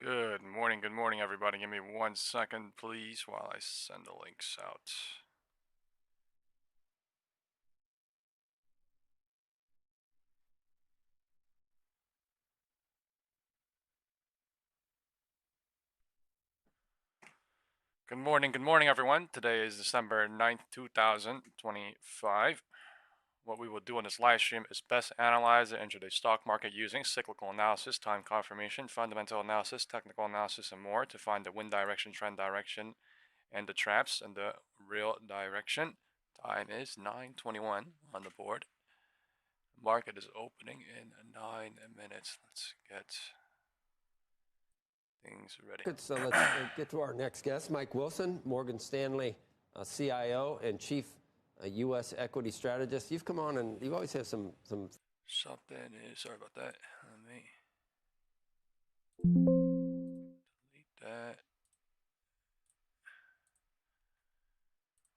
Good morning, everybody. Give me 1 second, please, while I send the links out. Good morning, everyone. Today is December 9th, 2025. What we will do on this live stream is best analyze the intraday stock market using cyclical analysis, time confirmation, fundamental analysis, technical analysis, and more to find the wind direction, trend direction, and the traps and the real direction. Time is 9:21 on the board. Market is opening in 9 minutes. Let's get things ready. Good, so let's get to our next guest, Mike Wilson, Morgan Stanley CIO and Chief U.S. Equity Strategist. You've come on and you always have some. Something is, sorry about that. Let me delete that.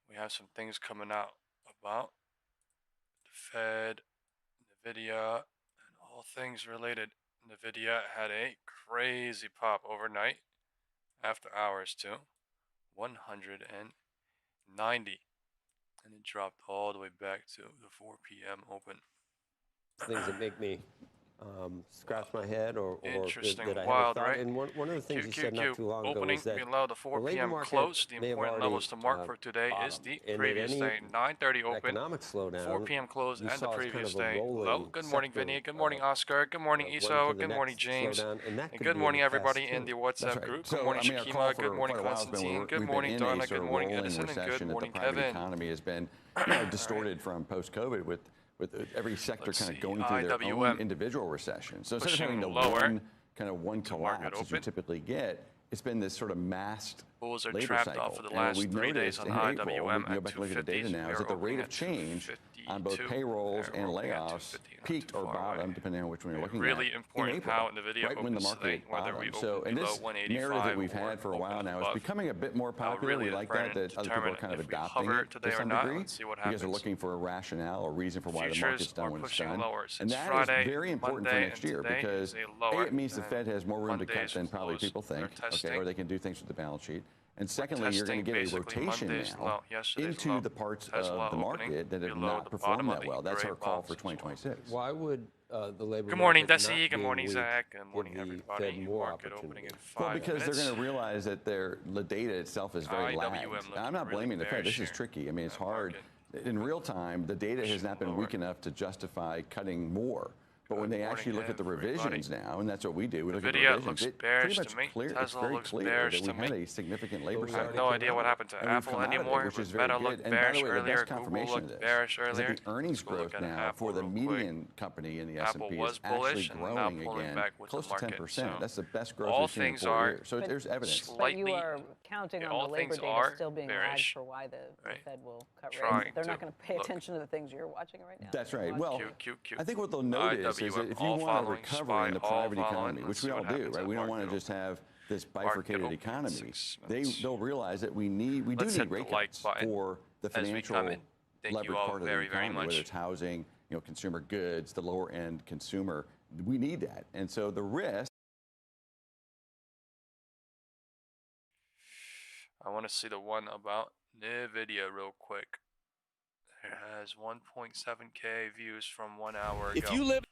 We have some things coming out about the Fed, Nvidia, and all things related. Nvidia had a crazy pop overnight, after hours too, 190, and it dropped all the way back to the 4 p.m. open. Things that make me scratch my head or interesting, that I wild, haven't thought. right? And one of the things you said not too long ago Opening was that below the 4 p.m. close. The important levels to mark for today is the previous day, 9:30 open, economic slowdown, 4 p.m. close, and the previous kind of day low. Good morning, Vinny. Good morning, Oscar. Good morning, went Iso. to the Good morning, next James. slowdown, and that And could good be morning, in the everybody past, in too. the WhatsApp right. group. So, Good morning, I mean, our call Shakima. for Good morning, quite a while has been Constantine. Good we've morning, been in Donna. a sort Good of morning, rolling Edison. And good recession that the morning, private Kevin. economy has been distorted from post-COVID with every sector Let's kind of see, going through their IWM own individual recession. So instead of pushing having the lower one to market collapse as you open. typically get, it's been this sort of masked Bulls are labor trapped cycle. off for the And what last we've 3 days noticed on in April, we IWM can go at back and look at the data 250s. now, We is are that the rate opening of at change on both 252. payrolls and We're opening at layoffs 250, not peaked too or far away. bottomed, depending on which one you're looking Really at, in important April, how Nvidia right when the opens today, market whether we bottomed. open So, and below this 185 narrative that we've or had for a while open now is above. becoming a bit more popular. Really We like that other people determine are kind of if we adopting hover it today to or some not. degree. Let's see what You guys are happens. looking for a rationale or reason for why the Futures market's done are what it's pushing done. lower And since that Friday, is very important for Monday, next and year today because is a lower. A, it means the Fed has more room to cut Monday's than probably close. people think, They're okay, testing. or they can do things with the balance sheet. And We're secondly, you're going to testing get a basically rotation Monday's now low, yesterday's into low. the parts Tesla of the opening market that have below not the performed bottom of that the well. That's gray our call box for as well. 2026. Why would the labor Good morning, market Desi. not Good morning, being weak Zach. Good morning, give the everybody. Fed more Market opening opportunity? in 5 Well, because minutes. they're going to realize that the data itself is very lagged. IWM And I'm not looking blaming the really Fed. This is bearish tricky. I mean, it's here. hard. Market In real time, the data has pushing not been lower. weak enough to justify cutting more. But when Good they morning, actually look at the everybody. revisions now, and that's what we do, we look at the Nvidia revisions, looks it's bearish pretty to much me. clear. It's Tesla very looks clear bearish that we to had me. a significant labor I I have cycle. no idea what happened to And we've Apple come out of it, anymore, which is but very Meta good. looked And by bearish the way, the earlier. best Google confirmation of looked this bearish is earlier. that the earnings Let's go look growth at now Apple for the real quick. median company in the Apple S&P was is actually bullish and now growing pulling again, back with close the to market. 10%. So That's the best growth all we've seen in things 4 are years. So there's evidence. slightly. But you are counting on all the labor things data are still being lagged bearish, for why the right? Fed will cut Trying rates. They're not to going to pay look. attention to the things you're watching right now. That's right. Watch. Well, Q. I think what they'll notice is that IWM if you all want a following, recovery in the SPY all private following. economy, Let's which see we all what do, happens right? at We don't want market to just open. have this Market bifurcated open in economy. 6 minutes. They'll realize that we do Let's need hit the rate like cuts button for the as we come financial in. Thank you leveraged all part of the very, very economy, whether much. it's housing, consumer goods, the lower end consumer. We need that. And so the risk. I want to see the one about Nvidia real quick. It has 1.7K views from 1 hour ago. If you live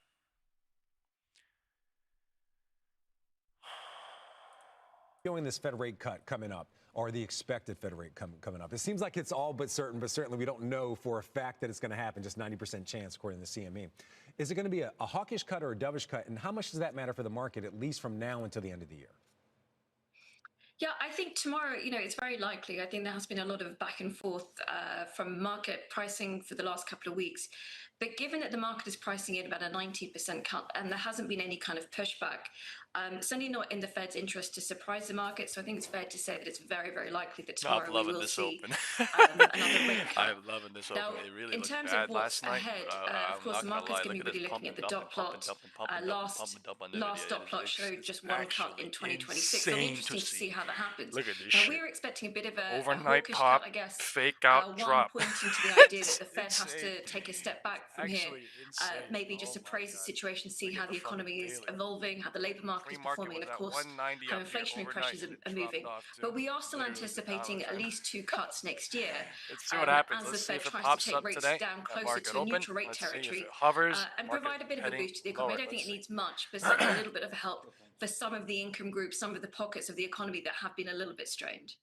Showing this Fed rate cut coming up, or the expected Fed rate coming up. It seems like it's all but certain, but certainly we don't know for a fact that it's going to happen, just 90% chance according to the CME. Is it going to be a hawkish cut or a dovish cut, and how much does that matter for the market, at least from now until the end of the year? Yeah, I think tomorrow, it's very likely. I think there has been a lot of back and forth from market pricing for the last couple of weeks. But given that the market is pricing in about a 90% cut and there hasn't been any kind of pushback, certainly not in the Fed's interest to surprise the market. So I think it's fair to say that it's very, very likely that tomorrow we will see another rate cut. I'm loving this Now, open. It really in looked terms bad of what's last night. ahead, I'm of course, not the gonna market's lie. going Look to at be this really looking at the pumping, dot plot. pumping up on Nvidia. Last dot plot showed just one cut in 2026. So it'll be interesting to see how that happens. Look at this Now, shit. we're expecting a bit of a Overnight hawkish pop, cut, I guess. fake out, One drop. pointing to the idea that the Fed has Insane. to take a step back from here. Actually insane. Maybe just Oh my appraise the God. situation, see Look how at the the fucking economy is daily. evolving, how the labor market is Pre-market performing, was and of at course, 190 how up here inflationary overnight, pressures and it are dropped moving. off too. But we are still Literally the dollar anticipating at fell. least 2 cuts next year. Let's see what happens. As the Let's see Fed if it tries to pops take up rates today down at closer market to a open. neutral rate Let's see if territory it hovers. and Market provide a bit of a heading boost to the economy. lower. I don't think Let's it see. needs much, but certainly a little bit of help for some of the income groups, some of the pockets of the economy that have been a little bit strained.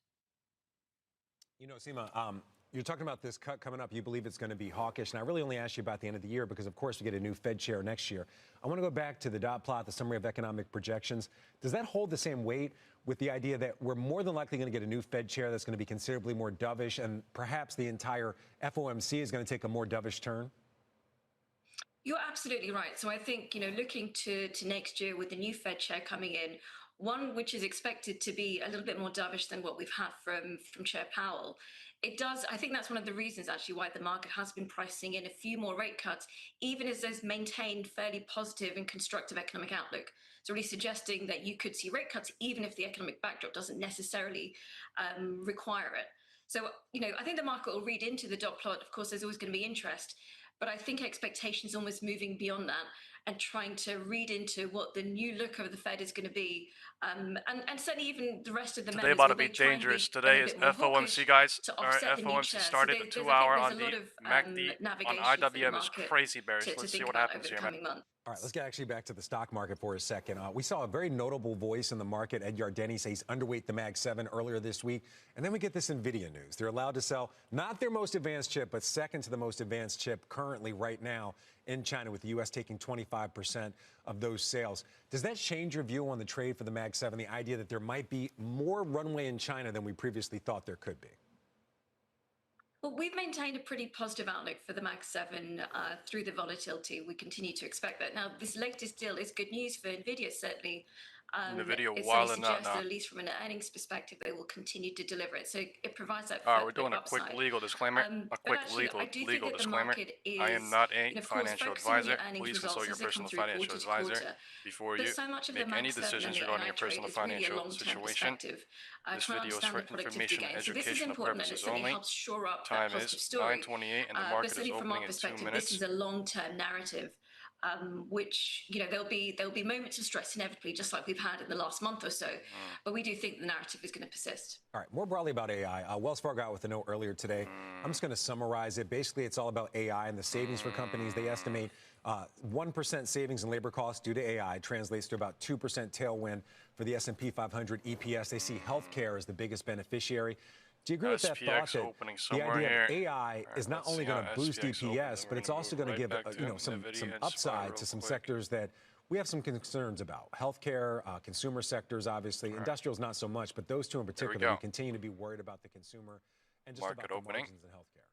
You know, Seema, you're talking about this cut coming up. You believe it's going to be hawkish. And I really only asked you about the end of the year because, of course, we get a new Fed chair next year. I want to go back to the dot plot, the summary of economic projections. Does that hold the same weight with the idea that we're more than likely going to get a new Fed chair that's going to be considerably more dovish, and perhaps the entire FOMC is going to take a more dovish turn? You're absolutely right. So I think, looking to next year with the new Fed chair coming in, one which is expected to be a little bit more dovish than what we've had from Chair Powell. It does. I think that's one of the reasons actually why the market has been pricing in a few more rate cuts, even as there's maintained fairly positive and constructive economic outlook. So really suggesting that you could see rate cuts even if the economic backdrop doesn't necessarily require it. So, I think the market will read into the dot plot. Of course, there's always going to be interest, but I think expectations almost moving beyond that and trying to read into what the new look of the Fed is going to be, and certainly even the rest of the Today members about to will be they try and dangerous. be a Today little is bit more FOMC, hawkish guys. to All right, offset the new FOMC chair. So started. there's, The I think 2-hour there's on a the lot of MACD on navigation for the IWM is market crazy bearish. to Let's see think what about happens over here, the man. coming months. All right, let's get actually back to the stock market for a second. We saw a very notable voice in the market, Ed Yardeni, say he's underweight the Mag 7 earlier this week. And then we get this Nvidia news. They're allowed to sell not their most advanced chip, but second to the most advanced chip currently right now in China, with the U.S. taking 25% of those sales. Does that change your view on the trade for the Mag 7, the idea that there might be more runway in China than we previously thought there could be? Well, we've maintained a pretty positive outlook for the Mag 7 through the volatility. We continue to expect that. Now, this latest deal is good news for Nvidia, certainly. Nvidia It certainly wilding out suggests now. that, at least from an earnings perspective, they will continue to deliver it. So it provides that All right, further we're doing a quick upside. legal disclaimer. But actually, I do think legal that the disclaimer. market I am is, not a of course, financial focusing on advisor. your earnings Please consult results your as they come personal through financial quarter to advisor quarter. before But you so much of the make any Mag 7 and decisions the regarding AI your trade personal is really a financial long-term situation. perspective, This trying to video is understand for the productivity information and gains. So this is educational important, and it purposes certainly only. helps shore up that Time positive is story. 9:28 and the But market is certainly from our opening in 2 perspective, this minutes. is a long-term narrative, which there'll be moments of stress inevitably, just like we've had in the last month or so. But we do think the narrative is going to persist. All right, more broadly about AI. Wells Fargo out with a note earlier today. I'm just going to summarize it. Basically, it's all about AI and the savings for companies. They estimate 1% savings in labor costs due to AI translates to about 2% tailwind for the S&P 500 EPS. They see healthcare as the biggest beneficiary. Do you agree with that thought that the idea of AI is not only going to boost EPS, but it's also going to give some upside to some sectors that we have some concerns about? Healthcare, consumer sectors, obviously. Industrials, not so much, but those two in particular, we continue to be worried about the consumer and just about the margins in healthcare.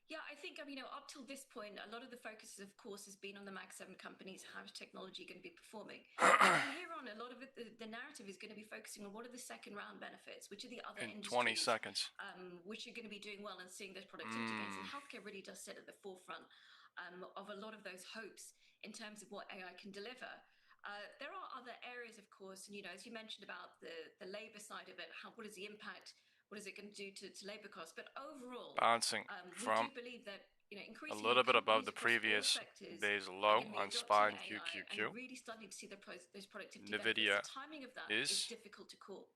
Yeah, I think, up till this point, a lot of the focus, of course, has been on the Mag 7 companies. How is technology going to be performing? From here on, a lot of it, the narrative is going to be focusing on what are the second round benefits, which are the other industries 20 seconds. Which are going to be doing well and seeing those productivity gains. And healthcare really does sit at the forefront of a lot of those hopes in terms of what AI can deliver. There are other areas, of course, and as you mentioned about the labor side of it, what is the impact? What is it going to do to labor costs? But overall, bouncing from we do believe that a little bit above the previous day's low on SPY and QQQ. Really starting to see those productivity Nvidia benefits. The timing of that is difficult to call.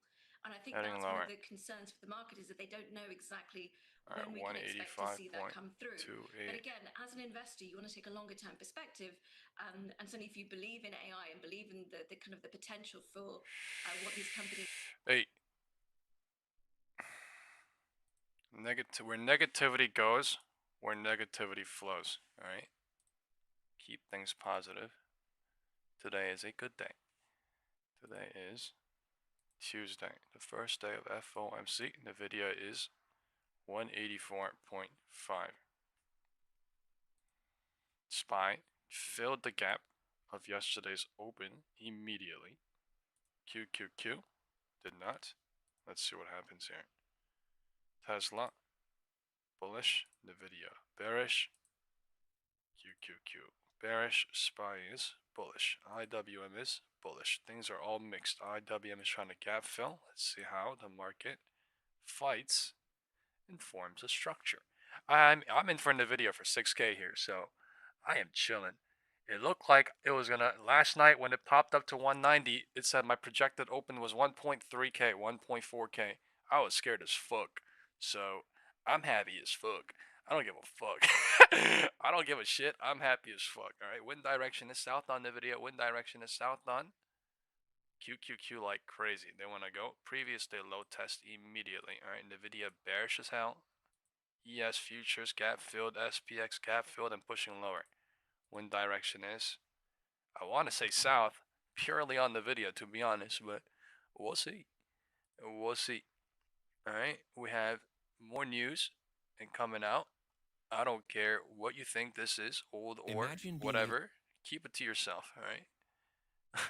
And I think that's one of the concerns for the market, is that they don't know exactly when we can expect to see that come through. But again, as an investor, you want to take a longer term perspective. And certainly if you believe in AI and believe in the kind of the potential for what these companies... Where negativity goes, where negativity flows. All right. Keep things positive. Today is a good day. Today is Tuesday, the first day of FOMC. Nvidia is 184.5. SPY filled the gap of yesterday's open immediately. QQQ did not. Let's see what happens here. Tesla, bullish. Nvidia, bearish. QQQ, bearish. SPY is bullish. IWM is bullish. Things are all mixed. IWM is trying to gap fill. Let's see how the market fights and forms a structure. I'm in for Nvidia for 6K here, so I am chilling. It looked like it was gonna last night when it popped up to 190. It said my projected open was 1.3K, 1.4K. I was scared as fuck. So I'm happy as fuck. I don't give a fuck. I don't give a shit. I'm happy as fuck. All right. Wind direction is south on Nvidia. Wind direction is south on QQQ like crazy. They want to go previous day low test immediately. All right. Nvidia bearish as hell. ES futures gap filled, SPX gap filled, and pushing lower. Wind direction is, I want to say south, purely on the video to be honest, but we'll see. We'll see. All right, we have more news and coming out. I don't care what you think this is, old or whatever. Keep it to yourself. All right.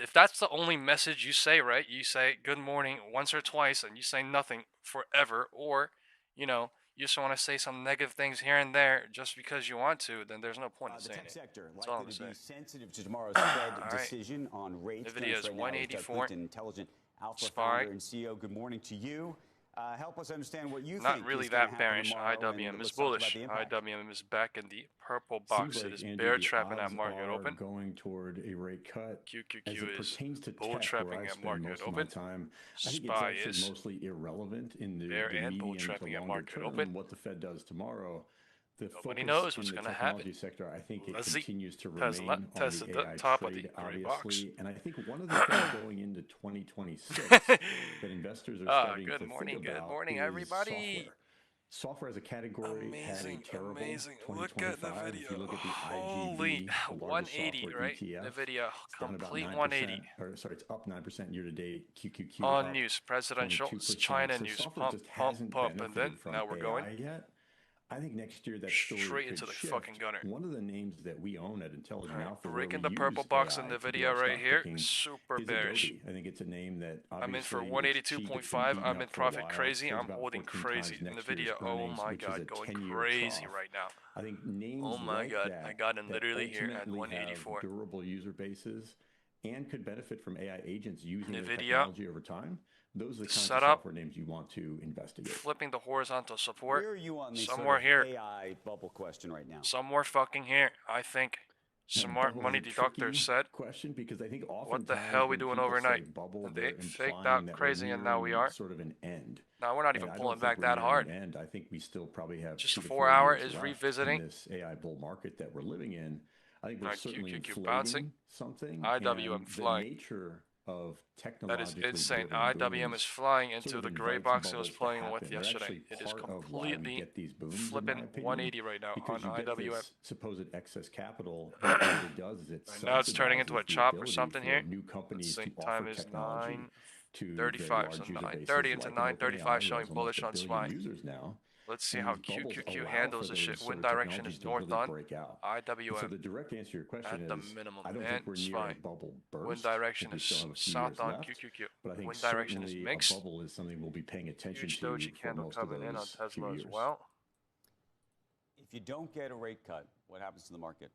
If that's the only message you say, right? You say good morning once or twice, and you say nothing forever, or you know, you just want to say some negative things here and there just because you want to, then there's no point in saying it. Sector That's all I'm likely to saying. be sensitive to tomorrow's Fed decision on rates. Nvidia is 184. Intelligent Alpha SPY. founder and CEO. Good morning to you. Help us understand what you think. Not really that bearish. IWM is bullish. IWM is back in the purple box. It is bear trapping at market open. Going toward a rate cut. QQQ is bull trapping at market open. SPY is mostly irrelevant in the bear and bull medium trapping to at longer market term. open. What the Fed does tomorrow. Nobody knows what's going to happen. Sector, I think it Let's see. continues to Tesla remain on tested the AI top of trade, the gray box. obviously. And I think one of the things going into 2026 that investors are starting to think about good morning, is everybody. Software as a category had a terrible Look 2025. at the If you look at the Holy IGV, the largest 180, software right? ETF, Nvidia it's down about complete 9%, 180. Or sorry, it's up 9% year to date. QQQ On up news, presidential 22%. China So news, software pump, just pump, hasn't pump, and then benefited from now we're AI going yet. I think next year that story straight could into the shift. fucking gunner. One of the names that we own at Intelligent Alpha, Breaking where the we purple use box AI in the to do video our right stock here, picking, super is bearish. Adobe. I think it's a name that I'm in for obviously it's cheap, it's been 182.5. beaten I'm in up for a profit while. crazy. Trades I'm about holding 14 crazy. times next Nvidia, year's oh earnings, my which is god, a going 10-year crazy trough. right now. I think names Oh my like god, that, I got him that literally here at ultimately 184. have durable user bases and could benefit from AI agents using their Nvidia. technology over time. Those are the kinds of Setup. software names you want to investigate. Flipping the horizontal support. Where are you on the Somewhere here. AI bubble question right now? Somewhere fucking here. I think smart Bubble money is a deductor tricky said, question because I think what the oftentimes hell we when doing people overnight? say bubble, And they're they faked implying out that crazy we're and now we nearing are. sort of an end. No, we're not even And I pulling don't think back we're that nearing hard. an end. I think we still probably have Just 2 a to 4 4 hour years is left revisiting. in this AI bull market that we're living in. I think we're Alright, certainly QQQ inflating bouncing. something. IWM And flying. the nature of That technologically is insane. driven IWM booms is flying sort into of the gray invites box it was bubbles to playing with happen. They're yesterday. actually It is part of why we completely get these booms, in my flipping opinion, 180 right now because on you get IWM. this supposed excess capital. What it does is it Right now it's turning into a subsidizes the chop or ability something for here. new The companies to same offer time is technology to very 9:35, large so user 9:30 bases into like an 9:35 OpenAI, who showing has almost bullish 1 on billion SPY. users now. Let's see And how these bubbles QQQ allow handles for this shit. those Wind sort of direction is technologies to north really on break out. And so IWM the direct answer to your question at the is, minimum. I don't And think we're near SPY. a bubble burst. Wind I direction think we is still have a few south years on left. QQQ. But I think Wind direction is certainly mixed. a bubble is something we'll be paying attention Huge to doji for candle most of coming in on those few Tesla as years. well. If you don't get a rate cut, what happens to the market?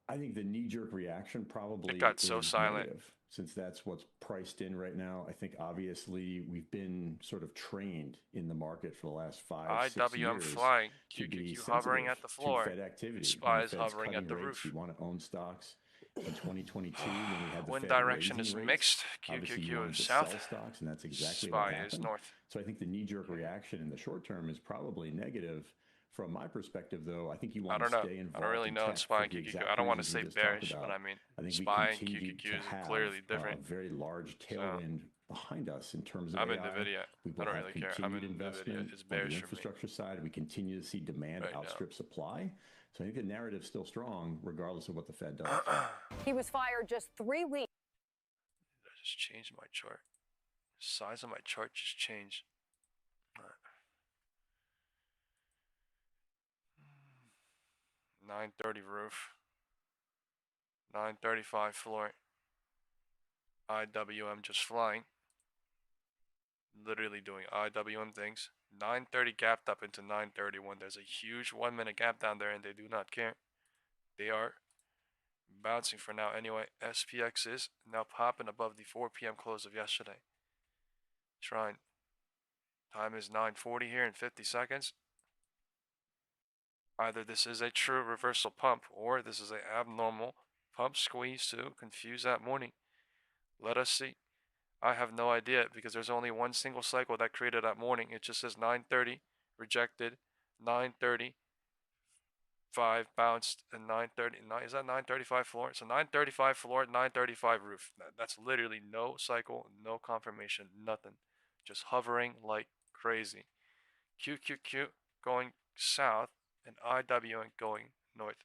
I think the knee-jerk reaction probably It got so is silent. negative, since that's what's priced in right now. I think obviously we've been sort of trained in the market for the last 5-6 IWM years flying. to be QQQ hovering sensitive at the to floor. Fed activity. SPY When the is Fed's hovering at cutting the rates, roof. you want to own stocks. In 2022, when we had the Wind Fed direction raising is rates, mixed. obviously you QQQ wanted is to south. sell stocks, and that's exactly what SPY is happened. north. So I think the knee-jerk reaction in the short term is probably negative. From my perspective, though, I think you I want don't to know. stay involved I don't really in know in tech SPY for and the QQQ. exact I don't want to reasons we say just talked bearish, about. but I mean, I think we SPY and continue QQQ to is have clearly a different. very large tailwind behind us in terms of I'm AI. in Nvidia. We I will don't have really care. I'm continued in Nvidia. investment It's on bearish the for me infrastructure side. We continue to see demand right now. outstrip supply. So I think the narrative's still strong, regardless of what the Fed does. He was fired just 3 weeks. I just changed my chart. The size of my chart just changed. 930 roof. 935 floor. IWM just flying. Literally doing IWM things. 930 gapped up into 931. There's a huge 1 minute gap down there and they do not care. They are bouncing for now anyway. SPX is now popping above the 4 p.m. close of yesterday. Trying Time is 9:40 here in 50 seconds. Either this is a true reversal pump or this is an abnormal pump squeeze to confuse that morning. Let us see. I have no idea because there's only one single cycle that created that morning. It just says 9:30 rejected, 9:30 5 bounced, and 9:30. Is that 9:35 floor? So 9:35 floor, 9:35 roof. That's literally no cycle, no confirmation, nothing. Just hovering like crazy. QQQ going south and IWN going north.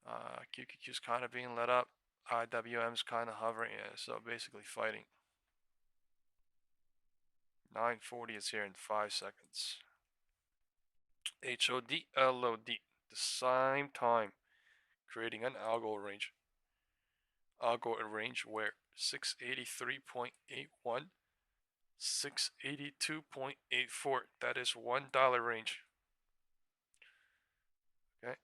QQQ's kind of being let up. IWM's kind of hovering. Yeah, so basically fighting. 9:40 is here in 5 seconds. HOD, LOD, the same time, creating an algo range. Algo range where 683.81, 682.84, that is $1 range. Okay.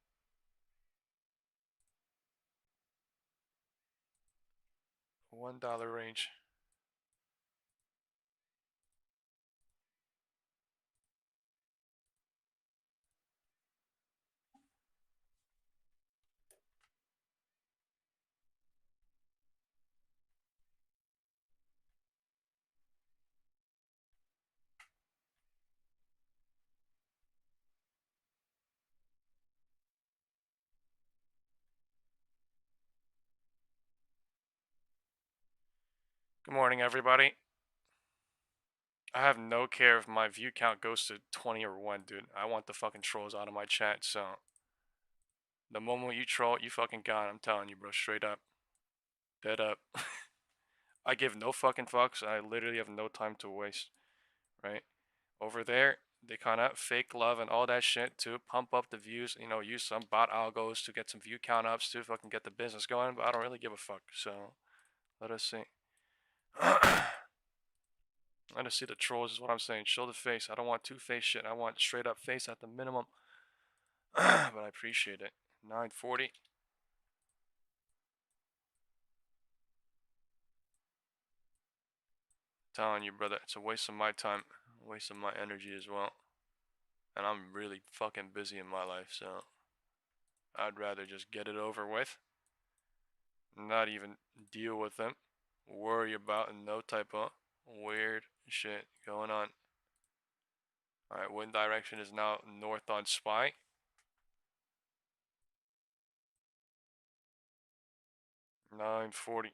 $1 range. Good morning, everybody. I have no care if my view count goes to 20 or 1, dude. I want the fucking trolls out of my chat, so the moment you troll, you fucking gone. I'm telling you, bro, straight up. Dead up. I give no fucking fucks. I literally have no time to waste, right? Over there, they kind of fake love and all that shit to pump up the views, you know, use some bot algos to get some view count ups to fucking get the business going, but I don't really give a fuck, so let us see. Let us see the trolls is what I'm saying. Show the face. I don't want two-face shit. I want straight up face at the minimum. But I appreciate it. 9:40. Telling you, brother, it's a waste of my time, a waste of my energy as well. And I'm really fucking busy in my life, so I'd rather just get it over with. Not even deal with them. Worry about no type of weird shit going on. Alright, wind direction is now north on SPY. $9.40.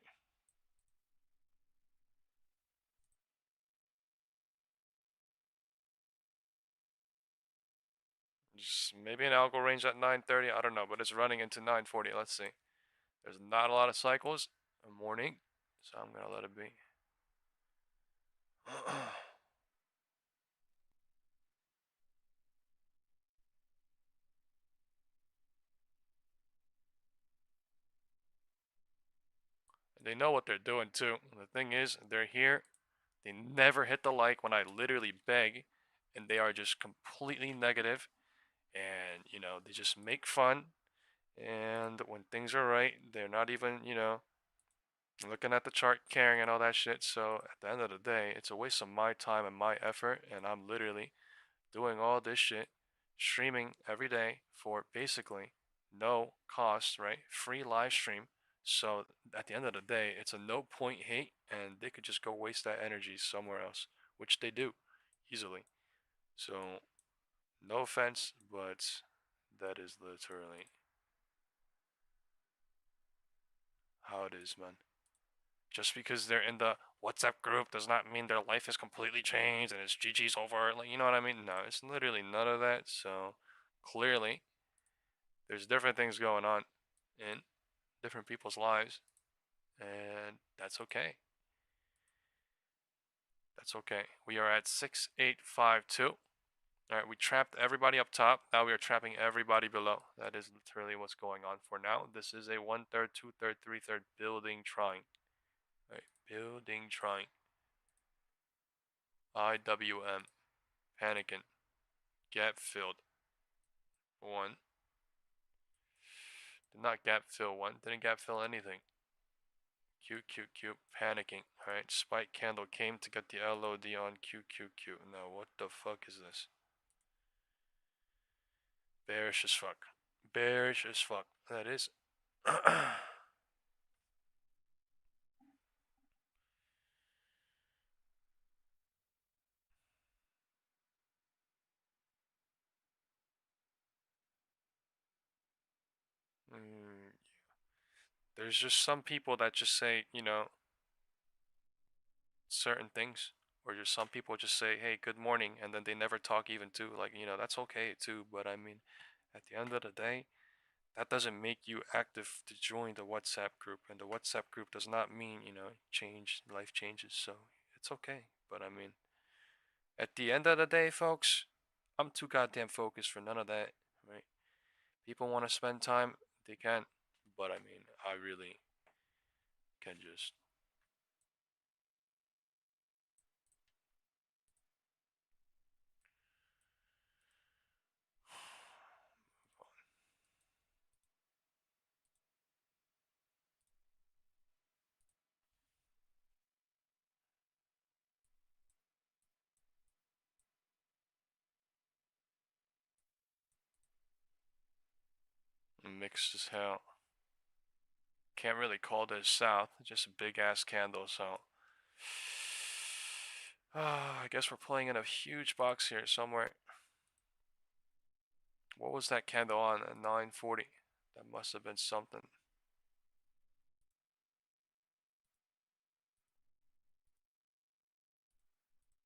Just maybe an algo range at 9:30. I don't know, but it's running into 9:40. Let's see. There's not a lot of cycles in the morning, so I'm gonna let it be. They know what they're doing too. The thing is, they're here. They never hit the like when I literally beg, and they are just completely negative. And you know, they just make fun. And when things are right, they're not even, you know, looking at the chart, caring, and all that shit. So at the end of the day, it's a waste of my time and my effort. And I'm literally doing all this shit, streaming every day for basically no cost, right? Free live stream. So at the end of the day, it's a no point hate, and they could just go waste that energy somewhere else, which they do easily. So no offense, but that is literally how it is, man. Just because they're in the WhatsApp group does not mean their life is completely changed and it's GG's over. Like, you know what I mean? No, it's literally none of that. So clearly, there's different things going on in different people's lives, and that's okay. That's okay. We are at 6852. All right, we trapped everybody up top. Now we are trapping everybody below. That is literally what's going on for now. This is a 1/3, 2/3, 3/3 building trying. All right, building trying. IWM. Panicking. Gap filled. 1. Did not gap fill 1. Didn't gap fill anything. QQQ panicking. Alright, spike candle came to get the LOD on QQQ. Now what the fuck is this? Bearish as fuck. Bearish as fuck. That is. There's just some people that just say, you know, certain things, or just some people just say, hey, good morning, and then they never talk even too. Like, you know, that's okay too, but I mean, at the end of the day, that doesn't make you active to join the WhatsApp group, and the WhatsApp group does not mean, you know, life changes, so it's okay. But I mean, at the end of the day, folks, I'm too goddamn focused for none of that, right? People want to spend time, they can, but I mean, I really can just. Mixed as hell. Can't really call this south, just a big ass candle, so I guess we're playing in a huge box here somewhere. What was that candle on at 940? That must have been something.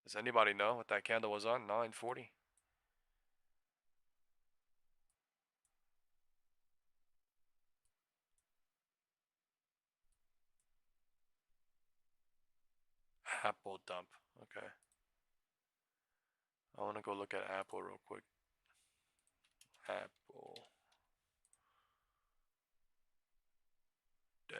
Does anybody know what that candle was on? 940? Apple dump. Okay. I want to go look at Apple real quick. Apple. Damn.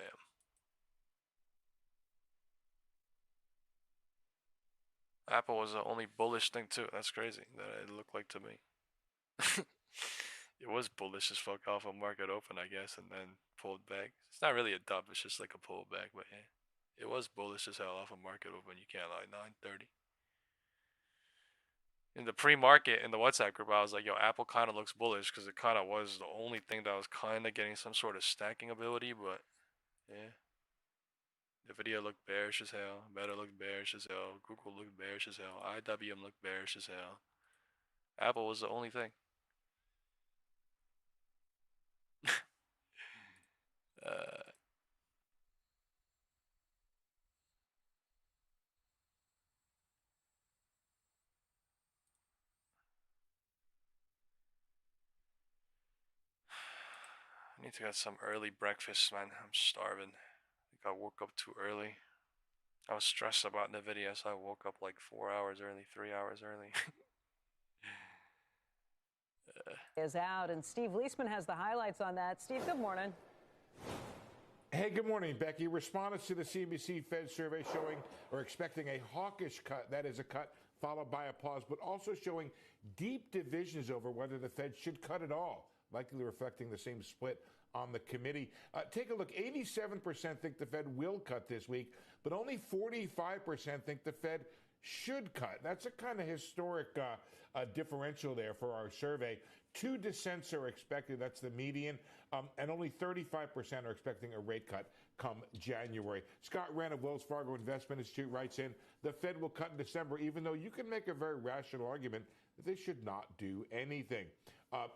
Apple was the only bullish thing too. That's crazy that it looked like to me. It was bullish as fuck off of market open, I guess, and then pulled back. It's not really a dump, it's just like a pullback, but yeah. It was bullish as hell off of market open, you can't lie. 930. In the pre-market in the WhatsApp group, I was like, yo, Apple kind of looks bullish because it kind of was the only thing that was kind of getting some sort of stacking ability, but yeah. Nvidia looked bearish as hell. Meta looked bearish as hell. Google looked bearish as hell. IWM looked bearish as hell. Apple was the only thing. uh, I need to get some early breakfast, man. I'm starving. I think I woke up too early. I was stressed about Nvidia, so I woke up like 4 hours early, 3 hours early. Is out, and Steve Leisman has the highlights on that. Steve, good morning. Hey, good morning, Becky. Respondents to the CNBC Fed survey showing or expecting a hawkish cut, that is a cut followed by a pause, but also showing deep divisions over whether the Fed should cut at all, likely reflecting the same split on the committee. Take a look. 87% think the Fed will cut this week, but only 45% think the Fed should cut. That's a kind of historic differential there for our survey. 2 dissents are expected. That's the median. And only 35% are expecting a rate cut come January. Scott Wren of Wells Fargo Investment Institute writes in, the Fed will cut in December, even though you can make a very rational argument that they should not do anything.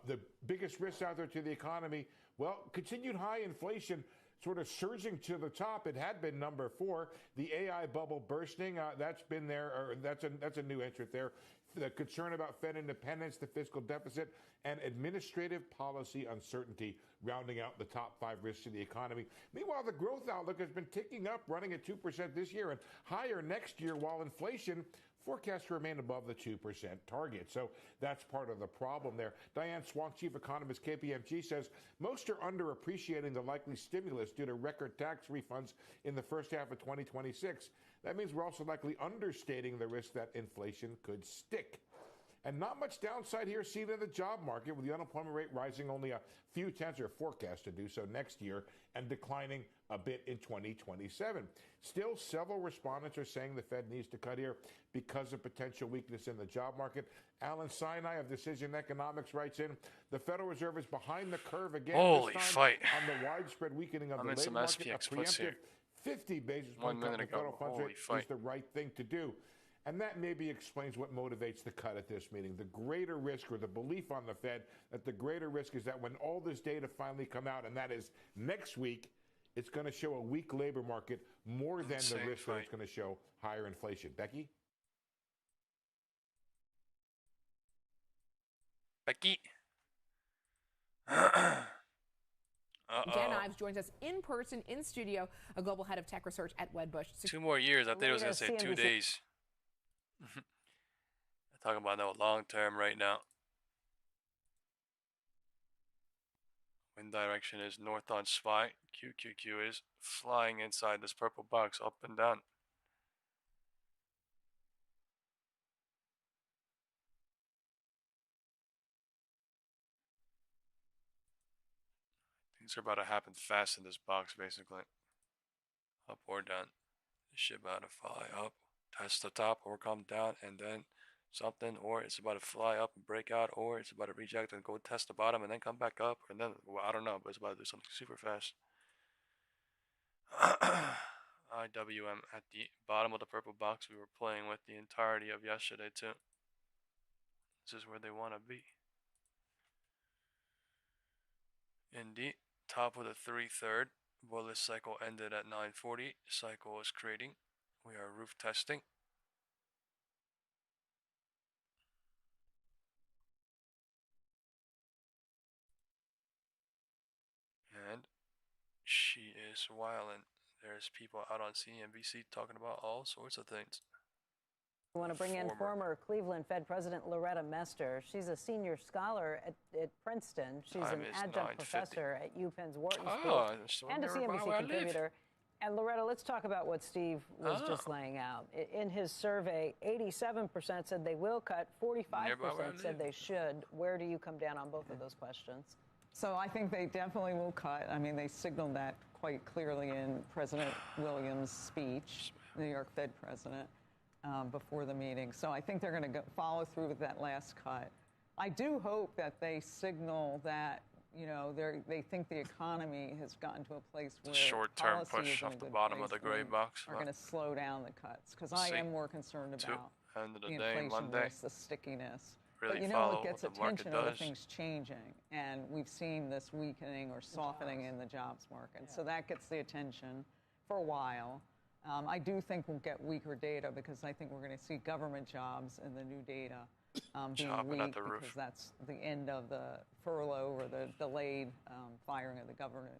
The biggest risks out there to the economy, well, continued high inflation sort of surging to the top. It had been number 4. The AI bubble bursting, that's been there, or that's a new entrant there. The concern about Fed independence, the fiscal deficit, and administrative policy uncertainty rounding out the top 5 risks to the economy. Meanwhile, the growth outlook has been ticking up, running at 2% this year and higher next year, while inflation forecasts to remain above the 2% target. So that's part of the problem there. Diane Swonk, chief economist, KPMG, says most are underappreciating the likely stimulus due to record tax refunds in the first half of 2026. That means we're also likely understating the risk that inflation could stick. And not much downside here seen in the job market, with the unemployment rate rising only a few tenths, or forecast to do so next year, and declining a bit in 2027. Still, several respondents are saying the Fed needs to cut here because of potential weakness in the job market. Alan Sinai of Decision Economics writes in, the Federal Reserve is behind the curve again Holy this time fight. on the widespread weakening of I'm the in labor some market. A SPX here. preemptive 50 basis 1 point cut in minute the ago. federal funds Holy rate fight. is the right thing to do. And that maybe explains what motivates the cut at this meeting. The greater risk, or the belief on the Fed that the greater risk is that when all this data finally come out, and that is next week, it's going to show a weak labor market more than the risk that it's going to show higher inflation. Becky? Becky? Jen Ives joins us in person in studio, a global head of tech research at Wedbush. 2 more years. I think it was going to say 2 days. I'm talking about no long term right now. Wind direction is north on SPY. QQQ is flying inside this purple box, up and down. Things are about to happen fast in this box, basically. Up or down. This shit about to fly up, test the top, or come down, and then something, or it's about to fly up and break out, or it's about to reject and go test the bottom and then come back up, and then, well, I don't know, but it's about to do something super fast. IWM at the bottom of the purple box we were playing with the entirety of yesterday too. This is where they want to be. In the top of the 3/3, bullish cycle ended at 940. Cycle is creating. We are roof testing. And she is wildin'. There's people out on CNBC talking about all sorts of things. We want to bring in former Cleveland Fed President Loretta Mester. She's a senior scholar at Princeton. She's an adjunct professor at UPenn's Wharton School and a CNBC contributor. And Loretta, let's talk about what Steve was just laying out. In his survey, 87% said they will cut, 45% said they should. Where do you come down on both of those questions? So I think they definitely will cut. I mean, they signaled that quite clearly in President Williams' speech, New York Fed president, before the meeting. So I think they're going to follow through with that last cut. I do hope that they signal that, you know, they think the economy has gotten to a place where short-term push off the bottom of the gray box are going to slow down the cuts, because I am more concerned about end of the the day, inflation Monday. risk, the stickiness. Really but you know what gets attention are the things changing, and we've seen this weakening or softening in the jobs market. So that gets the attention for a while. I do think we'll get weaker data, because I think we're going to see government jobs in the new data being weak, because that's the end of the furlough or the delayed firing of the government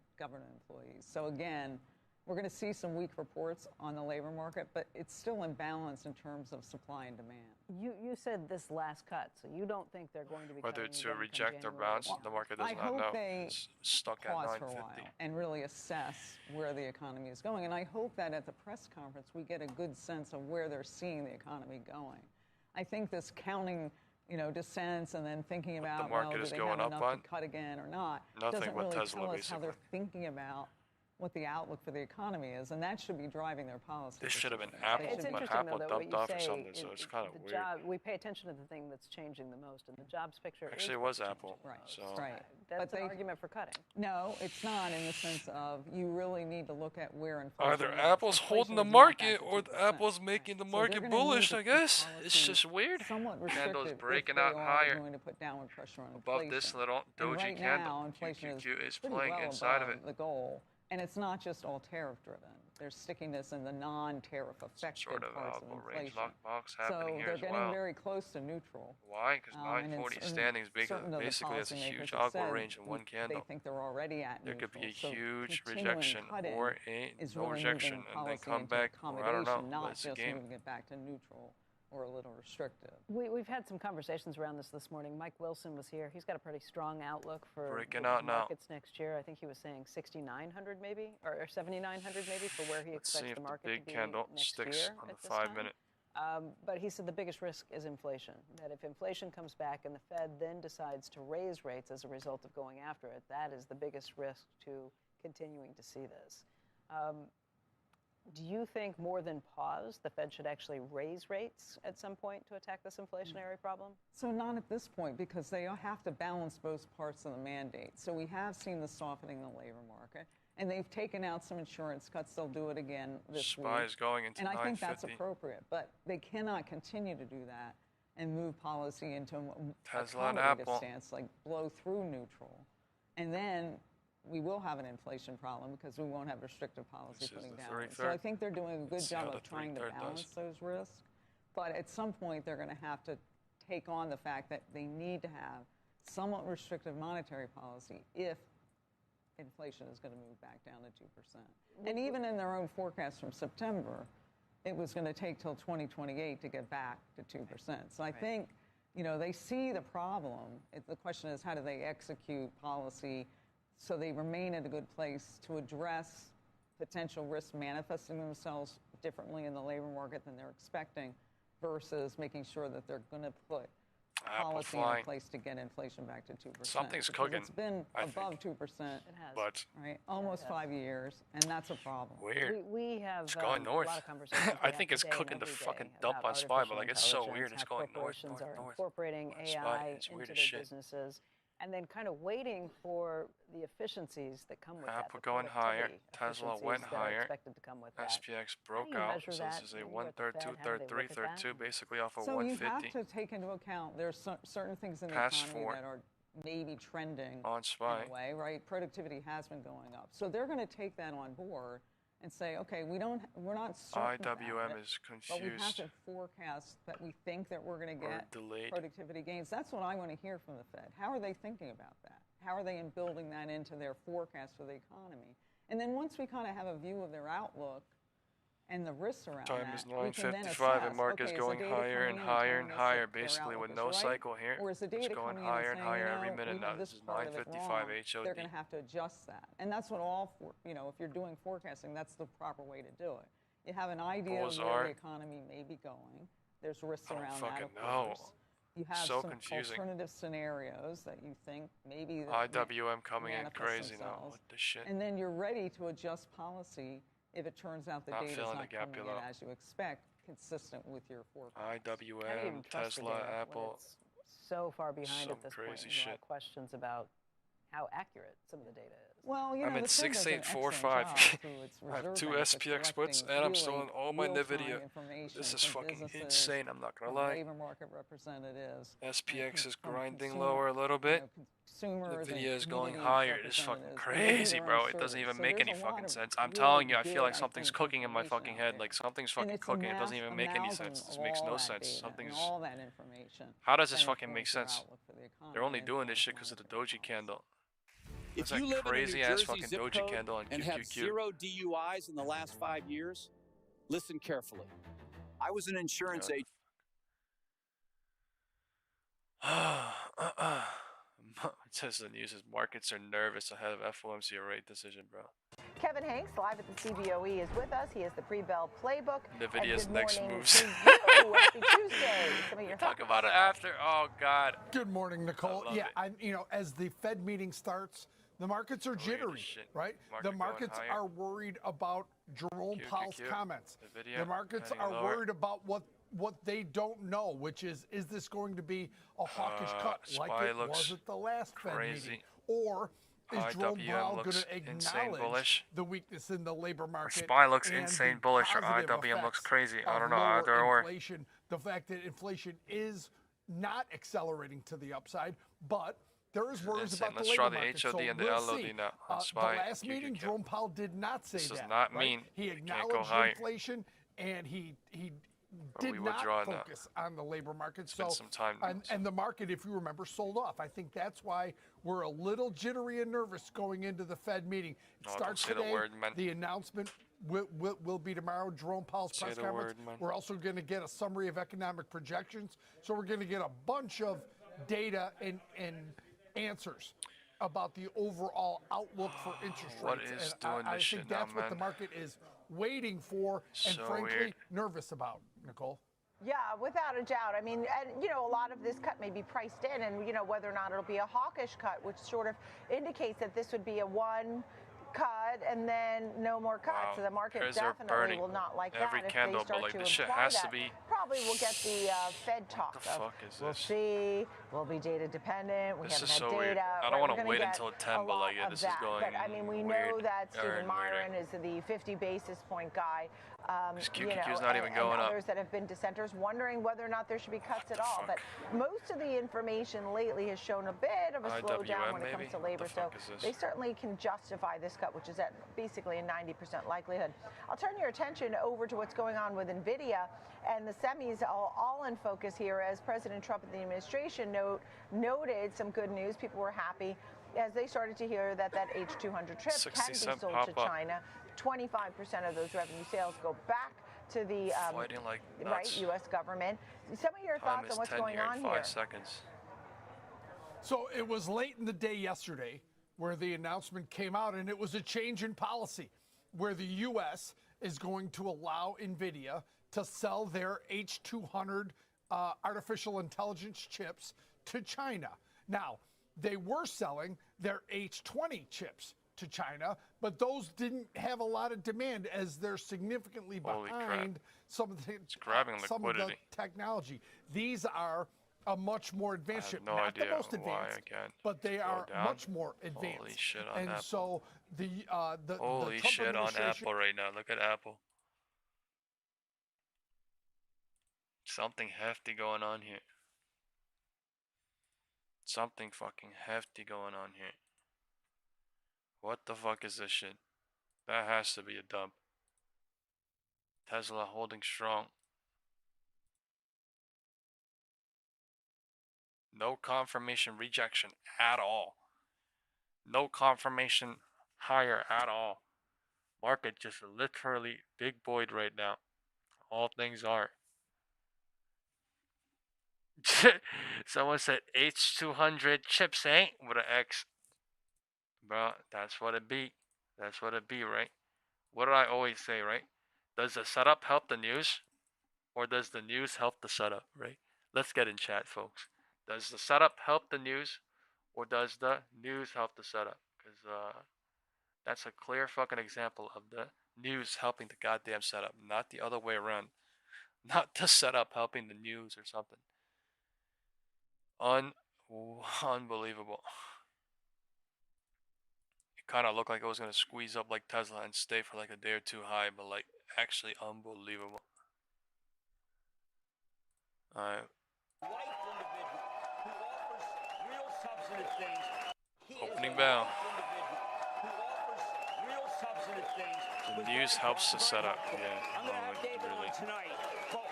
employees. So again, we're going to see some weak reports on the labor market, but it's still imbalanced in terms of supply and demand. You said this last cut, so you don't think they're going to be whether it's a reject or bounce, the market does not know. It's stuck at 950. For a while and really assess where the economy is going. And I hope that at the press conference we get a good sense of where they're seeing the economy going. I think this counting, you know, dissents and then thinking about, well, do they have enough to cut again or not, doesn't really tell us how they're thinking about what the outlook for the economy is, and that should be driving their policy. This should have been Apple, but Apple dumped off or something, so it's kind of weird. We pay attention to the thing that's changing the most, and the jobs picture actually it was Apple. Right, so. right. That's an argument for cutting. No, it's not, in the sense of you really need to look at where inflation Either Apple's holding the market or Apple's making the market bullish, I guess. It's just weird. Candles breaking out higher. Going to put downward pressure on above this little doji candle. QQQ is playing inside of it. The goal. And it's not just all tariff-driven. There's stickiness in the non-tariff affected parts of inflation. So they're getting very close to neutral. Why? Because 940 standings basically has a huge algo range in one candle. They think they're already at neutral. There could be a huge so rejection or a no rejection and then come back. Or I don't know. Not just moving it back to neutral or a little restrictive. We've had some conversations around this morning. Mike Wilson was here. He's got a pretty strong outlook for markets next year. I think he was saying 6,900 maybe, or 7,900 maybe, for where he expects the market to be next year. Let's see if the big candle sticks on the 5 minute. But he said the biggest risk is inflation, that if inflation comes back and the Fed then decides to raise rates as a result of going after it, that is the biggest risk to continuing to see this. Do you think more than pause, the Fed should actually raise rates at some point to attack this inflationary problem? So not at this point, because they have to balance both parts of the mandate. So we have seen the softening in the labor market, and they've taken out some insurance cuts. They'll do it again this week. SPY is going into 950. And I think that's appropriate, but they cannot continue to do that and move policy into a Tesla and accommodative Apple stance, like blow through neutral. And then we will have an inflation problem because we won't have restrictive policy putting down. So I think they're doing a good job of trying to balance those risks. But at some point, they're going to have to take on the fact that they need to have somewhat restrictive monetary policy if inflation is going to move back down to 2%. And even in their own forecast from September, it was going to take till 2028 to get back to 2%. So I think, you know, they see the problem. The question is, how do they execute policy so they remain at a good place to address potential risks manifesting themselves differently in the labor market than they're expecting versus making sure that they're going to put policy in place to get inflation back to 2%. Something's cooking. It's been above 2%. It has. But right, almost 5 years, and that's a problem. Weird. We have it's going north. A lot of conversations. I think it's cooking the fucking dump on SPY, but like it's so weird. It's going north. Corporations are incorporating AI into their businesses, and then kind of waiting for the efficiencies that come with Apple that. going higher. Tesla went higher. Expected to come with that. SPX broke out. So this is a 1/3, 2/3, 3/3, basically off of 150. So you have to take into account there's certain things in the economy that are maybe trending on SPY. in a way, right? Productivity has been going up. So they're going to take that on board and say, okay, we're not certain IWM it, is confused. but we have to forecast that we think that we're going to get productivity gains. That's what I want to hear from the Fed. How are they thinking about that? How are they building that into their forecast for the economy? And then once we kind of have a view of their outlook and the risks around Time that, is 9:55 and market's going higher and higher and higher, basically with no cycle here. Or is the data it's going coming higher in and higher every saying, minute now. This is 9:55 HOD. They're going to have to adjust that. And that's what if you're doing forecasting, that's the proper way to do it. You have an idea of where the economy may be going. There's risks around that, of course. You have some alternative scenarios that you think maybe IWM coming in crazy now. What the shit? And then you're ready to adjust policy if it turns out the data is not coming in as you expect, consistent with your forecast. IWM, Tesla, Apple. So far behind at this crazy point. Shit. Questions about how accurate some of the data is. Well, I'm at 6845. I have 2 SPX puts, and I'm still in all my Nvidia. This is fucking insane. I'm not gonna lie. Labor market representatives. SPX is grinding lower a little bit. Nvidia is going higher. It is fucking crazy, bro. It doesn't even make any fucking sense. I'm telling you, I feel like something's cooking in my fucking head. Like something's fucking cooking. It doesn't even make any sense. This makes no sense. Something's. How does this fucking make sense? They're only doing this shit because of the doji candle. If you live in a New Jersey zip code and have 0 DUIs in the last 5 years, listen carefully. I was an insurance agent. It says the news is markets are nervous ahead of FOMC rate decision, bro. Kevin Hanks, live at the CBOE, is with us. He has the pre-bell playbook. Nvidia's next moves. Happy Tuesday. We'll talk about it after. Oh, God. Good morning, Nicole. Yeah, as the Fed meeting starts, the markets are jittery, right? The markets are worried about Jerome Powell's comments. The markets are worried about what they don't know, which is this going to be a hawkish cut like it was at the last Fed meeting? Or is Jerome Powell going to acknowledge the weakness in the labor market? SPY looks insane bullish, or IWM looks crazy. I don't know, either or. Inflation, the fact that inflation is not accelerating to the upside, but there is worries about the labor market. Let's try the HOD and the LOD now. The last meeting, Jerome Powell did not say that. This does not mean he acknowledged inflation, and he did not focus on the labor market. So, and the market, if you remember, sold off. I think that's why we're a little jittery and nervous going into the Fed meeting. It starts today. The announcement will be tomorrow. Jerome Powell's press conference. We're also going to get a summary of economic projections. So we're going to get a bunch of data and answers about the overall outlook for interest rates. I think that's what the market is waiting for and frankly nervous about, Nicole. Yeah, without a doubt. I mean, and, you know, a lot of this cut may be priced in, and, you know, whether or not it'll be a hawkish cut, which sort of indicates that this would be a one cut and then no more cuts. Wow. So the market Shares definitely will not like every that. candle, if they start but like to this shit imply has that, to be. probably we'll get the Fed talk. What the fuck is we'll this? see. We'll be data dependent. We This haven't is had so data. weird. I don't want to wait until 10, but like, yeah, this is going. But I mean, we know that Stephen Myron is the 50 basis point guy. You know, not even going and up. others that have been dissenters wondering whether or not there should be cuts at all. But most of the information lately has shown a bit of a slowdown when it comes to labor. So they certainly can justify this cut, which is at basically a 90% likelihood. I'll turn your attention over to what's going on with Nvidia, and the semis all in focus here as President Trump and the administration noted some good news. People were happy as they started to hear that H200 chip can be sold to China. 25% of those revenue sales go back to the U.S. government. Some of your thoughts on what's going on here? 5 seconds. So it was late in the day yesterday where the announcement came out, and it was a change in policy where the U.S. is going to allow Nvidia to sell their H200 artificial intelligence chips to China. Now, they were selling their H20 chips to China, but those didn't have a lot of demand as they're significantly behind some of the technology. These are a much more advanced chip, not the most advanced, but they are much more advanced. Holy shit on and Apple. So the holy the Trump shit on Apple right now. Look at Apple. Something hefty going on here. Something fucking hefty going on here. What the fuck is this shit? That has to be a dump. Tesla holding strong. No confirmation rejection at all. No confirmation higher at all. Market just literally big boyed right now. All things are. Someone said H200 chips ain't with an X. Bro, that's what it be. That's what it be, right? What do I always say, right? Does the setup help the news? Or does the news help the setup, right? Let's get in chat, folks. Does the setup help the news? Or does the news help the setup? Because that's a clear fucking example of the news helping the goddamn setup. Not the other way around. Not the setup helping the news or something. Unbelievable. Kind of looked like it was going to squeeze up like Tesla and stay for like a day or two high, but like actually unbelievable. Alright. Opening bell. The news helps the setup. Yeah,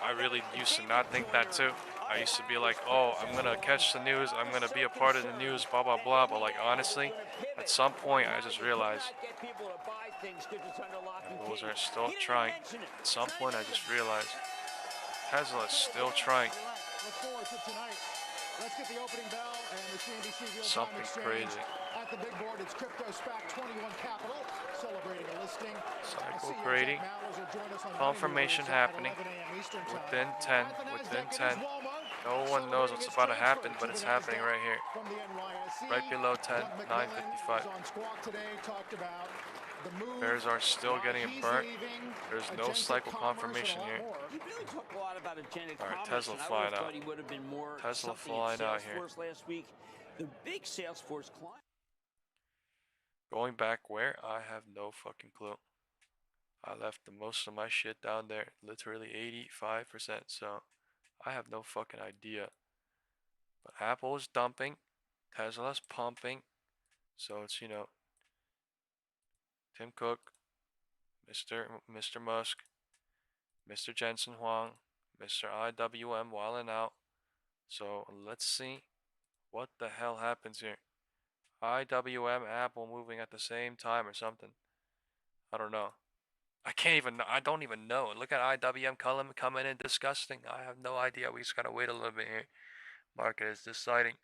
I really used to not think that too. I used to be like, oh, I'm going to catch the news. I'm going to be a part of the news, blah, blah, blah. But like, honestly, at some point, I just realized those are still trying. At some point, I just realized Tesla is still trying. Let's get the opening bell and the CNBC real-time something crazy. At the big board, it's Crypto SPAC 21 Capital celebrating a listing. Cycle grading. Confirmation happening within 10. Within 10. No one knows what's about to happen, but it's happening right here. Right below 10, 955. Bears are still getting burnt. There's no cycle confirmation here. Alright, Tesla flying out. Tesla flying out here. The big Salesforce client. Going back where? I have no fucking clue. I left most of my shit down there. Literally 85%. So I have no fucking idea. But Apple is dumping. Tesla's pumping. So it's, you know, Tim Cook, Mr. Musk, Mr. Jensen Huang, Mr. IWM wilding out. So let's see what the hell happens here. IWM, Apple moving at the same time or something. I don't know. I don't even know. Look at IWM coming in disgusting. I have no idea. We just gotta wait a little bit here. Market is deciding.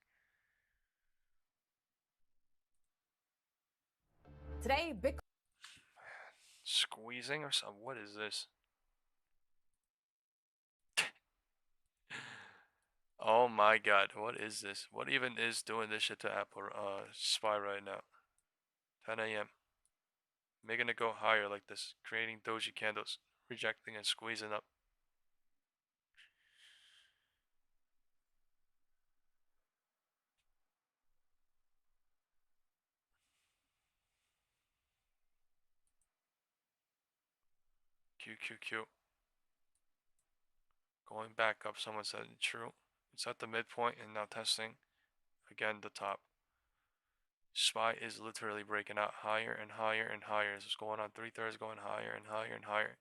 Today, Bitcoin. Squeezing or something? What is this? Oh my God, what is this? What even is doing this shit to Apple SPY right now? 10 a.m. Making it go higher like this, creating doji candles, rejecting and squeezing up. QQQ. Going back up, someone said true. It's at the midpoint and now testing again the top. SPY is literally breaking out higher and higher and higher. This is going on 3/3, going higher and higher and higher.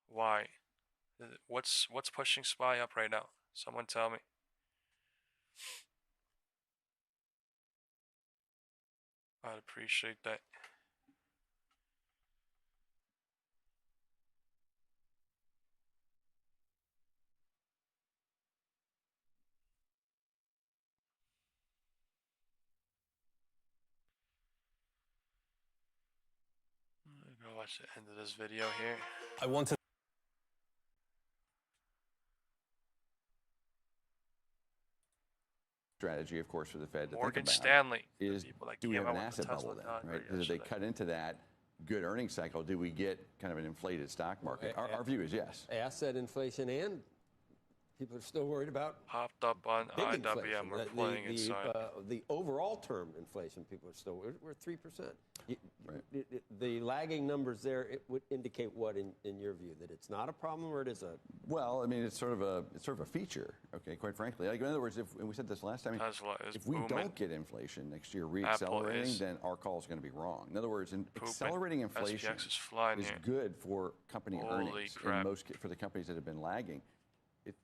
Why? What's pushing SPY up right now? Someone tell me. I'd appreciate that. Go watch the end of this video here. I want to. Strategy, of course, for the Fed to Morgan think about Stanley is, do we have an asset bubble then, right? Because if they cut into that good earnings cycle, do we get kind of an inflated stock market? Our view is yes. Asset inflation, and people are still worried about popped up on IWM. We're playing inside. The overall term inflation, people are still we're 3%. The lagging numbers there, it would indicate what in your view, that it's not a problem or it is a? Well, I mean, it's sort of a feature. Okay, quite frankly, like in other words, and we said this last time, if we don't get inflation next year reaccelerating, then our call is going to be wrong. In other words, accelerating inflation is good for company earnings for the companies that have been lagging.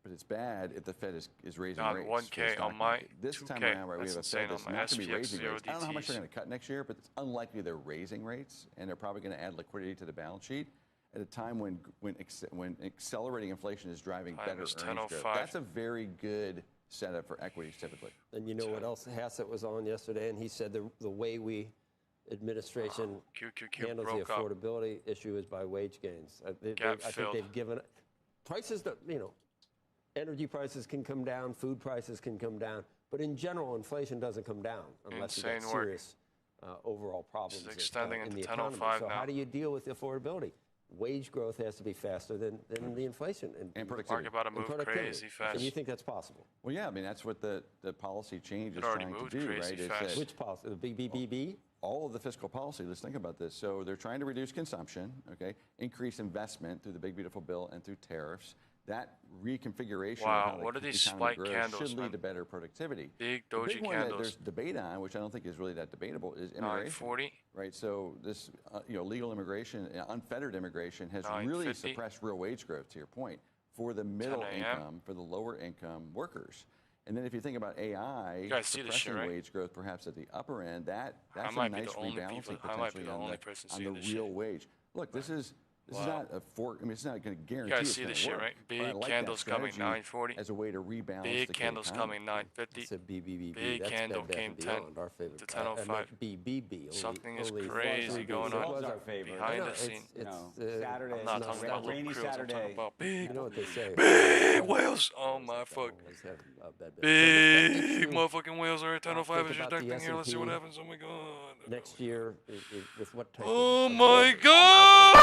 But it's bad if the Fed is raising rates. 1K on my this 2K. time around, right, we have a insane Fed that's on my not going to be SPX raising rates. I don't know how much DTs. they're going to cut next year, but it's unlikely they're raising rates, and they're probably going to add liquidity to the balance sheet at a time when accelerating inflation is driving better earnings growth. That's a very good setup for equities typically. And you know what else Hassett was on yesterday, and he said the way administration handles the affordability issue is by wage gains. I think they've given prices that, energy prices can come down, food prices can come down, but in general, inflation doesn't come down unless you get serious overall problems in the economy. So how do you deal with the affordability? Wage growth has to be faster than the inflation and productivity. Market about to move crazy fast. And you think that's possible? Well, yeah, I mean that's what the policy change is trying to do, right? Which policy? The BBB? All of the fiscal policy. Let's think about this. So they're trying to reduce consumption, okay, increase investment through the Big Beautiful Bill and through tariffs. That reconfiguration of how what are these economy spike grows candles, should lead to better productivity. Big doji candles. The big one that there's debate on, which I don't think is really that debatable, is immigration. 940. Right. So this, legal immigration, unfettered immigration, has really suppressed real wage growth. To your point, for the middle income, for the lower income workers. And then if you think about AI suppressing wage growth, perhaps at the upper end, that's a nice rebalancing potentially on the real wage. Look, this is not a fork. I mean, it's not going to guarantee. You guys see this shit, right? Big candles coming 940 as a way to rebalance. Big candles coming 950. It's a BBB. Big candle came 10 to 10:05. BBB. Something is crazy going on behind the scenes. Saturday. I'm not talking about rainy Saturday. I'm talking about big. You know what they say? Big whales. Oh my fuck. Big motherfucking whales are at 10:05 is deducting here. Let's see what happens. Oh my god. Next year, with what type? Oh my god.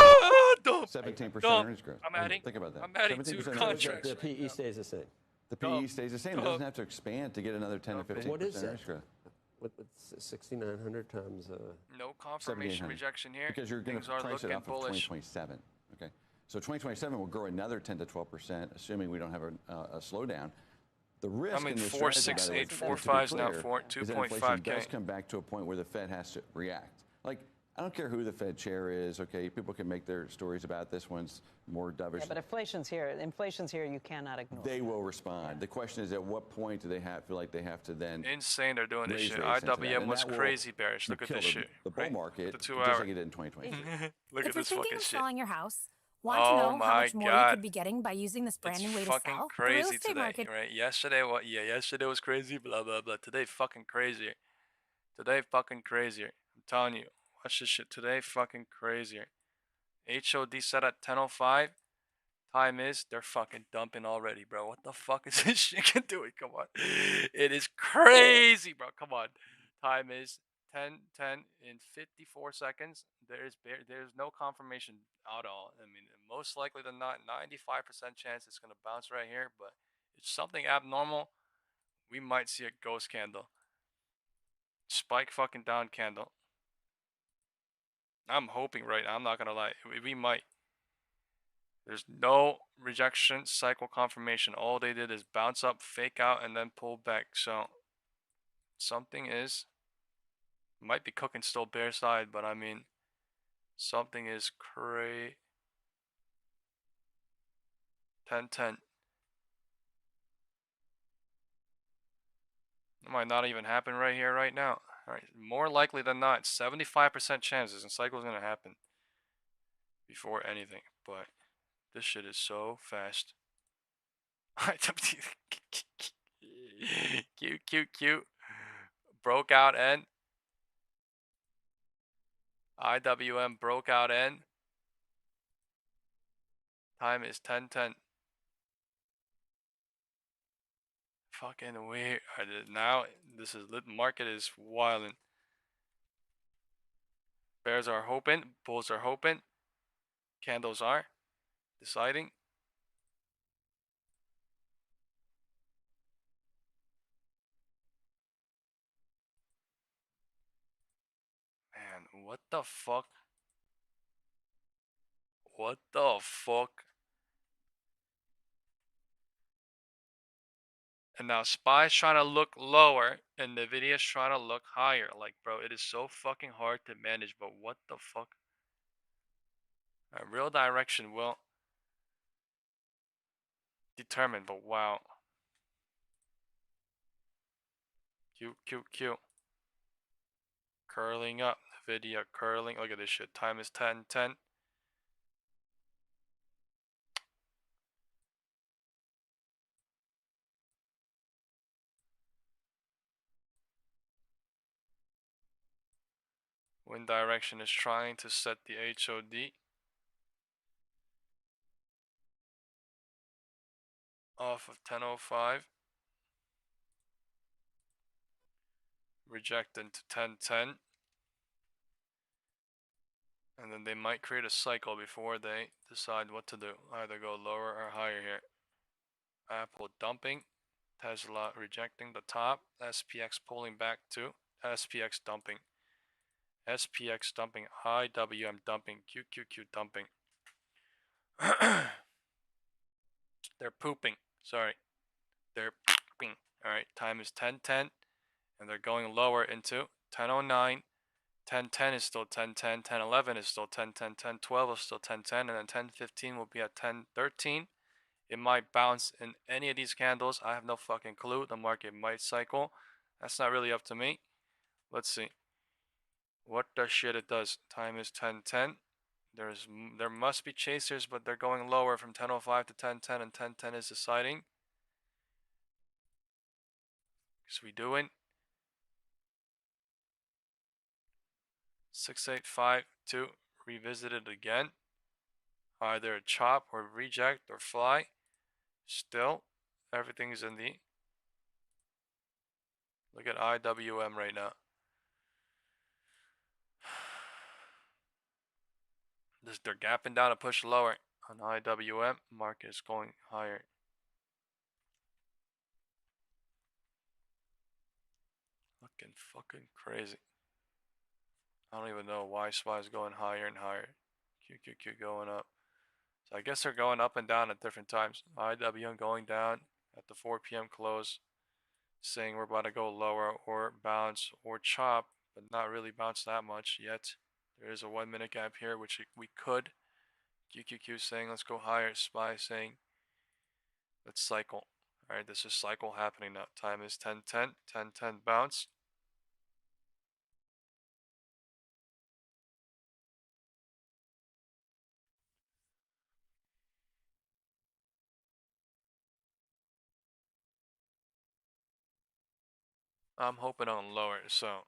17% earnings growth. I'm adding. Think about that. I'm adding 2 contracts. The PE stays the same. The PE stays the same. It doesn't have to expand to get another 10 to 15% earnings growth. What's 6,900 times? No confirmation rejection here. Because you're going to price it off of 2027. Okay. So 2027 will grow another 10 to 12%, assuming we don't have a slowdown. The risk in this strategy, 4.6845 is now 2.5K. Inflation does come back to a point where the Fed has to react. Like, I don't care who the Fed chair is, okay? People can make their stories about this one's more dovish. Yeah, but inflation's here. Inflation's here. You cannot ignore it. They will respond. The question is, at what point do they feel like they have to then insane they're doing this shit. IWM was crazy bearish. Look at this shit. The bull market, the 2 just hour. like it did in 2020. Look at this fucking shit. If you're thinking of selling your house, want to know how much more you could be getting by using this brand new way to sell? It's fucking crazy today, right? Yesterday, yesterday was crazy, blah, blah, blah. Today, fucking crazier. Today, fucking crazier. I'm telling you. Watch this shit today. Fucking crazier. HOD set at 10:05. Time is, they're fucking dumping already, bro. What the fuck is this shit doing? Come on. It is crazy, bro. Come on. Time is 10:10 in 54 seconds. There's no confirmation at all. I mean, most likely than not, 95% chance it's gonna bounce right here, but it's something abnormal. We might see a ghost candle. Spike fucking down candle. I'm hoping right now, I'm not gonna lie. We might. There's no rejection cycle confirmation. All they did is bounce up, fake out, and then pull back. So something might be cooking still bear side, but I mean something is crazy. 10-10. It might not even happen right here, right now. All right, more likely than not, 75% chances and cycle is gonna happen before anything. But this shit is so fast. Cute. Broke out N. IWM broke out N. Time is 10:10. Fucking weird. Now this is lit. Market is wilding. Bears are hoping. Bulls are hoping. Candles are deciding. Man, what the fuck? What the fuck? And now SPY's trying to look lower and Nvidia's trying to look higher. Like, bro, it is so fucking hard to manage, but what the fuck? A real direction will determine, but wow. Cute. Curling up. Nvidia curling. Look at this shit. Time is 10:10. Wind direction is trying to set the HOD off of 10:05. Reject into 10:10. And then they might create a cycle before they decide what to do. Either go lower or higher here. Apple dumping. Tesla rejecting the top. SPX pulling back to SPX dumping. SPX dumping. IWM dumping. QQQ dumping. They're pooping. Sorry. They're pooping. Alright, time is 10:10. And they're going lower into 10:09. 10:10 is still 10:10. 10:11 is still 10:10. 10:12 is still 10:10. And then 10:15 will be at 10:13. It might bounce in any of these candles. I have no fucking clue. The market might cycle. That's not really up to me. Let's see. What the shit it does. Time is 10:10. There must be chasers, but they're going lower from 10:05 to 10:10, and 10:10 is deciding. So we doing 6852. Revisit it again. Either chop or reject or fly. Still, everything is in the. Look at IWM right now. They're gapping down and push lower on IWM. Market is going higher. Looking fucking crazy. I don't even know why SPY is going higher and higher. QQQ going up. So I guess they're going up and down at different times. IWM going down at the 4 p.m. close, saying we're about to go lower or bounce or chop, but not really bounce that much yet. There is a 1 minute gap here, which we could. QQQ saying let's go higher. SPY saying let's cycle. Alright, this is cycle happening now. Time is 10:10. 10:10 bounce. I'm hoping on lower, so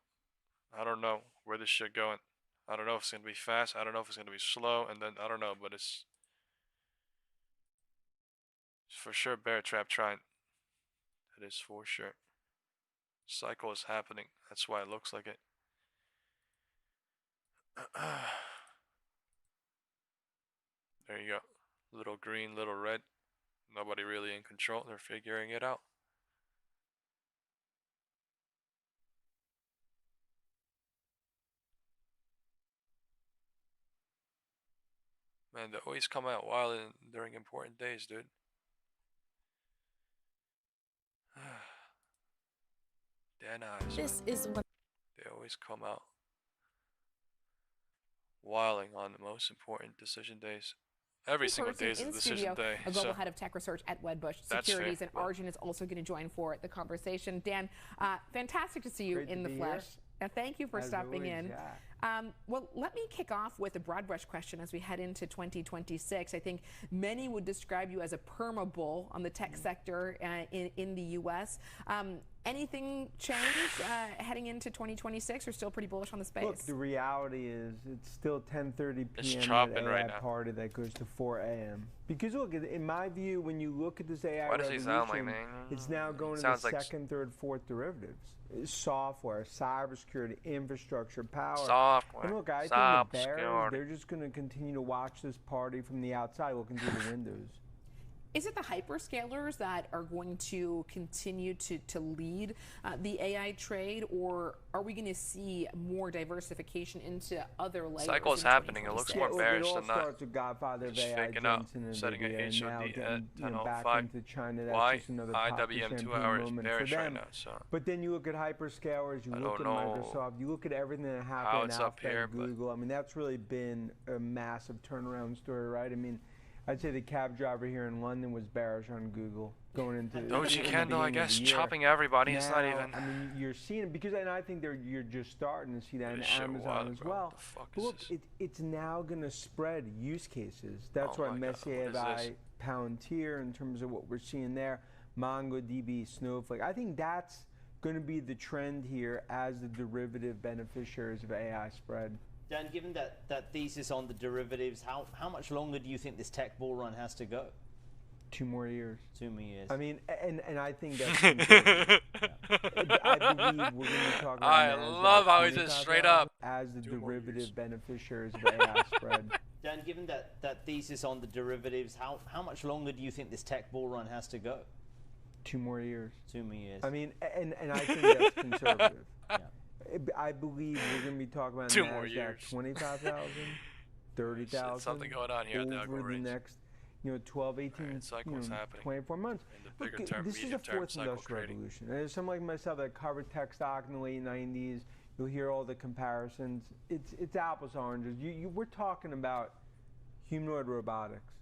I don't know where this shit going. I don't know if it's going to be fast. I don't know if it's going to be slow. And then I don't know, but it's for sure bear trap trying. It is for sure. Cycle is happening. That's why it looks like it. There you go. Little green, little red. Nobody really in control. They're figuring it out. Man, they always come out wild during important days, dude. Dan eyes. This is what they always come out wilding on the most important decision days. Every single day is a decision day. A global head of tech research at Wedbush Securities, and Arjun is also going to join for the conversation. Dan, fantastic to see you in the flesh. Thank you for stopping in. Well, let me kick off with a broad brush question as we head into 2026. I think many would describe you as a perma bull on the tech sector in the U.S. Anything change heading into 2026? Or still pretty bullish on the space? Look, the reality is it's still 10:30 p.m. at AI right party that goes to 4 a.m. Because look, in my view, when you look at this AI revolution, it's now going into second, third, fourth derivatives. Software, cybersecurity, infrastructure, power. Software. And look, I think the bears, they're just going to continue to watch this party from the outside, looking through the windows. Is it the hyperscalers that are going to continue to lead the AI trade, or are we going to see more diversification into other layers? Cycle is happening. It looks more bearish than that. It all starts with Godfather of AI, Jensen and setting an Nvidia, HOD and at now back 10:05. into China. That's Why? just another IWM 2 hours bearish right now. So. But then you look at hyperscalers, you look at Microsoft, you look at everything that happened after Google. I mean, that's really been a massive turnaround story, right? I mean, I'd say the cab driver here in London was bearish on Google going into Doji candle, I guess, chopping everybody. Now, it's not even. I mean, you're seeing it because, and I think you're just starting to see that in Amazon as well. But look, it's now going to spread use cases. That's why Messier, Palantir, in terms of what we're seeing there, MongoDB, Snowflake. I think that's going to be the trend here as the derivative beneficiaries of AI spread. Dan, given that thesis on the derivatives, how much longer do you think this tech bull run has to go? 2 more years. 2 more years. I mean, and I think that's I believe we're going to be talking about I love how he just straight up. As the derivative beneficiaries of AI spread. Dan, given that thesis on the derivatives, how much longer do you think this tech bull run has to go? 2 more years. 2 more years. I mean, and I think that's conservative. Yeah. I believe we're going to be talking about 2 more years. 25,000, 30,000. Something going on here over the next, 12, 18, 24 months. Look, this is a fourth industrial revolution. And there's someone like myself that covered tech stock in the late 90s. You'll hear all the comparisons. It's apples to oranges. We're talking about humanoid robotics,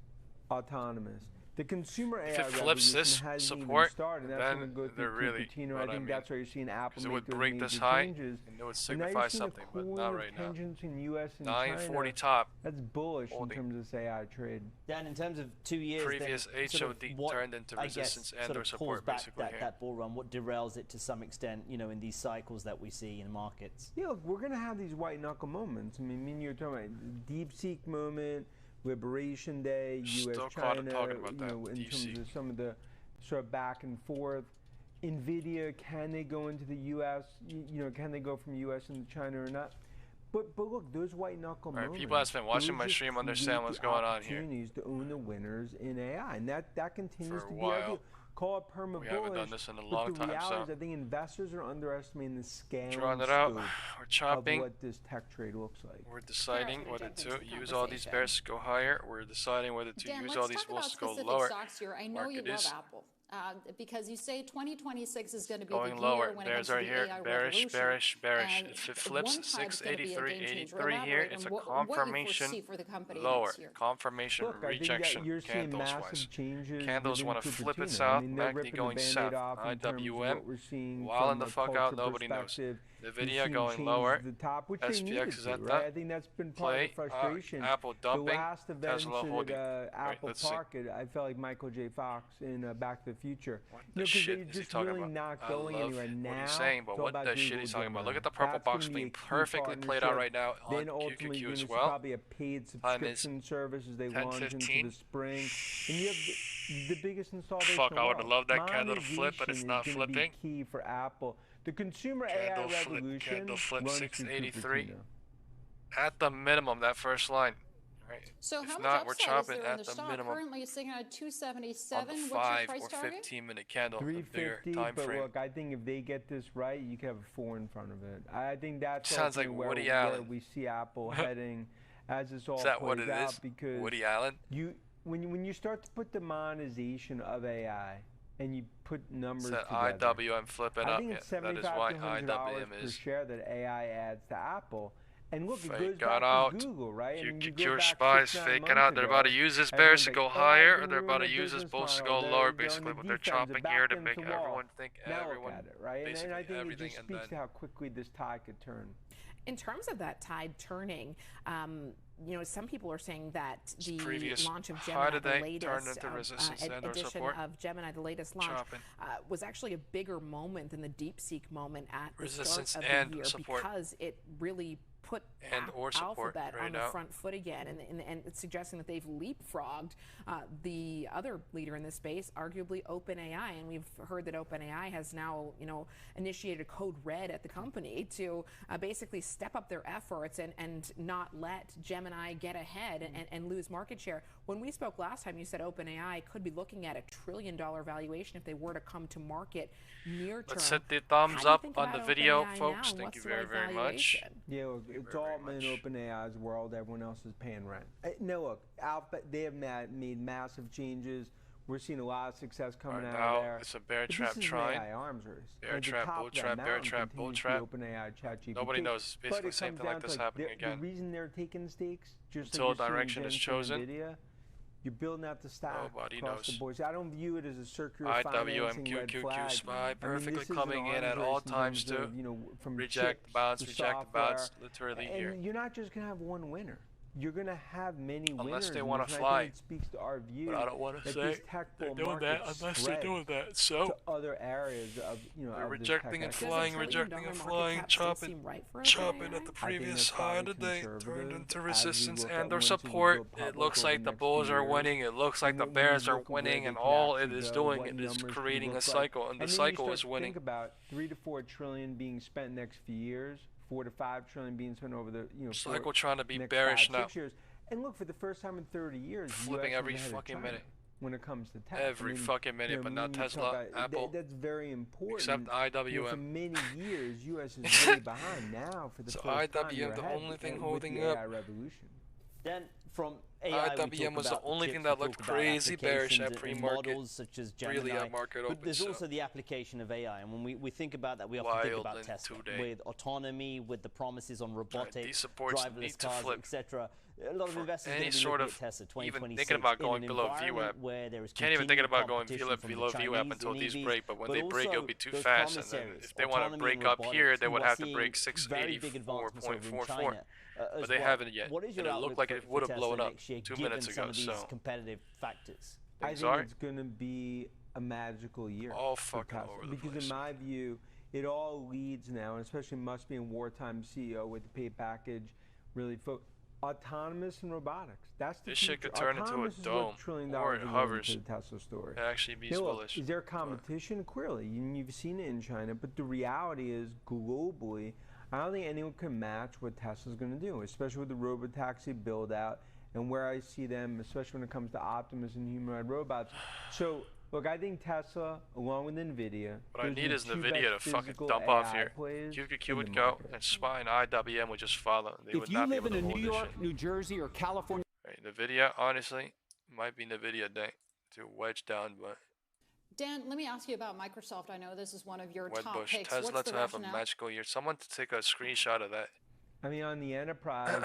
autonomous. The consumer AI revolution hasn't even started. That's going to go through Cupertino. I think that's why you're seeing Apple make those major changes. And it would signify something, but not right now. In US and 940 China, top. That's bullish in terms of this AI trade. Dan, in terms of 2 years, previous HOD turned into resistance and or support, basically. That bull run, what derails it to some extent, in these cycles that we see in markets? Yeah, look, we're going to have these white knuckle moments. I mean, you're talking about DeepSeek moment. Liberation Day, U.S.-China, in terms of some of the sort of back and forth. Nvidia, can they go into the U.S.? Can they go from U.S. into China or not? But look, those white knuckle moments. People that's been watching my stream understand what's going on here. Opportunities to own the winners in AI, and that continues to be ideal. Call it perma bullish. We haven't done this in a long time, so. I think investors are underestimating the scale drawing it out. We're chopping. Of what this tech trade looks like. We're deciding whether to use all these bears to go higher. We're deciding whether to use all these bulls to go lower. Stocks here. I know you love Apple. Because you say 2026 is going to be going the lower. Year when Bears it are comes here. To the AI bearish, bearish, bearish. If it flips 683.83 here, it's a confirmation lower. Confirmation rejection. Candles wise. Candles want to flip it south. MACD going south. IWM. While in the fuck out, nobody knows. Nvidia going lower. The top, which SPX is at right? I think that's been part of the frustration. Apple dumping. The last event Tesla holding. Apple Park, I felt like Michael J. Fox in Back to the Future. What the shit is he talking about? Not going anywhere now. What he's saying, but what the shit he's talking about? Look at the purple box being perfectly played out right now on QQQ as well. Probably a paid subscription service as they launch into the spring. And you have the biggest installation. Fuck, I would have loved that candle to flip, but it's not flipping. Key for Apple. The consumer AI revolution candle flip runs 683. At the minimum, that first line. Right. So if how not, much we're upside is chopping there in at the the stock? minimum. Currently, it's sitting at 277. On the What's 5 your price or target? 15-minute candle, the bigger 350, time but frame. look, I think if they get this right, you can have a 4 in front of it. I think that's sounds like Woody Allen. We see Apple heading as this all is that plays what it out is? because Woody Allen? When you start to put the monetization of AI and you put numbers that together, IWM flipping I up. think it's that is why IWM per is share that AI adds to Apple. And look, it goes got back out. to Google, right? QQQ spies faking out. They're about to use this bears to go higher, or they're about to use this bulls to go lower, basically. But they're chopping here to make everyone think basically and I think everything. It just speaks to how quickly this tide could turn. In terms of that tide turning, some people are saying that the launch of Gemini, the latest edition of Gemini, the latest launch, was actually a bigger moment than the DeepSeek moment at the start of the year because it really put Alphabet on the front foot again, and it's suggesting that they've leapfrogged the other leader in this space, arguably OpenAI, and we've heard that OpenAI has now, initiated code red at the company to basically step up their efforts and not let Gemini get ahead and lose market share. When we spoke last time, you said OpenAI could be looking at $1 trillion valuation if they were to come to market near term. Let's hit the thumbs up on the video, folks. Thank you very, very much. Yeah, look, it's all in OpenAI's world. Everyone else is paying rent. No, look, Alphabet, they have made massive changes. We're seeing a lot of success coming out of there. It's a bear trap trying. Bear trap, bull trap, bear trap, bull trap. Nobody knows. It's basically the same thing like this happening again. The reason they're taking stakes, just until direction is chosen. Nvidia, you're building out the stock across the board. I don't view it as a circular IWM, QQQ, SPY, perfectly coming in at all times to reject the bounce, literally here. And you're not just going to have one winner. You're going to have many winners. Unless they want to fly. It speaks to our view. But I don't want to say they're doing that unless they're doing that. So to other areas of they're rejecting and flying, chopping at the previous high today, turned into resistance and/or support. It looks like the bulls are winning. It looks like the bears are winning, and all it is doing is creating a cycle, and the cycle is winning. Think about 3 to 4 trillion being spent next few years. 4 to 5 trillion being spent over the cycle trying to be bearish now. 6 years. And look, for the first time in 30 years, flipping every fucking minute. When it comes to tech, every fucking minute, but not Tesla, Apple. That's very important. Except IWM. For many years, U.S. is way behind now. For the first time, IWM, the only thing holding up. AI revolution. Then from AI, IWM was the only thing that looked crazy bearish at pre-market. Such as Gemini, really at market open. But there's also the application of AI, and when we think about that, we often think about Tesla with autonomy, with the promises on robotics, driverless cars, etc. A lot of investors any sort of Tesla, even thinking about going below VWAP. Can't even think about going below VWAP until these break. But when they break, it'll be too fast. And then if they want to break up here, they would have to break 684.44. But they haven't yet, and it looked like it would have blown up 2 minutes ago. So competitive factors. I think it's going to be a magical year. All fucking over the place. Because in my view, it all leads now, and especially must be a wartime CEO with the pay package, really autonomous and robotics. That's the this shit could turn into a dome, or it hovers. The Tesla story. It actually be bullish. Is there competition? Clearly, you've seen it in China, but the reality is globally, I don't think anyone can match what Tesla's going to do, especially with the robotaxi build out and where I see them, especially when it comes to Optimus and humanoid robots. So, look, I think Tesla, along with Nvidia. What I need is Nvidia to fucking dump off here. QQQ would go, and SPY and IWM would just follow. They would not be able to hold this shit. If you live in New York, New Jersey, or California. Right, Nvidia, honestly, might be Nvidia day to wedge down, but. Dan, let me ask you about Microsoft. I know this is one of your top picks. Tesla to have a magical year. Someone to take a screenshot of that. I mean, on the enterprise,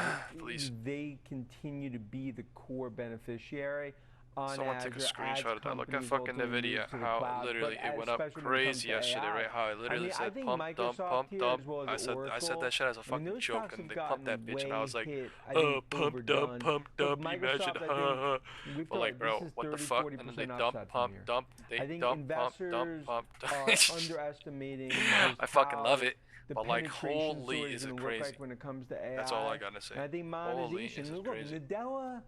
they continue to be the core beneficiary. on Someone Azure, take a screenshot of that. Look at fucking Nvidia, how literally it went up crazy yesterday, right? How it literally said pump, dump, pump, dump. I said that shit as a fucking joke, and they pumped that bitch, and I was like, oh, pump, dump, imagine, but like, bro, what the fuck? And then they dump, pump, dump, they dump, pump, dump, pump. Underestimating. I fucking love it. But like, holy, is it crazy? Like when it comes to AI. That's all I gotta say. And I think monetization. Look, Nadella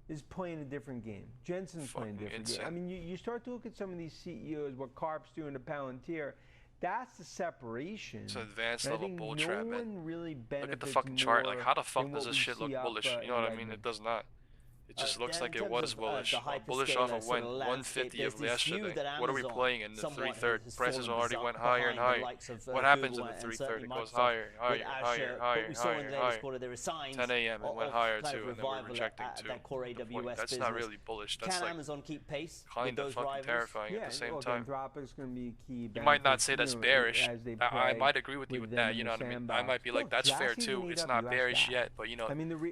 is playing a different game. Jensen's playing a different game. I mean, you start to look at some of these CEOs, what Karp's doing to Palantir. That's the separation. It's an advanced level bull trap, man. Really look at the fucking chart. Like, how the fuck does this shit look bullish? You know what I mean? It does not. It just looks like it was bullish. Bullish off of 150 of yesterday. What are we playing in the 3/3? Prices already went higher and higher. What happens in the 3/3? It goes higher, higher, higher, higher, higher. 10 a.m. it went higher too, and then we're rejecting too. That's not really bullish. That's like kind of fucking terrifying at the same time. You might not say that's bearish. I might agree with you with that. You know what I mean? I might be like, that's fair too. It's not bearish yet, but you know,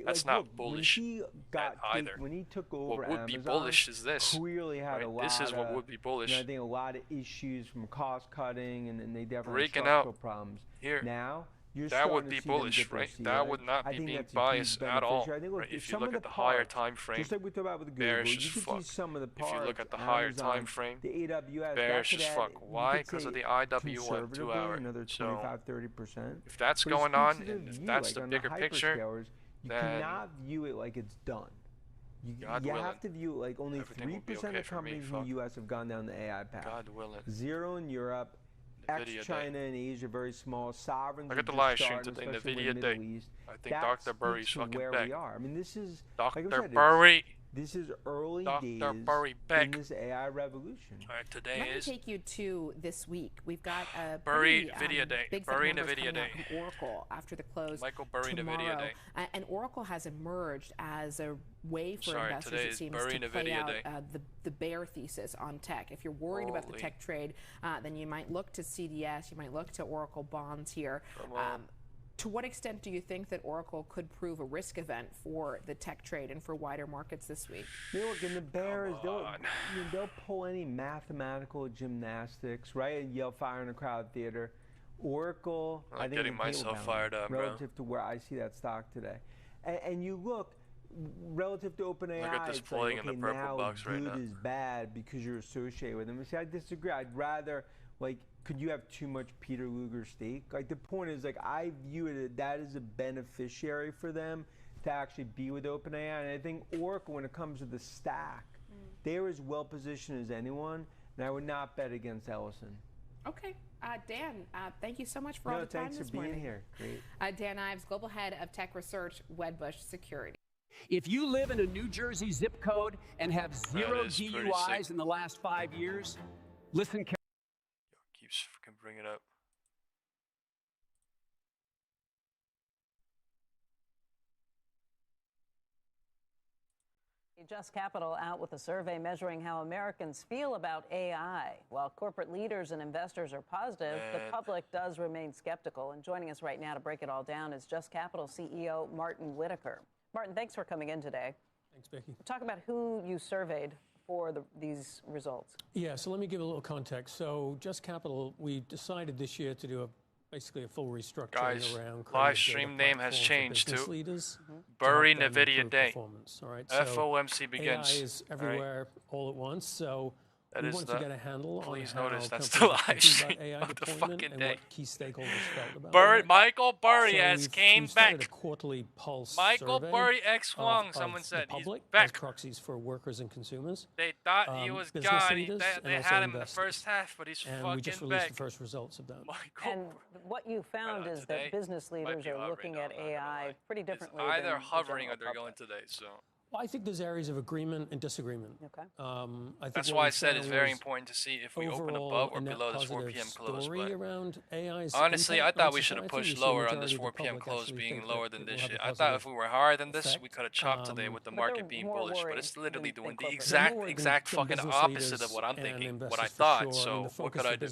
that's not bullish yet either. When he took over, what would be bullish is this. Clearly had a lot. This is what would be bullish. I think a lot of issues from cost cutting, and they definitely breaking structural out problems. Here, now that would be bullish, right? That would not be being biased at all. Right? If you look at the higher time frame, just like we talked about with the bearish as fuck. If you look at the higher time frame, bearish as fuck. Why? Because of the IWM 2 hour. So if that's going on, and if that's the bigger picture, you cannot view it like it's done. You have to view it like only 3% of companies in the U.S. have gone down the AI path. God willing. 0 in Europe, ex-China and Asia, very small. Sovereigns. Look at the live stream today, Nvidia Day. I think Dr. Burry's fucking back. I mean, this is Dr. Burry. This is early days in this AI revolution. All right, today Let me take you to this week. We've got a Burry Nvidia Day. Big Burry Nvidia Day. From Oracle after the close Michael Burry tomorrow. Nvidia Day. And Oracle has emerged as a way for investors, it seems, Burry to play Nvidia out Day. The bear thesis on tech. If you're worried about the tech trade, then you might look to CDS. You might look to Oracle bonds here. To what extent do you think that Oracle could prove a risk event for the tech trade and for wider markets this week? Look, and the bears, they'll pull any mathematical gymnastics, right? And yell fire in a crowd theater. Oracle, I think getting myself fired up, relative to where I see that stock today. And you look, relative to OpenAI, look at this it's pulling like, in the purple box right now. Good is bad because you're associated with them. See, I disagree. I'd rather, like, could you have too much Peter Luger stake? Like, the point is, like, I view it that is a beneficiary for them to actually be with OpenAI. And I think Oracle, when it comes to the stack, they're as well positioned as anyone, and I would not bet against Ellison. Okay. Dan, thank you so much for all the time this morning. Thanks for being here. Great. Dan Ives, Global Head of Tech Research, Wedbush Security. If you live in a New Jersey zip code and have 0 DUIs in the last 5 years, listen carefully. Keeps freaking bringing it up. Just Capital out with a survey measuring how Americans feel about AI. While corporate leaders and investors are positive, the public does remain skeptical. And joining us right now to break it all down is Just Capital CEO Martin Whitaker. Martin, thanks for coming in today. Thanks, Becky. Talk about who you surveyed for these results. Yeah, so let me give a little context. So Just Capital, we decided this year to do basically a full restructuring around live stream name has changed to Burry Nvidia Day. All right, FOMC begins. AI is everywhere all at once, so we wanted to get a handle on how notice that's the live stream AI of the deployment fucking and day. what key stakeholders felt about it. Michael Burry has came back. A quarterly pulse Michael survey Burry X Huang, someone said he's back. As proxies for workers and consumers. They thought he was gone. They had him in the first half, but he's fucking back. And we just released the first results of that. And what you found is that business leaders are looking at AI pretty differently. It's either hovering or they're going today. So. Well, I think there's areas of agreement and disagreement. Okay. I think that's why I said it's very important to see if we open above or below this 4 p.m. close. But honestly, I thought we should have pushed lower on this 4 p.m. close being lower than this shit. I thought if we were higher than this, we could have chopped today with the market being bullish. But it's literally doing the exact fucking opposite of what I'm thinking, what I thought. So what could I do?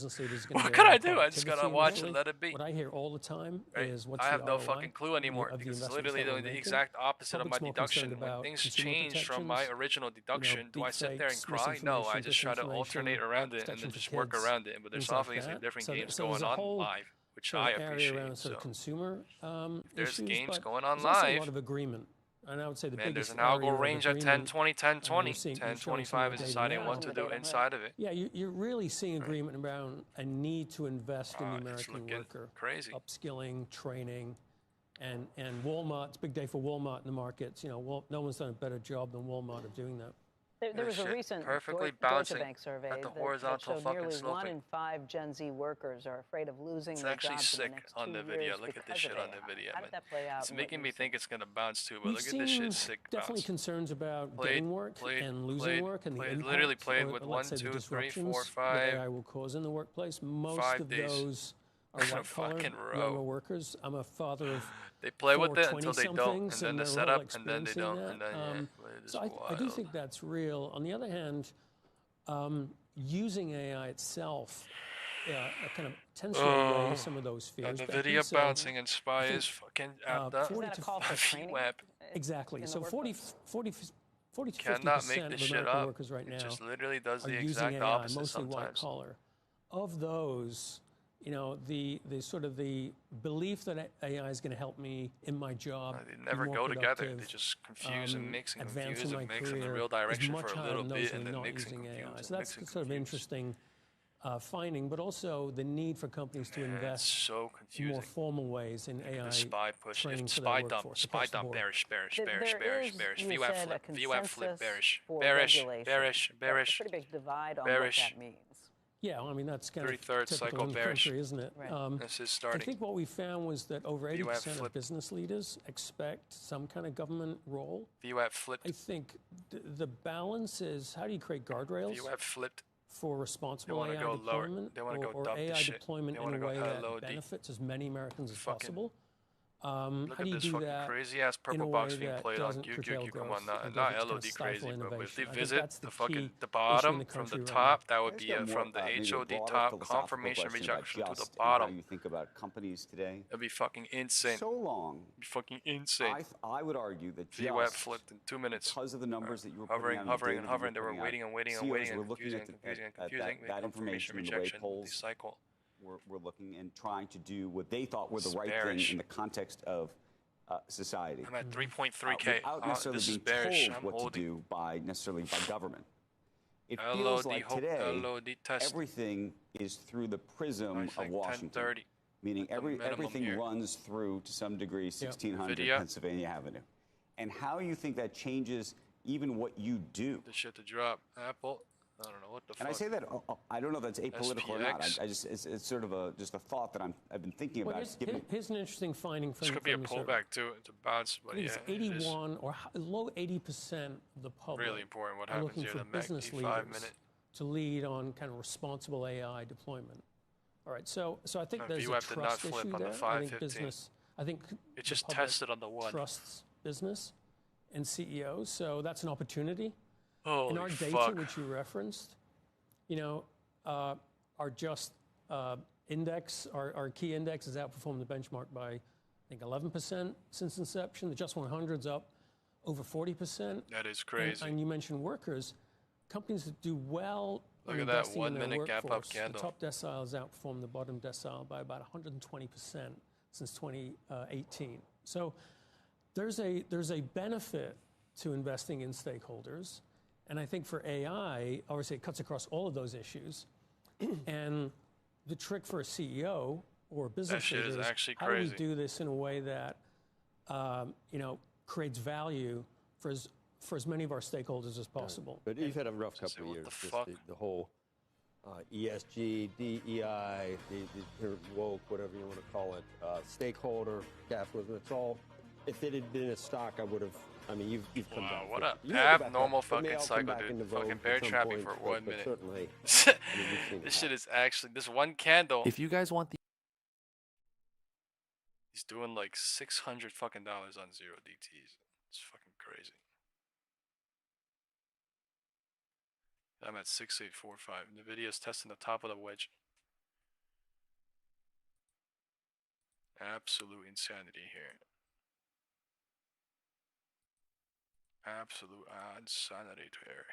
What could I do? I just gotta watch and let it be. What I hear all the time is what's I have no fucking clue anymore because it's literally doing the exact opposite of my deduction. When things changed from my original deduction. Do I sit there and cry? No, I just try to alternate around it and then just work around it. But there's obviously different games going on live, which I appreciate. Around sort of consumer there's issues, games going on live. a lot of agreement. And I would say the biggest there's an algo range at 10-20, 10-20. 10-25 is deciding what to do inside of it. Yeah, you're really seeing agreement around a need to invest in the American worker. Crazy. Upskilling, training, and Walmart. It's a big day for Walmart in the markets. You know, no one's done a better job than Walmart of doing that. There was a recent Deutsche Bank survey that showed nearly 1 in 5 Gen Z workers are afraid of losing their jobs. It's actually sick on the video. Look at this shit on the video. How did that play out? It's making me think it's going to bounce too, but look at this shit sick bounce. Definitely concerns about getting work and losing work and the impact. Literally played with 1, 2, 3, 4, 5. That AI will cause in the workplace. Most of those are white-collar younger workers. I'm a father of they play with it until they don't, and then they set up, and then they don't, and then so I do think that's real. On the other hand, using AI itself kind of tends to allay some of those fears. The video bouncing and SPY is fucking at that. Is that a call for training? Exactly. So 40 to 50% of American workers right now just literally does the exact AI, opposite mostly sometimes. White collar. Of those, you know, the sort of the belief that AI is going to help me in my job. They never go together. They just confuse and mix and confuse and mix in the real direction for a little bit and then mix and confuse. So that's sort of interesting finding, but also the need for companies to invest in more formal ways in AI. The SPY push, SPY dump, bearish, VWAP flip, bearish, pretty big divide on what that means. Yeah, I mean, that's kind of third cycle in the bearish, country, isn't it? Right. This is starting. I think what we found was that over 80% of business leaders expect some kind of government role. VWAP flipped. I think the balance is, how do you create guardrails VWAP flipped. For responsible AI deployment or AI deployment in a way that benefits as many Americans as possible? Look at this fucking crazy ass purple box being played on QQQ. Come on, not LOD crazy, but if they visit the bottom from the top, that would be from the HOD top confirmation rejection to the bottom. How you think about companies today? That'd be fucking insane. So long. It'd be fucking insane. I would argue that VWAP flipped in 2 minutes. Because of the numbers that you were hovering and hovering, they were waiting and waiting and waiting and confusing. That information in the way polls cycle. We're looking and trying to do what they thought were the right thing in the context of society. I'm at 3.3K. Without necessarily being told what to do by government. It feels like today everything is through the prism of Washington. Meaning everything runs through, to some degree, 1600 Pennsylvania Avenue. And how you think that changes even what you do. The shit to drop. Apple. I don't know what the fuck. And I say that I don't know if that's apolitical or not. I just it's sort of just a thought that I've been thinking about. Here's an interesting finding from this could be a pullback too. It's a bounce, but yeah, 81 or low 80% of the public really important what are happens looking here. for The business leaders to lead on kind of responsible AI deployment. All right, so I think there's a trust issue there. I think it just tested on the one. Trusts business and CEOs, so that's an opportunity. Holy in our data, fuck. which you referenced, you know, our just index, our key index has outperformed the benchmark by, I think, 11% since inception. The just 100's up over 40%. That is crazy. And you mentioned workers. Companies that do well. Look at that 1 minute gap up candle. The top decile has outperformed the bottom decile by about 120% since 2018. So there's a benefit to investing in stakeholders. And I think for AI, obviously it cuts across all of those issues. And the trick for a CEO or a business leader is how do we do this in a way that creates value for as many of our stakeholders as possible. But you've had a rough couple of years. The whole ESG, DEI, the woke, whatever you want to call it, stakeholder capitalism. It's all. If it had been a stock, I would have. I mean, you've come back. What a abnormal fucking cycle, dude. Fucking bear trapping for 1 minute. Certainly, this shit is actually, this one candle. If you guys want the... He's doing like $600 fucking on 0 DTs. It's fucking crazy. I'm at 6845. Nvidia's testing the top of the wedge. Absolute insanity here. Absolute insanity here.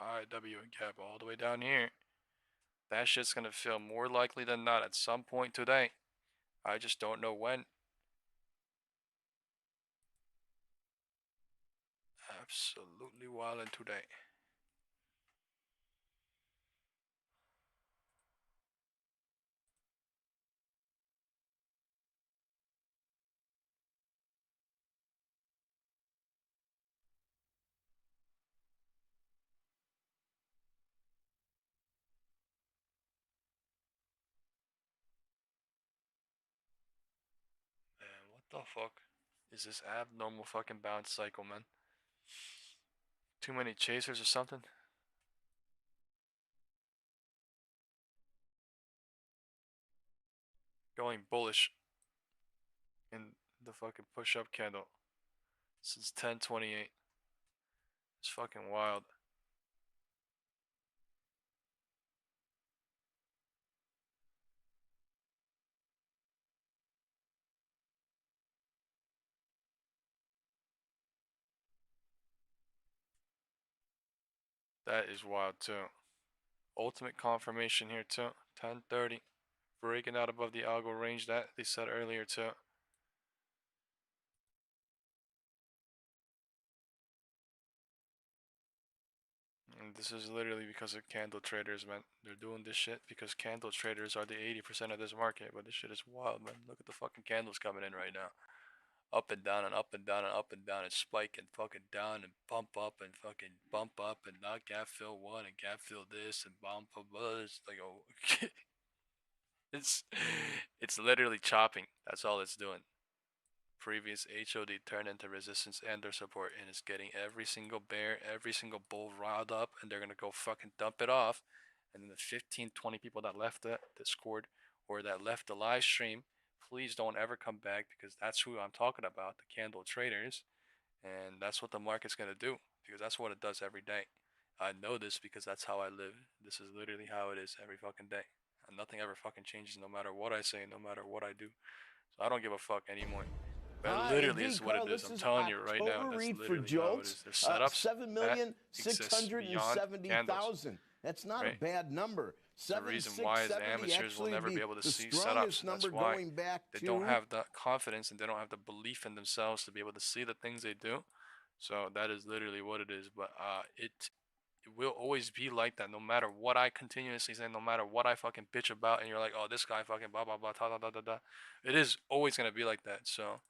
IW and gap all the way down here. That shit's gonna feel more likely than not at some point today. I just don't know when. Absolutely wildin' today. The fuck is this abnormal fucking bounce cycle, man? Too many chasers or something? Going bullish in the fucking push-up candle since 10:28. It's fucking wild. That is wild too. Ultimate confirmation here too. 10:30. Breaking out above the algo range that they said earlier too. And this is literally because of candle traders, man. They're doing this shit because candle traders are the 80% of this market. But this shit is wild, man. Look at the fucking candles coming in right now. Up and down and up and down and up and down and spike and fucking down and bump up and fucking bump up and not gap fill one and gap fill this and bump up others. Like, oh, it's literally chopping. That's all it's doing. Previous HOD turned into resistance and their support, and it's getting every single bear, every single bull riled up, and they're gonna go fucking dump it off. And then the 15, 20 people that left the Discord or that left the live stream, please don't ever come back, because that's who I'm talking about, the candle traders. And that's what the market's gonna do, because that's what it does every day. I know this because that's how I live. This is literally how it is every fucking day. And nothing ever fucking changes no matter what I say, no matter what I do. So I don't give a fuck anymore. That literally is what it is. I'm telling you right now. That's literally how it is. Their setups 7,670,000. That's not a bad number. The reason why is amateurs will never be able to see setups. That's why they don't have the confidence and they don't have the belief in themselves to be able to see the things they do. So that is literally what it is. But it will always be like that, no matter what I continuously say, no matter what I fucking bitch about, and you're like, oh, this guy fucking blah blah blah, da da da da. It is always gonna be like that. So.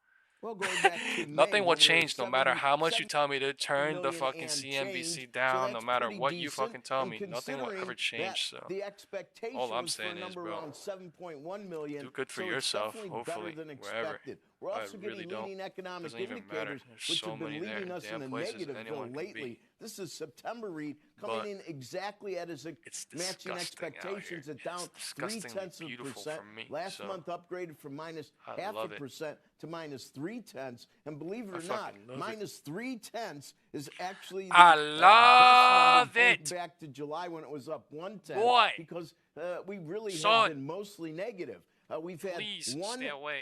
Well, going back to nothing will change no matter how much you tell me to turn the fucking CNBC down, no matter what you fucking tell me. Nothing will ever change. So the expectation all I'm saying is, bro, around 7.1 million. Do good for yourself, hopefully, wherever. We're also getting leading economic indicators, which have been leading us in a negative zone lately. This is September read coming in exactly at his matching expectations at down 0.3%. Last month upgraded from minus 0.5% to minus 0.3%. And believe it or not, minus 0.3 is actually the I love it. Back to July when it was up 1/10. Boy, because we really have been mostly negative. We've had one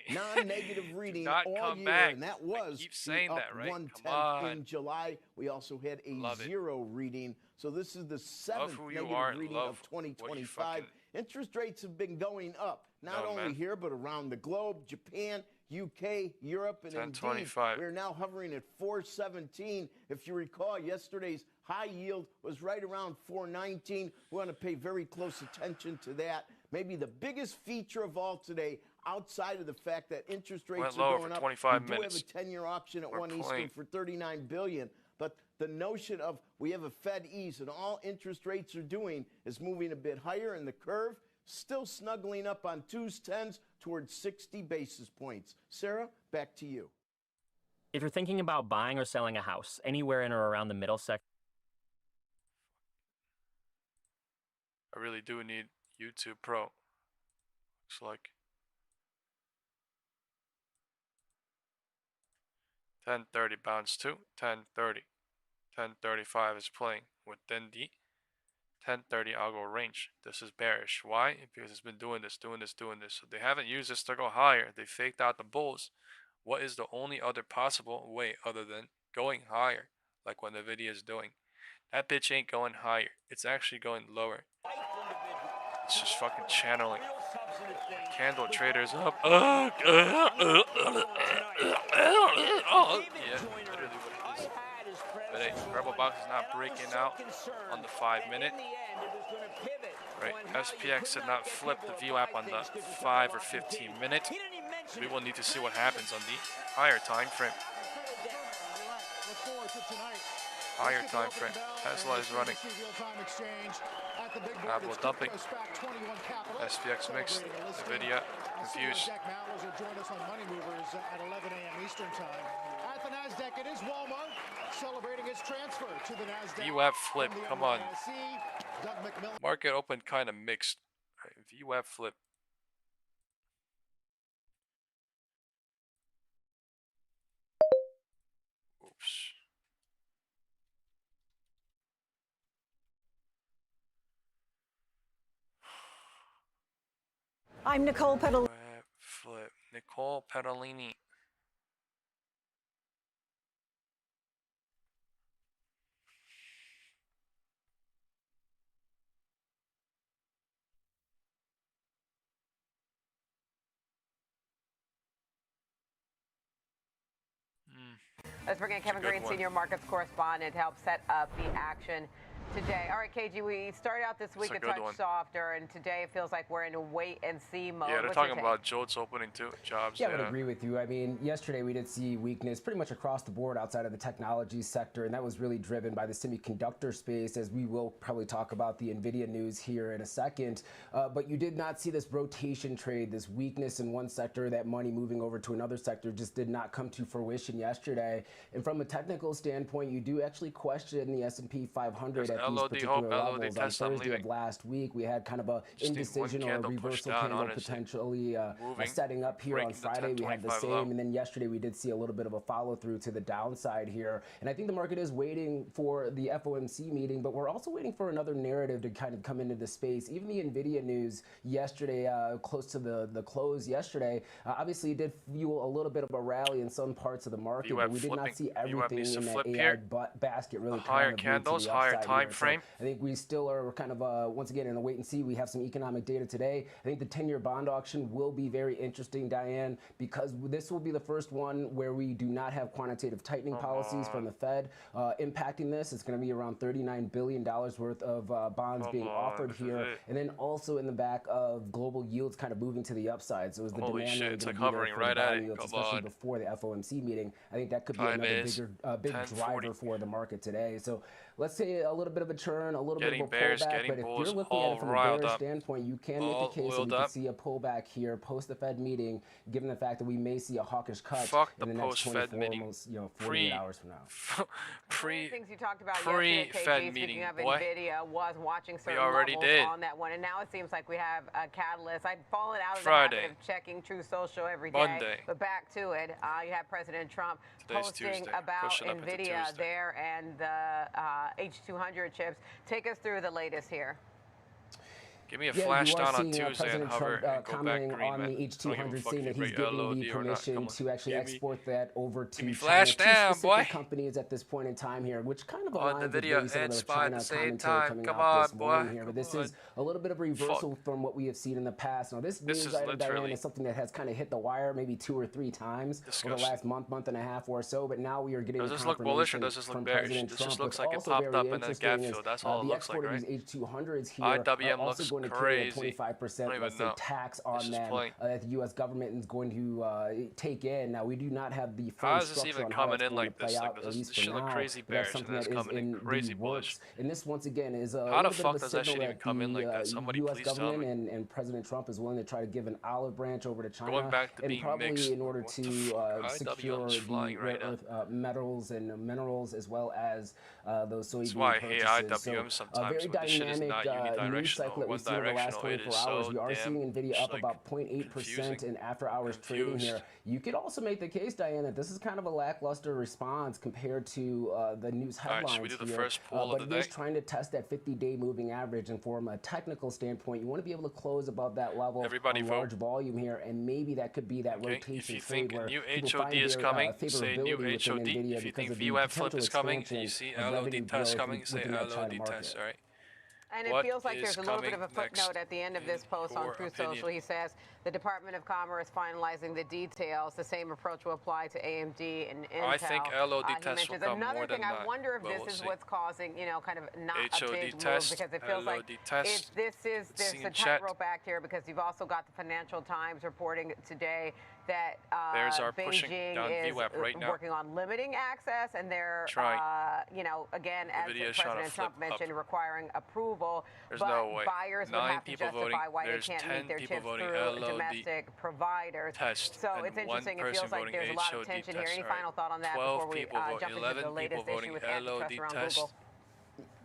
non-negative reading all year, and that was up 1/10 in July. We also had a 0 reading. So this is the 7th negative reading of 2025. Interest rates have been going up, not only here, but around the globe, Japan, UK, Europe, and indeed, we're now hovering at 4.17. If you recall, yesterday's high yield was right around 4.19. We want to pay very close attention to that. Maybe the biggest feature of all today, outside of the fact that interest rates are going up, we do have a 10-year auction at 1 Eastern for $39 billion. But the notion of we have a Fed ease and all interest rates are doing is moving a bit higher in the curve, still snuggling up on 2s, 10s towards 60 basis points. Sarah, back to you. If you're thinking about buying or selling a house anywhere in or around the middle section, I really do need YouTube Pro. Looks like 10:30 bounce to 10:30. 10:35 is playing within the 10:30 algo range. This is bearish. Why? Because it's been doing this. So they haven't used this to go higher. They faked out the bulls. What is the only other possible way other than going higher? like what Nvidia is doing. That bitch ain't going higher. It's actually going lower. It's just fucking channeling. Candle traders up. Yeah, literally what it is. But hey, Rebel Box is not breaking out on the 5-minute. Right, SPX did not flip the VWAP on the 5 or 15-minute. We will need to see what happens on the higher time frame. Higher time frame. Tesla is running. Apple dumping. SPX mixed. Nvidia confused. VWAP flip. Come on. Market open kind of mixed. VWAP flip. Oops. I'm Nicole Pedal. Flip. Nicole Pedalini. Let's bring in Kevin Green, senior markets correspondent, to help set up the action today. All right, KG, we started out this week a touch softer, and today it feels like we're in a wait-and-see mode. Yeah, they're talking about Jolts opening too, jobs. Yeah, I would agree with you. I mean, yesterday we did see weakness pretty much across the board outside of the technology sector, and that was really driven by the semiconductor space, as we will probably talk about the Nvidia news here in a second. But you did not see this rotation trade, this weakness in one sector, that money moving over to another sector just did not come to fruition yesterday. And from a technical standpoint, you do actually question the S&P 500 at these particular levels. On Thursday of last week, we had kind of a indecision or a reversal candle potentially setting up here. On Friday, we had the same, and then yesterday we did see a little bit of a follow-through to the downside here. And I think the market is waiting for the FOMC meeting, but we're also waiting for another narrative to kind of come into the space. Even the Nvidia news yesterday, close to the close yesterday, obviously did fuel a little bit of a rally in some parts of the market, but we did not see everything in that AI basket really higher candles, higher time frame. I think we still are kind of, once again, in a wait and see. We have some economic data today. I think the 10-year bond auction will be very interesting, Diane, because this will be the first one where we do not have quantitative tightening policies from the Fed impacting this. It's going to be around $39 billion worth of bonds being offered here. And then also in the back of global yields kind of moving to the upside. So as the demand shit, it's like hovering right at it. Yields, especially before the FOMC meeting, I think that could be another big driver for the market today. So let's say a little bit of a churn, a little bit of a pullback, but if you're looking at it from a bearish standpoint, you can make the case that we can see a pullback here post the Fed meeting, given the fact that we may see a hawkish cut in the next 24, almost 48 hours from now. Things you talked about yesterday, KG, speaking of Nvidia, was watching certain levels on that one, and now it seems like we have a catalyst. I've fallen out of the habit of checking True Social every day, but back to it. You have President Trump posting about Nvidia there and the H200 chips. Take us through the latest here. Give me a flash down on Tuesday and hover and go commenting back green, on the H200, saying that he's giving the permission to actually export that over to China. Flash down, boy. Companies at this point in time here, which kind of aligns with maybe some of the China commentary coming out this morning here. But this is a little bit of a reversal from what we have seen in the past. Now, this news item, Diane, is something that has kind of hit the wire maybe 2 or 3 times over the last month and a half or so. But now we are getting does this look bullish or does this look bearish? This just looks like it popped up in a gap fill. That's all it looks like, right? The export of these H200s here IWM looks going to carry a 25% let's say tax on them that the U.S. government is going to take in. Now we do not have the full structure on how that's going to play out, at least for now. Crazy bearish, something that is in crazy bullish. And this once again is a how the fuck does that shit even come in like that? Somebody U.S. please government and President Trump is willing to try to give an olive branch over to China, going back to and being probably mixed. in order to secure the rare earth metals and minerals as well as those soybean purchases. That's why I hate IWM sometimes. A very dynamic news cycle that we seen over the last 24 hours. We are seeing Nvidia up about 0.8% in after-hours trading here. You could also make the case, Diane, that this is kind of a lackluster response compared to the news headlines should we do the first poll of the day? But it is trying to test that 50-day moving average, and from a technical standpoint, you want to be able to close above that level Everybody on vote. Large volume here, and maybe that could be that rotation If you trade think where new people HOD find is their coming, say new favorability within HOD. Nvidia If you because think of the VWAP flip potential is coming, expansion you see of LOD revenue test growth coming, say within that China LOD market. test, all right? And it feels like there's a little bit of a footnote at the end of this post on Truth Social. He says the Department of Commerce finalizing the details. The same approach will apply to AMD and Intel. I think LOD test will come another more thing. than I wonder if this is what's causing, kind of not HOD a big test, move, because it feels like there's a tightrope act here, because you've also got the Financial Times reporting today that Beijing is working on limiting access, and they're, again, as President Trump mentioned, requiring approval. There's but no way. buyers would have to justify why they can't meet their chips through domestic providers. So it's interesting. It feels like there's a lot of tension here. Any final thought on that before we jump into the latest issue with antitrust around Google?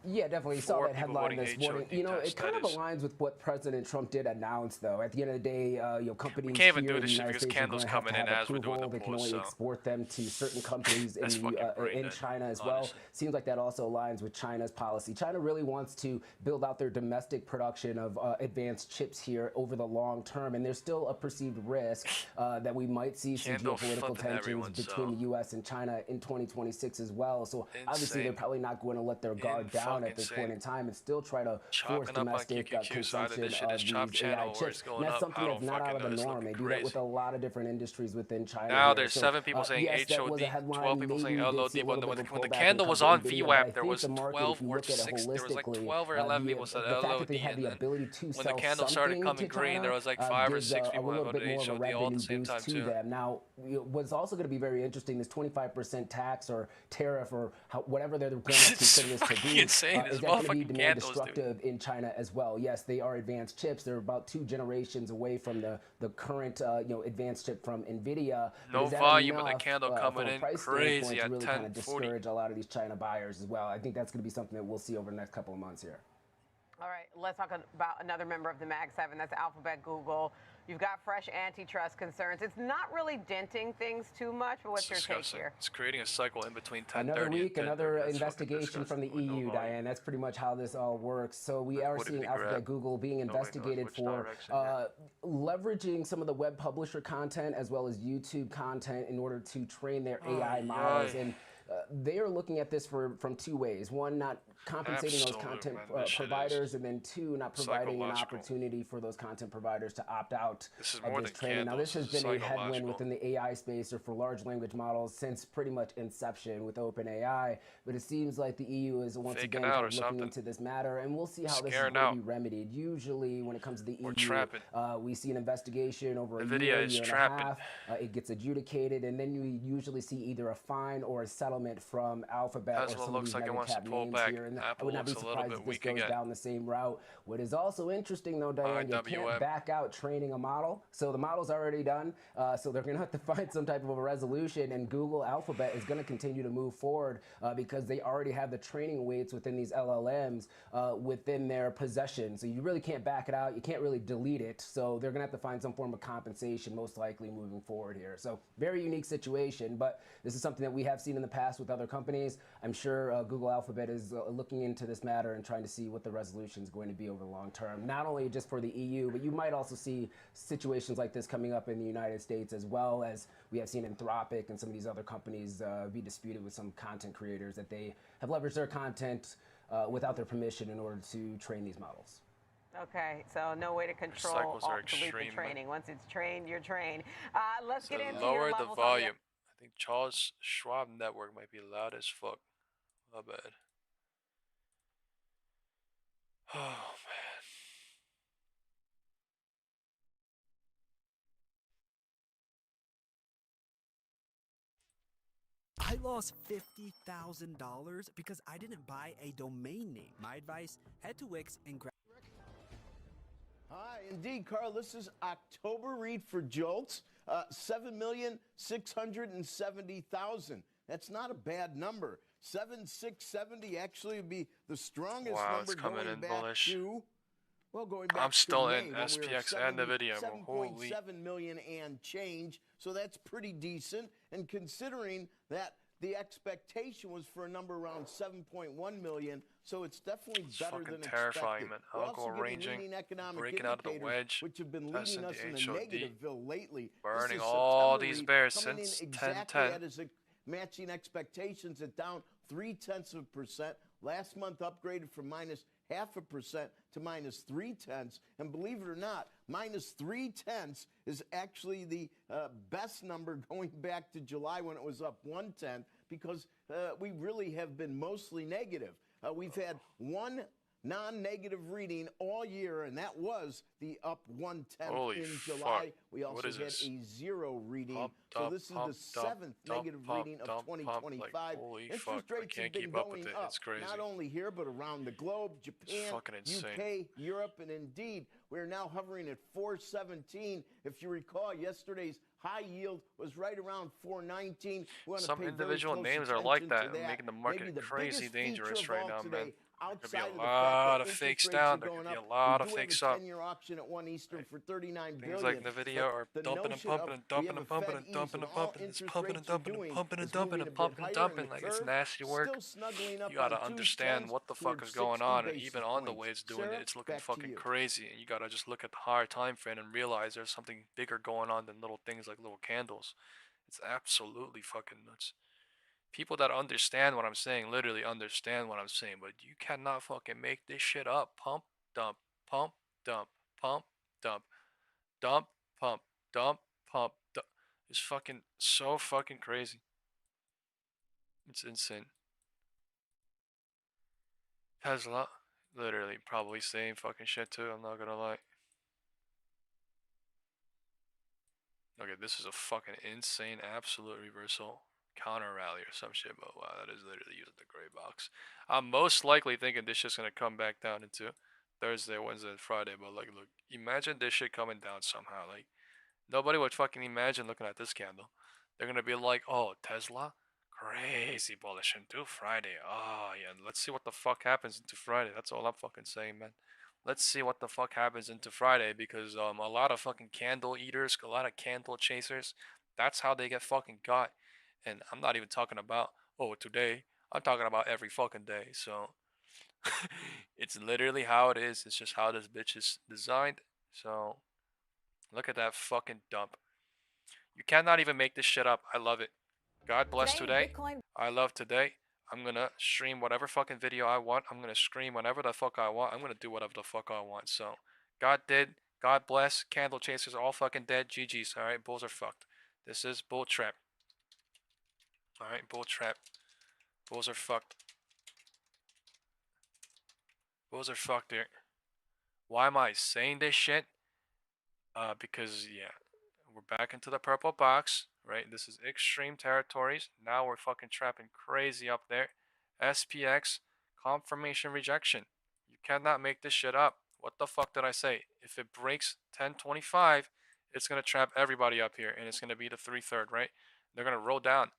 Yeah, definitely. Saw that headline this morning. It kind of aligns with what President Trump did announce, though. At the end of the day, companies here in the United States are going to have to have approval. They can only export them to certain countries in China as well. Seems like that also aligns with China's policy. China really wants to build out their domestic production of advanced chips here over the long term, and there's still a perceived risk that we might see some geopolitical tensions between the U.S. and China in 2026 as well. So obviously, they're probably not going to let their guard down at this point in time and still try to force domestic consumption of these AI chips. And that's something that's not out of the norm. They do that with a lot of different industries within China. Now there's 7 people saying HOD, 12 people saying LOD. When the candle was on VWAP, there was 12 or 6. There was like 12 or 11 people said LOD. And then when the candle started coming green, there was like 5 or 6 people who voted HOD all at the same time too. Now, what's also going to be very interesting, this 25% tax or tariff or whatever they're going to consider this to be. Is that going to be demand destructive in China as well? Yes, they are advanced chips. They're about 2 generations away from the current advanced chip from Nvidia. No volume of the candle coming in crazy at 10:40. Really kind of discourage a lot of these China buyers as well. I think that's going to be something that we'll see over the next couple of months here. All right, let's talk about another member of the Mag 7. That's Alphabet, Google. You've got fresh antitrust concerns. It's not really denting things too much, but what's your take here? It's creating a cycle in between 10:30 Another week, and another investigation from the EU, Diane. That's pretty much how this all works. So we are seeing Alphabet, Google being investigated for leveraging some of the web publisher content as well as YouTube content in order to train their AI models. And they are looking at this from 2 ways. One, not compensating those content providers, and then 2, not providing an opportunity for those content providers to opt out of this training. Now, this has been a headwind within the AI space or for large language models since pretty much inception with OpenAI, but it seems like the EU is once again looking into this matter, and we'll see how this is going to be remedied. Usually, when it comes to the EU, we see an investigation over a year and a half. It gets adjudicated, and then you usually see either a fine or a settlement from Alphabet or some of these mega cap names here. I would not be surprised if this goes down the same route. What is also interesting, though, Diane, you can't back out training a model. So the model's already done. So they're going to have to find some type of a resolution. And Google, Alphabet is going to continue to move forward because they already have the training weights within these LLMs within their possession. So you really can't back it out. You can't really delete it. So they're going to have to find some form of compensation, most likely, moving forward here. So very unique situation. But this is something that we have seen in the past with other companies. I'm sure Google, Alphabet is looking into this matter and trying to see what the resolution is going to be over the long term, not only just for the EU, but you might also see situations like this coming up in the United States, as well as we have seen Anthropic and some of these other companies be disputed with some content creators that they have leveraged their content without their permission in order to train these models. Okay, so no way to control delete the training. Once it's trained, you're trained. Let's get into lower the volume. I think Charles Schwab network might be loud as fuck. My bad. Oh, man. I lost $50,000 because I didn't buy a domain name. My advice, head to Wix and grab... Hi, indeed, Carl. This is October read for Jolts. 7,670,000. That's not a bad number. 7,670 actually would be the strongest number going back to Well, going back I'm still to May, in SPX and Nvidia. 7.7 million and change, so that's pretty decent. And considering that the expectation was for a number around 7.1 million, so it's definitely better than terrifying, expected. man. We're Algo also ranging, leading economic breaking out of the wedge, which have been leading us in a negativeville lately. Burning all these bears since exactly 10-10. Matching expectations at down 0.3%. Last month upgraded from minus 0.5% to minus 0.3, and believe it or not, minus 0.3 is actually the best number going back to July when it was up 0.1, because we really have been mostly negative. We've had one non-negative reading all year, and that was the up 0.1 in July. We also had a 0 reading. So this is the 7th negative reading of 2025. Interest rates have been going up, not only here, but around the globe, Japan, UK, Europe, and indeed, we're now hovering at 4.17. If you recall, yesterday's high yield was right around 4.19. Some individual names are like that, making the market crazy dangerous right now, man. There could be a lot of fakes down. There could be a lot of fakes up. 10-year auction at 1 Eastern for $39 billion. Things like Nvidia are dumping and pumping and dumping and pumping and dumping and pumping. It's pumping and dumping and pumping and dumping and pumping and dumping. Like, it's nasty work. You gotta understand what the fuck is going on, and even on the way it's doing it, it's looking fucking crazy. And you gotta just look at the higher time frame and realize there's something bigger going on than little things like little candles. It's absolutely fucking nuts. People that understand what I'm saying literally understand what I'm saying, but you cannot fucking make this shit up. Pump, dump, pump, dump, pump, dump, dump, pump, dump, pump, dump. It's fucking so fucking crazy. It's insane. Tesla, literally probably same fucking shit too, I'm not gonna lie. Okay, this is a fucking insane absolute reversal. Counter rally or some shit, but wow, that is literally using the gray box. I'm most likely thinking this shit's gonna come back down into Thursday, Wednesday, and Friday, but like, look, imagine this shit coming down somehow. Like, nobody would fucking imagine looking at this candle. They're gonna be like, oh, Tesla, crazy bullish into Friday. Oh yeah, let's see what the fuck happens into Friday. That's all I'm fucking saying, man. Let's see what the fuck happens into Friday, because a lot of fucking candle eaters, a lot of candle chasers, that's how they get fucking got. And I'm not even talking about, oh, today. I'm talking about every fucking day. So it's literally how it is. It's just how this bitch is designed. So look at that fucking dump. You cannot even make this shit up. I love it. God bless today. I love today. I'm gonna stream whatever fucking video I want. I'm gonna scream whenever the fuck I want. I'm gonna do whatever the fuck I want. So God did. God bless. Candle chasers are all fucking dead. GG's. Alright, bulls are fucked. This is bull trap. Alright, bull trap. Bulls are fucked. Bulls are fucked here. Why am I saying this shit? Because, yeah, we're back into the purple box, right? This is extreme territories. Now we're fucking trapping crazy up there. SPX, confirmation rejection. You cannot make this shit up. What the fuck did I say? If it breaks 1025, it's going to trap everybody up here, and it's going to be the 3/3, right? They're going to roll down.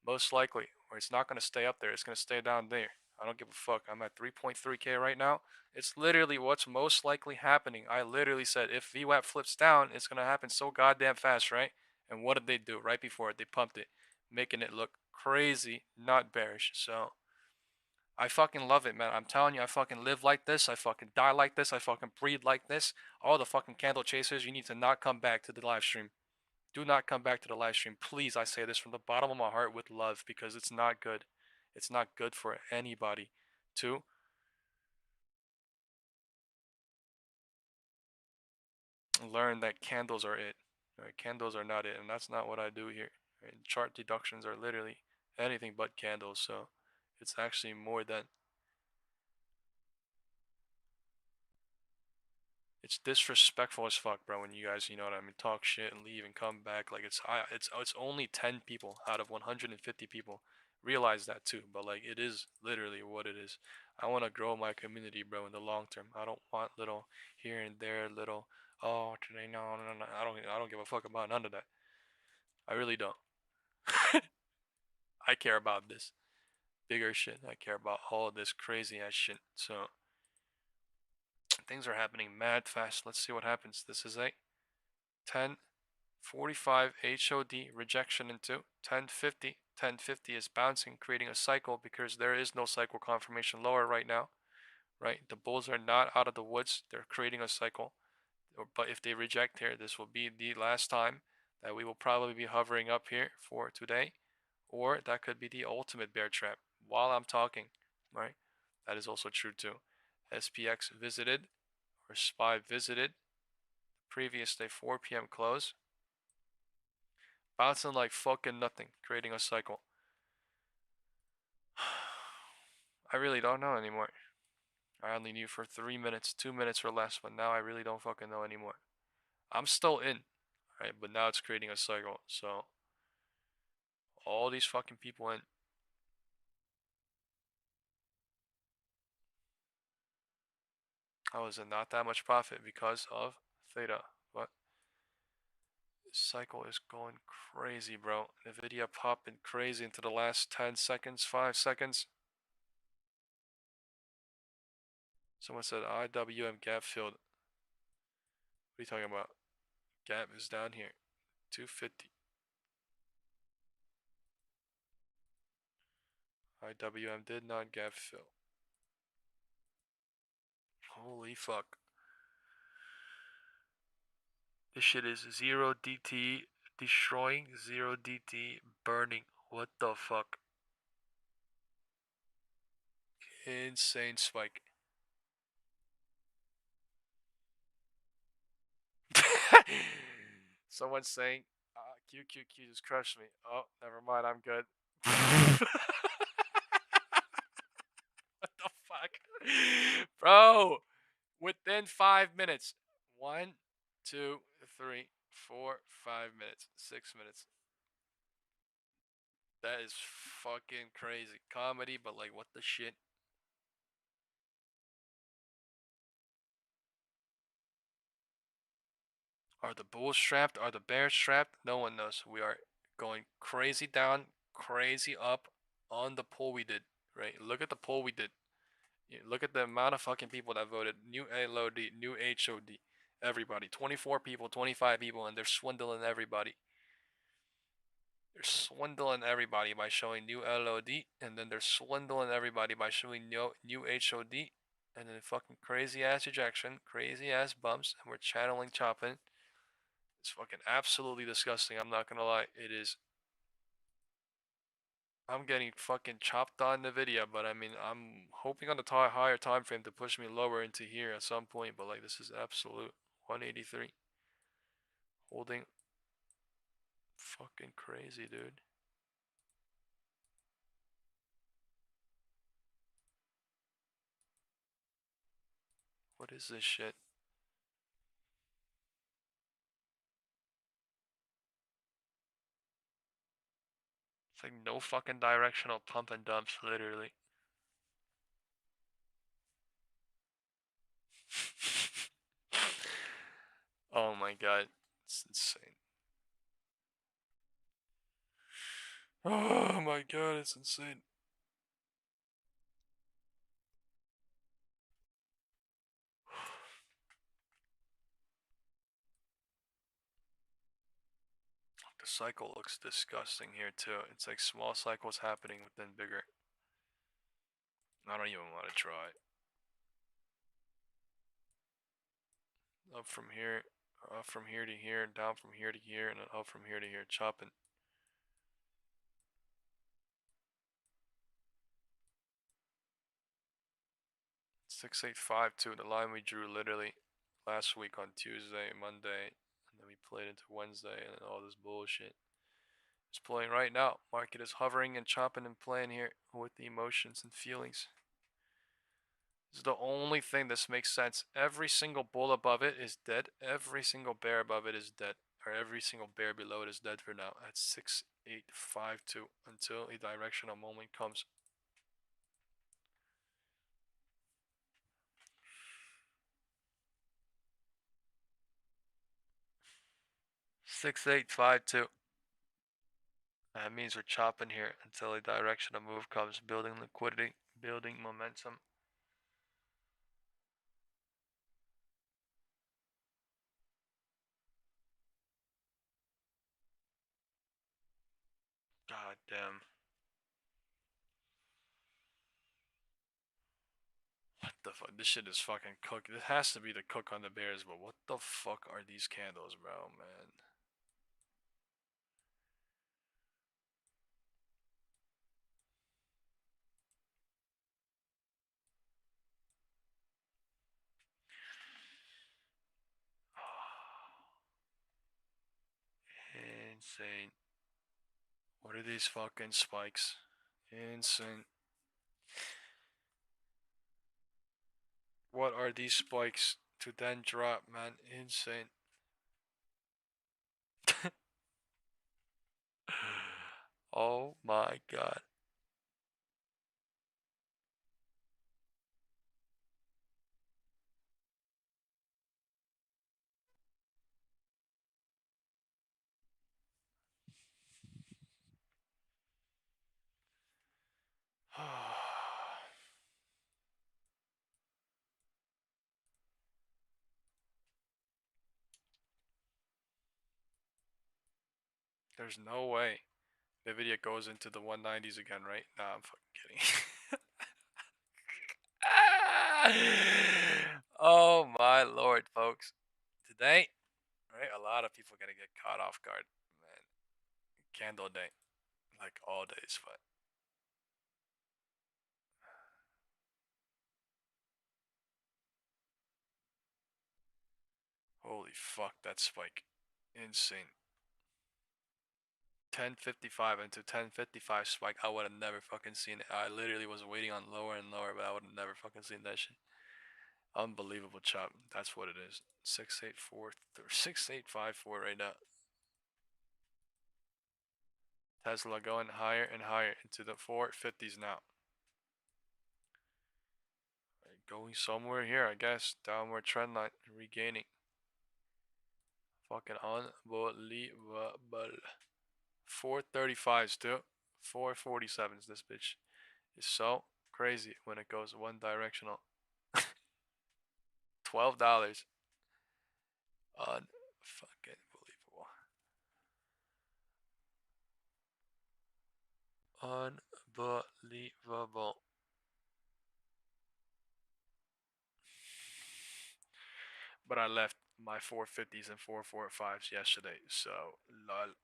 Most likely, or it's not going to stay up there. It's going to stay down there. I don't give a fuck. I'm at 3.3K right now. It's literally what's most likely happening. I literally said if VWAP flips down, it's going to happen so goddamn fast, right? And what did they do right before it? They pumped it, making it look crazy, not bearish. So I fucking love it, man. I'm telling you, I fucking live like this. I fucking die like this. I fucking breathe like this. All the fucking candle chasers, you need to not come back to the live stream. Do not come back to the live stream. Please, I say this from the bottom of my heart with love, because it's not good. It's not good for anybody to learn that candles are it. Right? Candles are not it, and that's not what I do here. Right? Chart deductions are literally anything but candles, so it's actually more than. It's disrespectful as fuck, bro, when you guys, you know what I mean, talk shit and leave and come back. Like, it's only 10 people out of 150 people realize that too, but like, it is literally what it is. I want to grow my community, bro, in the long term. I don't want little here and there, little, oh, today, no. I don't give a fuck about none of that. I really don't. I care about this bigger shit. I care about all this crazy ass shit. So things are happening mad fast. Let's see what happens. This is a 1045 HOD rejection into 1050. 1050 is bouncing, creating a cycle because there is no cycle confirmation lower right now. Right? The bulls are not out of the woods. They're creating a cycle. But if they reject here, this will be the last time that we will probably be hovering up here for today. Or that could be the ultimate bear trap while I'm talking. Right? That is also true too. SPX visited, or SPY visited, previous day 4 p.m. close. Bouncing like fucking nothing, creating a cycle. I really don't know anymore. I only knew for 3 minutes, 2 minutes or less, but now I really don't fucking know anymore. I'm still in, right? But now it's creating a cycle, so all these fucking people in. I was in not that much profit because of theta, but this cycle is going crazy, bro. Nvidia popping crazy into the last 10 seconds, 5 seconds. Someone said IWM gap filled. What are you talking about? Gap is down here. 250. IWM did not gap fill. Holy fuck. This shit is 0 DT destroying, 0 DT burning. What the fuck? Insane spike. Someone's saying, QQQ just crushed me. Oh, never mind, I'm good. What the fuck? Bro, within 5 minutes. 1, 2, 3, 4, 5 minutes. 6 minutes. That is fucking crazy. Comedy, but like, what the shit? Are the bulls strapped? Are the bears strapped? No one knows. We are going crazy down, crazy up on the poll we did, right? Look at the poll we did. Look at the amount of fucking people that voted. New LOD, new HOD. Everybody. 24 people, 25 people, and they're swindling everybody. They're swindling everybody by showing new LOD, and then they're swindling everybody by showing new HOD, and then fucking crazy ass ejection, crazy ass bumps, and we're channeling chopping. It's fucking absolutely disgusting. I'm not gonna lie. It is. I'm getting fucking chopped on Nvidia, but I mean, I'm hoping on the higher time frame to push me lower into here at some point. But like, this is absolute 183. Holding. Fucking crazy, dude. What is this shit? It's like no fucking directional pump and dumps, literally. Oh my god, it's insane. Oh my god, it's insane. The cycle looks disgusting here too. It's like small cycles happening within bigger. I don't even want to try. Up from here to here, down from here to here, and then up from here to here, chopping. $6.852, the line we drew literally last week on Tuesday, Monday, and then we played into Wednesday, and then all this bullshit is playing right now. Market is hovering and chopping and playing here with the emotions and feelings. This is the only thing this makes sense. Every single bull above it is dead. Every single bear above it is dead. Or every single bear below it is dead for now at 6.852 until a directional moment comes. $6.852. That means we're chopping here until a directional move comes, building liquidity, building momentum. God damn. What the fuck? This shit is fucking cooked. This has to be the cook on the bears, but what the fuck are these candles, bro, man? Insane. What are these fucking spikes? Insane. What are these spikes to then drop, man? Insane. Oh my god. There's no way Nvidia goes into the 190s again, right? Nah, I'm fucking kidding. Oh my lord, folks. Today, right, a lot of people are gonna get caught off guard, man. Candle day. Like all days, but holy fuck, that spike. Insane. 1055 into 1055 spike. I would have never fucking seen it. I literally was waiting on lower and lower, but I would have never fucking seen that shit. Unbelievable chop. That's what it is. 684 or 6854 right now. Tesla going higher and higher into the 450s now. Going somewhere here, I guess. Downward trend line regaining. Fucking unbelievable. 435s too. 447s. This bitch is so crazy when it goes one directional. $12. Unfucking believable. Unbelievable. But I left my 450s and 445s yesterday, so lol.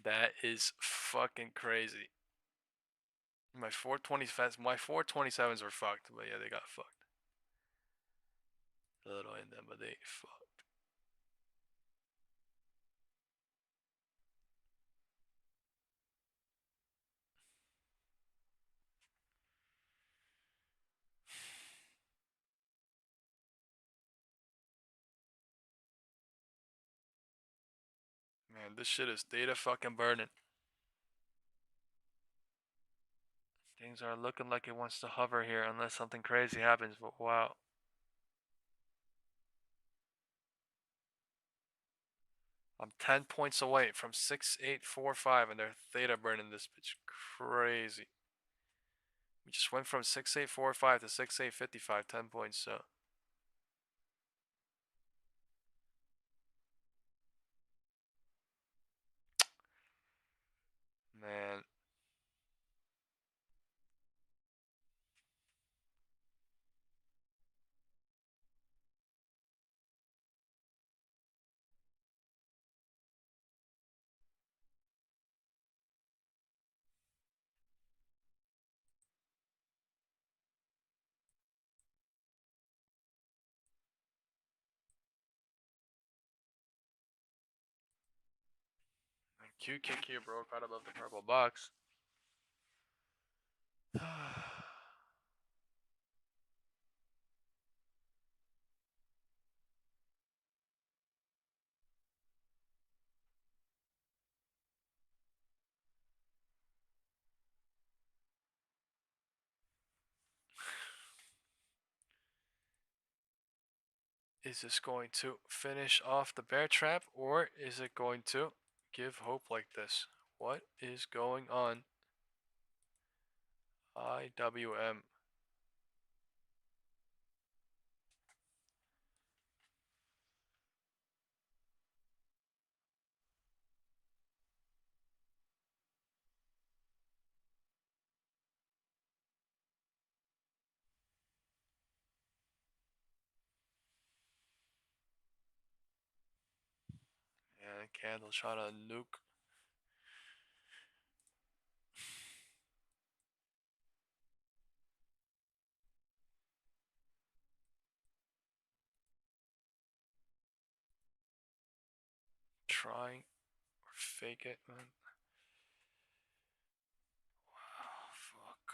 That is fucking crazy. My 427s were fucked, but yeah, they got fucked. A little in them, but they fucked. Man, this shit is data fucking burning. Things are looking like it wants to hover here unless something crazy happens, but wow. I'm 10 points away from 6845 and they're theta burning this bitch crazy. We just went from 6845 to 6855, 10 points, so. Man. QQQ broke right above the purple box. Is this going to finish off the bear trap or is it going to give hope like this? What is going on? IWM. candle trying to nuke. Trying or fake it, man. Wow, fuck.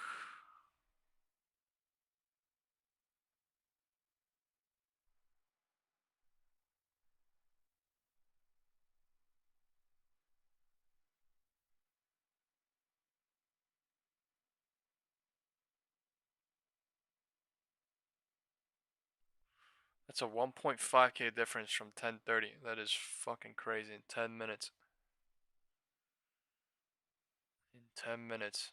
That's a 1.5K difference from 10:30. That is fucking crazy in 10 minutes. In 10 minutes.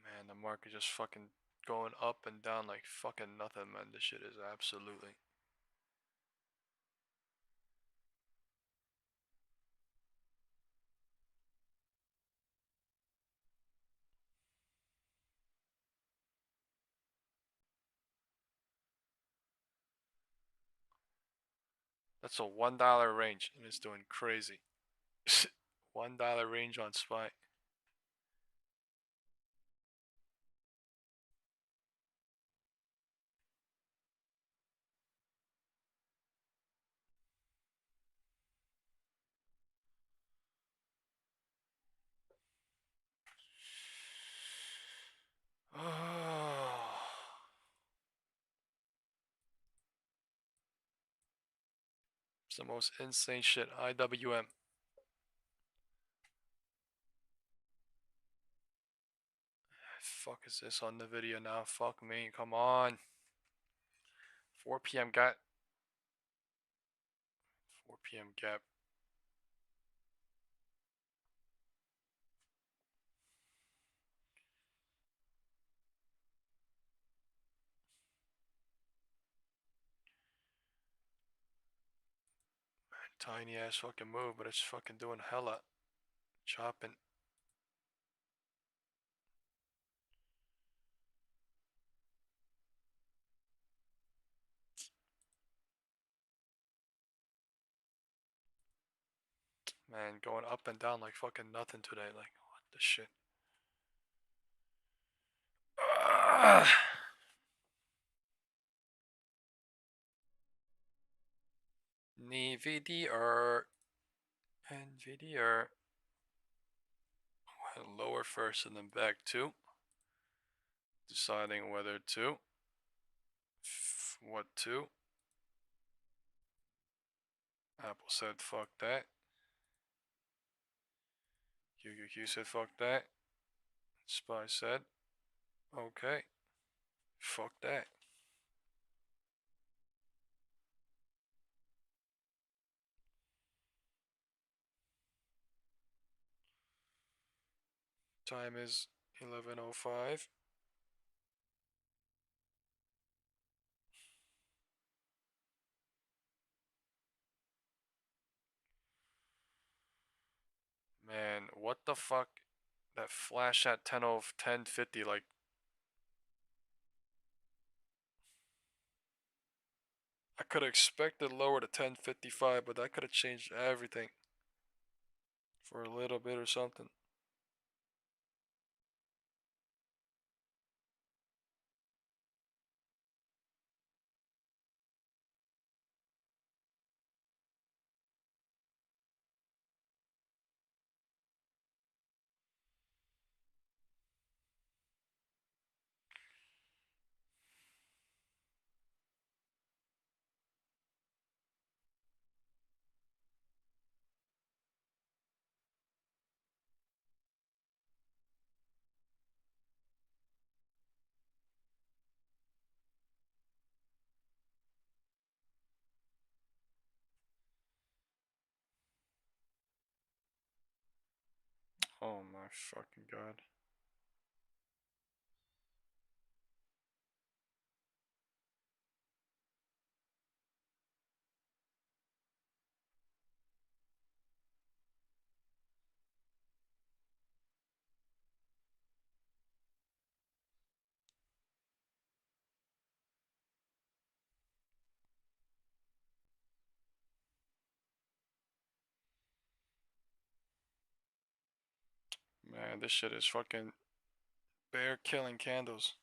Man, the market just fucking going up and down like fucking nothing, man. This shit is absolutely. That's a $1 range and it's doing crazy. $1 range on SPY. It's the most insane shit. IWM. Fuck is this on the video now? Fuck me. Come on. 4 p.m. gap. 4 p.m. gap. Tiny ass fucking move, but it's fucking doing hella chopping. Man, going up and down like fucking nothing today. Like, what the shit? Nvidia. Nvidia. Lower first and then back two. Deciding whether to. What to. Apple said fuck that. QQQ said fuck that. SPY said okay. Fuck that. Time is 11:05. Man, what the fuck? That flash at 10:50, like. I could have expected lower to 10:55, but that could have changed everything for a little bit or something. Oh my fucking god. Man, this shit is fucking bear killing candles.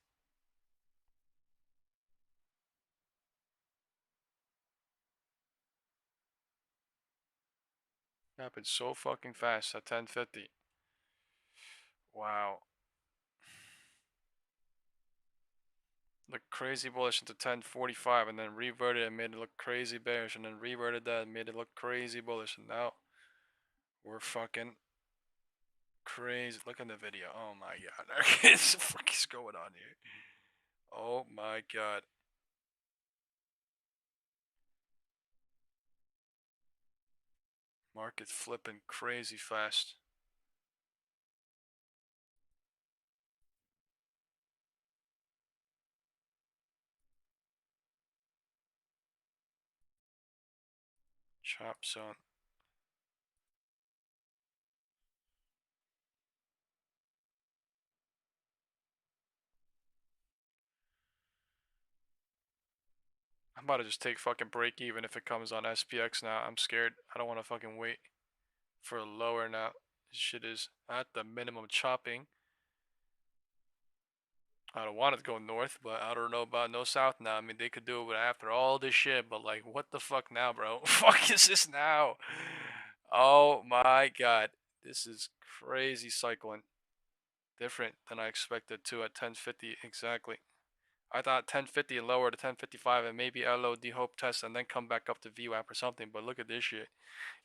Happened so fucking fast at 10:50. Wow. Looked crazy bullish into 10:45 and then reverted and made it look crazy bearish and then reverted that and made it look crazy bullish, and now we're fucking crazy. Look at the video. Oh my god. What the fuck is going on here? Oh my god. Market flipping crazy fast. Chop zone. I'm about to just take fucking break even if it comes on SPX now. I'm scared. I don't want to fucking wait for a lower now. This shit is at the minimum chopping. I don't want it to go north, but I don't know about no south now. I mean, they could do it after all this shit, but like, what the fuck now, bro? Fuck is this now? Oh my god. This is crazy cycling. Different than I expected to at 10:50 exactly. I thought 10:50 and lower to 10:55 and maybe LOD hope test and then come back up to VWAP or something, but look at this shit.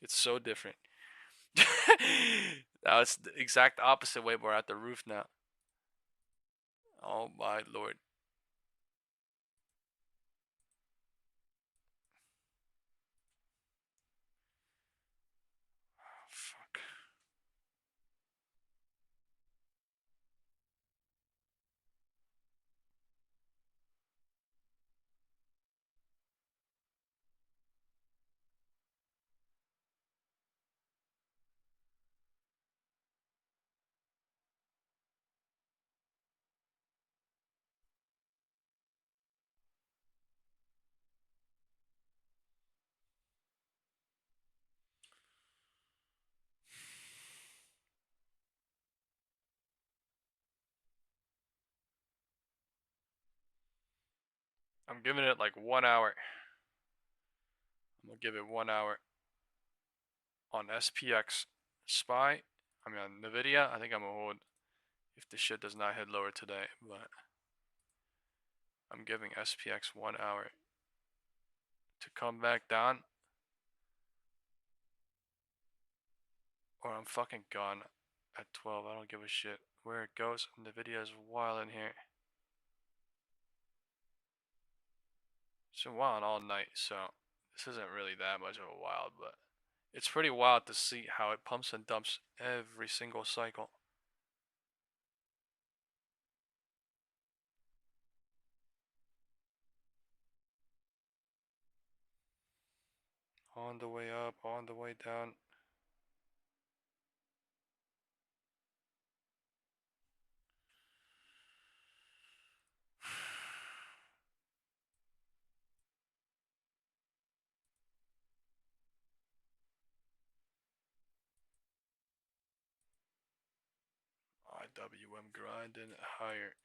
It's so different. Now it's the exact opposite way. We're at the roof now. Oh my lord. Fuck. I'm giving it like 1 hour. I'm gonna give it 1 hour on SPX SPY. I mean on Nvidia. I think I'm gonna hold if the shit does not hit lower today, but I'm giving SPX 1 hour to come back down, or I'm fucking gone at 12. I don't give a shit where it goes. Nvidia is wild in here. It's been wild all night, so this isn't really that much of a wild, but it's pretty wild to see how it pumps and dumps every single cycle. On the way up, on the way down. IWM grinding higher.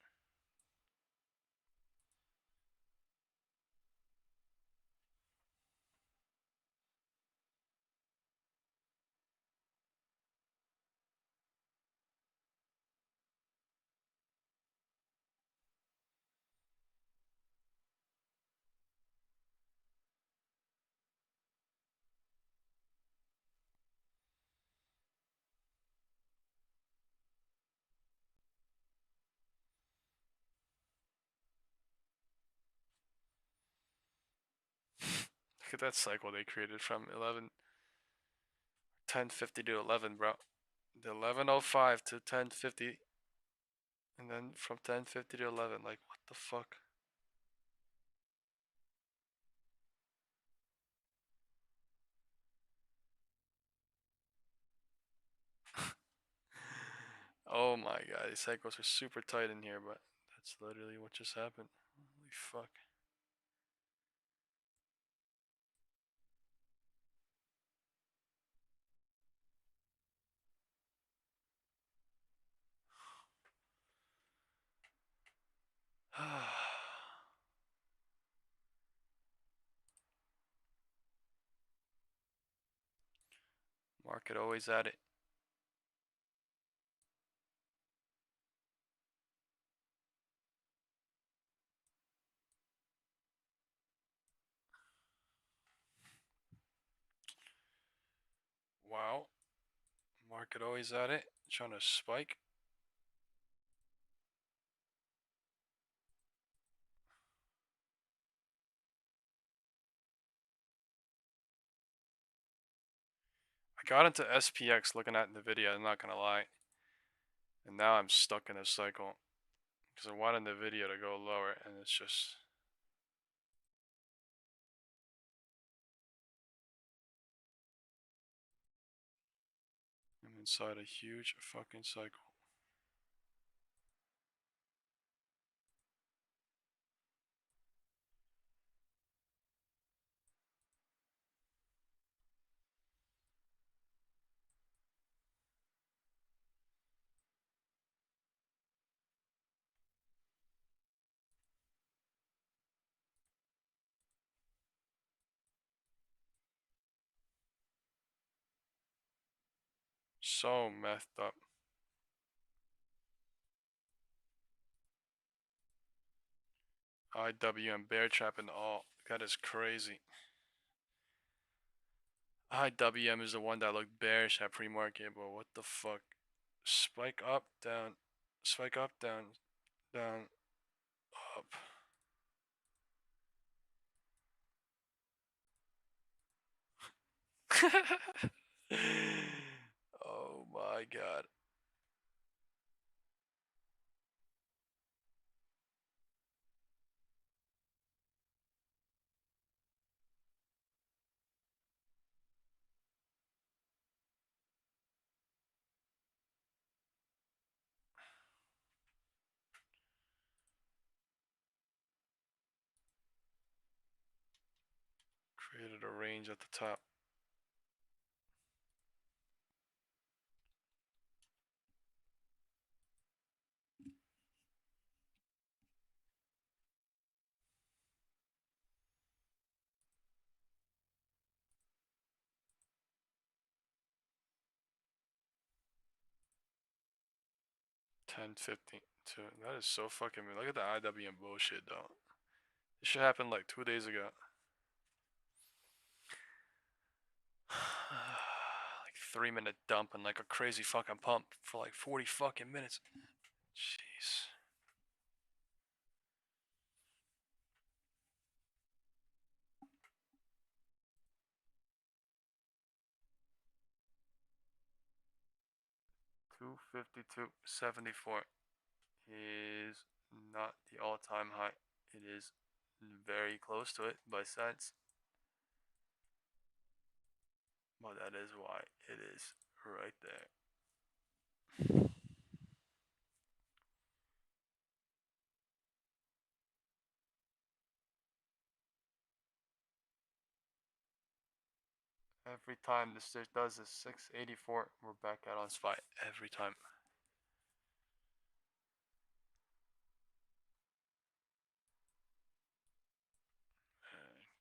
Look at that cycle they created from 10:50 to 11, bro. The 11:05 to 10:50, and then from 10:50 to 11. Like, what the fuck? Oh my god, these cycles are super tight in here, but that's literally what just happened. Holy fuck. Market always at it. Wow. Market always at it. Trying to spike. I got into SPX looking at Nvidia, I'm not gonna lie. And now I'm stuck in a cycle. Because I wanted Nvidia to go lower, and it's just... I'm inside a huge fucking cycle. So methed up. IWM bear trap and all. That is crazy. IWM is the one that looked bearish at pre-market, but what the fuck? Spike up, down, spike up, down, down, up. Oh my god. Created a range at the top. $10.50. That is so fucking mean. Look at the IWM bullshit though. This shit happened like 2 days ago. Like 3-minute dump and like a crazy fucking pump for like 40 fucking minutes. Jeez. $252.74 is not the all-time high. It is very close to it by cents. But that is why it is right there. Every time this does is 684, we're back out on SPY every time.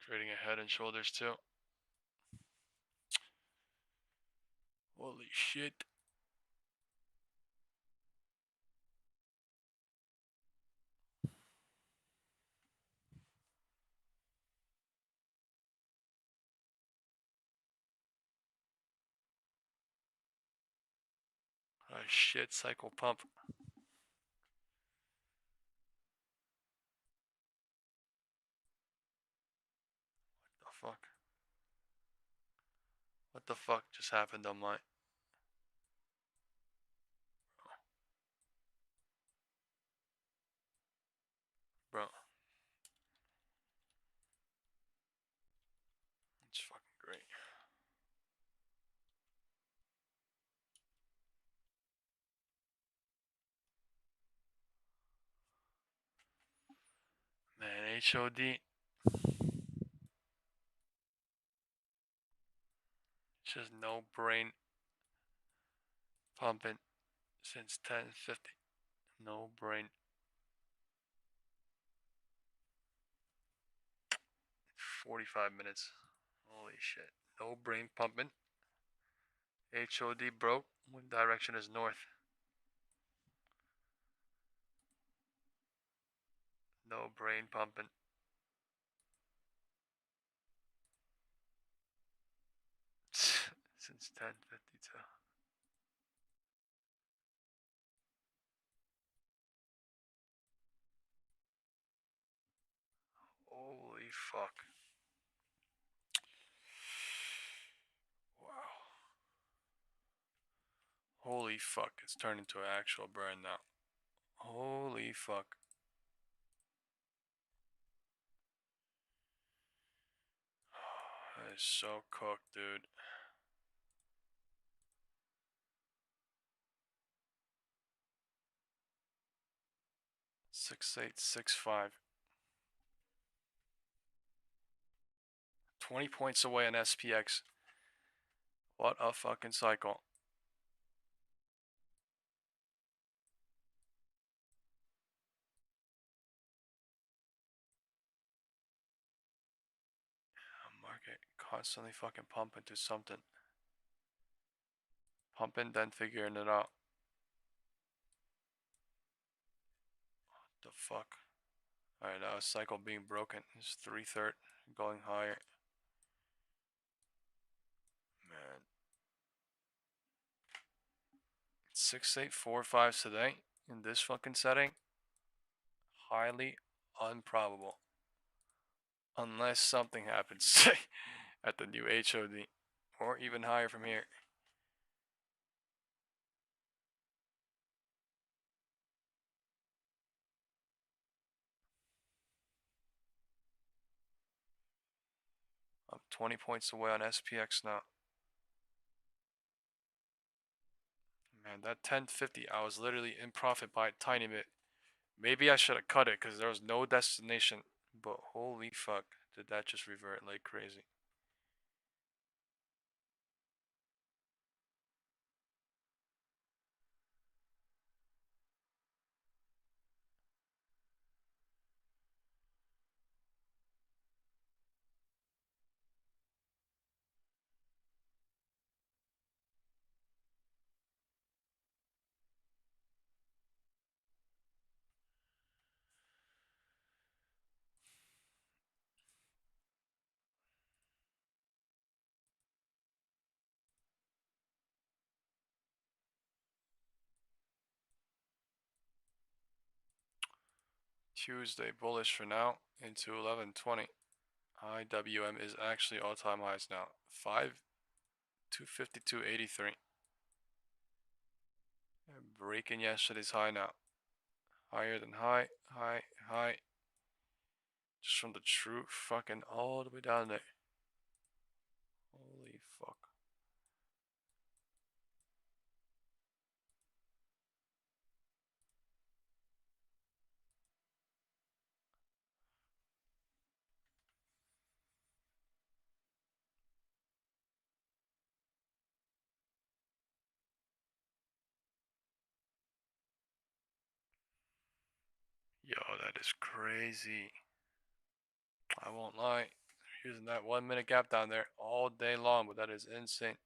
Creating a head and shoulders too. Holy shit. Oh shit, cycle pump. What the fuck? What the fuck just happened on my... HOD. Just no brain pumping since 10:50. No brain. 45 minutes. Holy shit. No brain pumping. HOD broke. One direction is north. No brain pumping. Since 10:52. Holy fuck. Wow. Holy fuck. It's turned into an actual burn now. Holy fuck. That is so cooked, dude. Six, 8, 6, 5. 20 points away on SPX. What a fucking cycle. Market constantly fucking pumping to something. Pumping, then figuring it out. What the fuck? Alright, now cycle being broken. It's 3/3 going higher. Man. 6, 8, 4, 5 today in this fucking setting. Highly improbable. Unless something happens at the new HOD. Or even higher from here. I'm 20 points away on SPX now. Man, that 1050, I was literally in profit by a tiny bit. Maybe I should have cut it because there was no destination. But holy fuck, did that just revert like crazy. Tuesday bullish for now into 11:20. IWM is actually all-time highs now. 252.83. Breaking yesterday's high now. Higher than high, high, high. Just from the true fucking all the way down there. Holy fuck. Yo, that is crazy. I won't lie. Using that 1 minute gap down there all day long, but that is insane.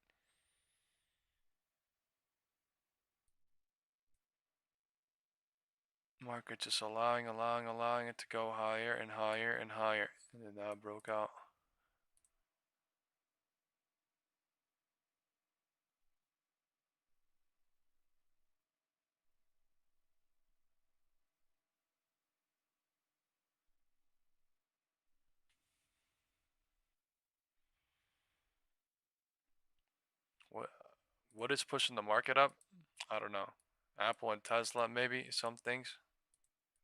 Market just allowing it to go higher and higher and higher. And then now broke out. What is pushing the market up? I don't know. Apple and Tesla, maybe, some things.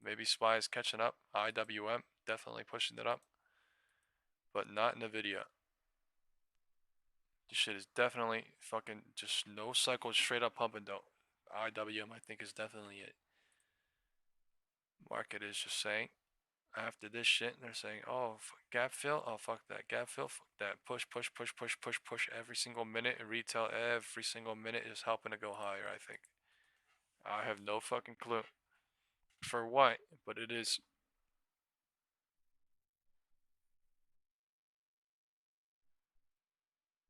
Maybe SPY is catching up. IWM, definitely pushing it up. But not Nvidia. This shit is definitely fucking just no cycle, straight up pumping though. IWM, I think, is definitely it. Market is just saying, after this shit, they're saying, oh, gap fill, oh, fuck that, gap fill, fuck that, push every single minute, and retail every single minute is helping to go higher, I think. I have no fucking clue for what, but it is.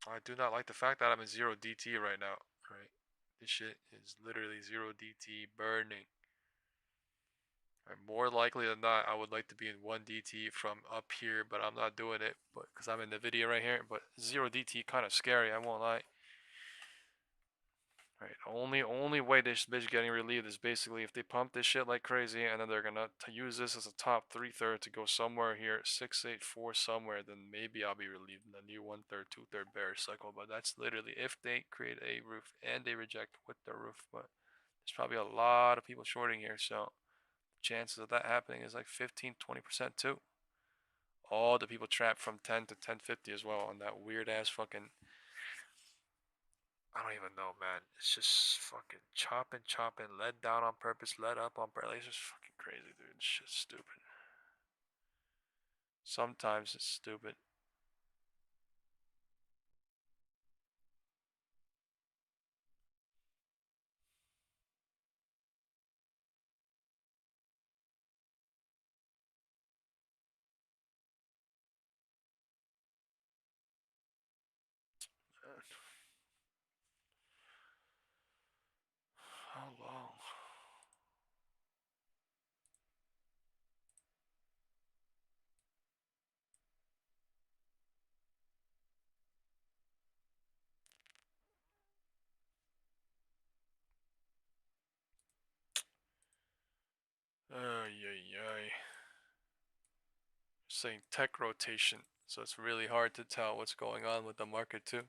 I do not like the fact that I'm in 0 DT right now, right? This shit is literally 0 DT burning. More likely than not, I would like to be in 1 DT from up here, but I'm not doing it, but because I'm in Nvidia right here. But 0 DT kind of scary, I won't lie. Right, only way this bitch getting relieved is basically if they pump this shit like crazy, and then they're gonna use this as a top 3/3 to go somewhere here, 684 somewhere. Then maybe I'll be relieved in the new 1/3, 2/3 bearish cycle. But that's literally if they create a roof and they reject with the roof. But there's probably a lot of people shorting here, so chances of that happening is like 15-20% too. All the people trapped from 10 to 1050 as well on that weird ass fucking, I don't even know, man. It's just fucking chopping, led down on purpose, led up on purpose. It's just fucking crazy, dude. It's just stupid. Sometimes it's stupid. How long? Saying tech rotation, so it's really hard to tell what's going on with the market too.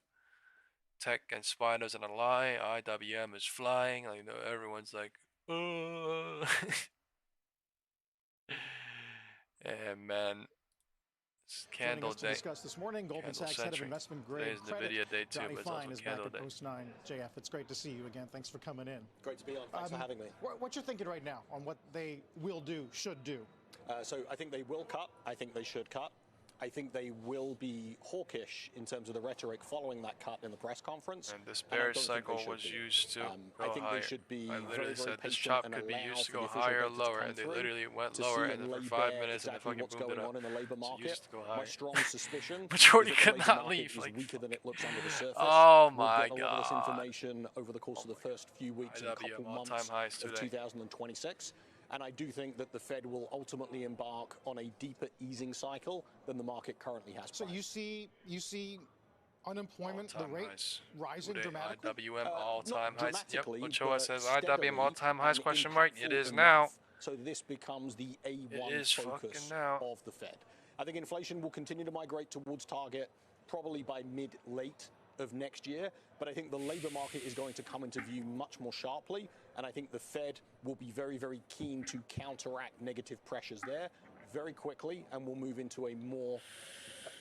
Tech and SPY doesn't lie. IWM is flying. I know everyone's like, oh. And man, candle day. Discuss this morning, Goldman Sachs head of investment grade credit. Nvidia day too, but it's also is candle back day. At Post 9. JF, it's great to see you again. Thanks for coming in. Great to be on. Thanks for having me. What you're thinking right now on what they will do, should do? So I think they will cut. I think they should cut. I think they will be hawkish in terms of the rhetoric following that cut in the press conference. And this bearish cycle was used to go I think higher. they should be I literally said this patient chop and could be allow used to for go the official higher or data to lower, come and they through literally went to lower, see and then for lay 5 bare minutes, and they exactly fucking what's boomed it going up. on in the labor So market. used to go My higher. strong suspicion Majority is that could the labor not market leave. is Like, weaker than it looks under the surface. oh we'll my get a lot of this god. information over the course of the first few weeks and couple months of 2026. And I do think that the Fed will ultimately embark on a deeper easing cycle than the market currently has. So you see unemployment, the rate rising dramatically? IWM all-time highs. Yep, Ochoa says IWM all-time highs, question mark. It is now. So this becomes the A1 focus of the Fed. I think inflation will continue to migrate towards target probably by mid-late of next year, but I think the labor market is going to come into view much more sharply, and I think the Fed will be very, very keen to counteract negative pressures there very quickly, and we'll move into a more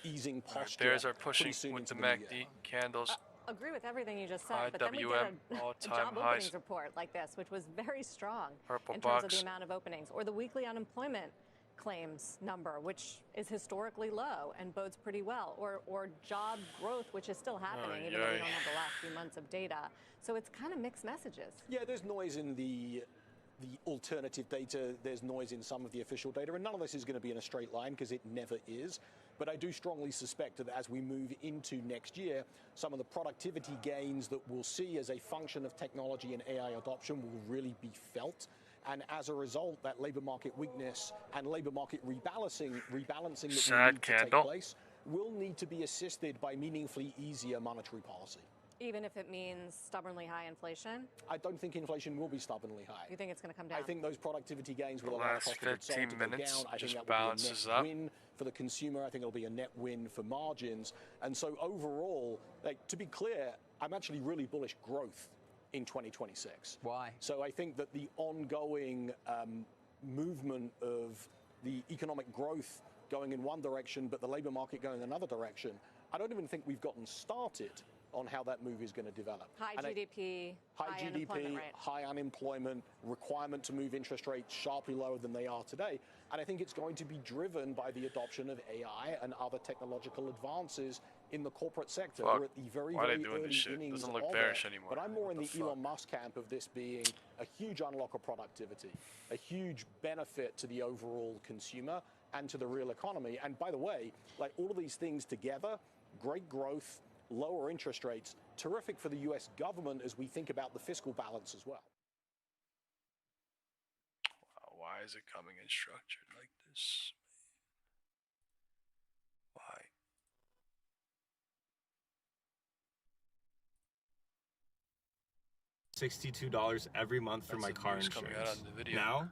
easing posture. Bears are pushing with the MACD candles. Agree with everything you just said, but then we get a job openings report like this, which was very strong in terms of the amount of openings, or the weekly unemployment claims number, which is historically low and bodes pretty well, or job growth, which is still happening, even though we don't have the last few months of data. So it's kind of mixed messages. Yeah, there's noise in the alternative data, there's noise in some of the official data, and none of this is going to be in a straight line because it never is. But I do strongly suspect that as we move into next year, some of the productivity gains that we'll see as a function of technology and AI adoption will really be felt. And as a result, that labor market weakness and labor market rebalancing that will need to take place will need to be assisted by meaningfully easier monetary policy. Even if it means stubbornly high inflation? I don't think inflation will be stubbornly high. You think it's going to come down? I think those productivity gains will allow cost of goods sold to go down. I think that will be a net win for the consumer. I think it'll be a net win for margins. And so overall, to be clear, I'm actually really bullish growth in 2026. Why? So I think that the ongoing movement of the economic growth going in one direction, but the labor market going in another direction, I don't even think we've gotten started on how that move is going to develop. High GDP, high unemployment, requirement to move interest rates sharply lower than they are today. And I think it's going to be driven by the adoption of AI and other technological advances in the corporate sector. We're at the very early innings of it. But I'm more in the Elon Musk camp of this being a huge unlock of productivity, a huge benefit to the overall consumer and to the real economy. And by the way, like all of these things together, great growth, lower interest rates, terrific for the US government as we think about the fiscal balance as well. Why is it coming in structured like this? Why? $62 every month for my car insurance. Now,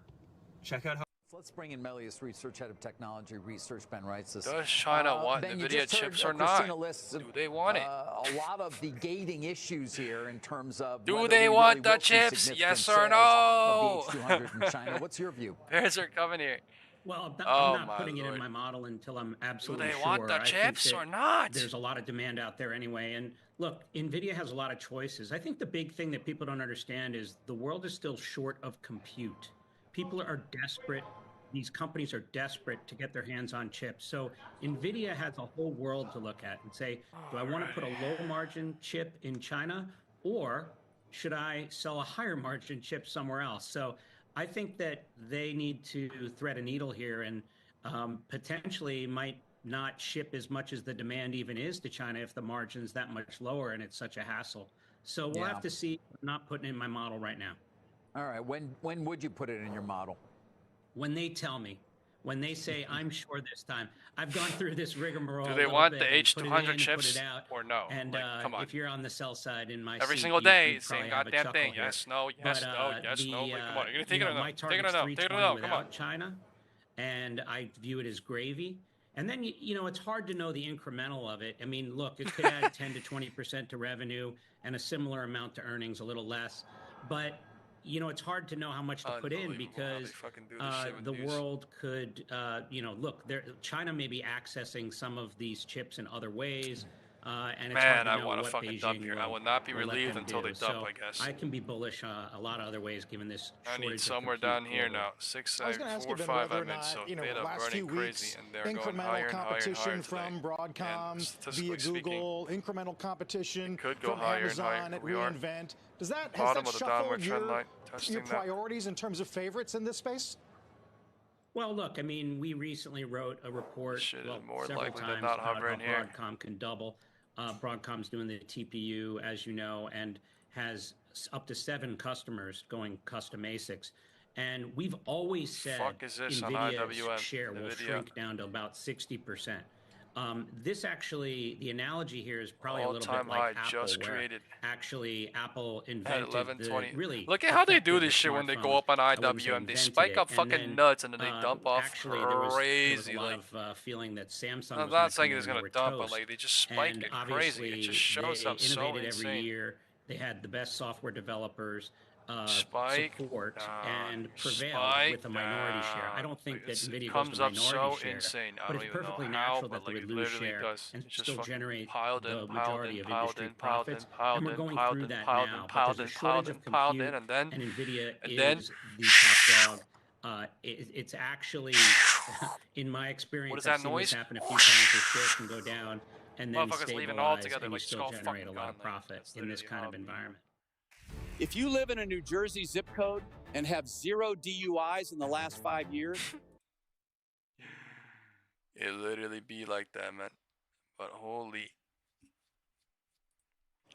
check out how. Let's bring in Melius Research, Head of Technology Research, Ben Wrights. Does China want Nvidia chips or not? Do they want it? A lot of the gating issues here in terms of do they want the chips? Yes or no? BH200 in China. What's your view? Bears are coming here. Well, I'm not putting it in my model until I'm absolutely sure. Do they want the chips or not? There's a lot of demand out there anyway. And look, Nvidia has a lot of choices. I think the big thing that people don't understand is the world is still short of compute. People are desperate. These companies are desperate to get their hands on chips. So Nvidia has a whole world to look at and say, do I want to put a low margin chip in China, or should I sell a higher margin chip somewhere else? So I think that they need to thread a needle here and potentially might not ship as much as the demand even is to China if the margin's that much lower and it's such a hassle. So we'll have to see. I'm not putting it in my model right now. All right. When would you put it in your model? When they tell me, when they say, I'm sure this time. I've gone through this rigmarole. Do they want the H200 chips or no? And like, come on. If you're on the sell side in my every seat, single day, same goddamn thing. Yes, no, yes, no, yes, no. Like, come on, you're gonna take it or no? Take it or no? Take it or no? Come on. China, and I view it as gravy. And then you know it's hard to know the incremental of it. I mean, look, it could add 10 to 20% to revenue and a similar amount to earnings, a little less, but. You know, it's hard to know how much to put in because the world could, you know, look, China may be accessing some of these chips in other ways. And it's hard to know what fucking dump here. I will not be relieved until they dump, I guess. I can be bullish a lot of other ways given this I need somewhere down here now. 6, 4, 5 I'm in, so they're running crazy and they're going higher and higher and higher from Broadcom via Google, incremental competition from Amazon at reInvent. Does that shuffle your priorities in terms of favorites in this space? Well, look, I mean, we recently wrote a report several times about how here. Broadcom can double. Broadcom's doing the TPU, as you know, and has up to 7 customers going custom ASICs. And we've always said NVIDIA's share will shrink down to about 60%. This actually, the analogy here is probably a little bit like Apple, where actually Apple invented really. Look at how they do this shit when they go up on IWM. They spike up fucking nuts and then they dump off crazy. There was a lot of feeling that Samsung. I'm not saying it's gonna dump, but like they just spike it crazy. It just shows up so insane. Every year. They had the best software developers. Support and prevail with a minority share. I don't think that Nvidia goes to minority share, insane. but it's perfectly natural that they would lose share and still generate the majority of industry profits. And we're going through that now. But there's a shortage of compute, and Nvidia is the top dog. It's actually, in my experience, I've seen this happen a few times. The share can go down and then stabilize, and you still generate a lot of profit in this kind of environment. If you live in a New Jersey zip code and have 0 DUIs in the last 5 years, it literally be like that, man. But holy.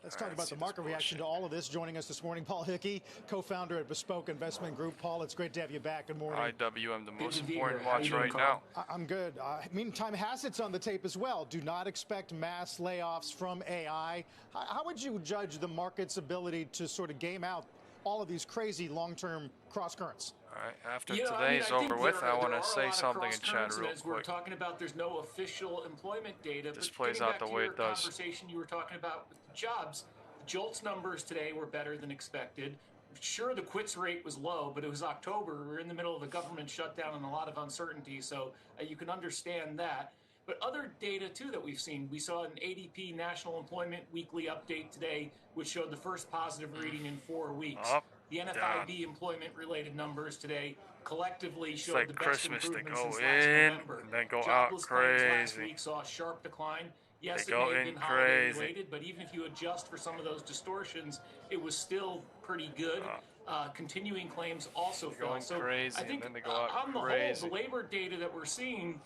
Let's talk about the market reaction to all of this. Joining us this morning, Paul Hickey, co-founder at Bespoke Investment Group. Paul, it's great to have you back. Good morning. IWM, the most important watch right now. I'm good. Meantime, Hassett's on the tape as well. Do not expect mass layoffs from AI. How would you judge the market's ability to sort of game out all of these crazy long-term cross-currents? All right, after today's over with, I want to say something in chat real quick. We're talking about there's no official employment data. This plays out the way it does. Conversation you were talking about with the jobs. Jolts numbers today were better than expected. Sure, the quits rate was low, but it was October. We're in the middle of a government shutdown and a lot of uncertainty, so you can understand that. But other data, too, that we've seen. We saw an ADP National Employment Weekly update today, which showed the first positive reading in 4 weeks. The NFIB employment-related numbers today collectively showed the best improvement since last November. And then go Jobless out claims crazy. last week saw a sharp decline. Yes, it may have been holiday-related, but even if you adjust for some of those distortions, it was still pretty good. Continuing claims also fell. So I think on the whole, the labor data that we're seeing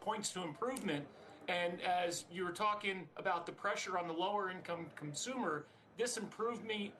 points to improvement. And as you were talking about the pressure on the lower income consumer, this improving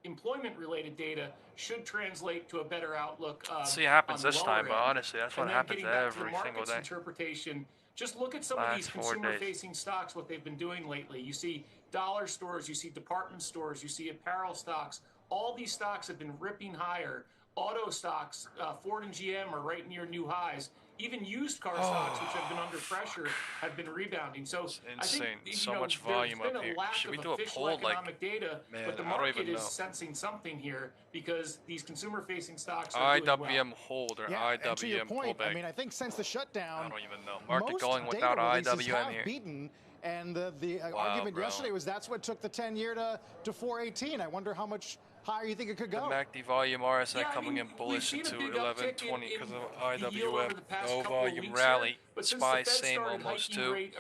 employment-related data should translate to a better outlook. See, it happens this time, but honestly, that's what happens every single day. Interpretation. Just look at some of these consumer-facing stocks, what they've been doing lately. You see dollar stores, you see department stores, you see apparel stocks. All these stocks have been ripping higher. Auto stocks, Ford and GM are right near new highs. Even used car stocks, which have been under pressure, have been rebounding. So it's insane. I think So much volume up here. Should we do a poll? Like, data, man, but the I don't market even know. is sensing something here because these consumer-facing stocks are IWM doing well. hold or yeah, IWM and to your point, pullback. I mean, I think since the shutdown, I don't even know. Market most going without IWM here. Beaten, and the argument yesterday was that's what took the 10-year to 418. I wonder how much higher you think it could go. The MACD volume RSI coming in bullish into 1120 because of IWM. No volume rally. SPY same almost too. Being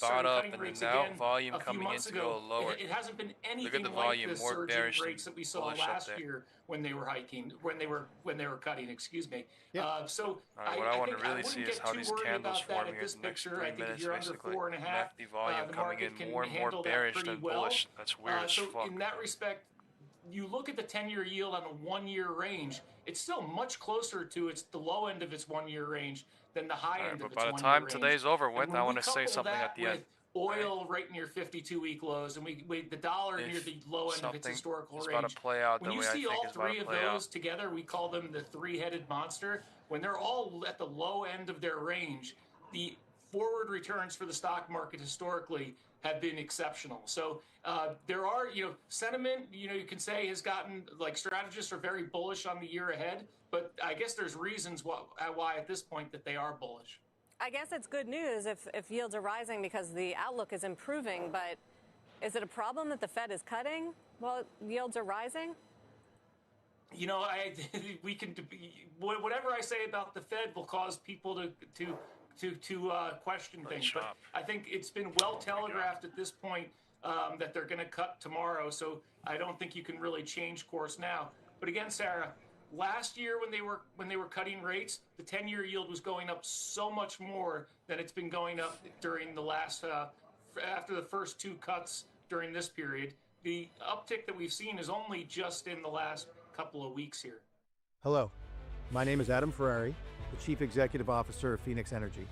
bought up and then now volume coming in to go lower. It hasn't been anything Look at the volume, like the more bearish rates that we saw last year when they were hiking, when they were cutting. Excuse me. Yeah. So what I want to really see is how these candles forming in the next 3 minutes, basically. MACD volume coming in more and more bearish than bullish. That's weird as fuck. So in that respect, you look at the 10-year yield on the 1-year range, it's still much closer to the low end of its 1-year range than the high end of its 1-year range. But by the time today's over with, I want to say something at the end. Oil right near 52-week lows, and the dollar near the low end of its historical range. About to play out when the you way see I think all three of those together, we call them the three-headed monster. When they're all at the low end of their range, the forward returns for the stock market historically have been exceptional. So there are, sentiment, you can say has gotten, like, strategists are very bullish on the year ahead, but I guess there's reasons why at this point that they are bullish. I guess it's good news if yields are rising because the outlook is improving, but is it a problem that the Fed is cutting while yields are rising? We can, whatever I say about the Fed will cause people to question things. But I think it's been well telegraphed at this point that they're going to cut tomorrow. So I don't think you can really change course now. But again, Sarah, last year when they were cutting rates, the 10-year yield was going up so much more than it's been going up during the last after the first 2 cuts during this period. The uptick that we've seen is only just in the last couple of weeks here. Hello, my name is Adam Ferrari, the Chief Executive Officer of Phoenix Energy.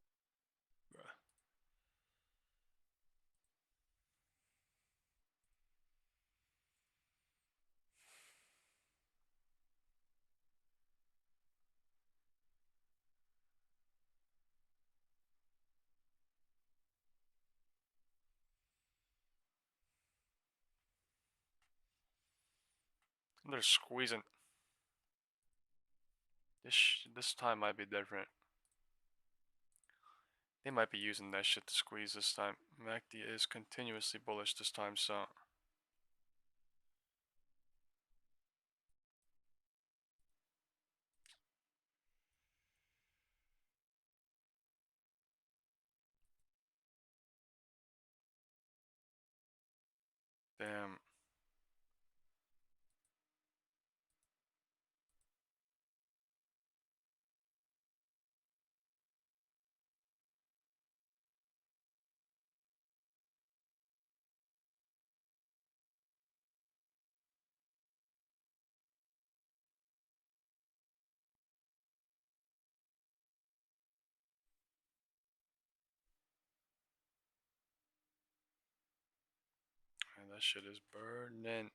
They're squeezing. This time might be different. They might be using that shit to squeeze this time. MACD is continuously bullish this time, so. Damn. And that shit is burning.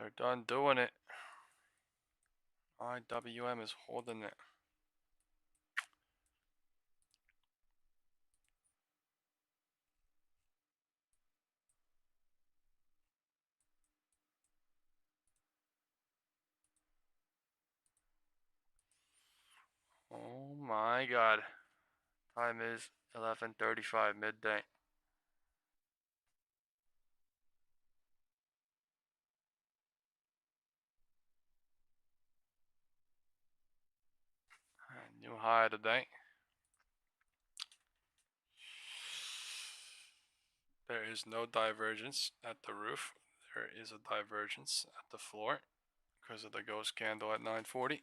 They're done doing it. IWM is holding it. Oh my god. Time is 11:35 midday. New high today. There is no divergence at the roof. There is a divergence at the floor because of the ghost candle at 940.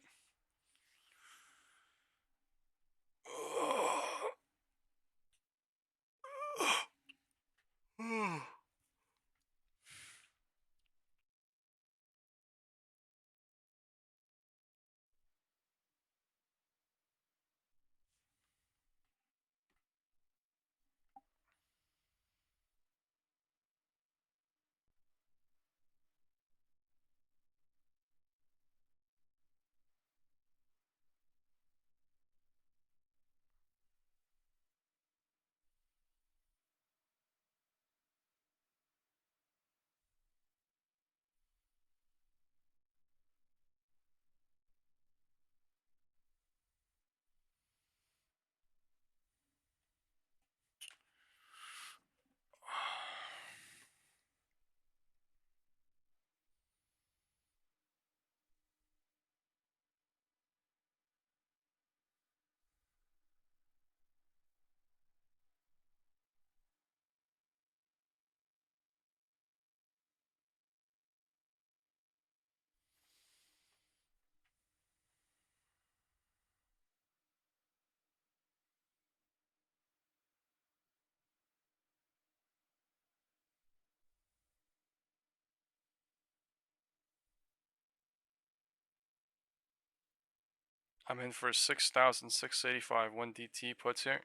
I'm in for 6,685 1 DT puts here.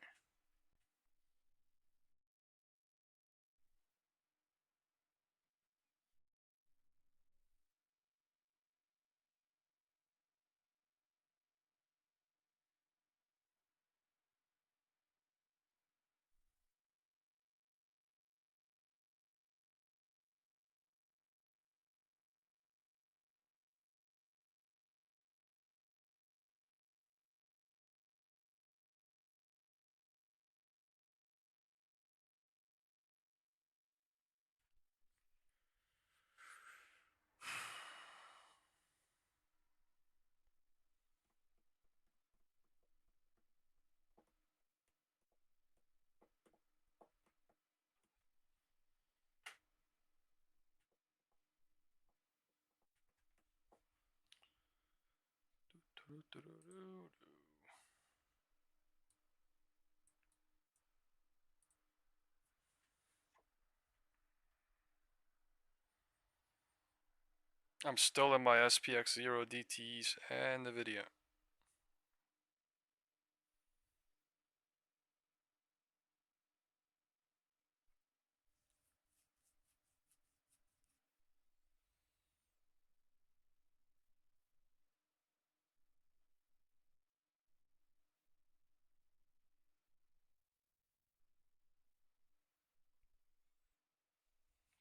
I'm still in my SPX0 DTs and Nvidia.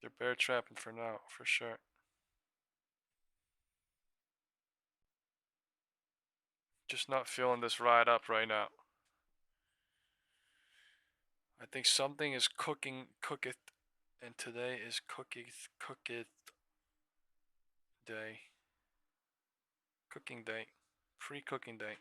They're bear trapping for now, for sure. Just not feeling this ride up right now. I think something is cooketh, and today is cooketh day. Cooking day. Pre-cooking day.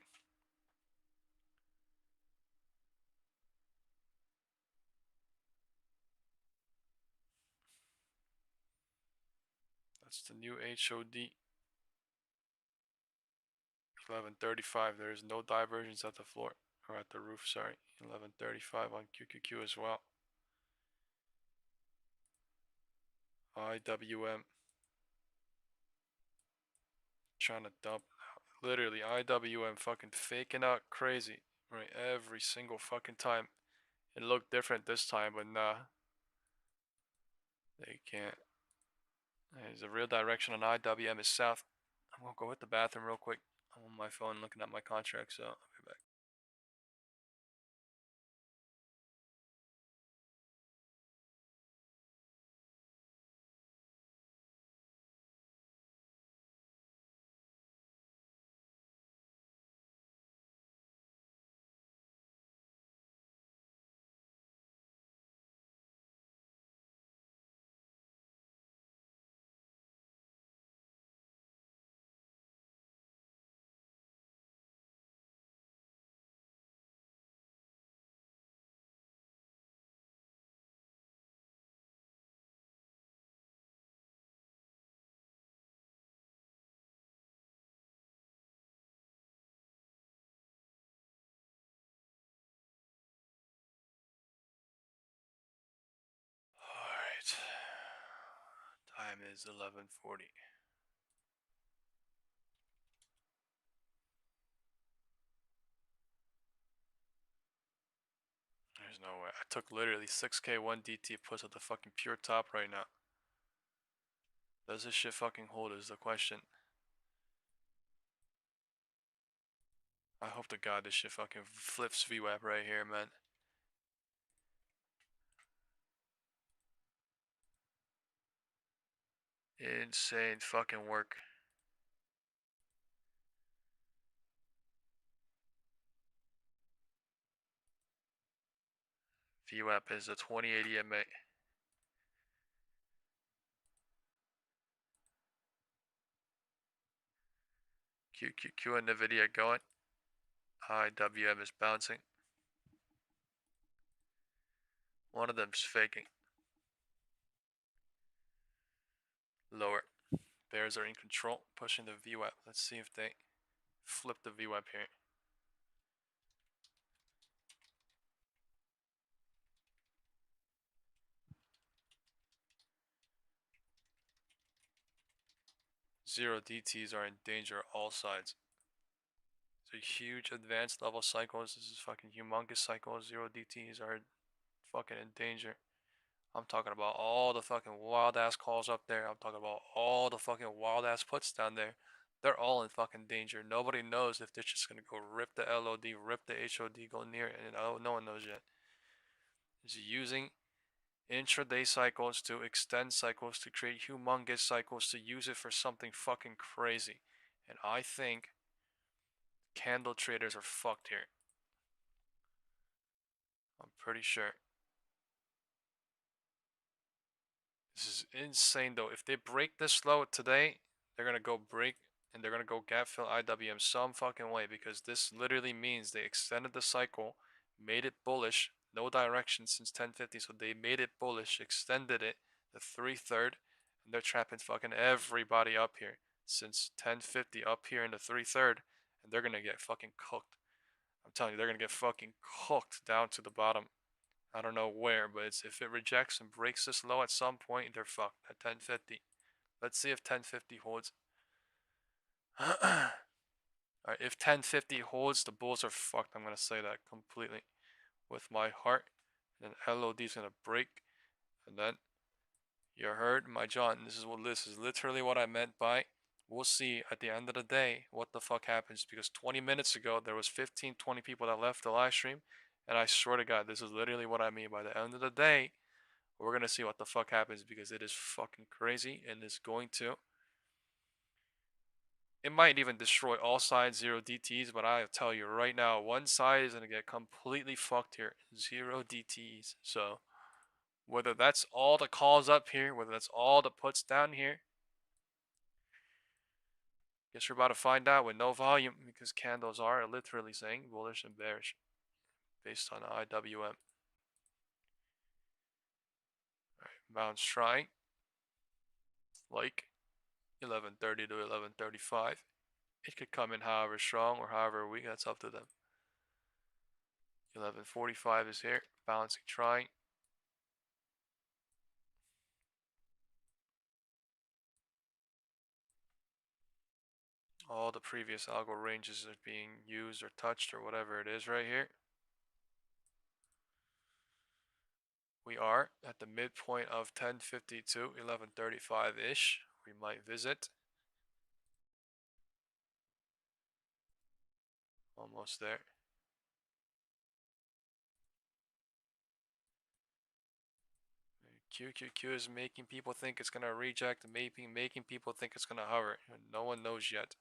That's the new HOD. 11:35. There is no divergence at the floor, or at the roof, sorry. 11:35 on QQQ as well. IWM. Trying to dump. Literally, IWM fucking faking out crazy. Right, every single fucking time. It looked different this time, but nah. They can't. There's a real direction on IWM is south. I'm going to go hit the bathroom real quick. I'm on my phone looking at my contract, so I'll be back. Alright. Time is 11:40. There's no way. I took literally 6K 1 DT puts at the fucking pure top right now. Does this shit fucking hold is the question. I hope to God this shit fucking flips VWAP right here, man. Insane fucking work. VWAP is a 2080 MA. QQQ and Nvidia going. IWM is bouncing. One of them's faking. Lower. Bears are in control, pushing the VWAP. Let's see if they flip the VWAP here. Zero DTs are in danger all sides. So huge advanced level cycles. This is fucking humongous cycles. Zero DTs are fucking in danger. I'm talking about all the fucking wild ass calls up there. I'm talking about all the fucking wild ass puts down there. They're all in fucking danger. Nobody knows if they're just gonna go rip the LOD, rip the HOD, go near it, and no one knows yet. It's using intraday cycles to extend cycles to create humongous cycles to use it for something fucking crazy. And I think candle traders are fucked here. I'm pretty sure. This is insane though. If they break this low today, they're gonna go break and they're gonna go gap fill IWM some fucking way, because this literally means they extended the cycle, made it bullish, no direction since 1050, so they made it bullish, extended it the 3/3, and they're trapping fucking everybody up here since 1050 up here in the 3/3, and they're gonna get fucking cooked. I'm telling you, they're gonna get fucking cooked down to the bottom. I don't know where, but if it rejects and breaks this low at some point, they're fucked at 1050. Let's see if 1050 holds. Alright, if 1050 holds, the bulls are fucked. I'm gonna say that completely with my heart. And then LOD's gonna break, and then you heard my John. This is literally what I meant by we'll see at the end of the day what the fuck happens, because 20 minutes ago there was 15, 20 people that left the live stream, and I swear to God, this is literally what I mean. By the end of the day, we're gonna see what the fuck happens, because it is fucking crazy, and it's going to. It might even destroy all sides, zero DTs, but I'll tell you right now, one side is gonna get completely fucked here, zero DTs. So whether that's all the calls up here, whether that's all the puts down here, guess we're about to find out with no volume, because candles are literally saying bullish and bearish based on IWM. Alright, bounce trying like 11:30 to 11:35. It could come in however strong or however weak, that's up to them. 11:45 is here, bouncing trying. All the previous algo ranges are being used or touched or whatever it is right here. We are at the midpoint of 1052, 1135-ish. We might visit. Almost there. QQQ is making people think it's going to reject, making people think it's going to hover. No one knows yet.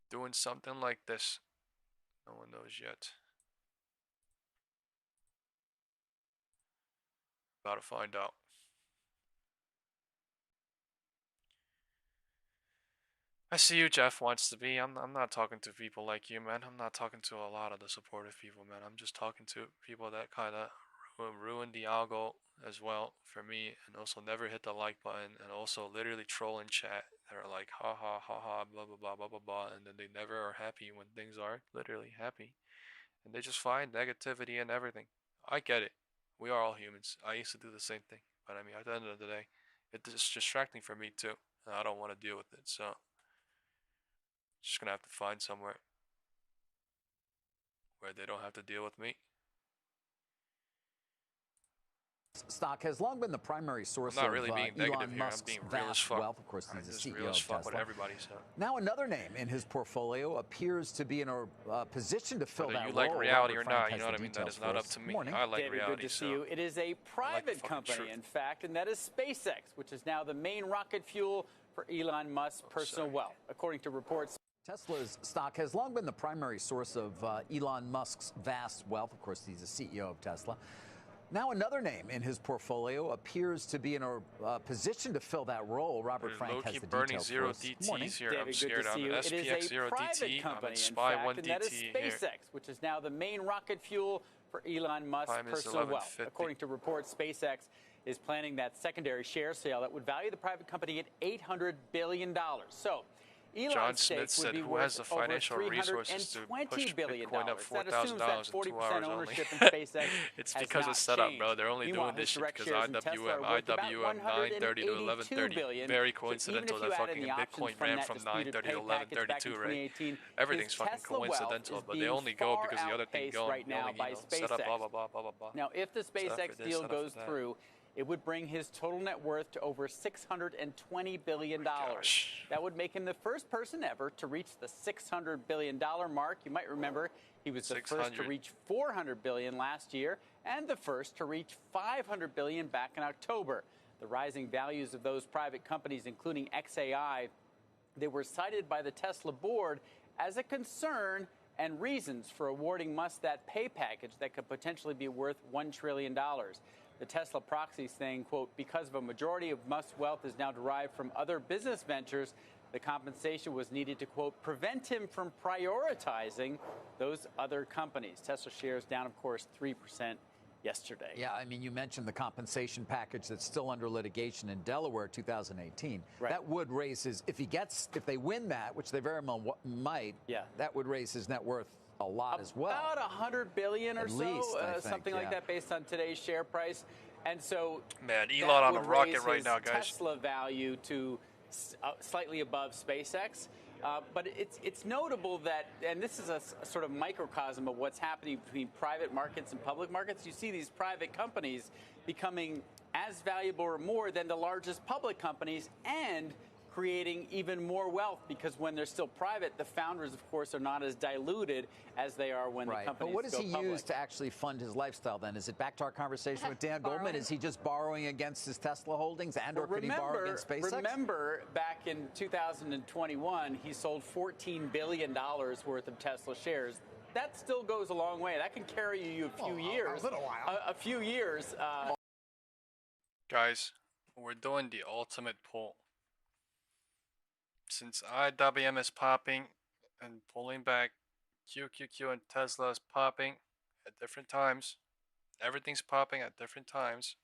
Doing something like this. No one knows yet. About to find out. I see you, Jeff wants to be. I'm not talking to people like you, man. I'm not talking to a lot of the supportive people, man. I'm just talking to people that kind of ruin the algo as well for me, and also never hit the like button, and also literally troll in chat. They're like, ha ha ha ha, blah blah blah blah blah blah, and then they never are happy when things are literally happy, and they just find negativity in everything. I get it. We are all humans. I used to do the same thing, but I mean, at the end of the day, it's distracting for me too, and I don't want to deal with it. So. Just gonna have to find somewhere where they don't have to deal with me. Stock has long been the primary source I'm not really being negative Elon here. Musk's I'm being real as fuck. wealth. Of course, he's the CEO real as of fuck Tesla. With everybody, so. Now another name in his portfolio appears to be in a position to fill that role. Whether you like reality or not, you know what I mean? That is not up to me. Morning. I like David, reality. Good to see you. It is a private company, in fact, and that is SpaceX, which is now the main rocket fuel for Elon Musk's personal wealth, according to reports. Tesla's stock has long been the primary source of Elon Musk's vast wealth. Of course, he's the CEO of Tesla. Now another name in his portfolio appears to be in a position to fill that role. Robert Frank has the details for us. Morning. Here. David, I'm scared. good to see you. It is a private company, in fact, and that is SpaceX, which is now the main rocket fuel for Elon Musk's personal wealth. According to reports, SpaceX is planning that secondary share sale that would value the private company at $800 billion. So, John Smith said, who has the financial resources to push Bitcoin up $4,000 in 2 hours only? It's because of setup, bro. They're only doing this shit because IWM 930 to 1130. Very coincidental that fucking Bitcoin ran from 930 to 1132, right? Everything's fucking coincidental, but they only go because the other thing going. They only, set up, blah, blah, blah, blah, blah, blah. Now, if the SpaceX deal goes through, it would bring his total net worth to over $620 billion. That would make him the first person ever to reach the $600 billion mark. You might remember he was the first to reach $400 billion last year and the first to reach $500 billion back in October. The rising values of those private companies, including XAI, they were cited by the Tesla board as a concern and reasons for awarding Musk that pay package that could potentially be worth $1 trillion. The Tesla proxy saying, quote, because of a majority of Musk's wealth is now derived from other business ventures, the compensation was needed to, quote, prevent him from prioritizing those other companies. Tesla shares down, of course, 3% yesterday. Yeah, I mean, you mentioned the compensation package that's still under litigation in Delaware, 2018. Right. That would raise his, if they win that, which they very well might, that would raise his net worth a lot as well. About $100 billion or so, something like that, based on today's share price. And so, man, Elon on a rocket right now, guys. Tesla value to slightly above SpaceX. But it's notable that, and this is a sort of microcosm of what's happening between private markets and public markets. You see these private companies becoming as valuable or more than the largest public companies, and creating even more wealth, because when they're still private, the founders, of course, are not as diluted as they are when the companies go public. But what does he use to actually fund his lifestyle then? Is it back to our conversation with Dan Goldman? Is he just borrowing against his Tesla holdings, and or could he borrow against SpaceX? Remember, back in 2021, he sold $14 billion worth of Tesla shares. That still goes a long way. That can carry you a few years. A little while. A few years. Guys, we're doing the ultimate pull. Since IWM is popping and pulling back, QQQ and Tesla is popping at different times. Everything's popping at different times.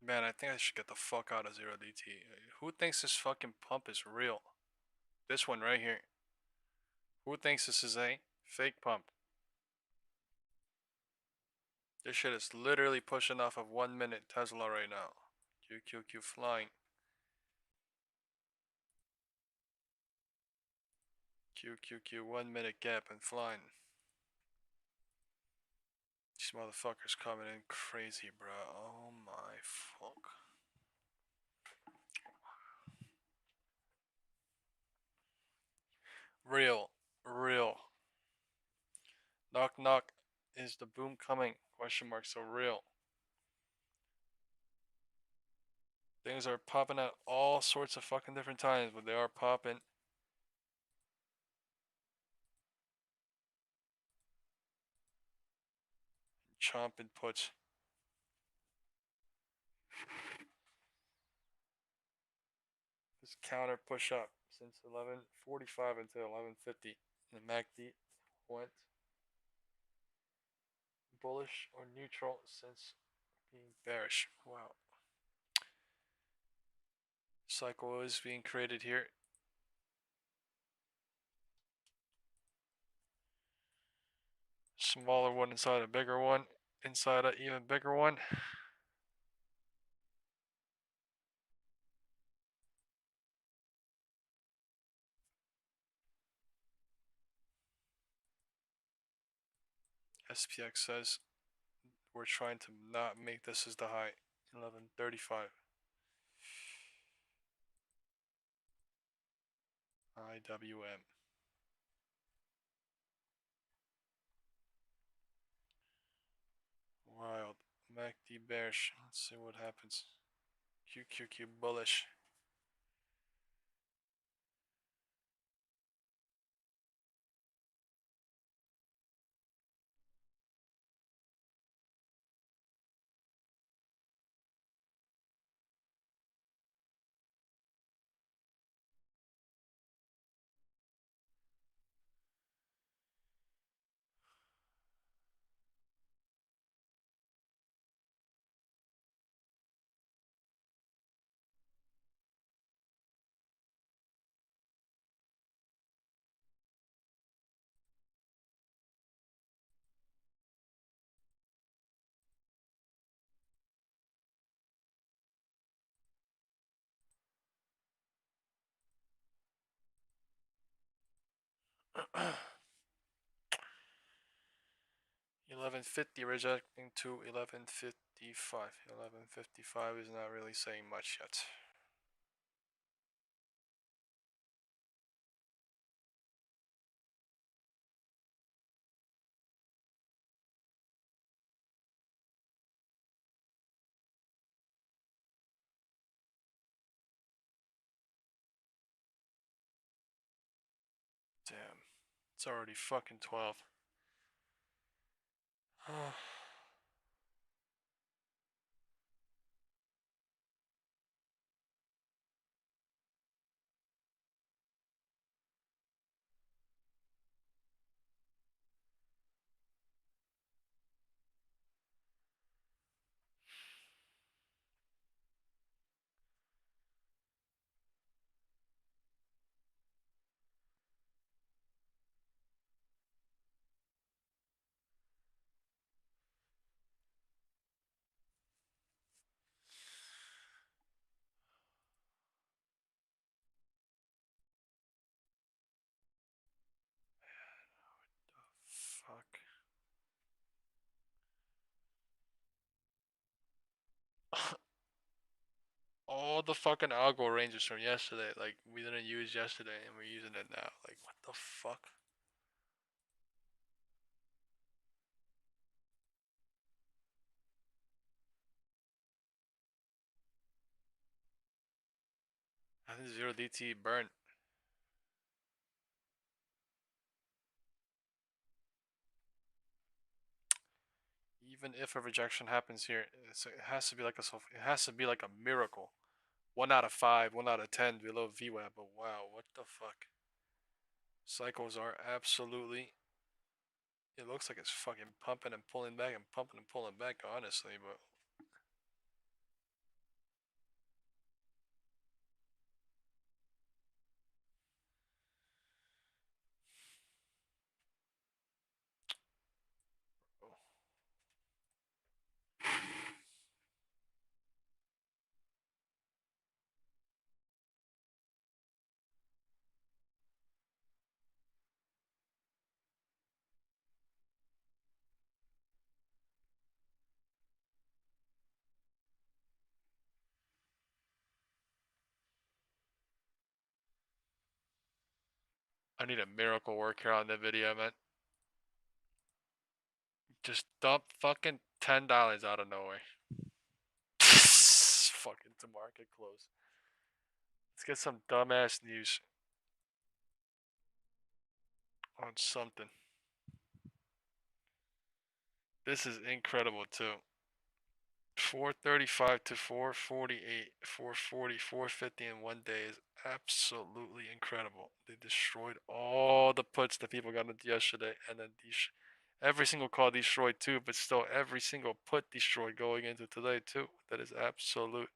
Man, I think I should get the fuck out of 0DT. Who thinks this fucking pump is real? This one right here. Who thinks this is a fake pump? This shit is literally pushing off of 1 minute Tesla right now. QQQ flying. QQQ, 1 minute gap and flying. These motherfuckers coming in crazy, bro. Oh my fuck. Real. Knock knock. Is the boom coming? Question mark. So real. Things are popping at all sorts of fucking different times, but they are popping. Chomping puts. This counter push up since 11:45 until 11:50. The MACD went bullish or neutral since being bearish. Wow. Cycle is being created here. Smaller one inside a bigger one, inside an even bigger one. SPX says we're trying to not make this as the high. 11:35. IWM. Wild. MACD bearish. Let's see what happens. QQQ bullish. $11.50 rejecting to 11.55. 11.55 is not really saying much yet. Damn, it's already fucking 12. Fuck. All the fucking algo ranges from yesterday, like we didn't use yesterday and we're using it now. Like what the fuck? I think 0DT burnt. Even if a rejection happens here, it has to be like a miracle. 1 out of 5, 1 out of 10 below VWAP. But wow, what the fuck? Cycles are absolutely. It looks like it's fucking pumping and pulling back and pumping and pulling back, honestly, but. I need a miracle work here on Nvidia, man. Just dump fucking $10 out of nowhere. Fucking to market close. Let's get some dumbass news on something. This is incredible too. 435 to 448, 440, 450 in one day is absolutely incredible. They destroyed all the puts that people got into yesterday, and then every single call destroyed too, but still every single put destroyed going into today too. That is absolute.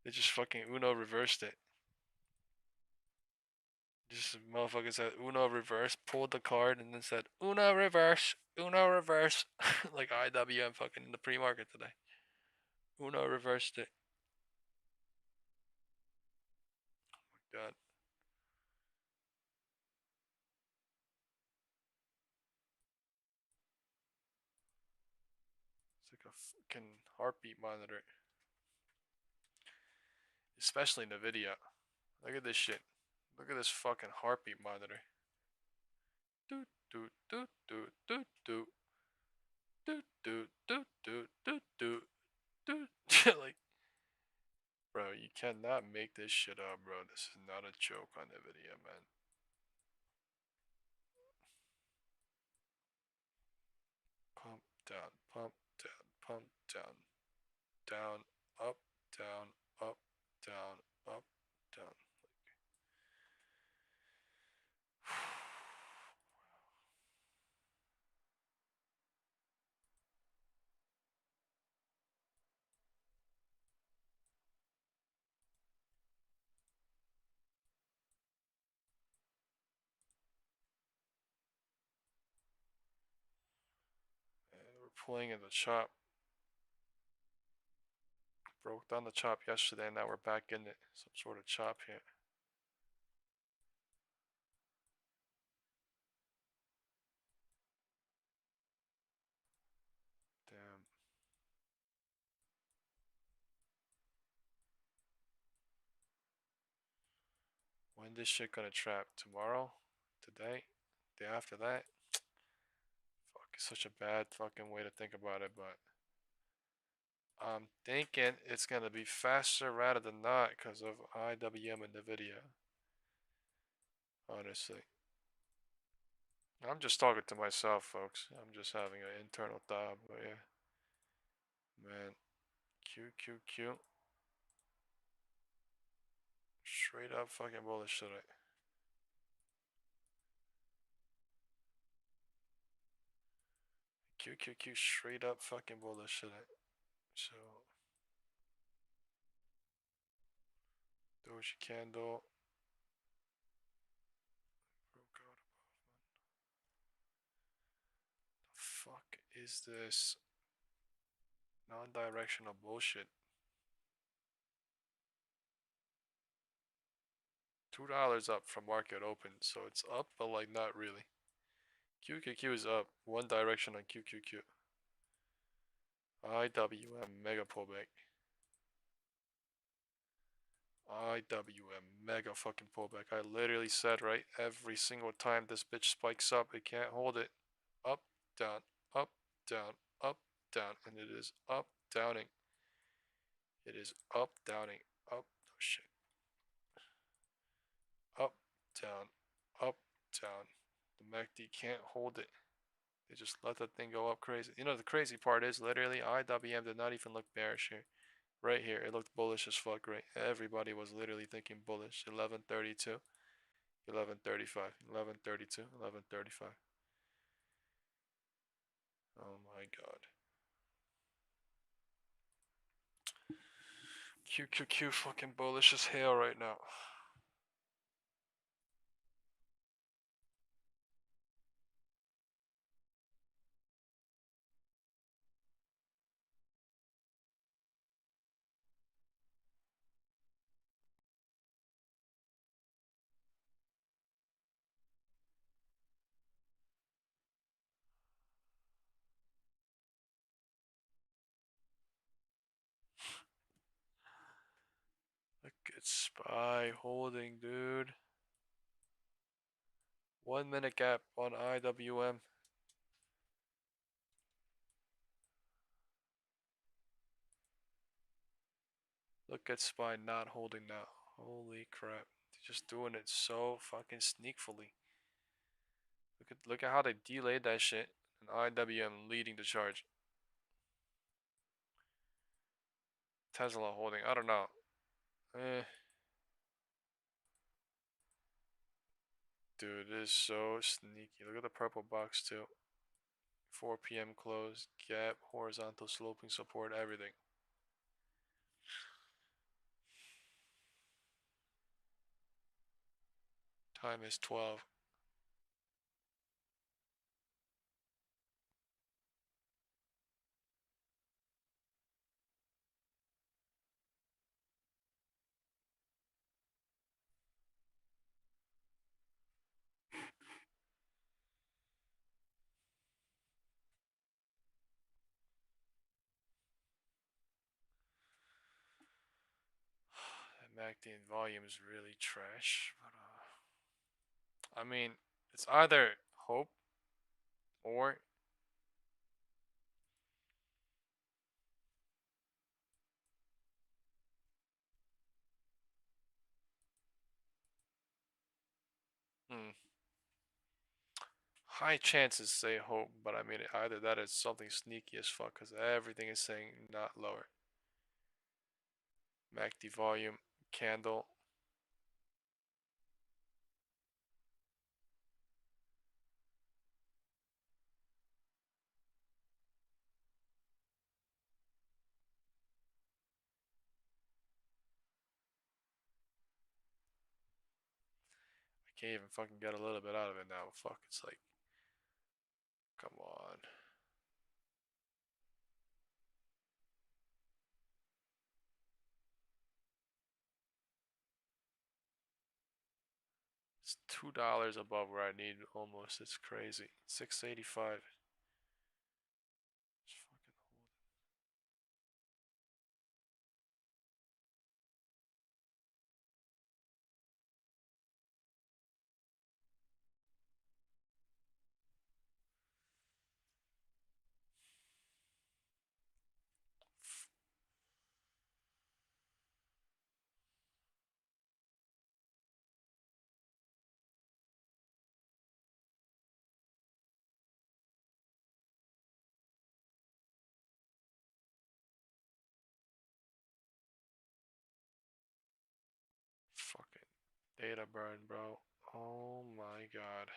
They just fucking Uno reversed it. Just motherfucker said Uno reverse, pulled the card, and then said Uno reverse, Uno reverse. Like IWM fucking in the pre-market today. Uno reversed it. Oh my god. It's like a fucking heartbeat monitor. Especially Nvidia. Look at this shit. Look at this fucking heartbeat monitor. Doot doot doot doot doot doot. Doot doot doot doot doot doot doot. Like, bro, you cannot make this shit up, bro. This is not a joke on Nvidia, man. Pump down, pump down, pump down, down, up, down, up, down, up, down. We're pulling in the chop. Broke down the chop yesterday, and now we're back in it. Some sort of chop here. Damn. When this shit gonna trap? Tomorrow? Today? Day after that? Fuck, it's such a bad fucking way to think about it, but I'm thinking it's gonna be faster rather than not because of IWM and Nvidia. Honestly. I'm just talking to myself, folks. I'm just having an internal thought, but yeah. Man. QQQ. Straight up fucking bullish today. QQQ straight up fucking bullish today. So Doji candle. Broke out above one. The fuck is this non-directional bullshit? $2 up from market open, so it's up, but like not really. QQQ is up, one direction on QQQ. IWM mega pullback. IWM mega fucking pullback. I literally said, right, every single time this bitch spikes up, it can't hold it. Up, down, up, down, up, down, and it is up, downing. It is up, downing, up, oh shit. Up, down, up, down. The MACD can't hold it. They just let that thing go up crazy. You know, the crazy part is literally IWM did not even look bearish here. Right here, it looked bullish as fuck, right? Everybody was literally thinking bullish. 1132, 1135, 1132, 1135. Oh my god. QQQ fucking bullish as hell right now. Look at SPY holding, dude. 1 minute gap on IWM. Look at SPY not holding now. Holy crap. They're just doing it so fucking sneakily. Look at how they delayed that shit. And IWM leading the charge. Tesla holding. I don't know. Dude, it is so sneaky. Look at the purple box too. 4 p.m. close, gap, horizontal sloping support, everything. Time is 12. MACD and volume is really trash. But, I mean, it's either hope or high chances say hope, but I mean either that or it's something sneaky as fuck because everything is saying not lower. MACD volume, candle. I can't even fucking get a little bit out of it now. Fuck, it's like, come on. It's $2 above where I need almost. It's crazy. 685. Fucking data burn, bro. Oh my god.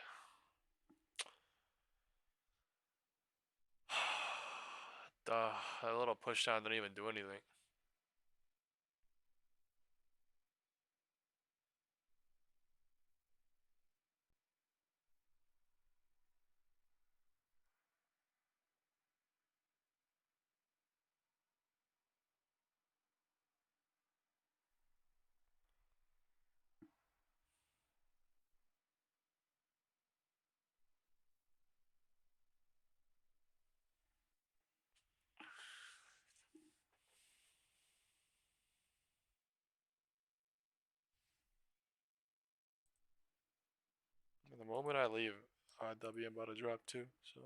That little push down didn't even do anything. The moment I leave, IW about to drop too, so.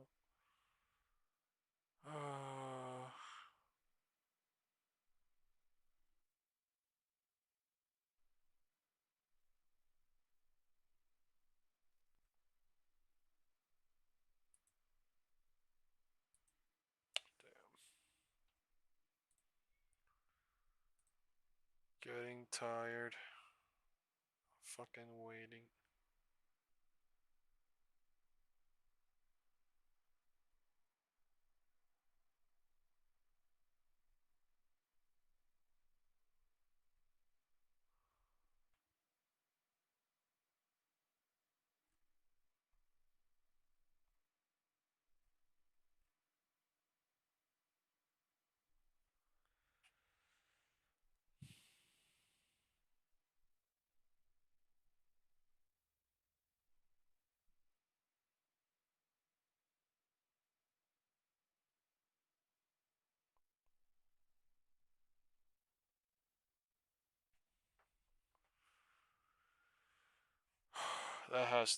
Getting tired. Fucking waiting.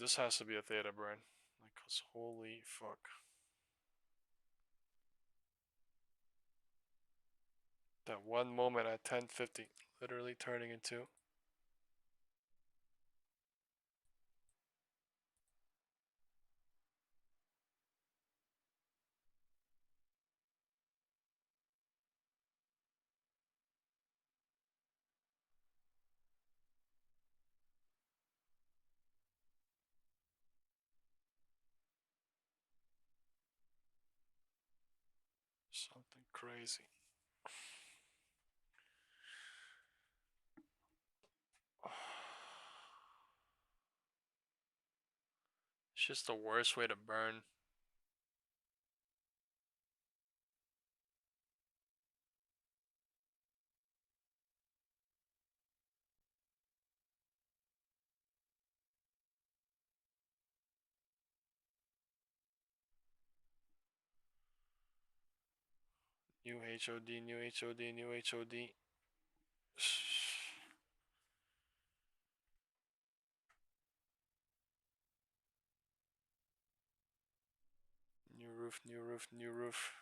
This has to be a theta burn. Like, cause holy fuck. That one moment at 10:50, literally turning into. Something crazy. It's just the worst way to burn. New HOD, new HOD, new HOD. New roof, new roof, new roof.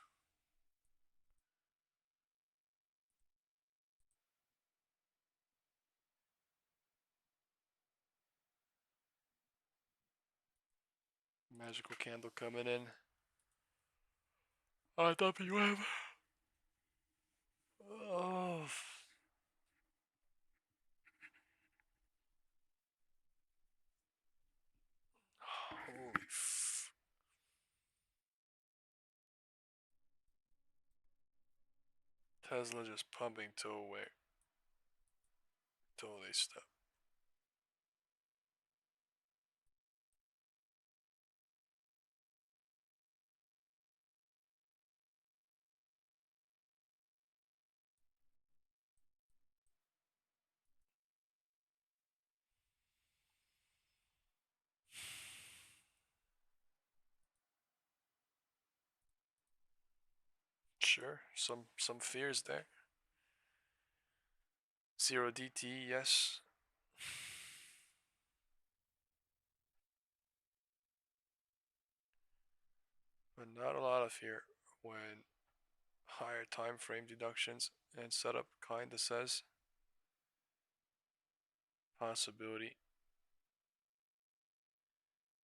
Magical candle coming in. IWM. Oh. Holy f. Tesla just pumping to away. Totally stop. Sure, some fears there. 0 DT, yes. But not a lot of fear when higher time frame deductions and setup kinda says possibility.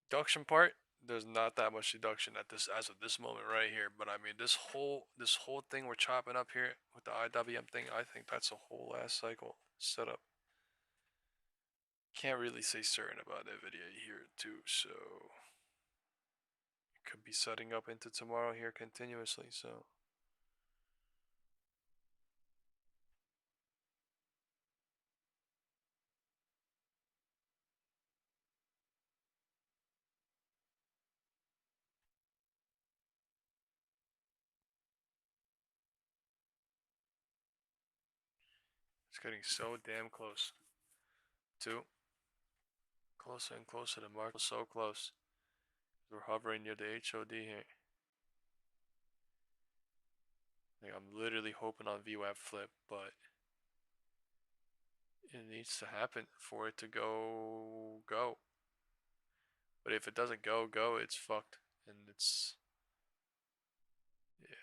Deduction part, there's not that much deduction at this as of this moment right here. But I mean, this whole thing we're chopping up here with the IWM thing, I think that's a whole ass cycle setup. Can't really say certain about Nvidia here too, so it could be setting up into tomorrow here continuously. So. It's getting so damn close. Two. Closer and closer to mark. So close. We're hovering near the HOD here. Like, I'm literally hoping on VWAP flip, but it needs to happen for it to go. But if it doesn't go, it's fucked. And it's... yeah.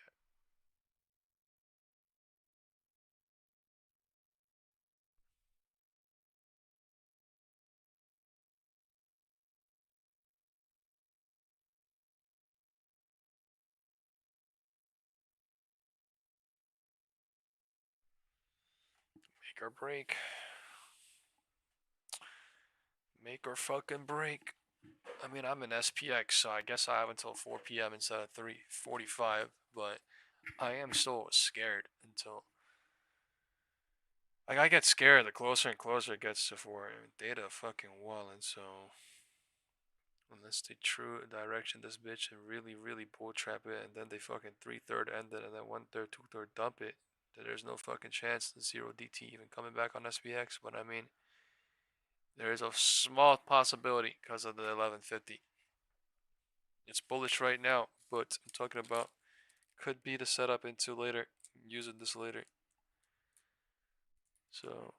Make or break. Make or fucking break. I mean, I'm in SPX, so I guess I have until 4 p.m. instead of 3:45, but I am still scared until... like, I get scared the closer and closer it gets to 4. I mean, data fucking walling, so... unless they true direction this bitch and really bull trap it, and then they fucking 3/3 end it, and then 1/3, 2/3 dump it, then there's no fucking chance the 0 DT even coming back on SPX. But I mean, there is a small possibility because of the 1150. It's bullish right now, but I'm talking about could be the setup into later, using this later. So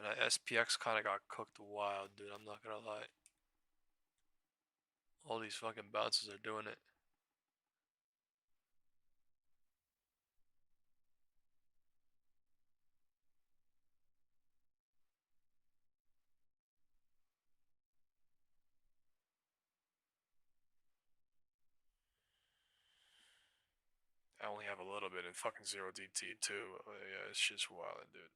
SPX kind of got cooked wild, dude. I'm not gonna lie. All these fucking bounces are doing it. I only have a little bit in fucking 0DT too. Yeah, it's just wild, dude.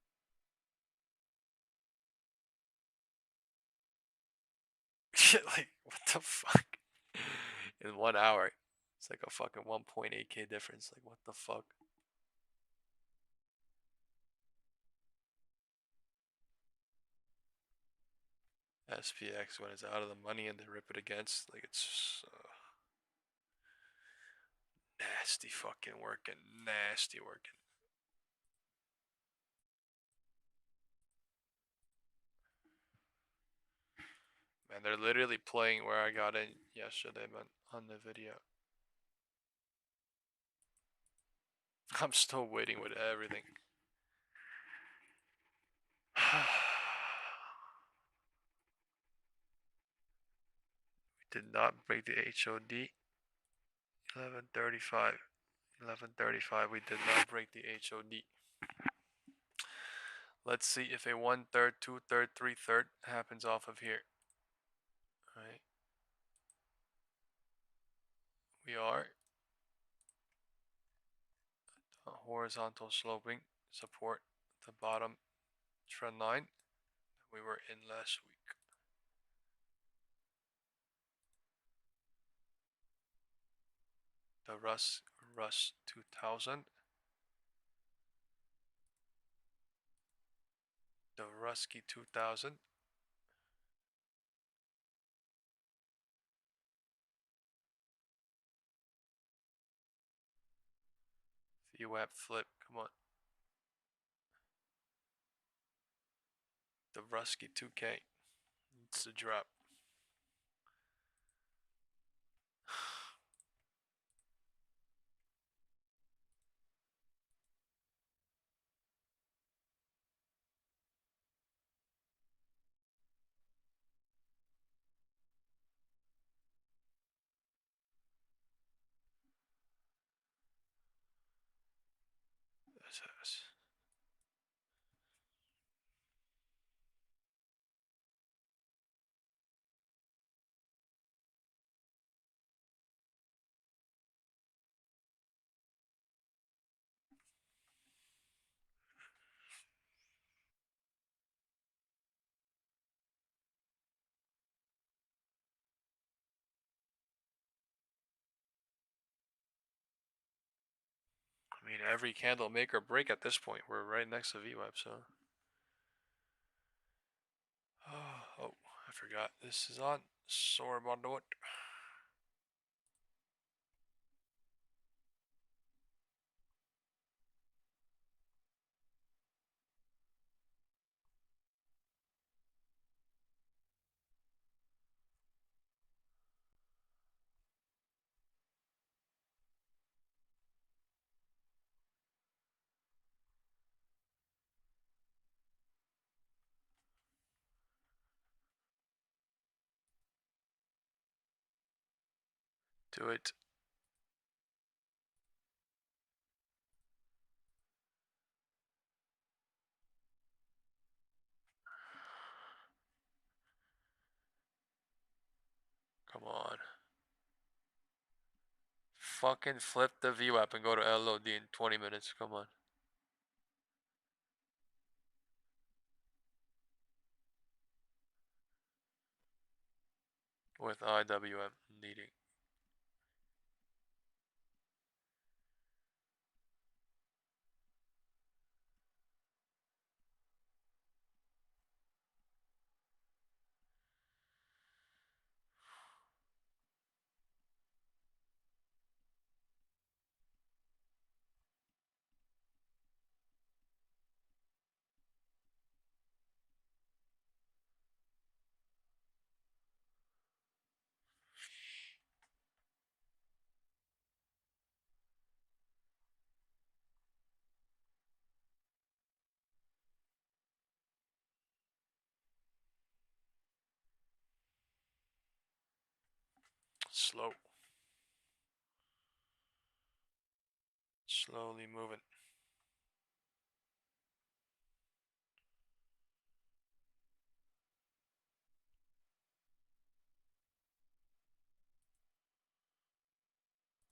Like, what the fuck? In 1 hour, it's like a fucking 1.8K difference. Like, what the fuck? SPX when it's out of the money and they rip it against, like, it's nasty fucking working, nasty working. Man, they're literally playing where I got in yesterday, man, on the video. I'm still waiting with everything. We did not break the HOD. 11:35. 11:35. We did not break the HOD. Let's see if a 1/3, 2/3, 3/3 happens off of here. All right. We are horizontal sloping support the bottom trend line that we were in last week. The Russ 2000. The Rusky 2000. VWAP flip, come on. The Rusky 2K. It's a drop. SS. I mean, every candle make or break at this point. We're right next to VWAP, so. Oh, I forgot. This is on. Sorry about it. Do it. Come on. Fucking flip the VWAP and go to LOD in 20 minutes. Come on. With IWM needing. slow. Slowly moving.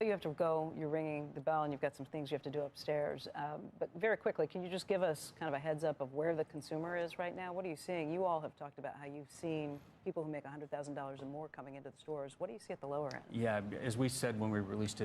You have to go, you're ringing the bell, and you've got some things you have to do upstairs. But very quickly, can you just give us kind of a heads up of where the consumer is right now? What are you seeing? You all have talked about how you've seen people who make $100,000 and more coming into the stores. What do you see at the lower end? Yeah, as we said when we released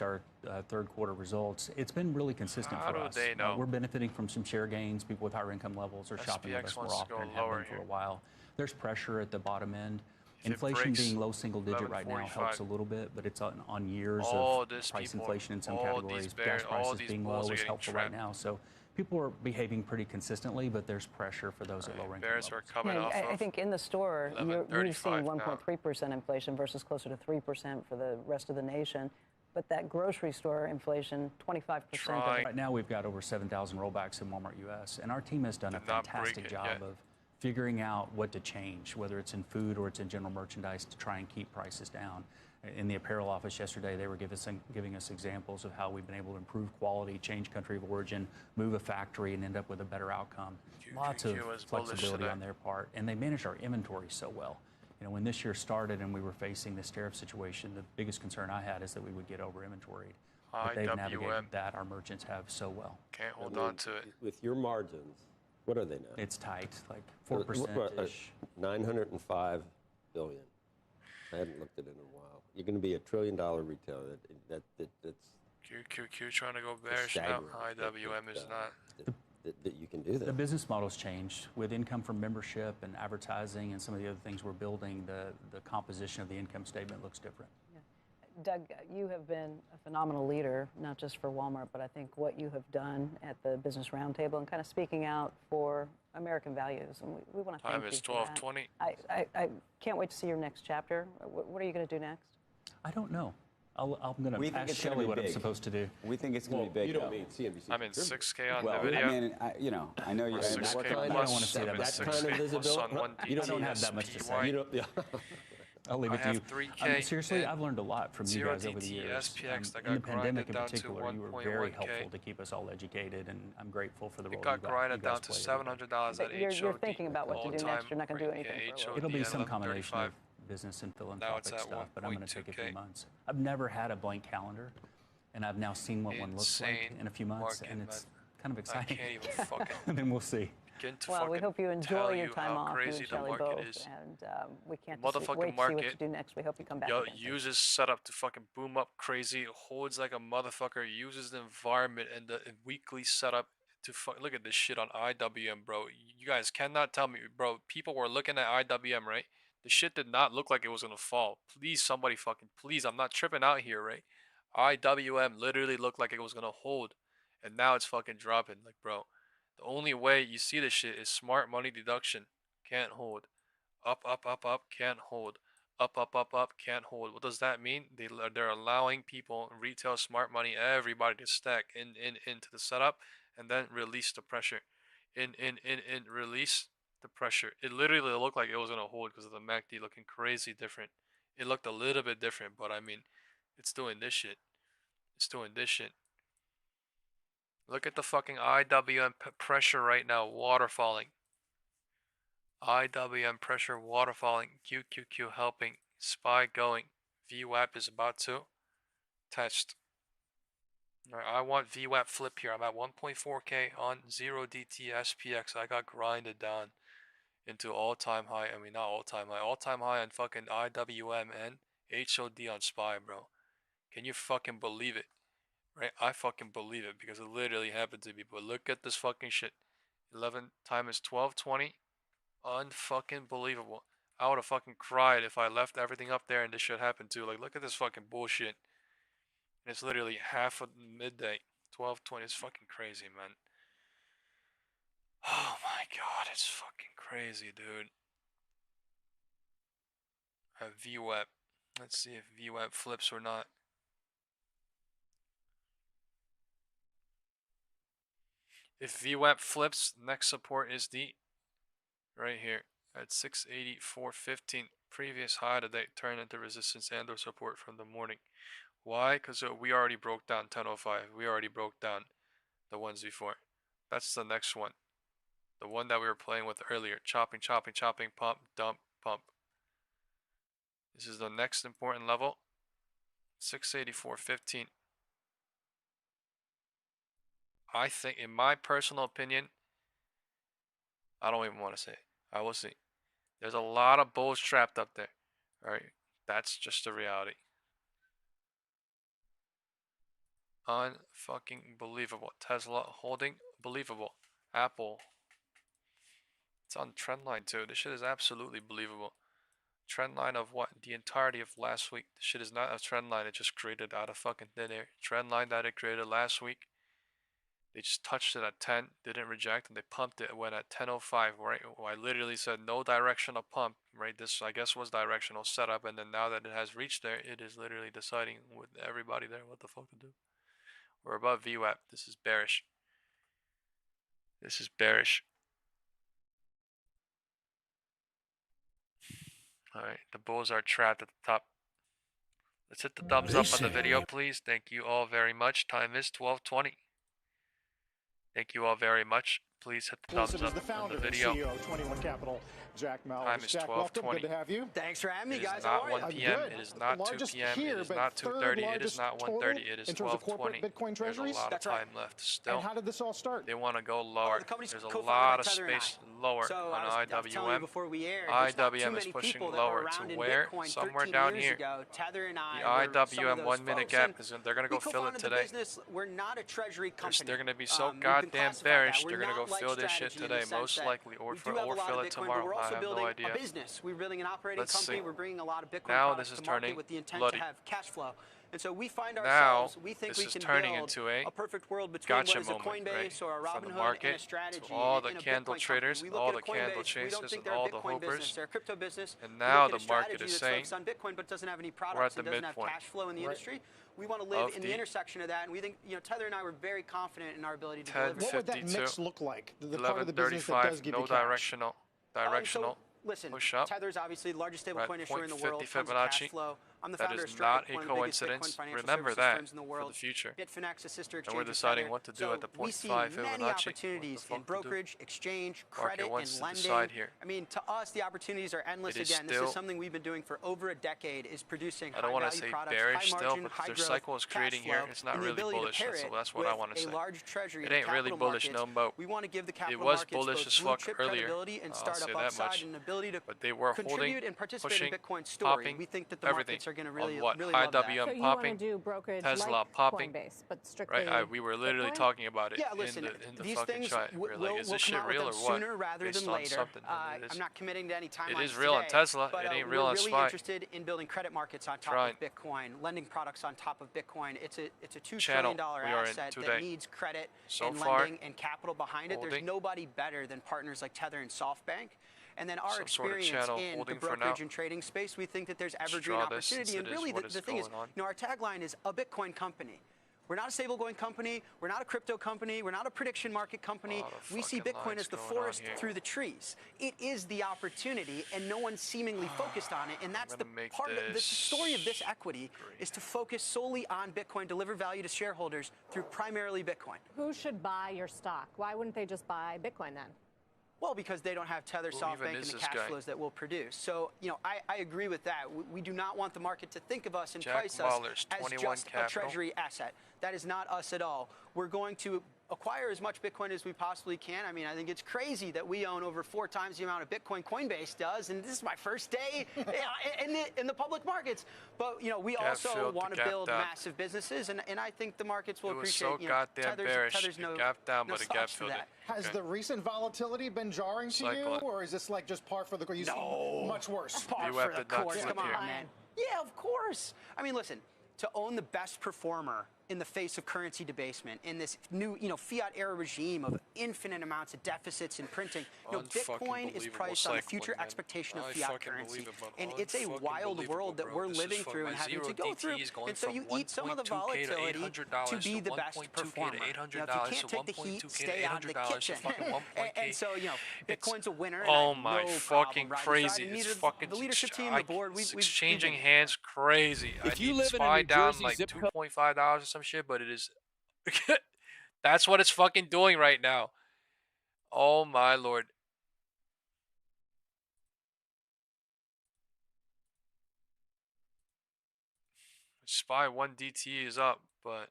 our third quarter results, it's been really consistent for us. They know? We're benefiting from some share gains. People with higher income levels are shopping with us more often and have been for a while. There's pressure at the bottom end. Inflation being low single digit right now helps a little bit, but it's on years of price inflation in some categories. Gas prices being low is helpful right now. So people are behaving pretty consistently, but there's pressure for those at lower income levels. Are coming off I think in the store, you've seen 1.3% inflation versus closer to 3% for the rest of the nation. But that grocery store inflation, 25%. Right now, we've got over 7,000 rollbacks in Walmart US, and our team has done a fantastic job of figuring out what to change, whether it's in food or it's in general merchandise, to try and keep prices down. In the apparel office yesterday, they were giving us examples of how we've been able to improve quality, change country of origin, move a factory, and end up with a better outcome. Lots of flexibility on their part, and they managed our inventory so well. You know, when this year started and we were facing this tariff situation, the biggest concern I had is that we would get over inventoried. But they've navigated that. Our merchants have so well. Can't hold on to it. With your margins, what are they now? It's tight, like 4%-ish. $905 billion. I hadn't looked at it in a while. You're going to be $1 trillion retailer. That's QQQ trying to go bearish now. IWM is not. That you can do that. The business model's changed with income from membership and advertising and some of the other things we're building. The composition of the income statement looks different. Doug, you have been a phenomenal leader, not just for Walmart, but I think what you have done at the Business Roundtable and kind of speaking out for American values. And we want to thank you. Time is 12:20. I can't wait to see your next chapter. What are you going to do next? I don't know. I'm going to ask Shelley what I'm supposed to do. We think it's going to be big. You don't mean CNBC. I'm in 6K on Nvidia. I mean, I know you're 6K I don't want to say that kind of visibility. You don't have that much to say. I'll leave it to you. 3K Seriously, I've learned a lot from you guys over the years. In the pandemic in down particular, you were very helpful to keep us all educated, and I'm grateful for the role you got grinded down to $700 at HOD. You're thinking about what to do next. You're not going to do anything for a It'll be some combination of business and philanthropic stuff, but I'm going to take a few months. I've never had a blank calendar, and I've now seen what one looks like in a few months, and it's kind of exciting. I can't even fucking. And then we'll see. Well, we hope you enjoy your time off, you and Shelley both, and we can't wait to see what you do next. We hope you come back. Uses setup to fucking boom up crazy, holds like a motherfucker, uses the environment and the weekly setup to look at this shit on IWM, bro. You guys cannot tell me, bro. People were looking at IWM, right? The shit did not look like it was gonna fall. Please, somebody fucking, please, I'm not tripping out here, right? IWM literally looked like it was gonna hold, and now it's fucking dropping, like, bro. The only way you see this shit is smart money deduction. Can't hold. Up, can't hold. Up, can't hold. What does that mean? They're allowing people, retail, smart money, everybody to stack into the setup and then release the pressure. Release the pressure. It literally looked like it was gonna hold because of the MACD looking crazy different. It looked a little bit different, but I mean, it's doing this shit. It's doing this shit. Look at the fucking IWM pressure right now, waterfalling. IWM pressure waterfalling. QQQ helping. SPY going. VWAP is about to test. Alright, I want VWAP flip here. I'm at 1.4K on 0DT SPX. I got grinded down into all-time high. I mean, not all-time high. All-time high on fucking IWM and HOD on SPY, bro. Can you fucking believe it? Right? I fucking believe it because it literally happened to me. But look at this fucking shit. 11 times 1220. Unfucking believable. I would have fucking cried if I left everything up there and this shit happened too. Like, look at this fucking bullshit. And it's literally half of midday. 1220. It's fucking crazy, man. Oh my god, it's fucking crazy, dude. VWAP. Let's see if VWAP flips or not. If VWAP flips, next support is the right here at 684.15. Previous high today turned into resistance and or support from the morning. Why? Because we already broke down 1005. We already broke down the ones before. That's the next one. The one that we were playing with earlier. Chopping, chopping, chopping, pump, dump, pump. This is the next important level. 684.15. I think, in my personal opinion, I don't even want to say it. I will see. There's a lot of bulls trapped up there. All right. That's just the reality. Unfucking believable. Tesla holding, believable. Apple. It's on trend line too. This shit is absolutely believable. Trend line of what? The entirety of last week. This shit is not a trend line it just created out of fucking thin air. Trend line that it created last week. They just touched it at 10, didn't reject, and they pumped it. It went at 10:05, right? I literally said no directional pump, right? This, I guess, was directional setup, and then now that it has reached there, it is literally deciding with everybody there what the fuck to do. We're above VWAP. This is bearish. This is bearish. Alright, the bulls are trapped at the top. Let's hit the thumbs up on the video, please. Thank you all very much. Time is 12:20. Thank you all very much. Please hit the thumbs up on the video. CEO of 21 Capital, Jack Mallers. Time is 12:20. Good to have you. Thanks for having me, guys. It is not 1 p.m. It is not 2 p.m. It is not 2:30. It is not 1:30. It is 12:20. Bitcoin treasuries. There's a lot of time left still. And how did this all start? They want to go lower. There's a lot of space lower on IWM. IWM is pushing lower to where? Somewhere down here. Tether and the IWM 1 minute gap is they're going to go fill it today. We're not a treasury company. They're going to be so goddamn bearish. They're going to go fill this shit today, most likely, or fill it tomorrow. I have no idea. We're building an operating company. We're bringing a lot of Bitcoin now products this is to market turning with the intent bloody. to have cash flow. And so we find now ourselves, we think this we is can turning build into a perfect world between what is a moment, Coinbase right? or a From the Robinhood market and a strategy. to all the and candle traders, all the candle chasers, and all the hopers. They're a crypto business. And now the market is saying on Bitcoin, but doesn't have any products we're at the and doesn't midpoint. have cash flow in the industry. We want to live in the intersection of that, and we think, Tether and I were very confident in our ability to deliver. What would that mix look like? The part of the business that does give you cash. No directional. Listen, push up. Tether is obviously the largest stablecoin issuer in the world. Fibonacci. I'm the that founder is of not Stripe, a coincidence. Remember that in the world. for the future. Bitfinex, a sister exchange. And we're deciding what to do at the 0.5 we see Fibonacci. many opportunities in brokerage, exchange, credit, and lending. Here. I mean, to us, the opportunities are endless. Again, this is something we've been doing for over a decade. Is producing I don't want to say products, bearish high still, margin, because their cycle is creating here. It's not really bullish. That's what I want to say. It ain't really bullish, no mo. We want to give the capital it was bullish as fuck earlier. And I'll say that much. But they were holding, pushing, popping, we think that the markets are going to really love that. So you popping, want to do brokerage Tesla like popping, Coinbase, but strictly right? We were literally Bitcoin? talking about it yeah, listen, in the these fucking things chat. We're like, is this shit real or what? Sooner rather Based than on later. something. I'm not committing to any timelines. It is real on Tesla. But, it ain't real on SPY. We're really interested in building credit markets on top of Bitcoin, lending products on top of Bitcoin. It's a $2 trillion asset that needs credit and lending and capital behind it. There's nobody better than partners like Tether and SoftBank. And then our experience in the brokerage and trading space, we think that there's evergreen opportunity. And really, the thing is, our tagline is a Bitcoin company. We're not a stablecoin company. We're not a crypto company. We're not a prediction market company. We see Bitcoin as the forest through the trees. It is the opportunity, and no one's seemingly focused on it. And that's the part of the story of this equity is to focus solely on Bitcoin, deliver value to shareholders through primarily Bitcoin. Who should buy your stock? Why wouldn't they just buy Bitcoin then? Well, because they don't have Tether, SoftBank, and the cash flows that we'll produce. So, I agree with that. We do not want the market to think of us and price us as just a treasury asset. That is not us at all. We're going to acquire as much Bitcoin as we possibly can. I mean, I think it's crazy that we own over 4 times the amount of Bitcoin Coinbase does, and this is my first day in the public markets. But, we also want to build massive businesses, and I think the markets will appreciate, so goddamn bearish. Tether's no gap down, but it gap filled it. Has the recent volatility been jarring to you, or is this like just par for the course? No. Much worse. Par for the course. Come on, man. Yeah, of course. I mean, listen, to own the best performer in the face of currency debasement, in this new, fiat era regime of infinite amounts of deficits and printing. Bitcoin is priced on the future expectation of fiat currency, and it's a wild world that we're living through and having to go through. And so you eat some of the volatility to be the best performer. If you can't take the heat, stay out of the kitchen. And so, Bitcoin's a winner. Oh my fucking crazy! It's fucking the leadership team, the board. It's exchanging hands crazy. If you live in a New down Jersey like $2.5 or some shit, but it is. That's what it's fucking doing right now. Oh my lord. SPY 1 DT is up, but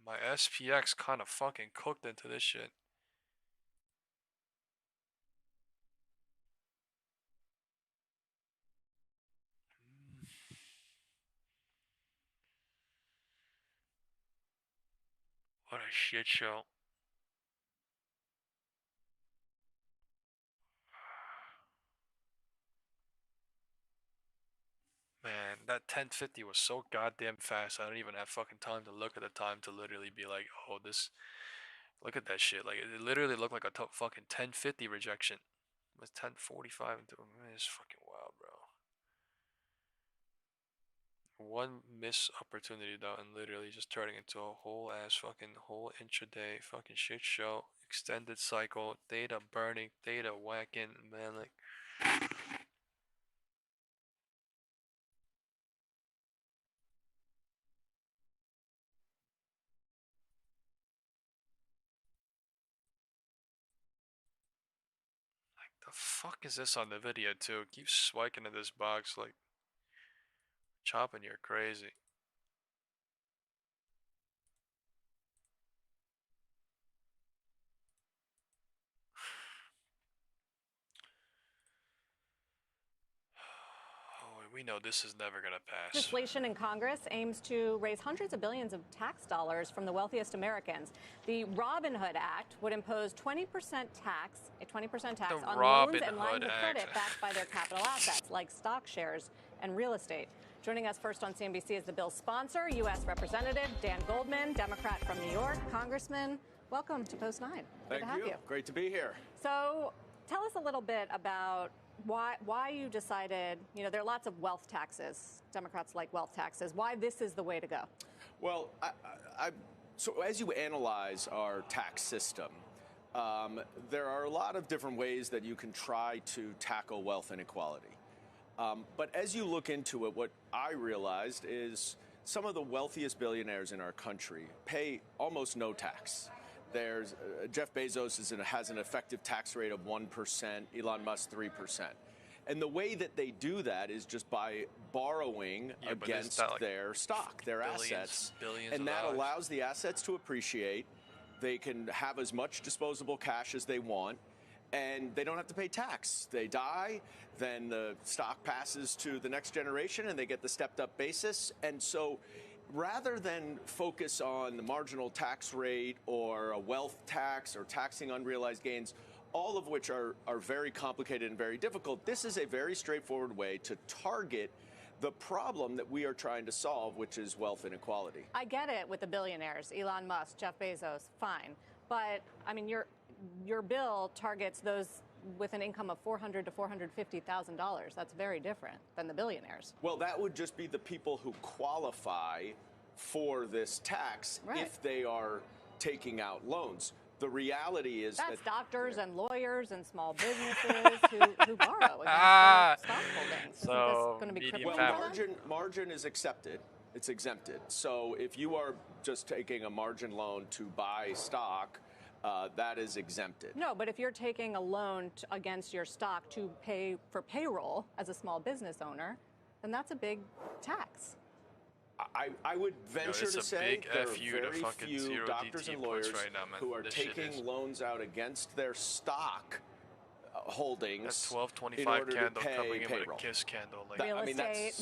my SPX kind of fucking cooked into this shit. What a shit show. Man, that 1050 was so goddamn fast. I don't even have fucking time to look at the time to literally be like, oh, this. Look at that shit. Like, it literally looked like a fucking 1050 rejection. It was 1045 into. Man, it's fucking wild, bro. One miss opportunity though, and literally just turning into a whole intraday fucking shit show. Extended cycle, data burning, data whacking, man, like. The fuck is this on the video too? Keep spiking in this box like chopping, you're crazy. We know this is never going to pass. Legislation in Congress aims to raise hundreds of billions of tax dollars from the wealthiest Americans. The Robin Hood Act would impose 20% tax, a 20% tax on loans and lines of credit backed by their capital assets, like stock shares and real estate. Joining us first on CNBC is the bill's sponsor, U.S. Representative Dan Goldman, Democrat from New York. Congressman, welcome to Post 9. Good to have you. Great to be here. So tell us a little bit about why you decided, there are lots of wealth taxes. Democrats like wealth taxes. Why this is the way to go? Well, so as you analyze our tax system, there are a lot of different ways that you can try to tackle wealth inequality. But as you look into it, what I realized is some of the wealthiest billionaires in our country pay almost no tax. There's Jeff Bezos has an effective tax rate of 1%, Elon Musk 3%. And the way that they do that is just by borrowing against their stock, their assets. And that allows the assets to appreciate. They can have as much disposable cash as they want, and they don't have to pay tax. They die, then the stock passes to the next generation, and they get the stepped-up basis. And so rather than focus on the marginal tax rate or a wealth tax or taxing unrealized gains, all of which are very complicated and very difficult, this is a very straightforward way to target the problem that we are trying to solve, which is wealth inequality. I get it with the billionaires, Elon Musk, Jeff Bezos, fine. But, I mean, your bill targets those with an income of $400,000 to $450,000. That's very different than the billionaires. Well, that would just be the people who qualify for this tax if they are taking out loans. The reality is that's doctors and lawyers and small businesses who borrow against their stock holdings. So Isn't this going to be crippling? Margin is accepted. It's exempted. So if you are just taking a margin loan to buy stock, that is exempted. No, but if you're taking a loan against your stock to pay for payroll as a small business owner, then that's a big tax. I would venture to say there are very few doctors and lawyers who are taking loans out against their stock holdings. That 1225 candle coming in with a kiss candle. Like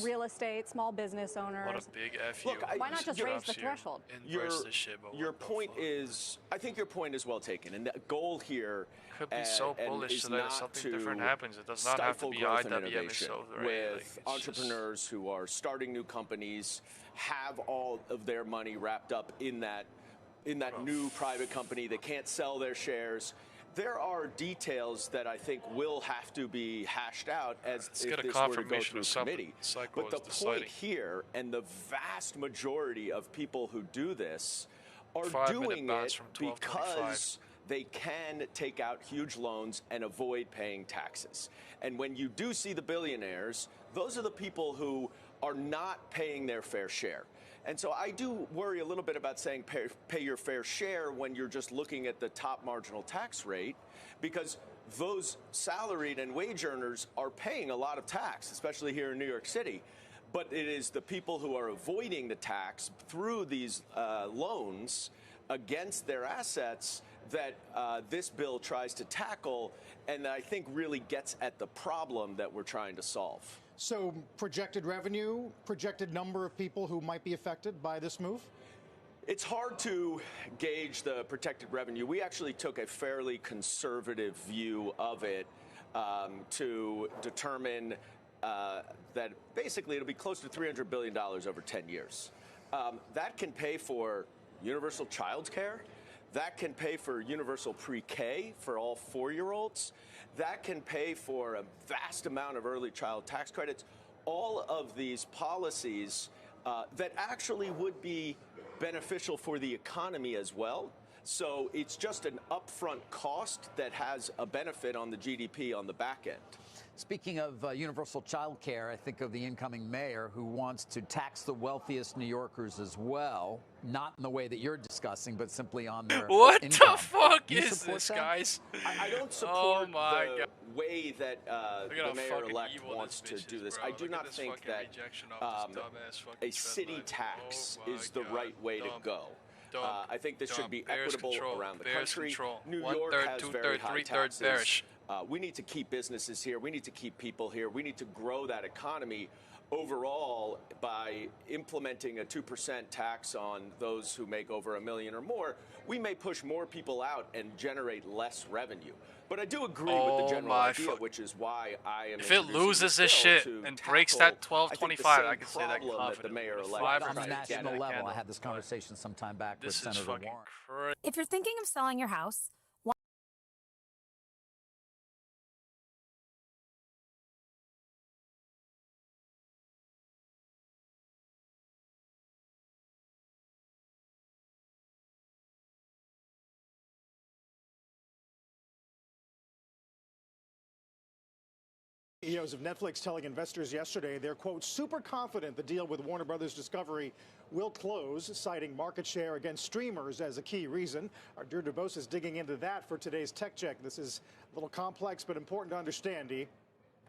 real estate, small business owners. What a big FU. Look, why not just raise the threshold? Your point is, I think your point is well taken, and the goal here could be so bullish today that something different happens. It does not have to be IWM with entrepreneurs who are starting new companies, have all of their money wrapped up in that new private company. They can't sell their shares. There are details that I think will have to be hashed out as if this were to go through committee. But the point here, and the vast majority of people who do this are doing it because they can take out huge loans and avoid paying taxes. And when you do see the billionaires, those are the people who are not paying their fair share. And so I do worry a little bit about saying pay your fair share when you're just looking at the top marginal tax rate, because those salaried and wage earners are paying a lot of tax, especially here in New York City. But it is the people who are avoiding the tax through these loans against their assets that this bill tries to tackle, and that I think really gets at the problem that we're trying to solve. So projected revenue, projected number of people who might be affected by this move? It's hard to gauge the projected revenue. We actually took a fairly conservative view of it to determine that basically it'll be close to $300 billion over 10 years. That can pay for universal child care. That can pay for universal pre-K for all 4-year-olds. That can pay for a vast amount of early child tax credits. All of these policies that actually would be beneficial for the economy as well. So it's just an upfront cost that has a benefit on the GDP on the back end. Speaking of universal child care, I think of the incoming mayor who wants to tax the wealthiest New Yorkers as well, not in the way that you're discussing, but simply on their What income. the fuck is this, guys? I don't support the way that the mayor-elect wants to do this. I do not think that a city tax is the right way to go. I think this should be equitable around the country. New York has very high taxes. We need to keep businesses here. We need to keep people here. We need to grow that economy overall by implementing a 2% tax on those who make over $1 million or more. We may push more people out and generate less revenue. But I do agree with the general idea, which is why I am. If it loses this shit and breaks that 1225, I can say that confidently. On the national level, I had this conversation some time back with Senator Warren. If you're thinking of selling your house, CEOs of Netflix telling investors yesterday they're, quote, super confident the deal with Warner Brothers Discovery will close, citing market share against streamers as a key reason. Our Drew DeBose is digging into that for today's Tech Check. This is a little complex, but important to understand, Dee.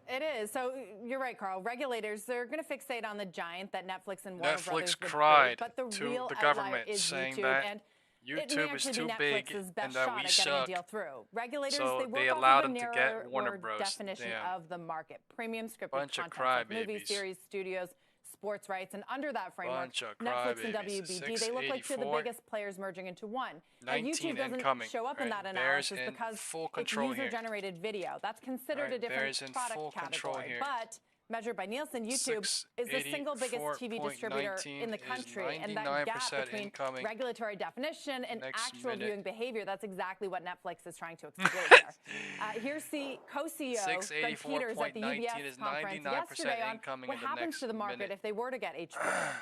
It is. So you're right, Carl. Regulators, they're going to fixate on the giant that Netflix and Warner Brothers cried but the to real the government is saying YouTube, that and YouTube is too big and that we suck. Deal through. Regulators, So they they work allowed off of a them to get Warner narrower Bros. definition Damn. of the market. Premium scripted Bunch of content, like movies, crybabies. series, studios, sports rights, and under that framework, Bunch of Netflix and crybabies. WBD, they look like two of the 684. biggest players merging into one. And 19 YouTube doesn't incoming, show up in right? that Bears analysis in because full it's control here. user-generated video. That's considered Right, a different Bears in full product control category. here. But measured by Nielsen, YouTube is the single biggest TV distributor in the country, and that gap between incoming. regulatory definition and Next actual minute. viewing behavior, that's exactly what Netflix is trying to exploit here. Here's the co-CEO, Greg Peters, at the UBS conference yesterday on what happens to the market if they were to get HBO.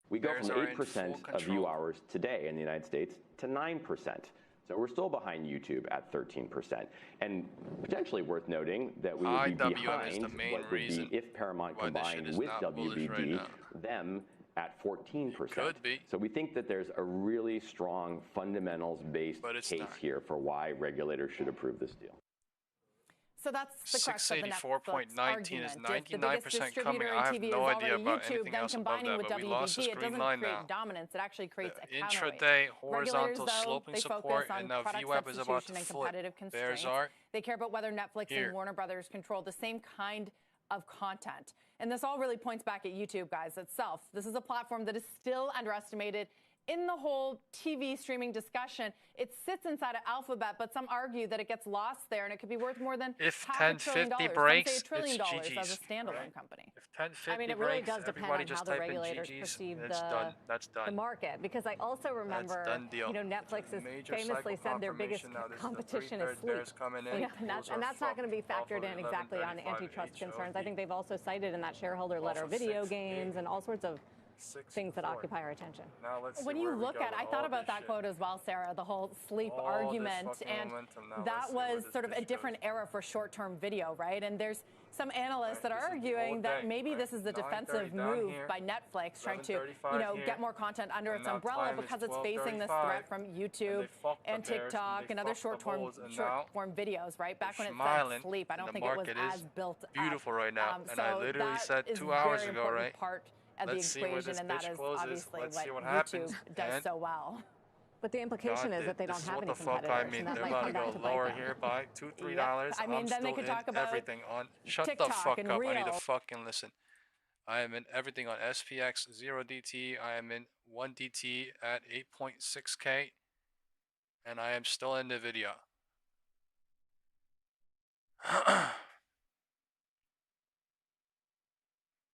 We go from 8% of view hours today in the United States to 9%. So we're still behind YouTube at 13%. And potentially worth noting that we would be behind what would be if Paramount combined with WBD, them at 14%. Could be. So we think that there's a really strong fundamentals-based case here for why regulators should approve this deal. So that's the crux of the Netflix 684.19 is argument. If the biggest 99% coming. distributor I have in TV no is idea already about YouTube, anything then else above combining that, with but we lost this WBD, it green doesn't line create now. dominance. It actually creates a counterweight. Intraday horizontal Regulators, sloping they support, focus on and now product VWAP is about to substitution and flip. competitive constraints. Bears are They care about whether Netflix and Warner Brothers control the same kind of content. And this all really points back at YouTube, guys, itself. This is a platform that is still underestimated in the whole TV streaming discussion. It sits inside of Alphabet, but some argue that it gets lost there, and it could be worth more than if $500 billion. 1050 Some breaks, say $1 trillion it's GG's, as a standalone right? company. If 1050 I mean, it breaks, really does depend everybody on just how the type in regulators GG's, perceive and it's done. That's done. the market. Because I also remember, That's done deal. you know, Netflix has Major famously cycle said their biggest confirmation. Now, this competition is is the sleep. bears coming in. And that's not going to be factored in exactly on antitrust concerns. I think they've also cited in that shareholder letter video games and all sorts of things that occupy our attention. Now let's see when you look at, I thought about that quote as well, Sarah, the whole sleep argument, and that was sort of a different era for short-term video, right? And there's some analysts that are arguing that maybe this is a defensive move by Netflix trying to, you know, get more content under its umbrella because it's facing this threat from YouTube and TikTok and other short-form videos, right? Back when it said sleep, I don't think it was as built up. Beautiful right now, and I literally said 2 hours ago, right? Of the equation, and that is obviously what YouTube does so well. But the implication is that they don't have any competitors. I mean, they're about to go lower here by $2-3. I mean, then they could talk about everything on. Shut TikTok the fuck up! Reel. I need to fucking listen. I am in everything on SPX 0DT. I am in 1DT at 8.6K, and I am still in Nvidia.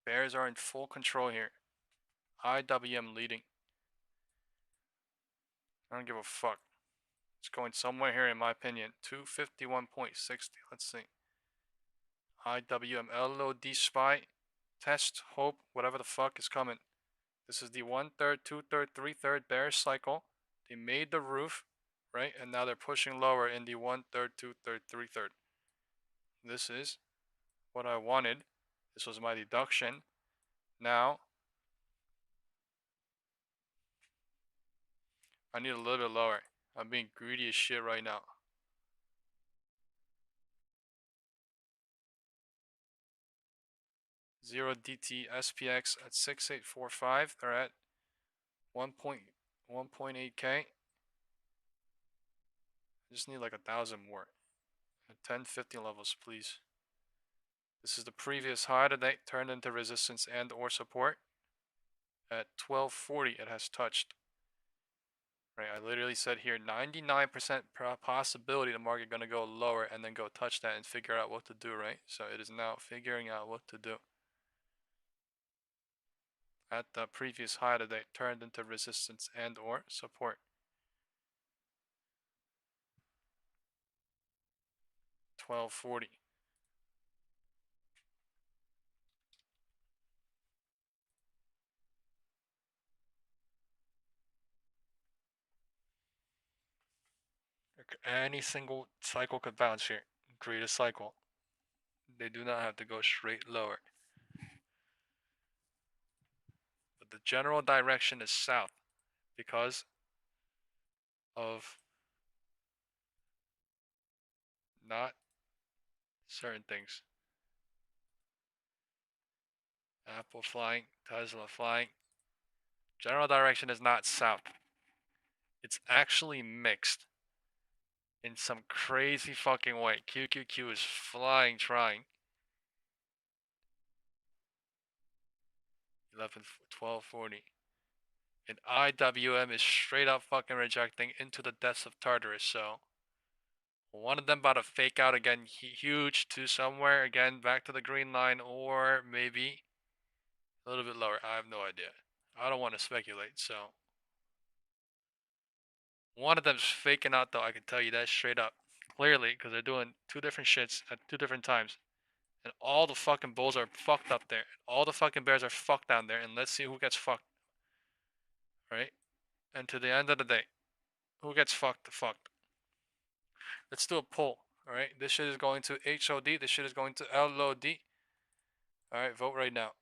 Bears are in full control here. IWM leading. I don't give a fuck. It's going somewhere here in my opinion. 251.60. Let's see. IWM LOD SPY. Test, hope, whatever the fuck is coming. This is the 1/3, 2/3, 3/3 bearish cycle. They made the roof, right? And now they're pushing lower in the 1/3, 2/3, 3/3. This is what I wanted. This was my deduction. Now, I need a little bit lower. I'm being greedy as shit right now. Zero DT SPX at 6845. They're at 1.8K. I just need like 1,000 more. At 1050 levels, please. This is the previous high today, turned into resistance and or support. At 1240, it has touched. Right, I literally said here 99% possibility the market gonna go lower and then go touch that and figure out what to do, right? So it is now figuring out what to do. At the previous high today, turned into resistance and or support. 1240. Any single cycle could bounce here. Create a cycle. They do not have to go straight lower. But the general direction is south because of not certain things. Apple flying, Tesla flying. General direction is not south. It's actually mixed in some crazy fucking way. QQQ is flying, trying. 1240. And IWM is straight up fucking rejecting into the depths of Tartarus. So one of them about to fake out again, huge to somewhere again back to the green line, or maybe a little bit lower. I have no idea. I don't want to speculate. So one of them's faking out though. I can tell you that straight up, clearly, because they're doing two different shits at two different times. And all the fucking bulls are fucked up there. All the fucking bears are fucked down there. And let's see who gets fucked. Right? And to the end of the day, who gets fucked? Let's do a poll. Alright? This shit is going to HOD. This shit is going to LOD. Alright, vote right now.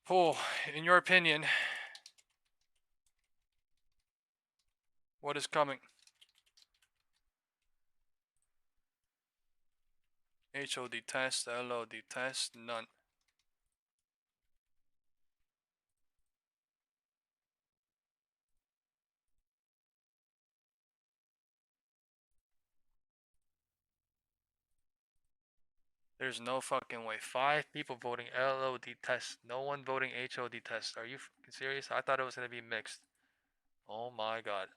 Poll, in your opinion, What is coming? HOD test, LOD test, none. There's no fucking way. 5 people voting LOD test. No one voting HOD test. Are you fucking serious? I thought it was going to be mixed. Oh my god.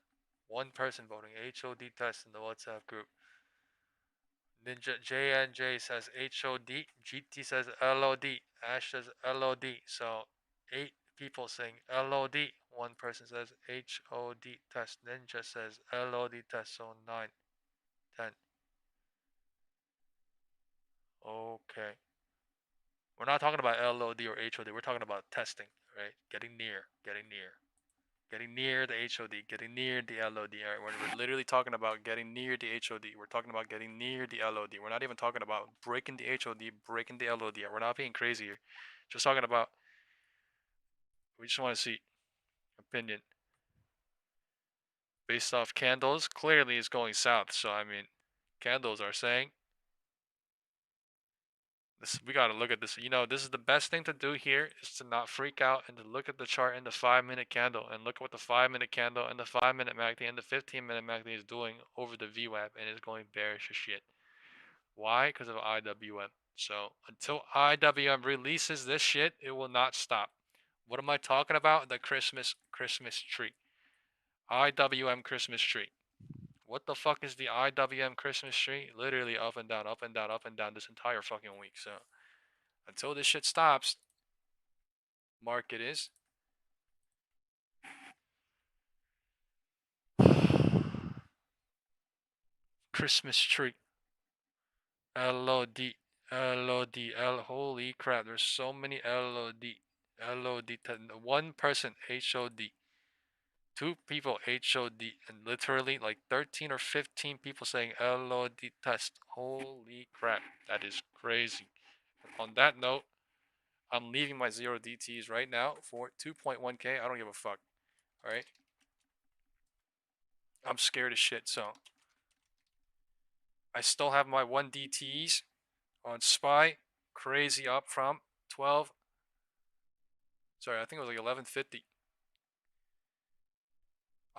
1 person voting HOD test in the WhatsApp group. Ninja JNJ says HOD. GT says LOD. Ash says LOD. So 8 people saying LOD. 1 person says HOD test. Ninja says LOD test. So 9, 10. Okay. We're not talking about LOD or HOD. We're talking about testing, right? Getting near the HOD, getting near the LOD. All right, we're literally talking about getting near the HOD. We're talking about getting near the LOD. We're not even talking about breaking the HOD, breaking the LOD. We're not being crazy here. Just talking about, we just want to see opinion. Based off candles, clearly it's going south. So, I mean, candles are saying, we gotta look at this. You know, this is the best thing to do here is to not freak out and to look at the chart in the 5-minute candle and look at what the 5-minute candle and the 5-minute MACD and the 15-minute MACD is doing over the VWAP, and it's going bearish as shit. Why? Because of IWM. So until IWM releases this shit, it will not stop. What am I talking about? The Christmas tree. IWM Christmas tree. What the fuck is the IWM Christmas tree? Literally up and down, up and down, up and down this entire fucking week. So until this shit stops, market is Christmas tree. LOD. Holy crap, there's so many LOD. 1 person HOD. 2 people HOD. And literally like 13 or 15 people saying LOD test. Holy crap, that is crazy. On that note, I'm leaving my 0 DTs right now for 2.1K. I don't give a fuck. Alright? I'm scared as shit, so I still have my 1 DTs on SPY. Crazy up from 12. Sorry, I think it was like 1150.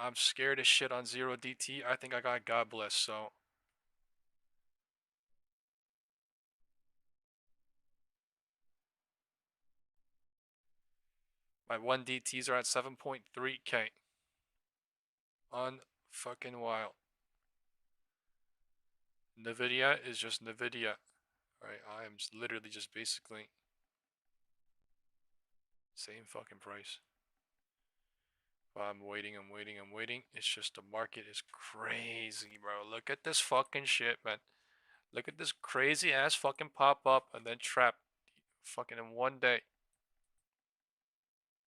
I'm scared as shit on 0 DT. I think I got God bless, so my 1 DTs are at 7.3K. Unfucking wild. Nvidia is just Nvidia. Alright, I am literally just basically same fucking price. But I'm waiting. It's just the market is crazy, bro. Look at this fucking shit, man. Look at this crazy ass fucking pop up and then trap fucking in 1 day.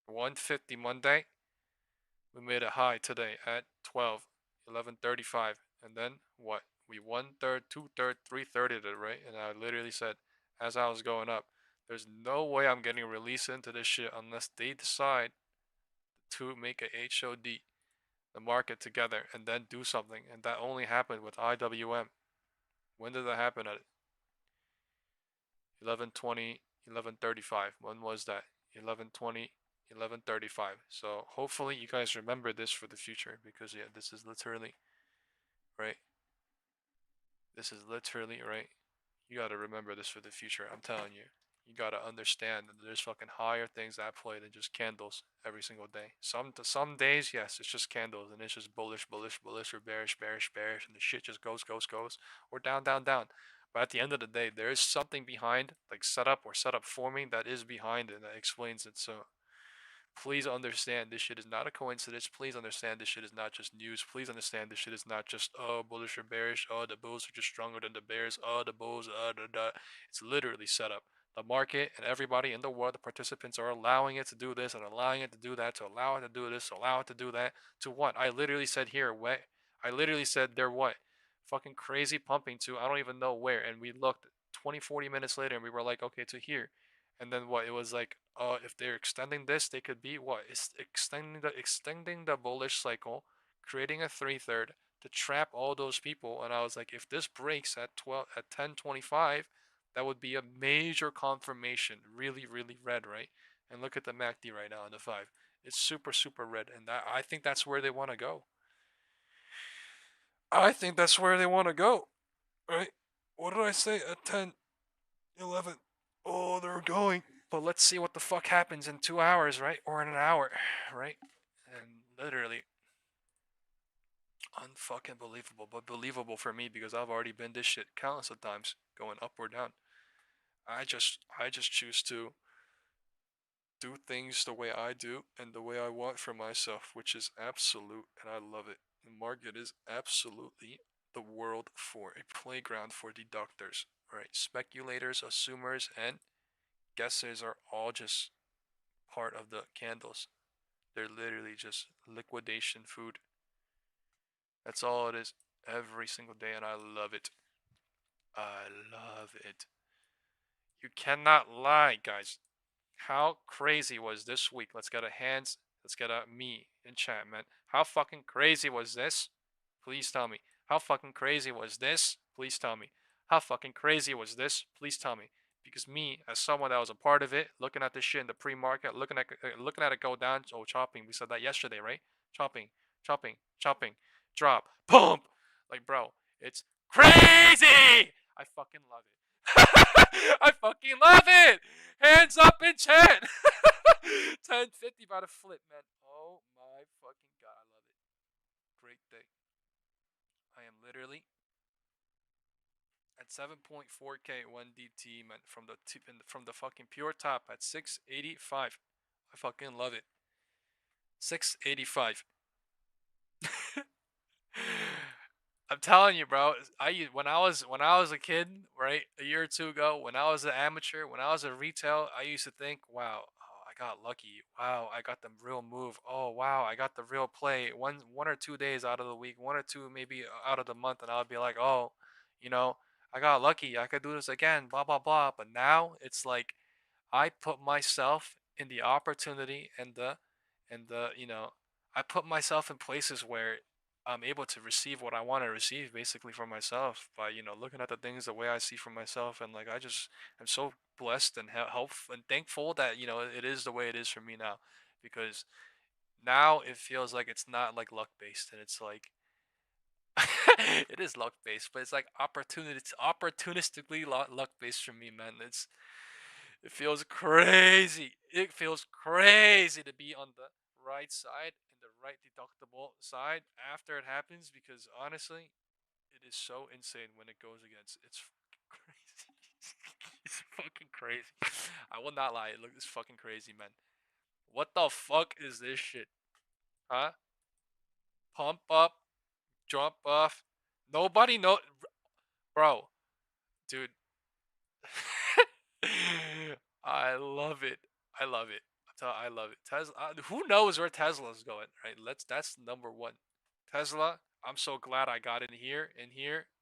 150 Monday. We made a high today at 12, 11:35, and then what? We 1/3, 2/3, 3/30 it, right? And I literally said, as I was going up, there's no way I'm getting released into this shit unless they decide to make a HOD, the market together, and then do something. And that only happened with IWM. When did that happen at 11:20, 11:35? When was that? 11:20, 11:35. So hopefully you guys remember this for the future, because yeah, this is literally right. This is literally right. You gotta remember this for the future. I'm telling you. You gotta understand that there's fucking higher things at play than just candles every single day. Some days, yes, it's just candles and it's just bullish, or bearish, and the shit just goes, or down. But at the end of the day, there is something behind, like setup forming, that is behind it, and that explains it. So please understand this shit is not a coincidence. Please understand this shit is not just news. Please understand this shit is not just, oh, bullish or bearish. Oh, the bulls are just stronger than the bears. Oh, the bulls, It's literally set up. The market and everybody in the world, the participants, are allowing it to do this and allowing it to do that, to allow it to do this, to allow it to do that. To what? I literally said here, what? I literally said they're what? Fucking crazy pumping to, I don't even know where. And we looked 20, 40 minutes later and we were like, okay, to here. And then what? It was like, if they're extending this, they could be what? It's extending the bullish cycle, creating a 3/3 to trap all those people. And I was like, if this breaks at 10:25, that would be a major confirmation. Really, really red, right? And look at the MACD right now on the 5. It's super, super red. And I think that's where they want to go. I think that's where they want to go. Right? What did I say at 10:11? Oh, they're going. But let's see what the fuck happens in 2 hours, right? Or in an hour, right? And literally, unfucking believable. But believable for me because I've already been this shit countless of times, going up or down. I just choose to do things the way I do and the way I want for myself, which is absolute, and I love it. The market is absolutely the world for a playground for deductors, right? Speculators, assumers, and guessers are all just part of the candles. They're literally just liquidation food. That's all it is every single day, and I love it. I love it. You cannot lie, guys. How crazy was this week? Let's get a hands. Let's get a me in chat, man. How fucking crazy was this? Please tell me. How fucking crazy was this? Please tell me. How fucking crazy was this? Please tell me. Because me, as someone that was a part of it, looking at this shit in the pre-market, looking at it go down. Oh, chopping. We said that yesterday, right? Chopping, chopping, chopping, drop, pump. Like, bro, it's crazy. I fucking love it. I fucking love it. Hands up in chat. 1050 by the flip, man. Oh my fucking god, I love it. Great day. I am literally at 7.4k 1DT, man, from the fucking pure top at 685. I fucking love it. 685. I'm telling you, bro. When I was a kid, right, a year or two ago, when I was an amateur, when I was a retail, I used to think, wow, oh, I got lucky. Wow, I got the real move. Oh, wow, I got the real play. One or 2 days out of the week, 1 or 2 maybe out of the month, and I'll be like, oh, I got lucky. I could do this again. Blah blah blah. But now it's like I put myself in the opportunity and I put myself in places where I'm able to receive what I want to receive basically for myself by, looking at the things the way I see for myself. And like, I just am so blessed and helpful and thankful that, it is the way it is for me now, because now it feels like it's not like luck based, and it's like, it is luck based, but it's like opportunistically luck based for me, man. It feels crazy. It feels crazy to be on the right side and the right deductible side after it happens, because honestly, it is so insane when it goes against. It's fucking crazy. It's fucking crazy. I will not lie. Look, it's fucking crazy, man. What the fuck is this shit? Huh? Pump up, jump off. Nobody know, bro, dude. I love it. I love it. I love it. Tesla. Who knows where Tesla's going? Right. That's number one. Tesla. I'm so glad I got in here.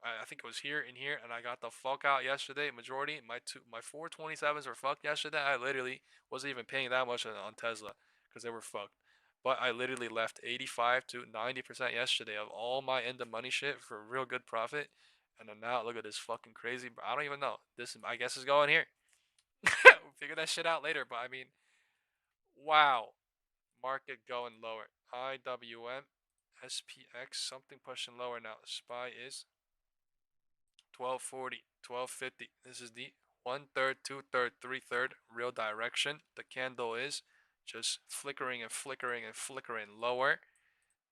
I think it was here, in here, and I got the fuck out yesterday. Majority. My 427s were fucked yesterday. I literally wasn't even paying that much on Tesla because they were fucked. But I literally left 85 to 90% yesterday of all my end of money shit for real good profit. And then now look at this fucking crazy. I don't even know. This, I guess, is going here. We'll figure that shit out later. But I mean, wow. Market going lower. IWM, SPX, something pushing lower now. SPY is 1240, 1250. This is the 1/3, 2/3, 3/3 real direction. The candle is just flickering and flickering and flickering lower.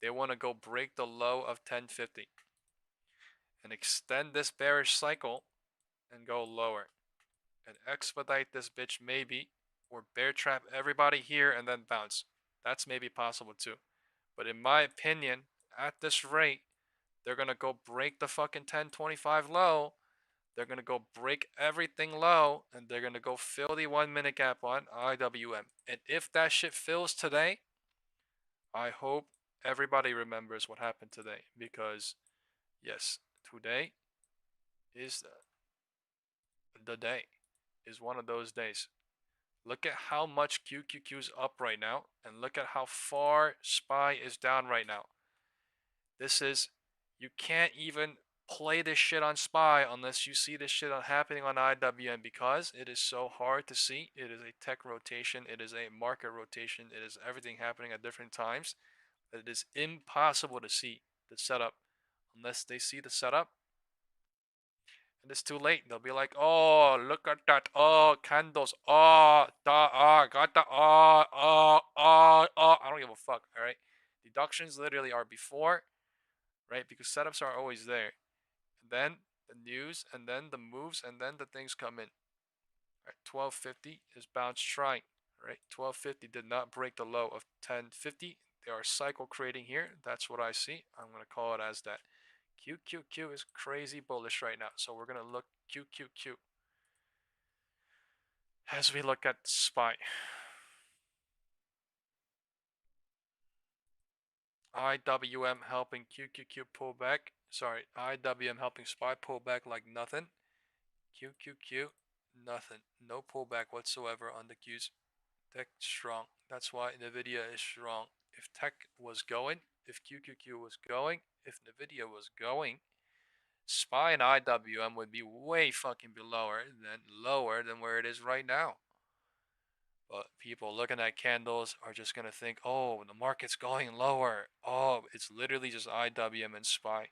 They want to go break the low of 1050 and extend this bearish cycle and go lower and expedite this bitch maybe, or bear trap everybody here and then bounce. That's maybe possible too. But in my opinion, at this rate, they're going to go break the fucking 1025 low. They're going to go break everything low, and they're going to go fill the 1 minute gap on IWM. And if that shit fills today, I hope everybody remembers what happened today, because yes, today is the day. Is one of those days. Look at how much QQQ is up right now, and look at how far SPY is down right now. This is, you can't even play this shit on SPY unless you see this shit happening on IWM, because it is so hard to see. It is a tech rotation. It is a market rotation. It is everything happening at different times. It is impossible to see the setup unless they see the setup. And it's too late. They'll be like, oh, look at that. Oh, candles. Oh, got the, I don't give a fuck, all right? Deductions literally are before, right? Because setups are always there. And then the news, and then the moves, and then the things come in. All right, 1250 is bounce trying, right? 1250 did not break the low of 1050. They are cycle creating here. That's what I see. I'm going to call it as that. QQQ is crazy bullish right now. So we're going to look QQQ as we look at SPY. IWM helping QQQ pull back. Sorry, IWM helping SPY pull back like nothing. QQQ, nothing. No pullback whatsoever on the Qs. Tech strong. That's why Nvidia is strong. If tech was going, if QQQ was going, if Nvidia was going, SPY and IWM would be way fucking lower than where it is right now. But people looking at candles are just going to think, oh, the market's going lower. Oh, it's literally just IWM and SPY.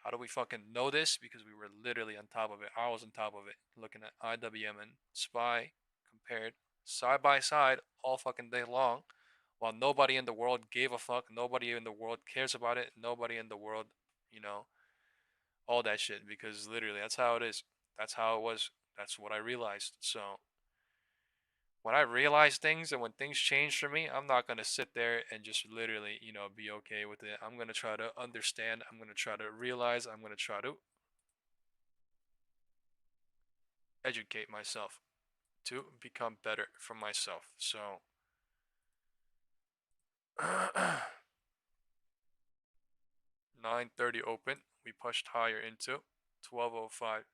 How do we fucking know this? Because we were literally on top of it. I was on top of it, looking at IWM and SPY compared side by side all fucking day long, while nobody in the world gave a fuck. Nobody in the world cares about it. Nobody in the world, you know, all that shit. Because literally, that's how it is. That's how it was. That's what I realized. So when I realize things and when things change for me, I'm not going to sit there and just literally, you know, be okay with it. I'm going to try to understand. I'm going to try to realize. I'm going to try to educate myself to become better for myself. So 9:30 open. We pushed higher into 12:05.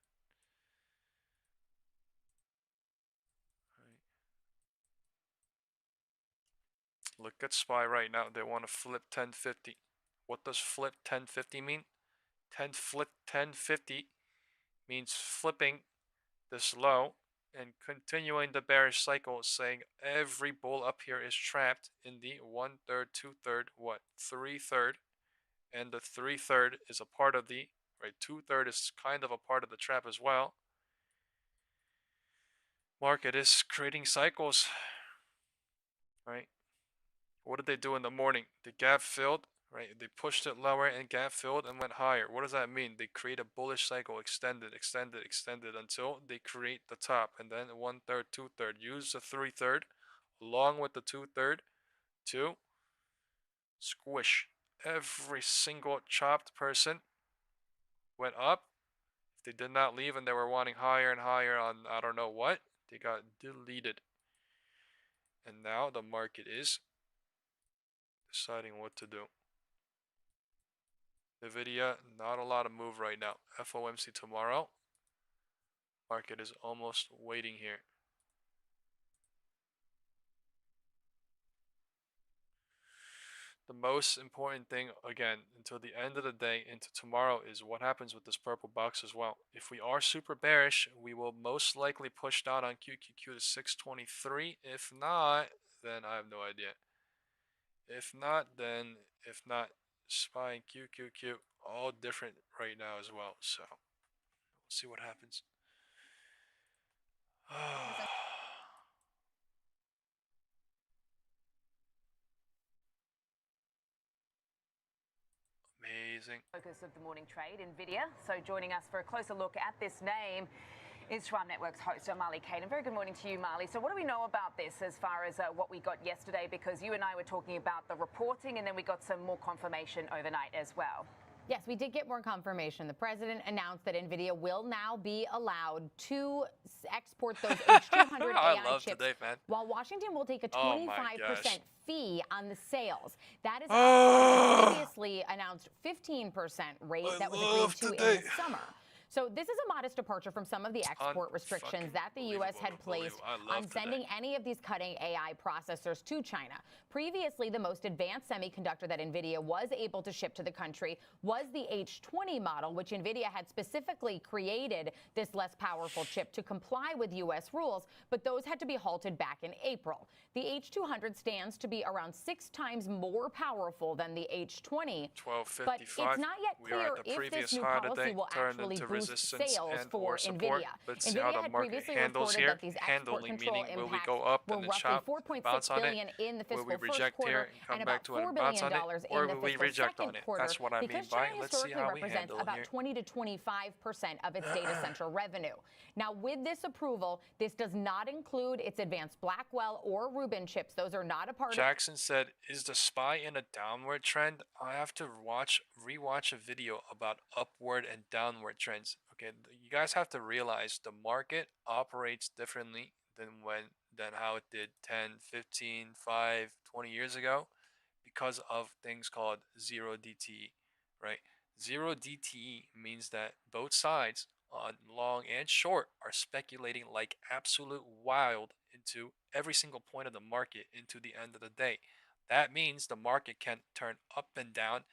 Look at SPY right now. They want to flip 1050. What does flip 1050 mean? Flip 1050 means flipping this low and continuing the bearish cycle, saying every bull up here is trapped in the 1/3, 2/3, what? 3/3. And the 3/3 is a part of the, right? 2/3 is kind of a part of the trap as well. Market is creating cycles, right? What did they do in the morning? The gap filled, right? They pushed it lower and gap filled and went higher. What does that mean? They create a bullish cycle, extended until they create the top, and then 1/3, 2/3. Use the 3/3 along with the 2/3 to squish. Every single chopped person went up. If they did not leave and they were wanting higher and higher on I don't know what, they got deleted. And now the market is deciding what to do. Nvidia, not a lot of move right now. FOMC tomorrow. Market is almost waiting here. The most important thing, again, until the end of the day, into tomorrow, is what happens with this purple box as well. If we are super bearish, we will most likely push down on QQQ to 623. If not, then I have no idea. If not, SPY and QQQ, all different right now as well. So, we'll see what happens. Amazing. Focus of the morning trade, Nvidia. So joining us for a closer look at this name is Schwab Network's host, Marley Caden. Very good morning to you, Marley. So what do we know about this as far as what we got yesterday? Because you and I were talking about the reporting, and then we got some more confirmation overnight as well. Yes, we did get more confirmation. The president announced that Nvidia will now be allowed to export those H200 AI chips, while Washington will take a 25% fee on the sales. That is the previously announced 15% rate that was agreed to in the summer. So this is a modest departure from some of the export restrictions that the U.S. had placed on sending any of these cutting AI processors to China. Previously, the most advanced semiconductor that Nvidia was able to ship to the country was the H20 model, which Nvidia had specifically created this less powerful chip to comply with U.S. rules, but those had to be halted back in April. The H200 stands to be around 6 times more powerful than the H20, but it's not yet clear if this new policy will actually boost sales for Nvidia. Nvidia had previously reported that these export control impacts were roughly $4.6 billion in the fiscal first quarter and about $4 billion in the fiscal second quarter, because China historically represents about 20 to 25% of its data center revenue. Now, with this approval, this does not include its advanced Blackwell or Rubin chips. Those are not a part of. Jackson said, "Is the SPY in a downward trend?" I have to rewatch a video about upward and downward trends. Okay, you guys have to realize the market operates differently than how it did 10, 15, 5, 20 years ago because of things called zero DTE, right? Zero DTE means that both sides, on long and short, are speculating like absolute wild into every single point of the market into the end of the day. That means the market can turn up and down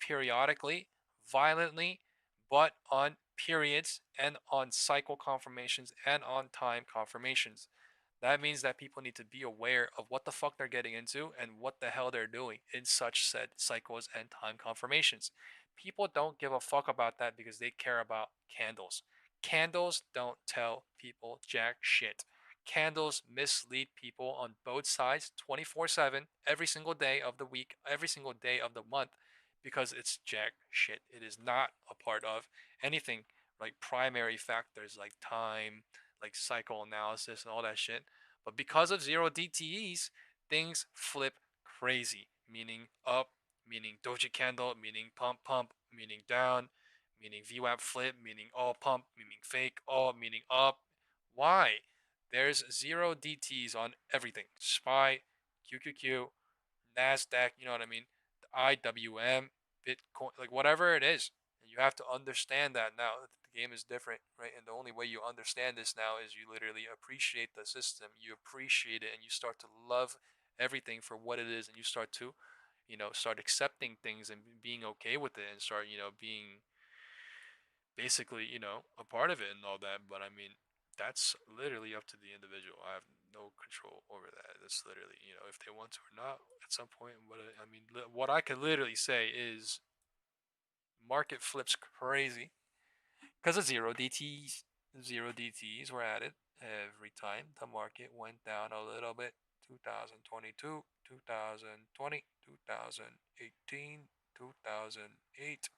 periodically, violently, but on periods and on cycle confirmations and on time confirmations. That means that people need to be aware of what the fuck they're getting into and what the hell they're doing in such said cycles and time confirmations. People don't give a fuck about that because they care about candles. Candles don't tell people jack shit. Candles mislead people on both sides 24/7, every single day of the week, every single day of the month, because it's jack shit. It is not a part of anything like primary factors like time, like cycle analysis and all that shit. But because of zero DTEs, things flip crazy, meaning up, meaning doji candle, meaning pump, meaning down, meaning VWAP flip, meaning all pump, meaning fake, all, meaning up. Why? There's zero DTs on everything. SPY, QQQ, NASDAQ, you know what I mean? The IWM, Bitcoin, like whatever it is. And you have to understand that now. The game is different, right? And the only way you understand this now is you literally appreciate the system. You appreciate it and you start to love everything for what it is, and you start to, start accepting things and being okay with it and start, being basically, a part of it and all that. But I mean, that's literally up to the individual. I have no control over that. That's literally, if they want to or not at some point. But I mean, what I can literally say is market flips crazy because of zero DTs. Zero DTs were added every time the market went down a little bit. 2022, 2020, 2018, 2008.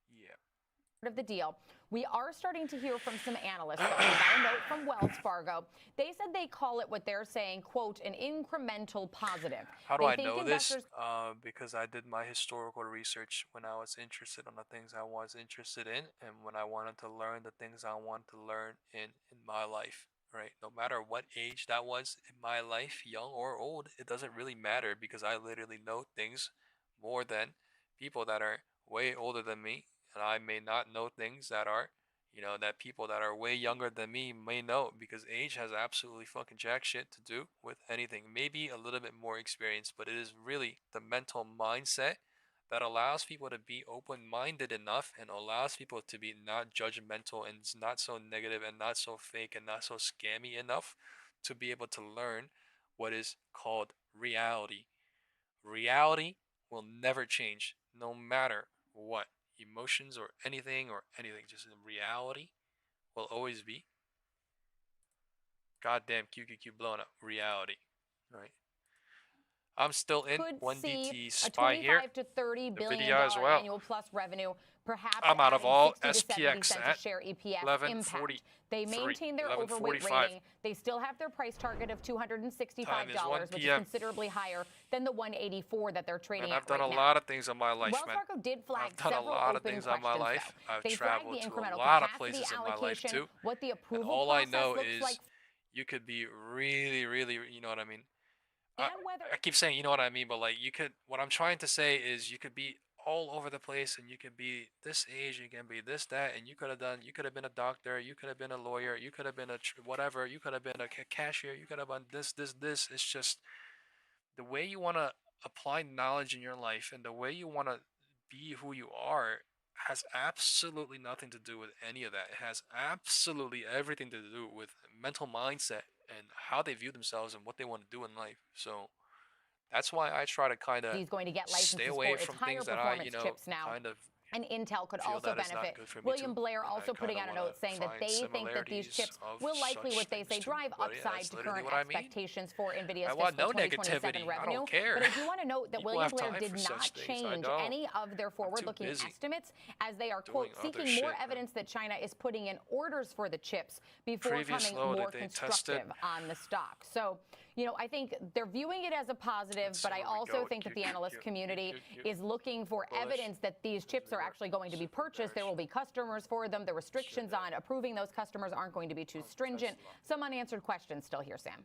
Yeah. Of the deal. We are starting to hear from some analysts. We got a note from Wells Fargo. They said they call it what they're saying, quote, an incremental positive. How do I know this? Because I did my historical research when I was interested in the things I was interested in, and when I wanted to learn the things I wanted to learn in my life, right? No matter what age that was in my life, young or old, it doesn't really matter because I literally know things more than people that are way older than me. And I may not know things that are, that people that are way younger than me may know, because age has absolutely fucking jack shit to do with anything. Maybe a little bit more experience, but it is really the mental mindset that allows people to be open-minded enough and allows people to be not judgmental and not so negative and not so fake and not so scammy enough to be able to learn what is called reality. Reality will never change, no matter what. Emotions or anything, just in reality will always be goddamn QQQ blown up reality, right? I'm still in one DT SPY here. $25 to $30 billion annual plus revenue, perhaps I'm out of all 60 to 70 SPX cents a share EPS impact. They maintain their overweight rating. They still have their price target of $265, which is considerably higher than the $184 that they're trading at right now. I've done a lot of things in my life, Wells Fargo did flag I've done a lot of things in my life. I've traveled to a lot of places in my life too. What the approval and all I know looks is like. You could be really, really, you know what I mean? I keep saying, you know what I mean, but like what I'm trying to say is you could be all over the place, and you can be this age, you can be this, that, and you could have been a doctor, you could have been a lawyer, you could have been a whatever, you could have been a cashier, you could have been this. It's just the way you want to apply knowledge in your life and the way you want to be who you are has absolutely nothing to do with any of that. It has absolutely everything to do with mental mindset and how they view themselves and what they want to do in life. So that's why I try to kind of He's going to get stay licenses away for from its higher things that I, performance chips now. kind of And Intel could feel also that is not benefit. good for me William too, Blair and I also putting out kinda a note saying that wanna they find think that these chips similarities will of likely, what they such say, things too, drive but yeah, upside that's to literally current what I mean. expectations for Nvidia's I fiscal want no 2027 negativity. I revenue. don't care. But I do want to note that People William have Blair time did for not such things. I change don't. any of their forward-looking busy estimates as they are, doing quote, other seeking more shit, evidence that China is putting in orders for the chips before Previous coming low that more they constructive tested. on the stock. So, you know, I think they're viewing it as a positive, but I also think that the analyst community is looking for evidence that these chips are actually going to be purchased. There will be customers for them. The restrictions on approving those customers aren't going to be too stringent. Some unanswered questions still here, Sam.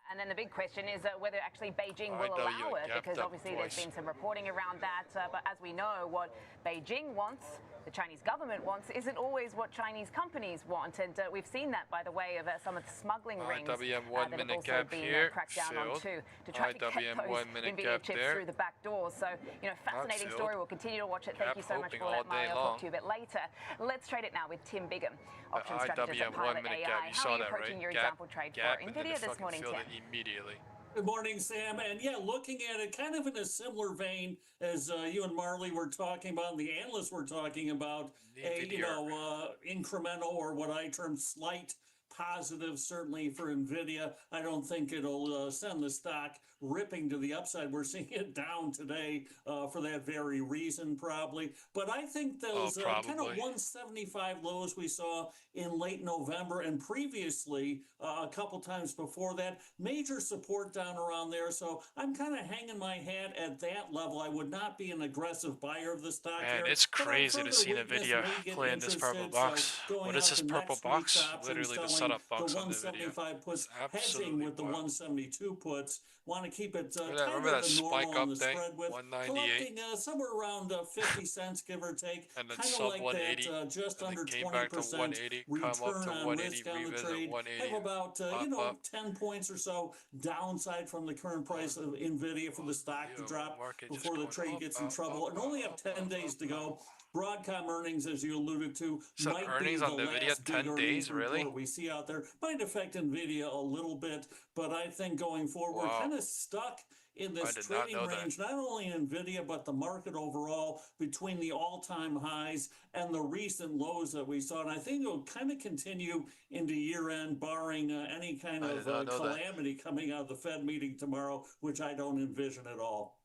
And then the big question is whether actually Beijing will allow it, because obviously there's been some reporting around that. But as we know, what Beijing wants, the Chinese government wants, isn't always what Chinese companies want. And we've seen that by the way of some of the smuggling rings that have also been cracked down on too, to try to get those Nvidia chips through the back doors. So, you know, fascinating story. We'll continue to watch it. Thank you so much for that, Mario. I'll talk to you a bit later. Let's trade it now with Tim Bigham, option strategist at Pilot AI. How are you approaching your example trade for Nvidia this morning, Tim? Immediately. Good morning, Sam. And yeah, looking at it kind of in a similar vein as you and Marley were talking about, and the analysts were talking about, incremental, or what I term slight positive, certainly for Nvidia. I don't think it'll send the stock ripping to the upside. We're seeing it down today for that very reason, probably. But I think those kind of 175 lows we saw in late November and previously a couple times before that, major support down around there. So I'm kind of hanging my hat at that level. I would not be an aggressive buyer of the stock. Man, it's crazy to see Nvidia play in this purple box. What is this purple box? Literally the setup box on Nvidia. Puts, absolutely hedging with the 172 puts. Want to keep it remember that spike up day, 198, somewhere around 50 cents, give or take. And then sub like 180, that, just under 20% back to 180, come up to 180, revisit 180. Have about 10 points or so downside from the current price of Nvidia for the stock to drop before the trade gets in trouble. And only have 10 days to go. Broadcom earnings, as you alluded to, so might earnings be the on Nvidia last 10 days, really? We see out there might affect Nvidia a little bit, but I think going forward, we're kind of stuck in this trading range, not only in Nvidia, but the market overall, between the all-time highs and the recent lows that we saw. And I think it'll kind of continue into year-end, barring any kind of calamity coming out of the Fed meeting tomorrow, which I don't envision at all.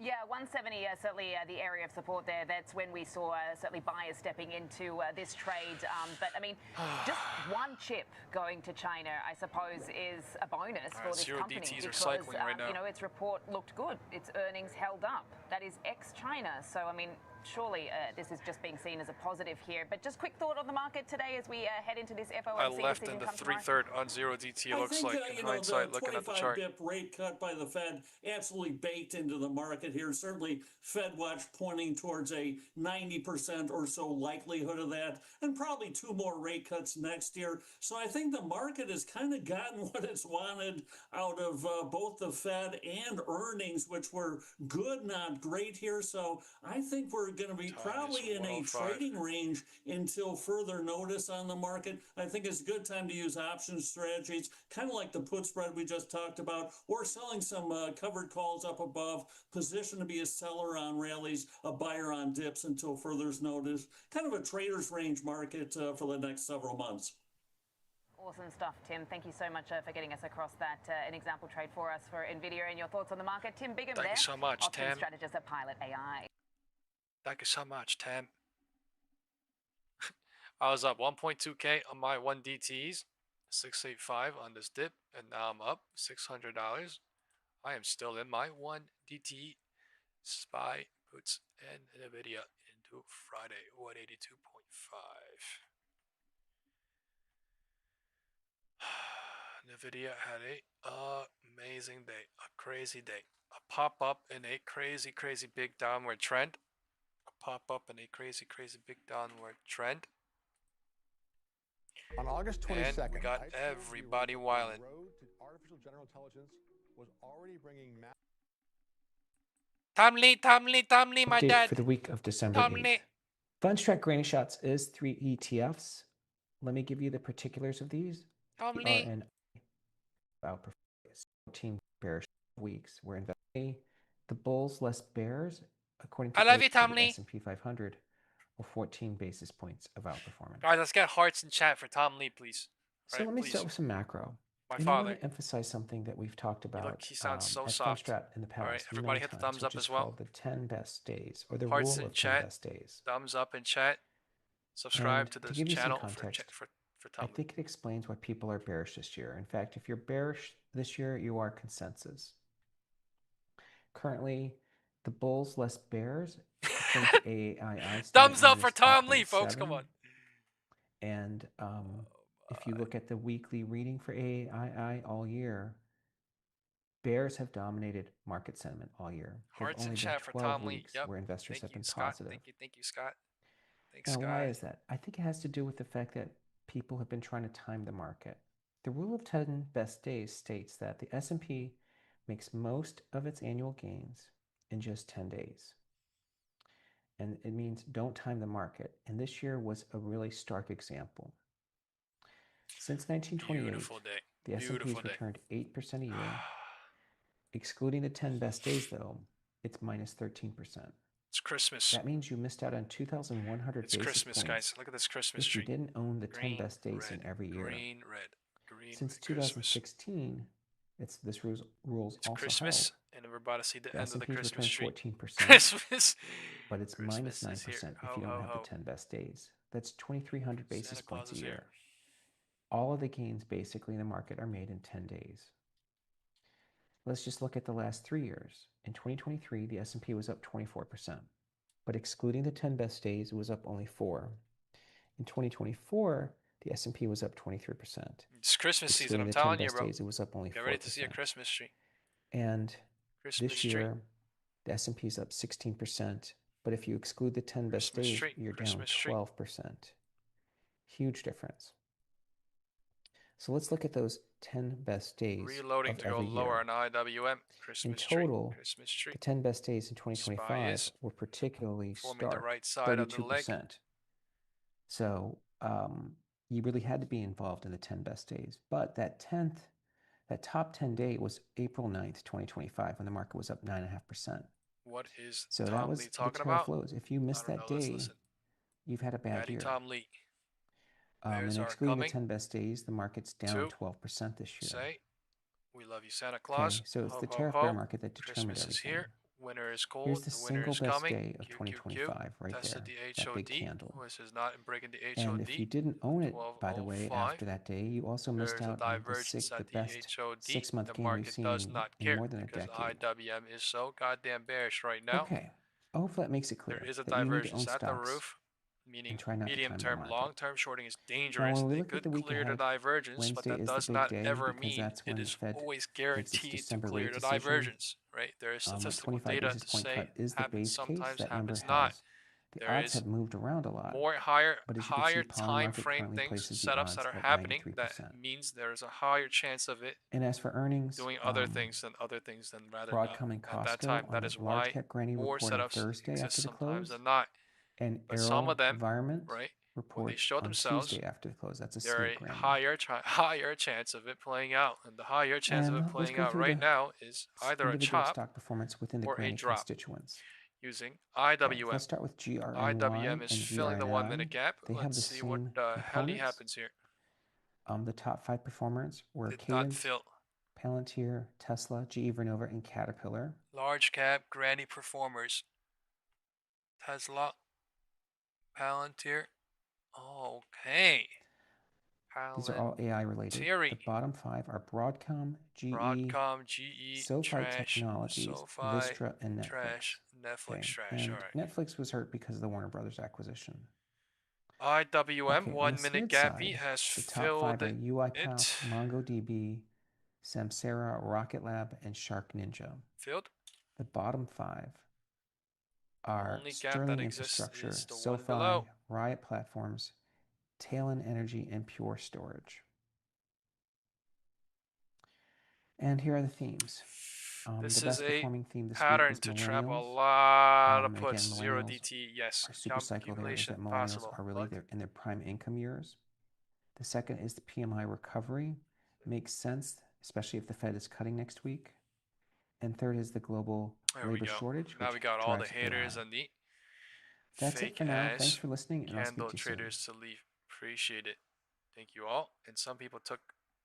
Yeah, 170, certainly the area of support there. That's when we saw certainly buyers stepping into this trade. But, I mean, just one chip going to China, I suppose, is a bonus for this company. DTs because, right now. you know, its report looked good. Its earnings held up. That is ex-China. So, I mean, surely this is just being seen as a positive here. But just quick thought on the market today as we head into this FOMC I left in the 3/3 on 0 DT. Looks like in hindsight, looking at the chart. The 25 bip rate cut by the Fed absolutely baked into the market here. Certainly, Fed Watch pointing towards a 90% or so likelihood of that, and probably 2 more rate cuts next year. So I think the market has kind of gotten what it's wanted out of both the Fed and earnings, which were good, not great here. So I think we're going to be probably in a trading range until further notice on the market. I think it's a good time to use option strategies, kind of like the put spread we just talked about, or selling some covered calls up above, position to be a seller on rallies, a buyer on dips until further notice. Kind of a trader's range market for the next several months. Awesome stuff, Tim. Thank you so much for getting us across that an example trade for us for Nvidia and your thoughts on the market. Tim Bigham there. Thank you so much, Tim. Strategist at Pilot AI. Thank you so much, Tim. I was up 1.2K on my 1DTs, 685 on this dip, and now I'm up $600. I am still in my 1DT SPY puts and Nvidia into Friday 182.5. Nvidia had a Amazing day. A crazy day. A pop-up in a crazy, crazy big downward trend. A pop-up in a crazy, crazy big downward trend. On August 22nd, and we got everybody wilding. The road to artificial general intelligence was already bringing Tomley, my dad. For the week of December 8th. Fundstrat Granny Shots is 3 ETFs. Let me give you the particulars of these. Tomley. We are in 14 bearish weeks. We're investing the bulls less bears, according to the S&P 500, or 14 basis points of outperformance. Guys, let's get hearts in chat for Tom Lee, please. So let me start with some macro. My and father. I want to emphasize something that we've talked about he sounds so at soft. Fundstrat in the past. All right, everybody hit the thumbs up as well. The 10 best days, or the hearts rule in of chat. 10 best days. Thumbs up in chat. Subscribe to this channel for Tom. I think it explains why people are bearish this year. In fact, if you're bearish this year, you are consensus. Currently, the bulls less bears, according to AAII. Thumbs up for Tom Lee, folks. Come on. And if you look at the weekly reading for AAII all year, bears have dominated market sentiment all year. Hearts in chat for Tom Lee. Yep. Where investors have been Scott. positive. Thank you, Scott. Thanks, Scott. Why is that? I think it has to do with the fact that people have been trying to time the market. The rule of 10 best days states that the S&P makes most of its annual gains in just 10 days. And it means don't time the market. And this year was a really stark example. Since 1928, the S&P has returned 8% a year. Excluding the 10 best days, though, it's minus 13%. It's Christmas. That means you missed out on 2,100 basis points. It's Christmas, guys. Look at this Christmas tree. If you didn't own the 10 best days in every year. Green. Since 2016, this rules also Christmas, held. and we're about to see the end of the Christmas tree. 14%. Christmas. But it's minus 9% if you don't have the 10 best days. That's 2,300 basis points a year. All of the gains basically in the market are made in 10 days. Let's just look at the last 3 years. In 2023, the S&P was up 24%, but excluding the 10 best days, it was up only 4%. In 2024, the S&P was up 23%. It's Christmas season, I'm telling you, bro. Days, it was up only 4%. Get ready to see a Christmas tree. And this year, the S&P is up 16%, but if you exclude the 10 best days, you're down 12%. Huge difference. So let's look at those 10 best days. Reloading to go lower on IWM. In total, the 10 best days in 2025 were particularly stark, the right side 32%. Of the leg. So you really had to be involved in the 10 best days. But that top 10 day was April 9th, 2025, when the market was up 9.5%. What is so Tom that was Lee talking the about? Flows. If you missed that day, you've had a bad year. Tom Lee. And excluding the 10 best days, the market's down 12% this year. Say, we love you, Santa Claus. Okay, so it's the tariff bear market that determined Christmas everything. Is here. Winter is cold. Here's the winter single is best coming. day of 2025 right Tested there, the that big candle. This is not breaking the HOD. And if you didn't own it, by the way, after that day, you also missed out on the best 6-month gain we've seen in more than a decade. IWM is so goddamn bearish right now. Okay, hopefully that makes it clear. There is a divergence at the roof. Meaning medium-term, long-term shorting is dangerous. They could clear the divergence, but that does not ever mean it is always guaranteed to clear the divergence, right? There is statistical data to say happens sometimes, happens not. The odds have moved around a lot. More higher time frame things, setups that are happening, that means there's a higher chance of it. And as for earnings, doing other things than rather Broadcom and at that time. That is why more setups exist sometimes than not. And some of them, right, when they show themselves, Tuesday after the close. That's a there a higher chance of it playing out, and the higher chance of it playing out right now is either a chop stock performance within the or a drop. Constituents. Using IWM. Let's start with GRNY. IWM is filling the 1 minute gap. Let's see what hell happens here. The top 5 performers were Cadence, Palantir, Tesla, GE Vernova, and Caterpillar. Large cap granny performers. Tesla. Palantir. Okay. These are all AI related. The bottom 5 are Broadcom, GE, SoFi Technologies, Vistra, and Netflix. Netflix trash. And all right. Netflix was hurt because of the Warner Brothers acquisition. IWM 1 minute gappy has the top filled 5 are UiPath, MongoDB, Samsara, Rocket Lab, and Shark Ninja. Field? The bottom 5 are Only gap Sterling that exists Infrastructure, is the one SoFi, below. Riot Platforms, Talon Energy, and Pure Storage. And here are the themes. This The best is a performing theme this pattern week to was trap a millennials. lot of Again, puts. Zero millennials DT, yes. are super cycle there is that millennials Possible. are really in their prime income years. The second is the PMI recovery. Makes sense, especially if the Fed is cutting next week. And third is the global labor shortage. Now we got all the haters and the That's it for now. Thanks for listening, and I'll speak to you soon. traders to leave. Appreciate it. Thank you all. And some people took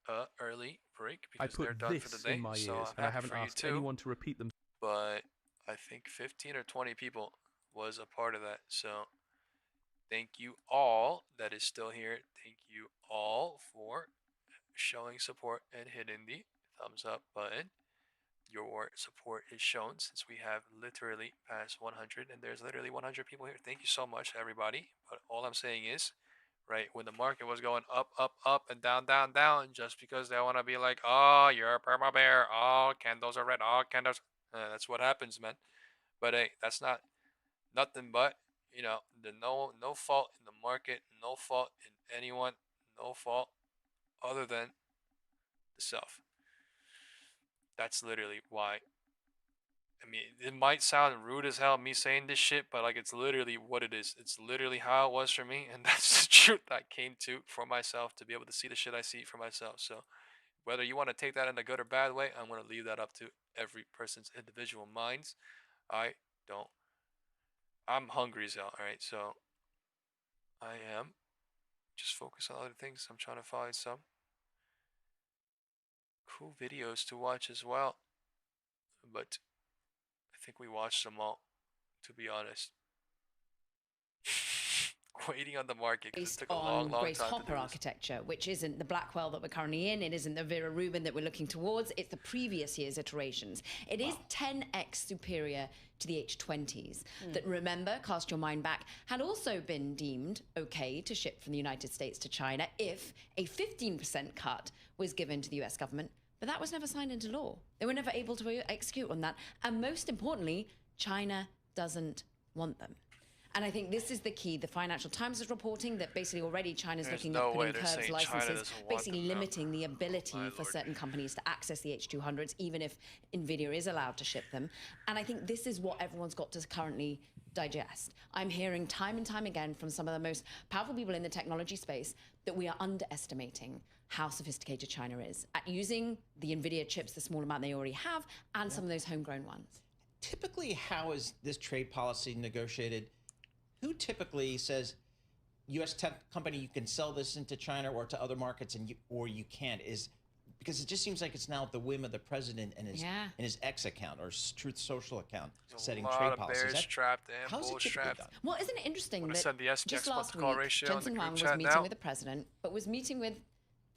a early break because they're done for the day. In my so ears, I'm and I happy haven't for asked you too. anyone to repeat them. But I think 15 or 20 people was a part of that. So thank you all that is still here. Thank you all for showing support and hitting the thumbs up button. Your support is shown since we have literally passed 100, and there's literally 100 people here. Thank you so much, everybody. But all I'm saying is, right, when the market was going up, up, up, and down, down, down, just because they want to be like, oh, you're a perma bear, oh, candles are red, oh, candles, that's what happens, man. But hey, that's not nothing but, you know, the no fault in the market, no fault in anyone, no fault other than the self. That's literally why. I mean, it might sound rude as hell me saying this shit, but like it's literally what it is. It's literally how it was for me, and that's the truth I came to for myself, to be able to see the shit I see for myself. So whether you want to take that in a good or bad way, I'm going to leave that up to every person's individual minds. I'm hungry as hell, alright? So I am just focused on other things. I'm trying to find some cool videos to watch as well, but I think we watched them all, to be honest. Waiting on the market because it took a long Grace time Hopper to do architecture, which isn't the Blackwell that we're currently in. It isn't the Vera Rubin that we're looking towards. It's the previous year's iterations. It is 10x superior to the H20s that, remember, cast your mind back, had also been deemed okay to ship from the United States to China if a 15% cut was given to the US government. But that was never signed into law. They were never able to execute on that. And most importantly, China doesn't want them. And I think this is the key. The Financial Times is reporting that basically already China's looking at putting curbs, licenses, basically limiting the ability for certain companies to access the H200s, even if Nvidia is allowed to ship them. And I think this is what everyone's got to currently digest. I'm hearing time and time again from some of the most powerful people in the technology space that we are underestimating how sophisticated China is at using the Nvidia chips, the small amount they already have, and some of those homegrown ones. Typically, how is this trade policy negotiated? Who typically says, U.S. tech company, you can sell this into China or to other markets, or you can't? Because it just seems like it's now at the whim of the president and his X account or Truth Social account setting trade policies. Bears trapped and bulls trapped. Well, isn't it interesting that just last week, ratio Jensen Huang was meeting with the president, but was meeting with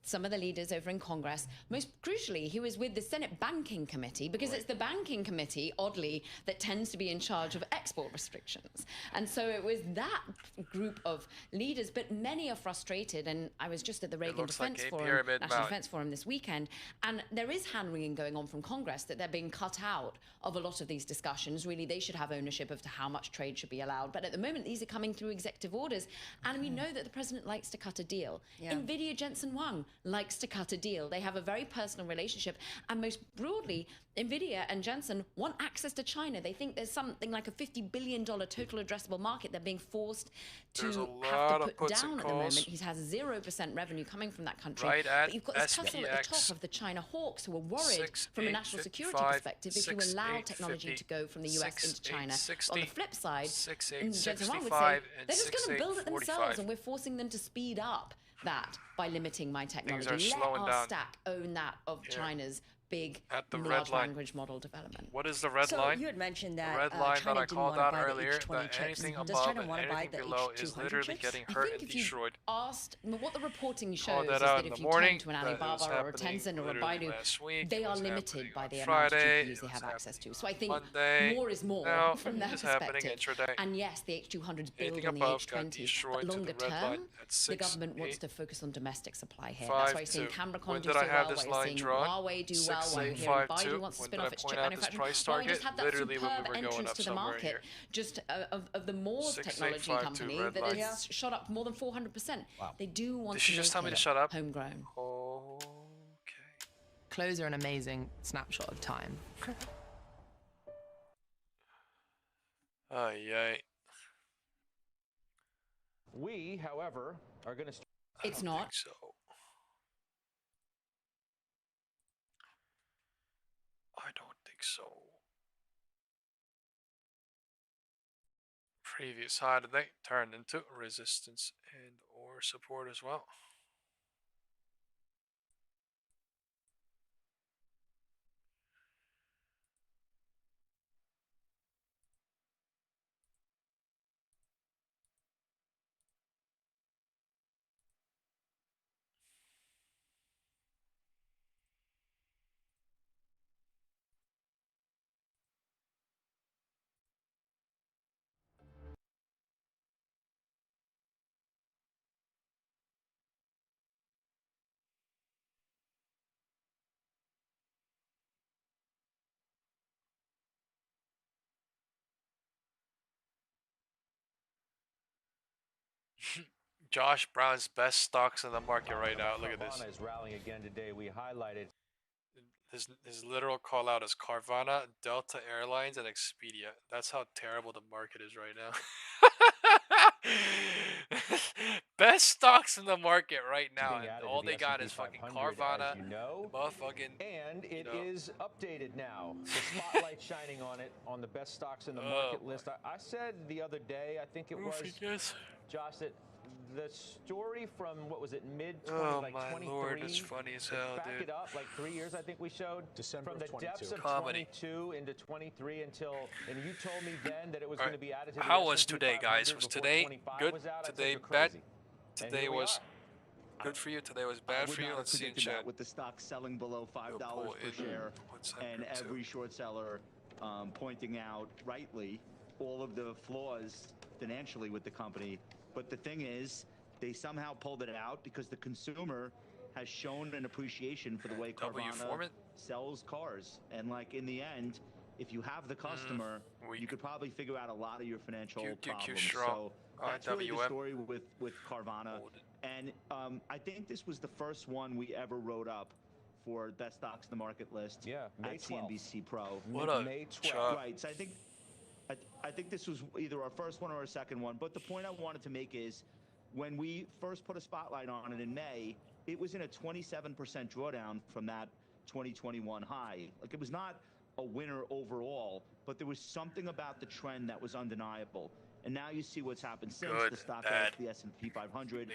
some of the leaders over in Congress. Most crucially, he was with the Senate Banking Committee, because it's the Banking Committee, oddly, that tends to be in charge of export restrictions. And so it was that group of leaders, but many are frustrated. And I was just at the Reagan Defense Forum, National Defense Forum this weekend, and there is hand-wringing going on from Congress that they're being cut out of a lot of these discussions. Really, they should have ownership of how much trade should be allowed. But at the moment, these are coming through executive orders, and we know that the president likes to cut a deal. Nvidia, Jensen Huang likes to cut a deal. They have a very personal relationship, and most broadly, Nvidia and Jensen want access to China. They think there's something like a $50 billion total addressable market they're being forced to have to put down at the moment. He has 0% revenue coming from that country. But you've got this tussle at the top of the China hawks who are worried from a national security perspective if you allow technology to go from the US into China. But on the flip side, Jensen Huang would say they're just going to build it themselves, and we're forcing them to speed up that by limiting my technology. Let our stack own that of China's big at the large red line. language model development. What is the red line? So you had mentioned that the red line China that I called out earlier, H20 that chips. anything Does above China and want to buy anything the below H200 is literally chips? getting I hurt think and if you destroyed. asked, what the reporting shows Called is that out that in if the you morning, turn to an that it was Alibaba or a happening Tencent or a literally Baidu, last week. they It are was limited happening by on the amount of Friday. GPUs they have access to. So I think Monday. more is more Now, from their it's happening perspective. intraday. And yes, the H200s build Anything on the above got H20s, destroyed but to the longer red line term, at the 6, government wants 8, to focus on domestic supply here. 5, That's why you're seeing 2. Cameron When do did so I have well, this why you're line seeing drawn? Huawei do 6, well, why 8, you're hearing 5, 2. Baidu wants to When spin did I off its point chip out this manufacturing. price Well, we target? just have that Literally when we superb were going entrance up to the somewhere market, here. just of the Moore's 6, 8, technology 5, 2, company red that line. has shot up more than 400%. Wow. They do want Did she to just tell me make to it shut up? homegrown. Close are an amazing snapshot of time. Yay. We, however, are going to... It's not. I don't think so. I don't think so. Previous high today turned into resistance and or support as well. Josh Brown's best stocks in the market right now. Look at this. Carvana is rallying again today. We highlighted his literal call out is Carvana, Delta Airlines, and Expedia. That's how terrible the market is right now. Best stocks in the market right now, and all they got is fucking Carvana, motherfucking. And it is updated now. The spotlight shining on it on the best stocks in the market list. I said the other day, I think it was Josh, that the story from what was it, mid-20, like 23. Lord, it's funny as hell, back dude. it up, like 3 years, I think we showed. December from the of depths of Comedy. 22 into 23 until, and you told me then that it was going to be added to the How was S&P today, guys? 500 Was before today 25 good? was out. I said, Today "You're bad? crazy." Today was good for you. Today was bad for you. Let's see in chat. With the stock selling below $5 per share, and every short seller pointing out rightly all of the flaws financially with the company. But the thing is, they somehow pulled it out because the consumer has shown an appreciation for the way Carvana sells cars. And like in the end, if you have the customer, you could probably figure out a lot of your financial problems. So that's really the story with Carvana. And I think this was the first one we ever wrote up for best stocks in the market list at CNBC Pro. What a May 12th. Right. So I think this was either our first one or our second one. But the point I wanted to make is, when we first put a spotlight on it in May, it was in a 27% drawdown from that 2021 high. Like, it was not a winner overall, but there was something about the trend that was undeniable. And now you see what's happened since. The stock has the S&P 500.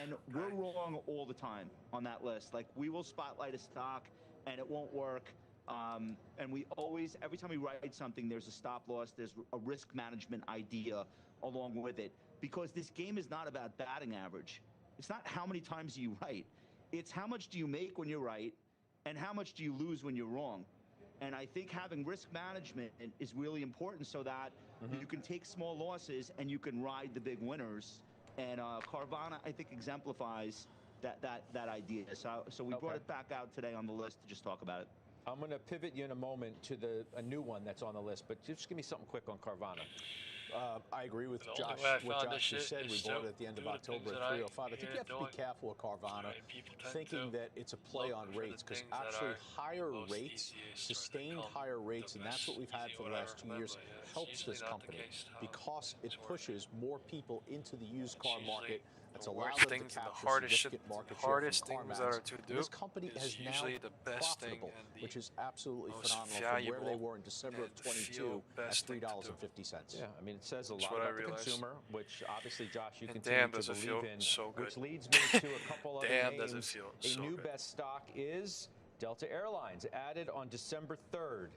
And we're wrong all the time on that list. Like, we will spotlight a stock and it won't work. And we always, every time we write something, there's a stop loss, there's a risk management idea along with it. Because this game is not about batting average. It's not how many times you write. It's how much do you make when you're right and how much do you lose when you're wrong. And I think having risk management is really important so that you can take small losses and you can ride the big winners. And Carvana, I think, exemplifies that idea. So we brought it back out today on the list to just talk about it. I'm going to pivot you in a moment to a new one that's on the list, but just give me something quick on Carvana. I agree with Josh. What Josh just said, we bought it at the end of October at 305. I think you have to be careful with Carvana, thinking that it's a play on rates, because actually higher rates, sustained higher rates, and that's what we've had for the last 2 years, helps this company because it pushes more people into the used car market. That's allowed them to capture significant market share from car mounts. This company has now profitable, which is absolutely phenomenal from where they were in December of 22 at $3.50. Yeah, I mean, it says a lot about the consumer, which obviously, Josh, you continue to believe in, which leads me to a couple other names. A new best stock is Delta Airlines added on December 3rd.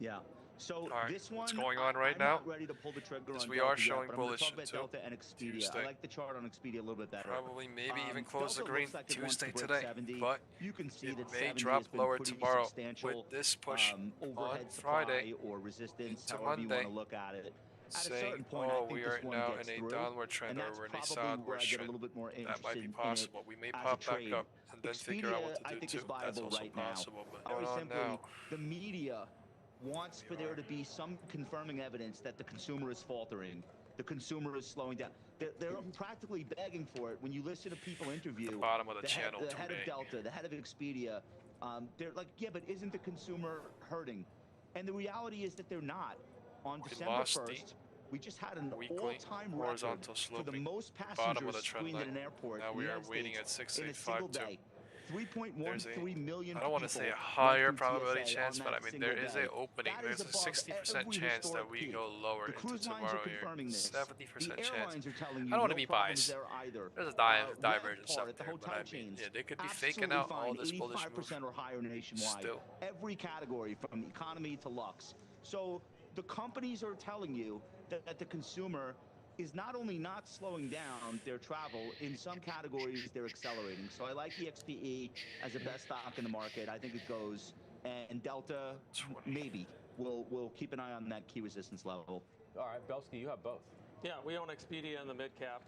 Yeah. So this one, what's going on right I'm now? Not ready to pull the trigger on we Delta are showing yet, bullish talk about Delta and Expedia. Tuesday. I like the chart on Expedia a little bit better. Probably, maybe even close Delta the green like Tuesday today, 70. but you can see it that may 70 drop has been lower pretty tomorrow substantial, with this push overhead on supply Friday or resistance, into however you Monday, want to look at it. At a saying, certain point, I think we this are one now gets in a through, downward trend and or that's we're in a probably downward where I get a trend. little bit more That might be interested possible. We may as a pop back trade. up and then figure out what to I do think too. is viable That's also right possible. now. But going on simply, now, the media wants for there to be some confirming evidence that the consumer is faltering, the consumer is slowing down. They're practically begging for it. When you listen to people interview the bottom of the channel the head of Delta, the head of Expedia, they're like, yeah, but isn't the consumer hurting? And the reality is that they're not. On December 1st, we just had an all-time record for the most passengers screened at an airport. Now we are waiting at 6.852. 3.13 million. I don't want to say a higher probability chance, but I mean there is an opening. There's a 60% chance that we go lower into tomorrow here. 70% chance. I don't want to be biased. There's a divergence up there, but I mean, yeah, they could be faking out all this bullish move. Or higher nationwide. Still, every category from economy to lux. So the companies are telling you that the consumer is not only not slowing down their travel, in some categories they're accelerating. So I like the XPE as the best stock in the market. I think it goes, and Delta maybe. We'll keep an eye on that key resistance level. All right, Belsky, you have both. Yeah, we own Expedia in the mid-cap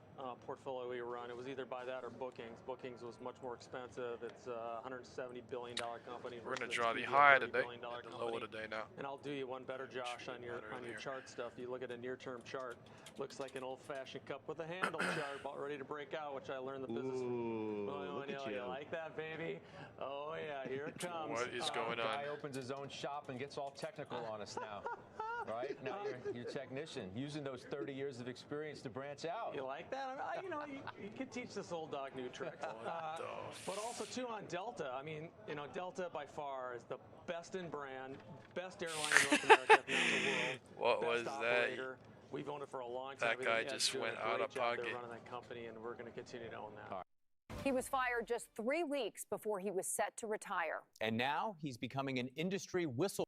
portfolio we run. It was either by that or Bookings. Bookings was much more expensive. It's a $170 billion company. We're going to draw the high today, the low today now. And I'll do you one better, Josh, on your chart stuff. You look at a near-term chart, looks like an old-fashioned cup with a handle chart about ready to break out, which I learned the business. Look at you. You like that, baby? Oh, yeah, here it comes. What is going on? Guy opens his own shop and gets all technical on us now. Right? Now you're a technician, using those 30 years of experience to branch out. You like that? You can teach this old dog new tricks. But also, too, on Delta. I mean, Delta by far is the best in brand, best airline in North America, if not the world. What best was operator. that? We've owned it for a long time. That guy just went out of pocket. They're running that company, and we're going to continue to own that. He was fired just 3 weeks before he was set to retire. And now he's becoming an industry whistle.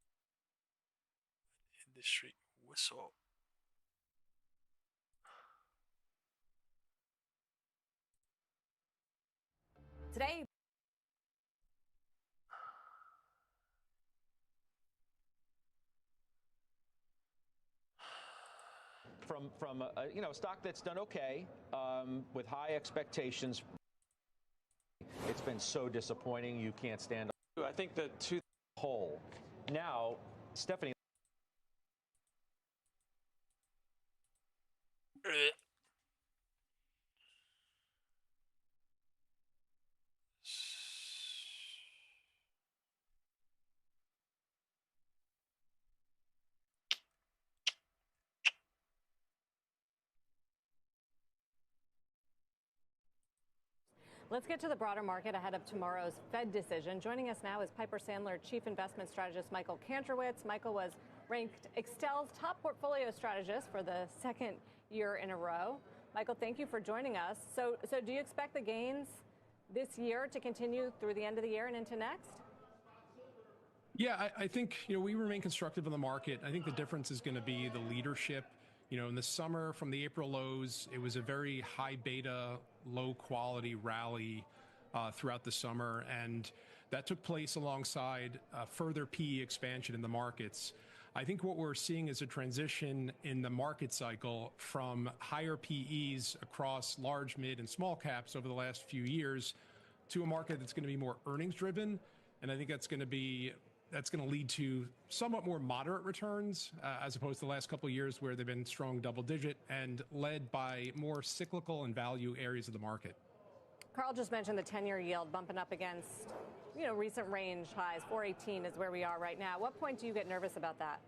Industry whistle. Today, from a stock that's done okay with high expectations. It's been so disappointing. You can't stand. I think the two whole. Now, Stephanie. Let's get to the broader market ahead of tomorrow's Fed decision. Joining us now is Piper Sandler Chief Investment Strategist Michael Kantrowitz. Michael was ranked Extel's top portfolio strategist for the second year in a row. Michael, thank you for joining us. So do you expect the gains this year to continue through the end of the year and into next? Yeah, I think we remain constructive on the market. I think the difference is going to be the leadership. In the summer from the April lows, it was a very high beta, low quality rally throughout the summer. And that took place alongside further PE expansion in the markets. I think what we're seeing is a transition in the market cycle from higher PEs across large, mid, and small caps over the last few years to a market that's going to be more earnings driven. And I think that's going to lead to somewhat more moderate returns as opposed to the last couple of years where they've been strong double digit and led by more cyclical and value areas of the market. Carl just mentioned the 10-year yield bumping up against, recent range highs. 418 is where we are right now. At what point do you get nervous about that?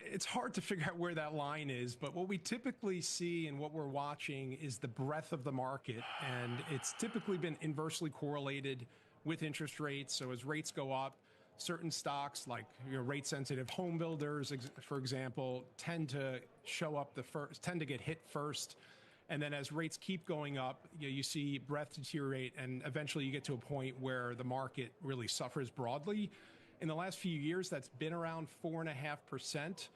It's hard to figure out where that line is, but what we typically see and what we're watching is the breadth of the market, and it's typically been inversely correlated with interest rates. So as rates go up, certain stocks like rate sensitive home builders, for example, tend to show up tend to get hit first. And then as rates keep going up, you see breadth deteriorate, and eventually you get to a point where the market really suffers broadly. In the last few years, that's been around 4.5%.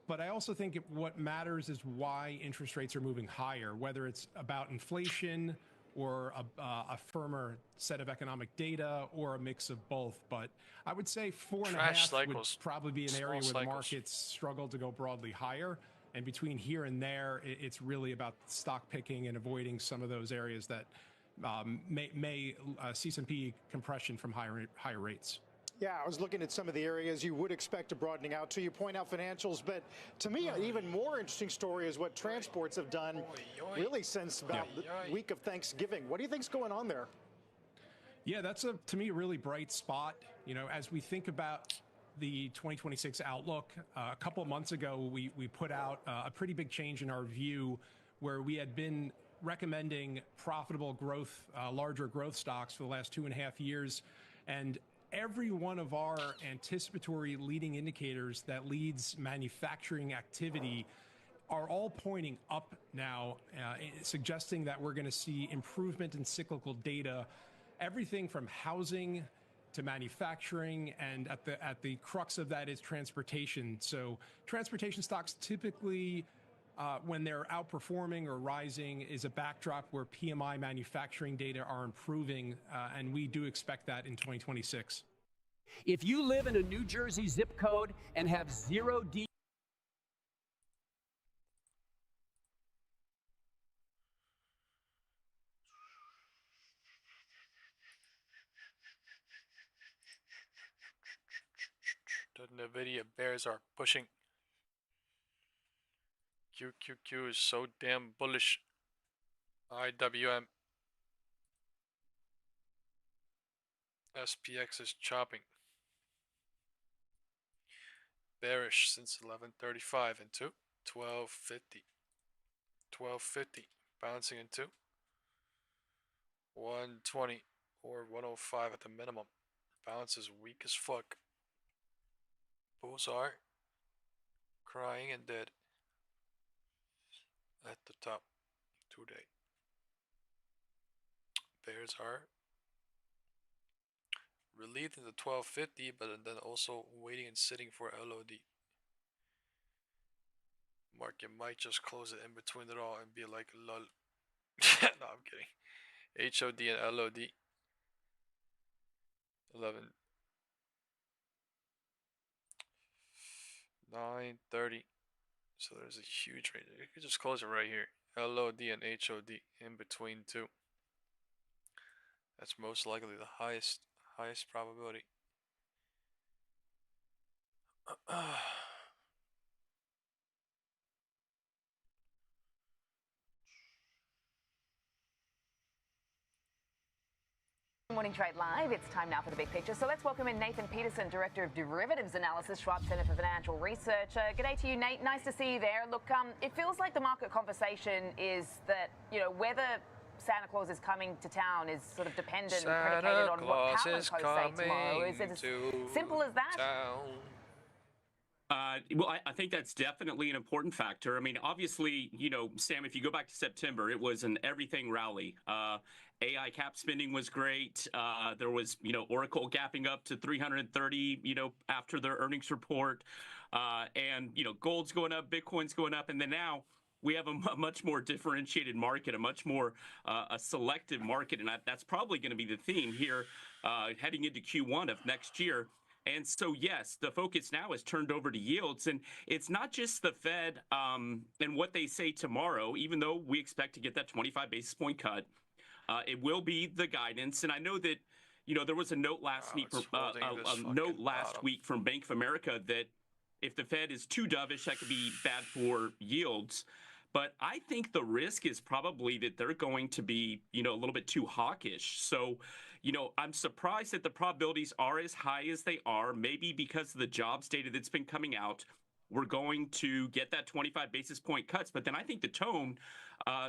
But I also think what matters is why interest rates are moving higher, whether it's about inflation or a firmer set of economic data or a mix of both. But I would say 4.5 would probably be an area where the markets struggle to go broadly higher. And between here and there, it's really about stock picking and avoiding some of those areas that may see some PE compression from higher rates. Yeah, I was looking at some of the areas you would expect a broadening out to. You point out financials, but to me, an even more interesting story is what transports have done really since about the week of Thanksgiving. What do you think's going on there? Yeah, that's to me, a really bright spot. As we think about the 2026 outlook, a couple of months ago, we put out a pretty big change in our view where we had been recommending profitable growth, larger growth stocks for the last 2.5 years. And every one of our anticipatory leading indicators that leads manufacturing activity are all pointing up now, suggesting that we're going to see improvement in cyclical data, everything from housing to manufacturing, and at the crux of that is transportation. So transportation stocks typically, when they're outperforming or rising, is a backdrop where PMI manufacturing data are improving, and we do expect that in 2026. If you live in a New Jersey zip code and have 0 D. The Nvidia bears are pushing. QQQ is so damn bullish. IWM. SPX is chopping. Bearish since 11:35 into 12:50. 12:50 bouncing into 120 or 105 at the minimum. Bounce is weak as fuck. Bulls are crying and dead at the top today. Bears are relieved in the 12:50, but then also waiting and sitting for LOD. Market might just close it in between it all and be like lol. No, I'm kidding. HOD and LOD 9:30. So there's a huge range. You could just close it right here. LOD and HOD in between two. That's most likely the highest probability. Morning Trade Live. It's time now for the big picture. So let's welcome in Nathan Peterson, Director of Derivatives Analysis, Schwab Center for Financial Research. Good day to you, Nate. Nice to see you there. Look, it feels like the market conversation is that, whether Santa Claus is coming to town is sort of dependent and predicated on what Powell and Co say tomorrow. Is it as simple as that? Well, I think that's definitely an important factor. I mean, obviously, Sam, if you go back to September, it was an everything rally. AI cap spending was great. There was, Oracle gapping up to 330, after their earnings report. And, gold's going up, Bitcoin's going up. And then now we have a much more differentiated market, a much more a selective market. And that's probably going to be the theme here heading into Q1 of next year. And so, yes, the focus now is turned over to yields. And it's not just the Fed and what they say tomorrow, even though we expect to get that 25 basis point cut. It will be the guidance. And I know that, there was a note last week from Bank of America that if the Fed is too dovish, that could be bad for yields. But I think the risk is probably that they're going to be, a little bit too hawkish. So, I'm surprised that the probabilities are as high as they are, maybe because of the jobs data that's been coming out. We're going to get that 25 basis point cuts. But then I think the tone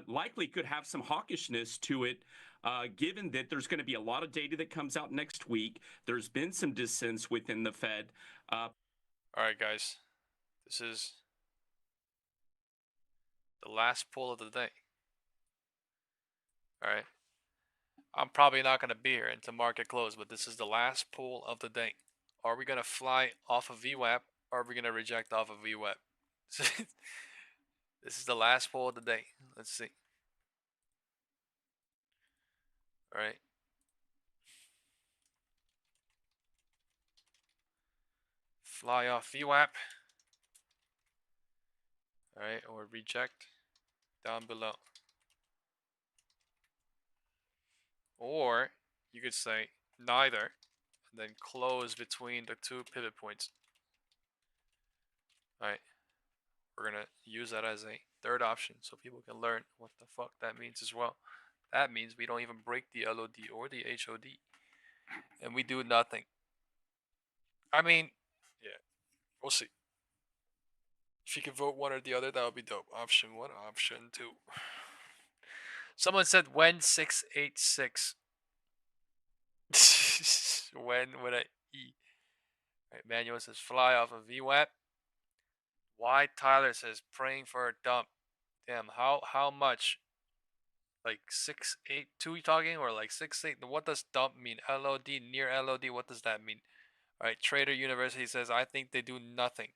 likely could have some hawkishness to it, given that there's going to be a lot of data that comes out next week. There's been some dissent within the Fed. All right, guys. This is the last poll of the day. All right. I'm probably not going to be here until market close, but this is the last pull of the day. Are we going to fly off of VWAP or are we going to reject off of VWAP? This is the last pull of the day. Let's see. All right. Fly off VWAP. All right, or reject down below. Or you could say neither, and then close between the two pivot points. All right, we're gonna use that as a third option so people can learn what the fuck that means as well. That means we don't even break the LOD or the HOD, and we do nothing. I mean, yeah, we'll see. If you can vote one or the other, that would be dope. Option 1, option 2. Someone said when 686. When with an E. Right, Manuel says fly off of VWAP. Why Tyler says praying for a dump. Damn, how much? Like 682 you talking, or like 68? What does dump mean? LOD, near LOD, what does that mean? Alright, Trader University says I think they do nothing.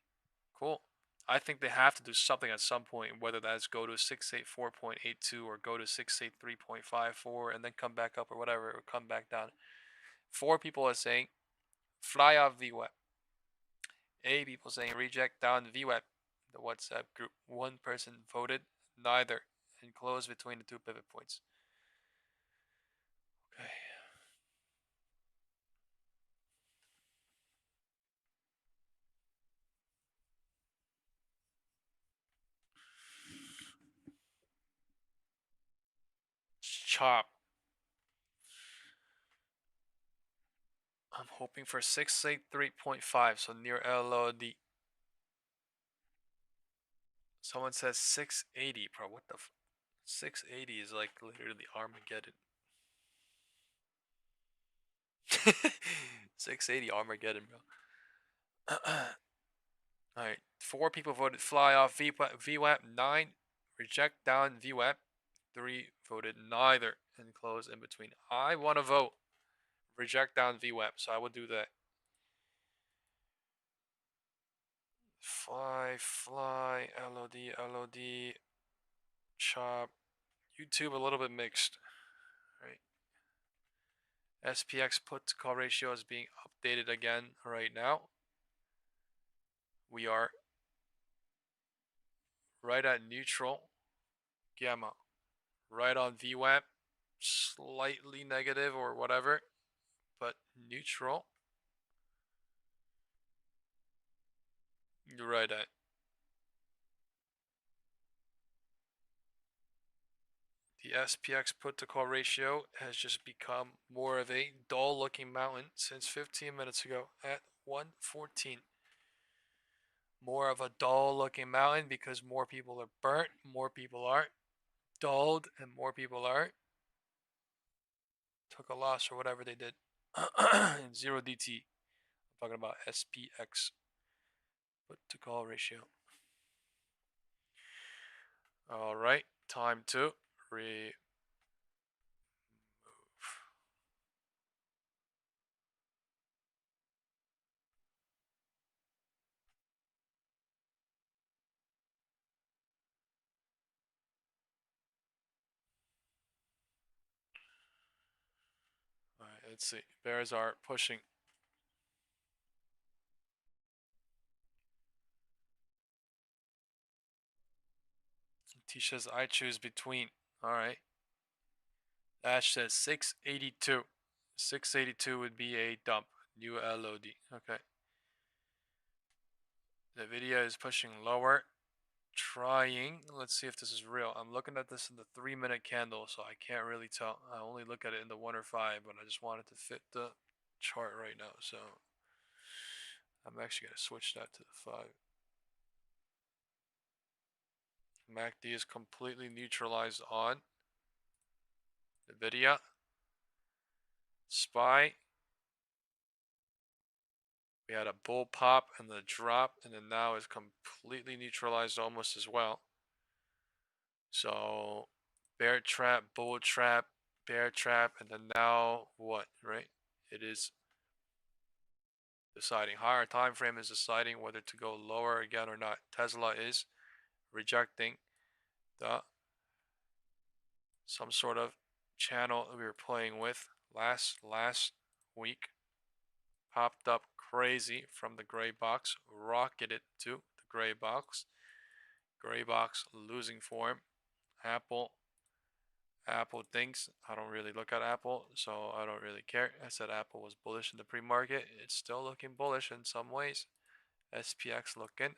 Cool. I think they have to do something at some point, whether that's go to 684.82 or go to 683.54 and then come back up or whatever, or come back down. 4 people are saying fly off VWAP. 8 people saying reject down VWAP. The WhatsApp group. 1 person voted neither and close between the 2 pivot points. Okay. Chop. I'm hoping for 683.5, so near LOD. Someone says 680, bro. What the 680 is like literally Armageddon. 680 Armageddon, bro. Alright, 4 people voted fly off VWAP, 9 reject down VWAP, 3 voted neither and close in between. I want to vote reject down VWAP, so I will do that. Fly, LOD, chop. YouTube a little bit mixed. Right. SPX put to call ratio is being updated again right now. We are right at neutral. Gamma. Right on VWAP. Slightly negative or whatever, but neutral. You're right at. The SPX put to call ratio has just become more of a dull looking mountain since 15 minutes ago at 114. More of a dull looking mountain because more people are burnt, more people are dulled, and more people are took a loss or whatever they did. In 0DT. I'm talking about SPX put to call ratio. Alright, time to remove. Alright, let's see. Bears are pushing. T says I choose between. Alright. Ash says 682. 682 would be a dump. New LOD. Okay. The video is pushing lower. Trying. Let's see if this is real. I'm looking at this in the 3-minute candle, so I can't really tell. I only look at it in the 1 or 5, but I just wanted to fit the chart right now. So I'm actually going to switch that to the 5. MACD is completely neutralized on Nvidia. SPY. We had a bull pop and the drop, and then now is completely neutralized almost as well. So bear trap, bull trap, bear trap, and then now what, right? It is deciding. Higher time frame is deciding whether to go lower again or not. Tesla is rejecting the some sort of channel we were playing with last week. Popped up crazy from the gray box, rocketed to the gray box. Gray box losing form. Apple thinks, I don't really look at Apple, so I don't really care. I said Apple was bullish in the pre-market. It's still looking bullish in some ways. SPX looking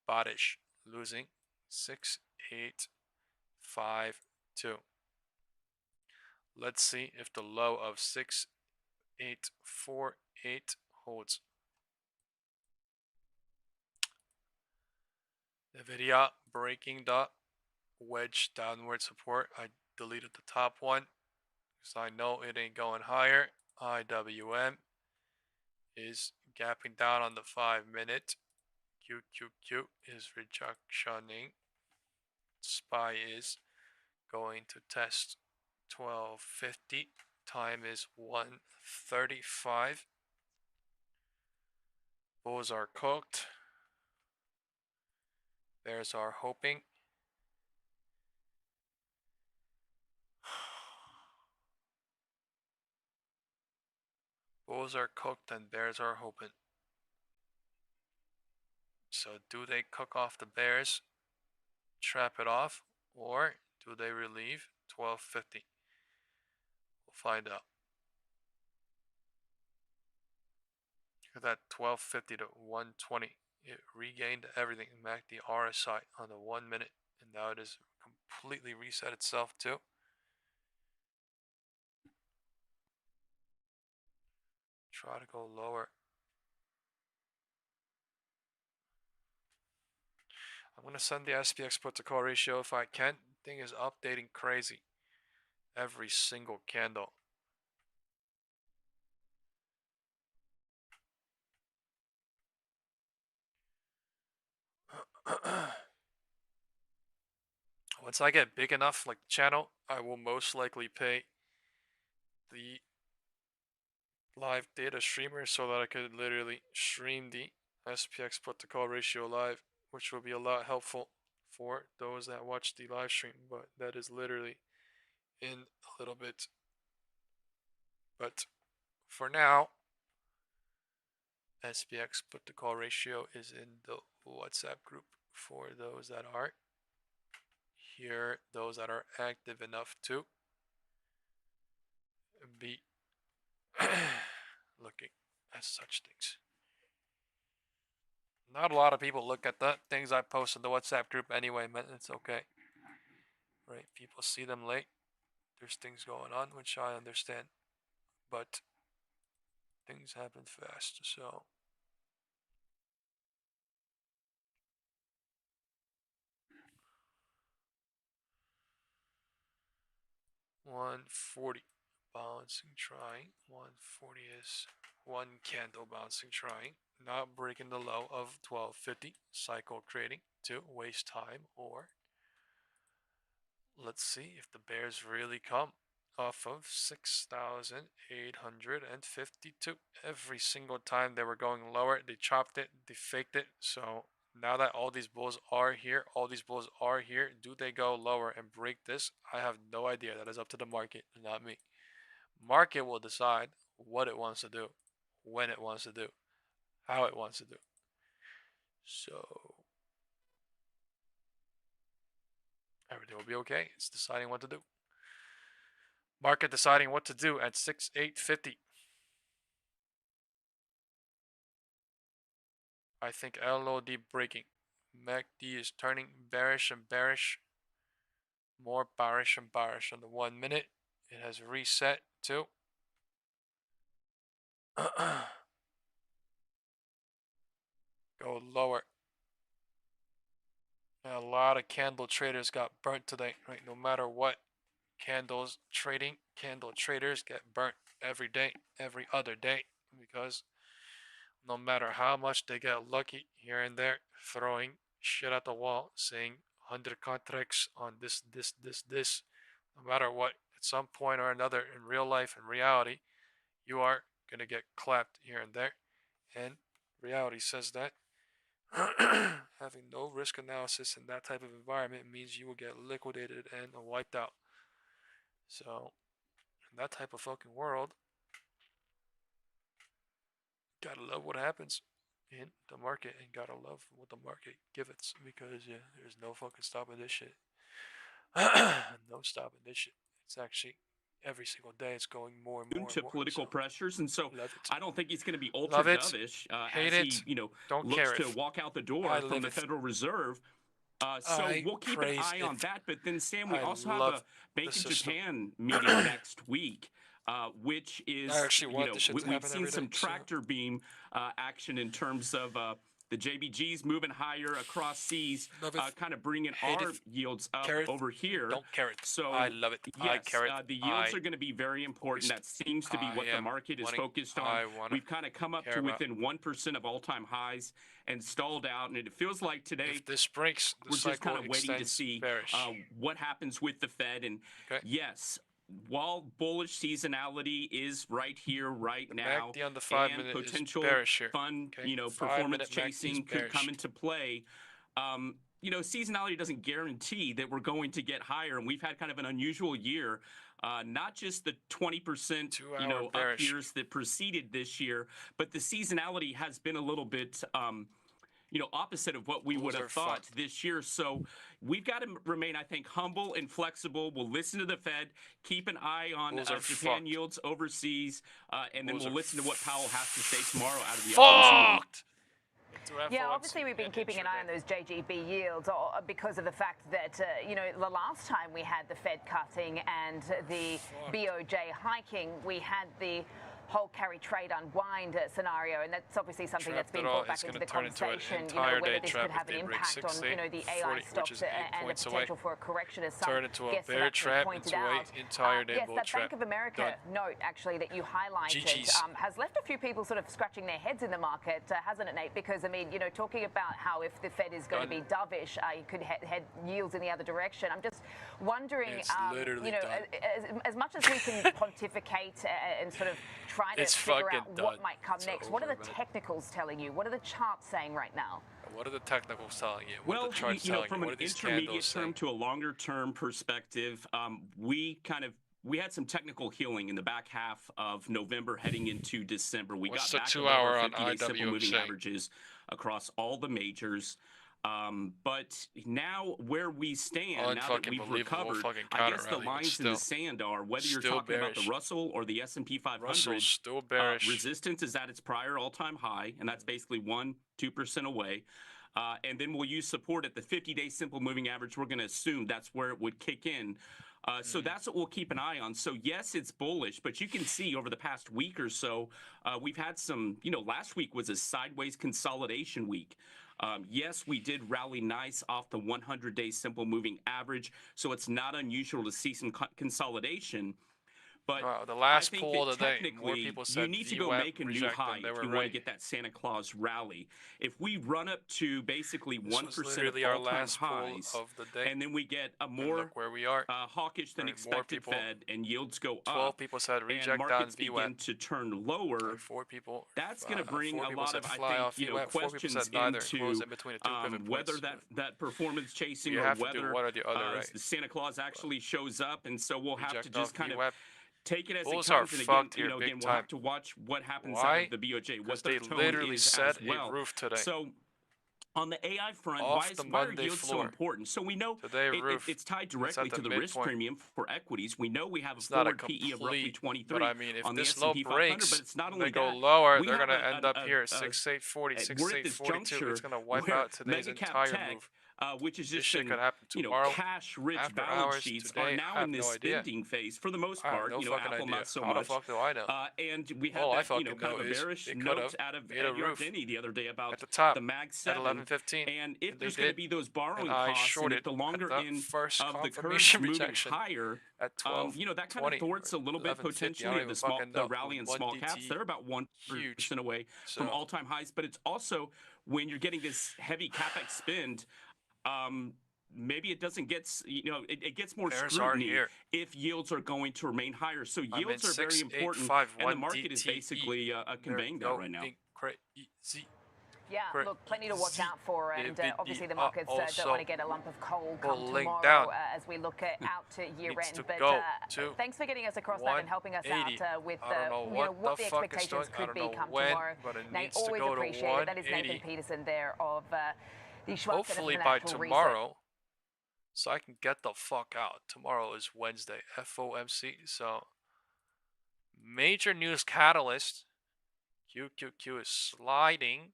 bottish, losing 6852. Let's see if the low of 6848 holds. Nvidia breaking the wedge downward support. I deleted the top one because I know it ain't going higher. IWM is gapping down on the 5-minute. QQQ is rejectioning. SPY is going to test 1250. Time is 1:35. Bulls are cooked. Bears are hoping. Bulls are cooked and bears are hoping. So do they cook off the bears, trap it off, or do they relieve 1250? We'll find out. Look at that 1250 to 120. It regained everything. MACD RSI on the 1 minute, and now it has completely reset itself too. Try to go lower. I'm going to send the SPX put to call ratio if I can. Thing is updating crazy every single candle. Once I get big enough, like the channel, I will most likely pay the live data streamer so that I could literally stream the SPX put to call ratio live, which will be a lot helpful for those that watch the live stream, but that is literally in a little bit. But for now, SPX put to call ratio is in the WhatsApp group for those that are here, those that are active enough to be looking at such things. Not a lot of people look at the things I post in the WhatsApp group anyway, man. It's okay. Right? People see them late. There's things going on, which I understand. But things happen fast, so. $140 bouncing, trying. 140 is one candle bouncing, trying. Not breaking the low of 1250. Cycle trading to waste time, or let's see if the bears really come off of 6,852. Every single time they were going lower, they chopped it, they faked it. So now that all these bulls are here, do they go lower and break this? I have no idea. That is up to the market, not me. Market will decide what it wants to do, when it wants to do, how it wants to do. So everything will be okay. It's deciding what to do. Market deciding what to do at 6,850. I think LOD breaking. MACD is turning bearish and bearish. More bearish and bearish on the 1 minute. It has reset too. Go lower. And a lot of candle traders got burnt today, right? No matter what, candles trading, candle traders get burnt every day, every other day, because no matter how much they get lucky here and there, throwing shit at the wall, saying 100 contracts on this, no matter what, at some point or another in real life and reality, you are going to get clapped here and there. And reality says that having no risk analysis in that type of environment means you will get liquidated and wiped out. So, in that type of fucking world, gotta love what happens in the market and gotta love what the market gives, because yeah, there's no fucking stopping this shit. No stopping this shit. It's actually every single day it's going more and more to and more. Political pressures, and so I don't think he's going to be ultra Love it. dovish Hate as it. he, Don't looks care to if. walk out the door I from live the it. Federal Reserve. So I we'll keep an praise eye on it. that. But then, Sam, we I also have love a Bank the of system. Japan meeting next week, which is, I actually want this shit to we've happen seen every some day, so- tractor beam action in terms of the JBGs moving higher across seas, Love it. kind of bringing Hate our it. yields up Carrot. over here. Don't carrot. So I love it. Yes, I carrot. the yields are going to be very important. That seems to be what the market is focused on. We've kind of come up to within 1% of all-time highs and stalled out, and it feels like today If this breaks, the we're just kind cycle of waiting to extends see bearish. what happens with the Fed. And yes, while bullish seasonality is right here, right now, MACD on the 5 and minute is potential bearish here. fun, Okay? 5 performance minute MACD is chasing could bearish. come into play. Seasonality doesn't guarantee that we're going to get higher, and we've had kind of an unusual year. Not just the 20%, up bearish. years that preceded this year, but the seasonality has been a little bit, opposite of what we would have thought this year. So we've got to remain, I think, humble and flexible. We'll listen to the Fed, keep an eye on Japan yields overseas, and then we'll listen to what Powell has to say tomorrow out of the FOMC. Yeah, obviously we've been keeping an eye on those JGB yields because of the fact that, the last time we had the Fed cutting and the BOJ hiking, we had the whole carry trade unwind scenario, and that's obviously something that's been brought back into the conversation, whether this could have an impact on, the AI stocks and the potential for a correction as some guests have actually pointed out. Yes, that Bank of America note, actually, that you highlighted has left a few people sort of scratching their heads in the market, hasn't it, Nate? Because, talking about how if the Fed is going to be dovish, you could head yields in the other direction. I'm just wondering, as much as we can pontificate and sort of try to figure out what might come next, what are the technicals telling you? What are the charts saying right now? What are the technicals telling you? Well, what are the charts telling from you? an intermediate term to a longer term perspective, we had some technical healing in the back half of November heading into December. We What's got back the 2 above hour our on 50-day simple moving IWC? averages across all the majors. But now where we stand, now that we've recovered, I guess the lines in the sand are, whether you're talking about the Russell or the S&P 500, still bearish. resistance is at its prior all-time high, and that's basically 1-2% away. And then we'll use support at the 50-day simple moving average. We're going to assume that's where it would kick in. So that's what we'll keep an eye on. So yes, it's bullish, but you can see over the past week or so, we've had some, last week was a sideways consolidation week. Yes, we did rally nice off the 100-day simple moving average, so it's not unusual to see some consolidation. But the last I think poll that today, technically, more people said you need to go VWAP make a new reject them. high They if were you want to right. get that Santa Claus rally. If we run up to basically 1% of literally our all-time last poll highs, of the day. and then we get a more look where we are. hawkish than More expected people. Fed, and yields go 12 up, people said and reject markets on VWAP. begin to turn lower, 4 people. that's going to bring 4 a people lot said of, fly I off think, VWAP. 4 people questions said neither. into Close in between the 2 pivot whether points. that performance chasing You or have to do whether one or the other, right? the Santa Claus actually shows up, and so we'll have to Reject just off kind of VWAP. take it as Bulls it are comes, and fucked again, here big we'll time. have to watch what happens Why? out of the BOJ, what Because their they tone literally is set as well. a roof today. So on the AI front, Off why the are Monday yields so floor. important? So we know Today roof. it's tied It's directly at the to the risk midpoint. premium for equities. We know we have a It's not a forward PE of roughly complete, 23 but I mean, if on the this S&P low 500, breaks, but it's not and only they go that. lower, We they're have going to end up here at 6840, we're at this 6842. juncture It's going to wipe where out today's mega cap entire tech, move. which is This just shit been, could happen tomorrow, cash-rich after balance hours, sheets today. are I now have in this no idea. spending phase for the most I have part. no fucking Apple idea. not so How the much. fuck do I know? And we had All I that, fucking kind know of a is bearish it note could've out of made a Ed roof Yardeni the other day about at the top the Mag at 7. 11:15. And if They there's going to did, be those borrowing and I costs, and shorted if the longer at the end first of the curve confirmation moving rejection higher, at 12, that kind of thwarts a little bit 11:50. I potentially don't of even fucking the know. rally in 1 small DT, caps. They're about 1% huge. away from So- all-time highs, but it's also when you're getting this heavy capex spend, maybe it doesn't get, it gets more scrutiny if yields are going to remain higher. So yields are very important, and the market is basically conveying that right now. Yeah, look, plenty to watch out for, and obviously the markets don't want to get a lump of coal come tomorrow as we look out to year end. But thanks for getting us across that and helping us out with what the expectations could be come tomorrow. Nate, always appreciate it. That is Nathan Peterson there of the Schwartz hopefully by tomorrow, so I can get the fuck out. Tomorrow is Wednesday, FOMC. So major news catalyst. QQQ is sliding.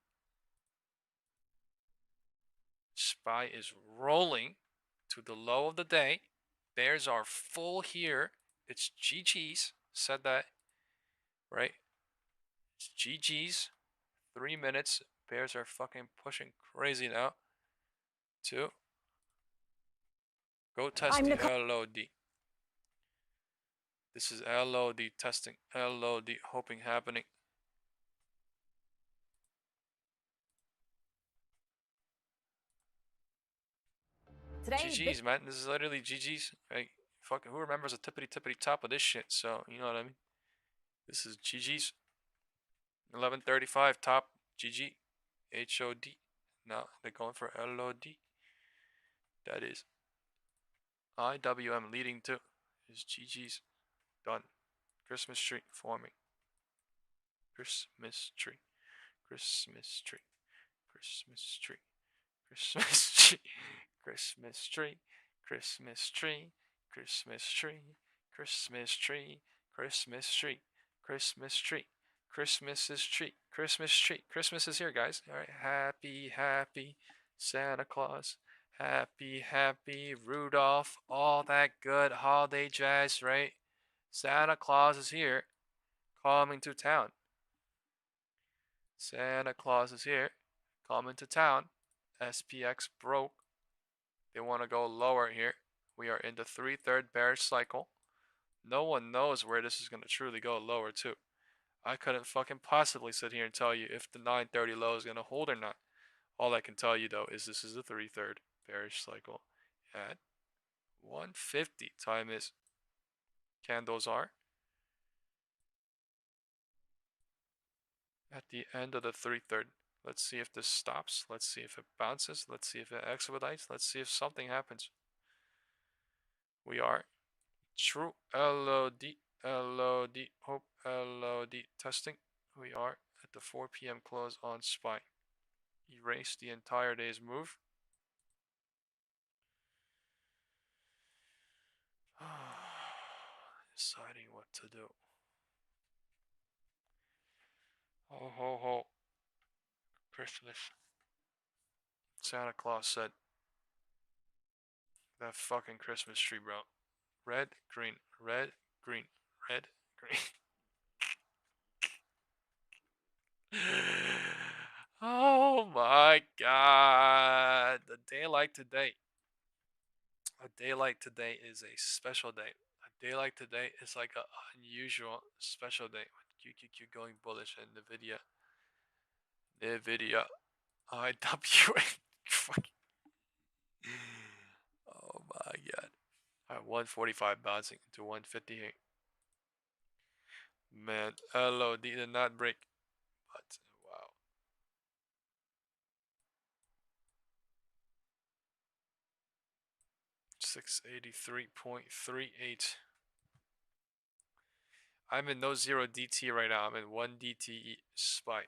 SPY is rolling to the low of the day. Bears are full here. It's GG's. Said that, right? It's GG's. 3 minutes. Bears are fucking pushing crazy now. 2. Go test the LOD. This is LOD testing. LOD hoping happening. GG's, man. This is literally GG's. Like, fucking, who remembers the tippity top of this shit? So, you know what I mean? This is GG's. 11:35 top. GG. HOD. Now they're going for LOD. That is IWM leading to is GG's. Done. Christmas tree forming. Christmas tree. Christmas tree. Christmas tree. Christmas tree. Christmas tree, Christmas tree, Christmas tree, Christmas tree, Christmas tree, Christmas tree, Christmas is tree, Christmas tree, Christmas is here, guys. All right, happy, happy Santa Claus, happy, happy Rudolph, all that good holiday jazz, right? Santa Claus is here, coming to town. Santa Claus is here, coming to town. SPX broke. They want to go lower here. We are in the 3/3 bearish cycle. No one knows where this is going to truly go lower too. I couldn't fucking possibly sit here and tell you if the 930 low is going to hold or not. All I can tell you though is this is the 3/3 bearish cycle at 150. Time is candles are at the end of the 3/3. Let's see if this stops. Let's see if it bounces. Let's see if it expedites. Let's see if something happens. We are true LOD, LOD, hope LOD testing. We are at the 4 p.m. close on SPY. Erase the entire day's move. Deciding what to do. Ho ho ho. Christmas. Santa Claus said. That fucking Christmas tree, bro. Red, green, red, green, red, green. Oh my god. A day like today. A day like today is a special day. A day like today is like an unusual special day. With QQQ going bullish and Nvidia. IWM. Oh my god. Alright, 145 bouncing into 158. Man, LOD did not break. But wow. $683.38. I'm in no 0 DT right now. I'm in 1 DTE SPY.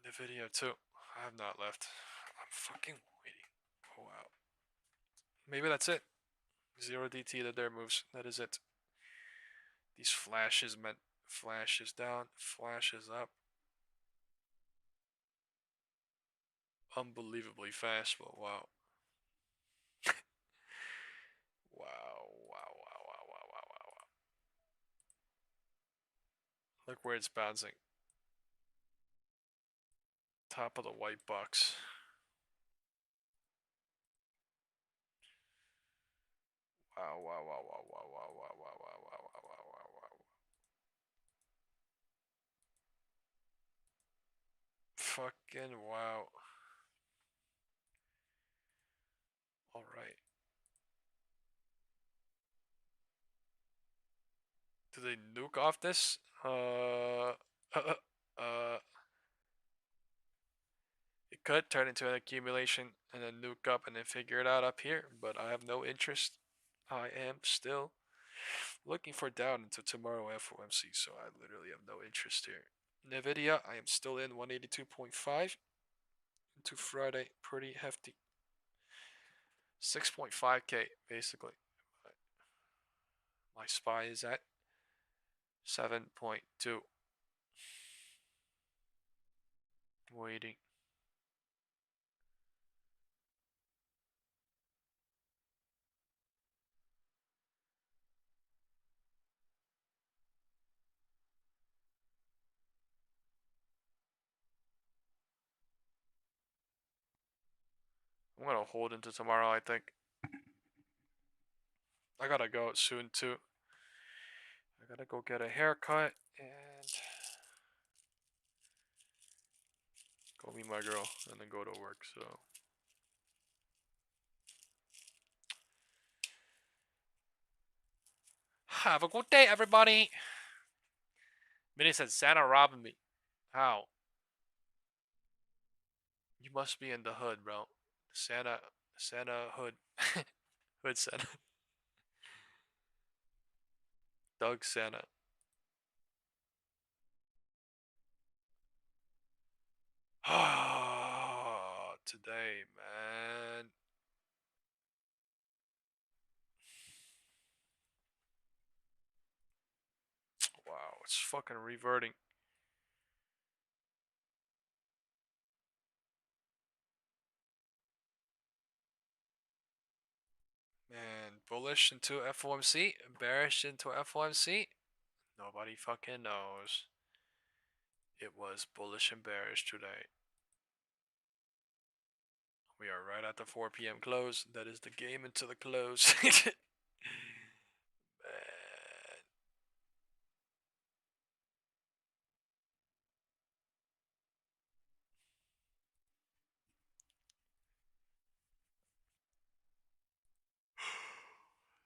The video too. I have not left. I'm fucking waiting. Oh wow. Maybe that's it. 0 DT that there moves. That is it. These flashes meant flashes down, flashes up. Unbelievably fast, but wow. Wow. Look where it's bouncing. Top of the white box. Wow. Fucking wow. All right. Do they nuke off this? It could turn into an accumulation and then nuke up and then figure it out up here, but I have no interest. I am still looking for down into tomorrow FOMC, so I literally have no interest here. Nvidia, I am still in 182.5 into Friday, pretty hefty. 6.5k basically. My SPY is at 7.2. Waiting. I'm gonna hold into tomorrow, I think. I gotta go soon too. I gotta go get a haircut and go meet my girl and then go to work, so. Have a good day, everybody. Minnie said Santa robbing me. How? You must be in the hood, bro. Santa hood. Hood Santa. Doug Santa. Oh, today, man. Wow, it's fucking reverting. Man, bullish into FOMC, bearish into FOMC. Nobody fucking knows. It was bullish and bearish today. We are right at the 4 p.m. close. That is the game into the close. Man.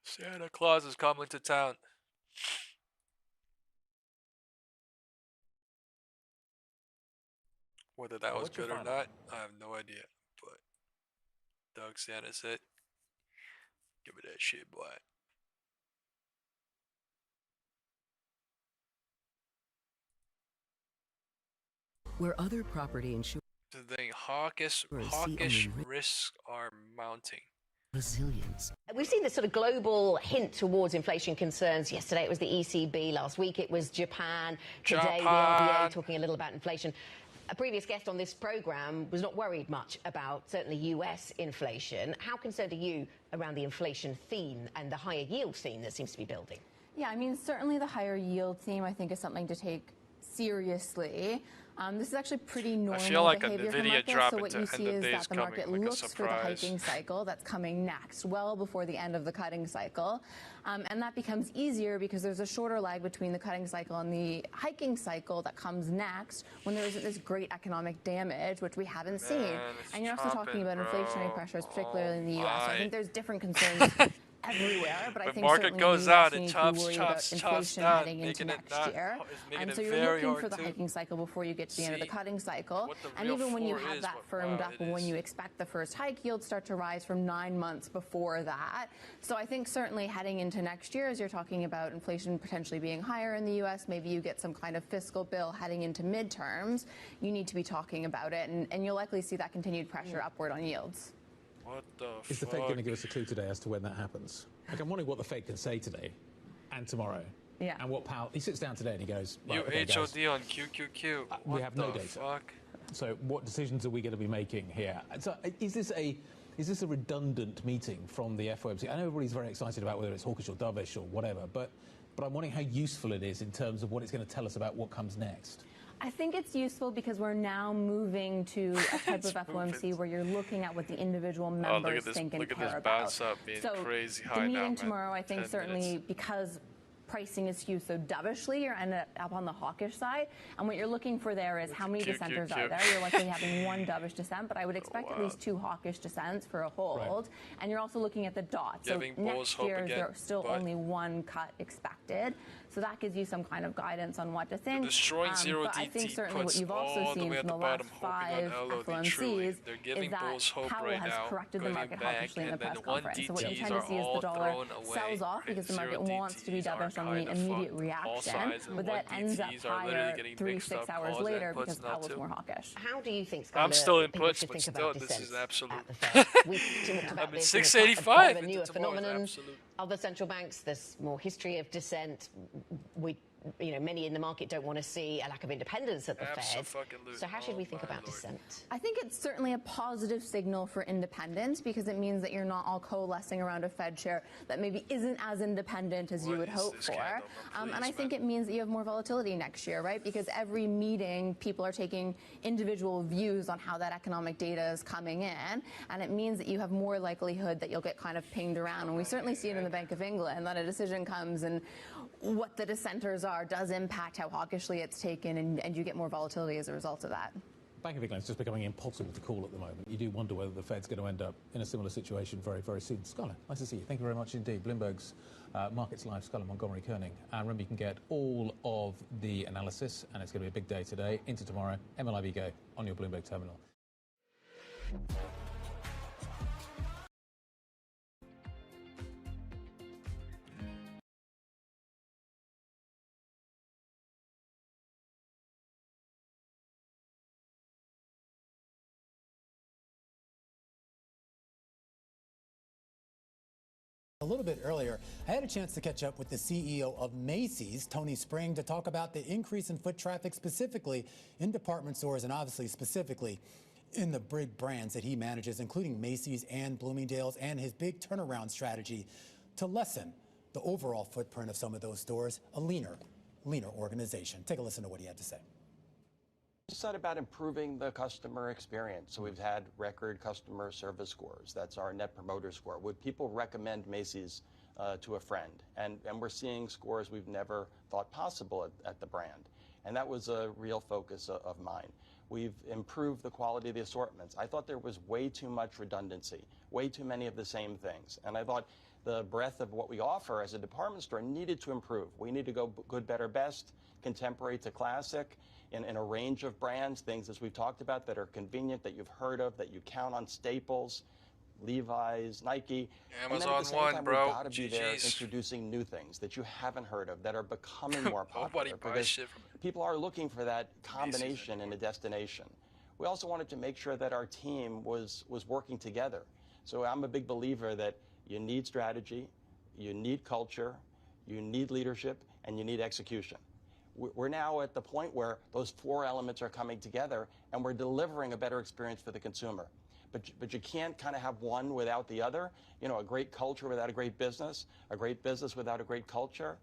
Santa Claus is coming to town. Whether that was good or not, I have no idea. But Doug Santa said, give me that shit, boy. Where other property insurance The thing, hawkish risks are mounting. resilience. We've seen this sort of global hint towards inflation concerns. Yesterday it was the ECB, last week it was Japan, today the RBA talking a little about inflation. A previous guest on this program was not worried much about certainly US inflation. How concerned are you around the inflation theme and the higher yield theme that seems to be building? Yeah, I mean, certainly the higher yield theme I think is something to take seriously. This is actually pretty normal behavior for markets. So what you see is that the market looks for the hiking cycle that's coming next, well before the end of the cutting cycle. And that becomes easier because there's a shorter lag between the cutting cycle and the hiking cycle that comes next when there isn't this great economic damage, which we haven't seen. And you're also talking about inflationary pressures, particularly in the US. So I think there's different concerns everywhere, but I think market goes out, it chops inflation down, heading into next year. And so you're looking for the hiking cycle before you get to the end of the cutting cycle. And even when you have that firmed up and when you expect the first hike, yields start to rise from 9 months before that. So I think certainly heading into next year, as you're talking about inflation potentially being higher in the US, maybe you get some kind of fiscal bill heading into midterms, you need to be talking about it, and you'll likely see that continued pressure upward on yields. What the fuck? Is the Fed going to give us a clue today as to when that happens? Like, I'm wondering what the Fed can say today and tomorrow. Yeah. And what Powell... He sits down today and he goes... Right, okay, HOD guys, on QQQ. we have no data. Fuck? So what decisions are we going to be making here? So is this a redundant meeting from the FOMC? I know everybody's very excited about whether it's hawkish or dovish or whatever, but I'm wondering how useful it is in terms of what it's going to tell us about what comes next. I think it's useful because we're now moving to a type of FOMC where you're looking at what the individual members think and care about. Look at this bounce up being crazy high the now, meeting tomorrow, I think certainly because pricing is skewed so dovishly, you're ended up on the hawkish side. And what you're looking for there is how many dissenters are there. You're likely having one dovish dissent, but I would expect at least 2 hawkish dissents for a hold. Right. And you're also looking at the dots. So next year, there's still only 1 cut expected. So that gives you some kind of guidance on what to think. Destroying zero but I think certainly what you've also seen from the last 5 FOMCs is that Powell has corrected the market hawkishly in the press conference. So what you tend to see is the dollar sells off because the market wants to be dovish on the immediate reaction, but that ends up higher 3-6 hours later because Powell's more hawkish. How do you think, I'm still in puts, but still, this is absolute. I'm at 685. A newer phenomenon. Other central banks, there's more history of dissent. Many in the market don't want to see a lack of independence at the Fed. So how should we think about dissent? I think it's certainly a positive signal for independence because it means that you're not all coalescing around a Fed chair that maybe isn't as independent as you would hope for. And I think it means that you have more volatility next year, right? Because every meeting, people are taking individual views on how that economic data is coming in. And it means that you have more likelihood that you'll get kind of pinged around. And we certainly see it in the Bank of England that a decision comes and what the dissenters are does impact how hawkishly it's taken, and you get more volatility as a result of that. Bank of England is just becoming impossible to call at the moment. You do wonder whether the Fed's going to end up in a similar situation very, very soon. Scarlett, nice to see you. Thank you very much indeed. Bloomberg's Markets Live, Scarlett Montgomery Koenig. And remember, you can get all of the analysis, and it's going to be a big day today into tomorrow. MLIB Go on your Bloomberg terminal. A little bit earlier, I had a chance to catch up with the CEO of Macy's, Tony Spring, to talk about the increase in foot traffic specifically in department stores and obviously specifically in the big brands that he manages, including Macy's and Bloomingdale's, and his big turnaround strategy to lessen the overall footprint of some of those stores, a leaner organization. Take a listen to what he had to say. It's not about improving the customer experience. So we've had record customer service scores. That's our net promoter score. Would people recommend Macy's to a friend? And we're seeing scores we've never thought possible at the brand. And that was a real focus of mine. We've improved the quality of the assortments. I thought there was way too much redundancy, way too many of the same things. And I thought the breadth of what we offer as a department store needed to improve. We need to go good, better, best, contemporary to classic, in a range of brands, things as we've talked about that are convenient, that you've heard of, that you count on, Staples, Levi's, Nike. Amazon and then One, time, bro. We've got to be there introducing new things that you haven't heard of, that are becoming more popular. Because people are looking for that combination in a destination. We also wanted to make sure that our team was working together. So I'm a big believer that you need strategy, you need culture, you need leadership, and you need execution. We're now at the point where those 4 elements are coming together and we're delivering a better experience for the consumer. But you can't kind of have one without the other. You know, a great culture without a great business without a great culture.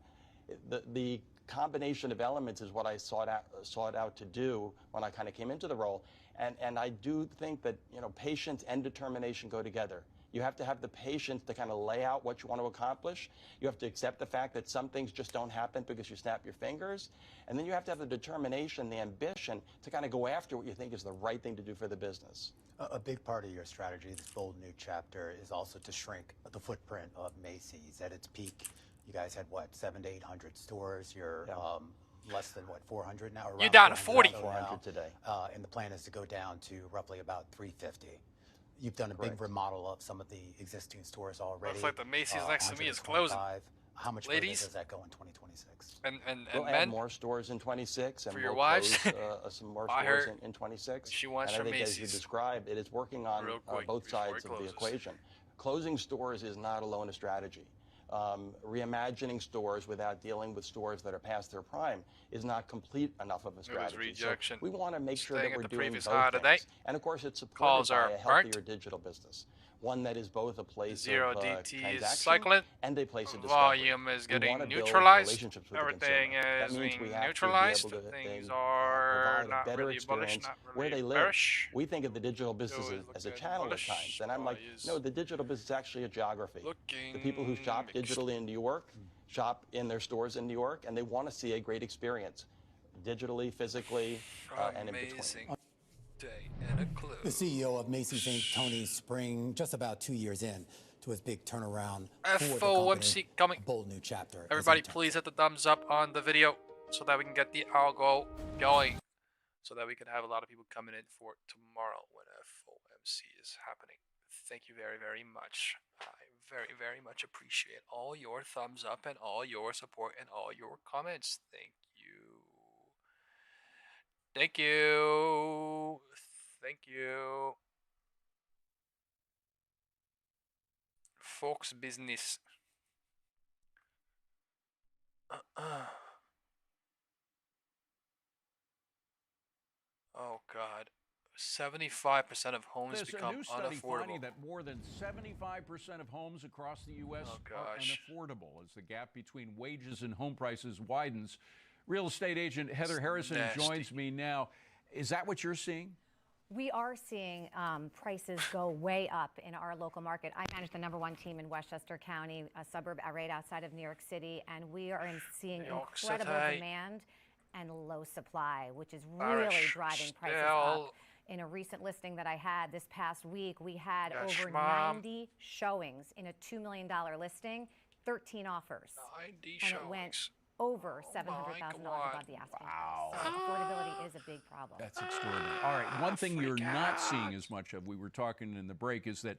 The combination of elements is what I sought out to do when I kind of came into the role. And I do think that, you know, patience and determination go together. You have to have the patience to kind of lay out what you want to accomplish. You have to accept the fact that some things just don't happen because you snap your fingers. And then you have to have the determination, the ambition to kind of go after what you think is the right thing to do for the business. A big part of your strategy, this bold new chapter, is also to shrink the footprint of Macy's. At its peak, you guys had, what, 700 to 800 stores. You're less than, what, 400 now? You're down to 40. 400 today. And the plan is to go down to roughly about 350. You've done a big remodel of some of the existing stores already. Looks like the Macy's next to me is closing. How much further does that go in 2026? And we'll add more stores in 26, and for your we'll wives, close some more stores in 26. She wants and I from think, Macy's. as you described, it is working on both sides of the equation. Closing stores is not alone a strategy. Reimagining stores without dealing with stores that are past their prime is not complete enough of a strategy. So we want to make sure that we're doing both things. And of course, it's supported by a healthier digital business. one that is both a place Zero of DT is transaction cycling. and a place of discovery. Volume is We getting wanna build neutralized. relationships with Everything the consumer. is That means being we have neutralized. to be able to Things are provide a not better really bullish, experience not where really they live. bearish. We think of the digital business Always as a looking channel at bullish. times, and I'm like, no, the digital business is actually a geography. The people who shop digitally in New York shop in their stores in New York, and they want to see a great experience, digitally, physically, and in between. Day and a clue. The CEO of Macy's Inc., Tony Spring, just about 2 years in to his big turnaround for the FOMC coming. A bold new chapter. Everybody, please hit the thumbs up on the video so that we can get the algo going, so that we can have a lot of people coming in for tomorrow when FOMC is happening. Thank you very, very much. I very, very much appreciate all your thumbs up and all your support and all your comments. Thank you. Thank you. Thank you. Fox business. Oh God. 75% of homes become a new study unaffordable. finding that more than 75% of homes across the U.S. are unaffordable as the gap between wages and home prices widens. Real estate agent Heather Harrison joins me now. Is that what you're seeing? We are seeing prices go way up in our local market. I manage the #1 team in Westchester County, a suburb right outside of New York City, and we are seeing incredible demand and low supply, which is really driving prices up. In a recent listing that I had this past week, we had over 90 showings in a $2 million listing, 13 offers. 90 and it went over $700,000 above the asking. Wow. So affordability is a big problem. That's extraordinary. All right, one thing you're not seeing as much of, we were talking in the break, is that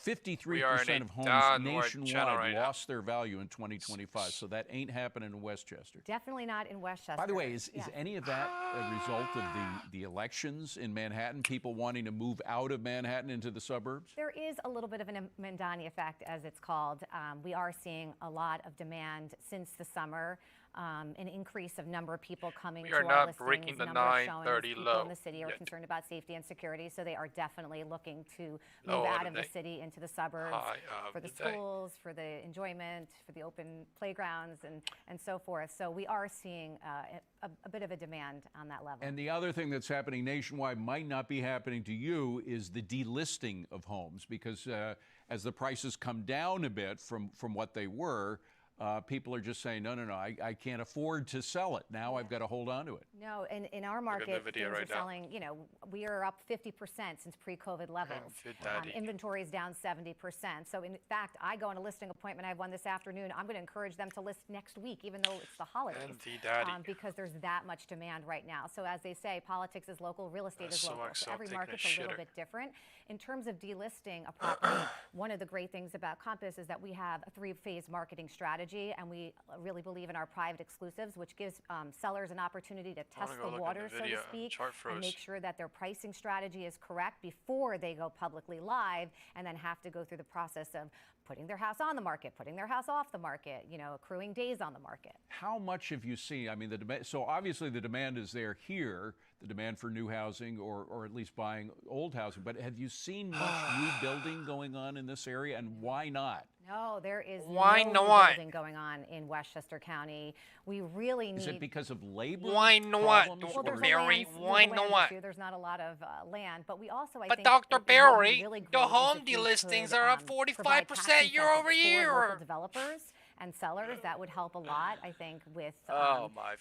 53% of homes nationwide lost their value in 2025. So that ain't happening in Westchester. Definitely not in Westchester. By the way, is any of that a result of the elections in Manhattan, people wanting to move out of Manhattan into the suburbs? There is a little bit of a Mandani effect, as it's called. We are seeing a lot of demand since the summer. An increase of number of people coming to our listings. We are not breaking the 930 low. People in the city are concerned about safety and security, so they are definitely looking to move out of the city into the suburbs for the schools, for the enjoyment, for the open playgrounds, and so forth. So we are seeing a bit of a demand on that level. And the other thing that's happening nationwide might not be happening to you is the delisting of homes, because as the prices come down a bit from what they were, people are just saying, no, I can't afford to sell it. Now I've got to hold on to it. No, in our market, things are selling, we are up 50% since pre-COVID levels. Inventory is down 70%. So in fact, I go on a listing appointment. I have one this afternoon. I'm going to encourage them to list next week, even though it's the holidays, because there's that much demand right now. So as they say, politics is local, real estate is local. So every market's a little bit different. In terms of delisting a property, one of the great things about Compass is that we have a 3-phase marketing strategy. And we really believe in our private exclusives, which gives sellers an opportunity to test the water, so to speak, and make sure that their pricing strategy is correct before they go publicly live and then have to go through the process of putting their house on the market, putting their house off the market, accruing days on the market. How much have you seen? I mean, the demand, so obviously the demand is there here, the demand for new housing or at least buying old housing, but have you seen much rebuilding going on in this area, and why not? No, there is no rebuilding going on in Westchester County. We really need... Is it because of labor? Why not, Well, Dr. Barry? Why not? There's not a lot of land, but we also, I but think... Dr. Barry, the home delistings are up 45% year over year. For developers and sellers, that would help a lot, I think, with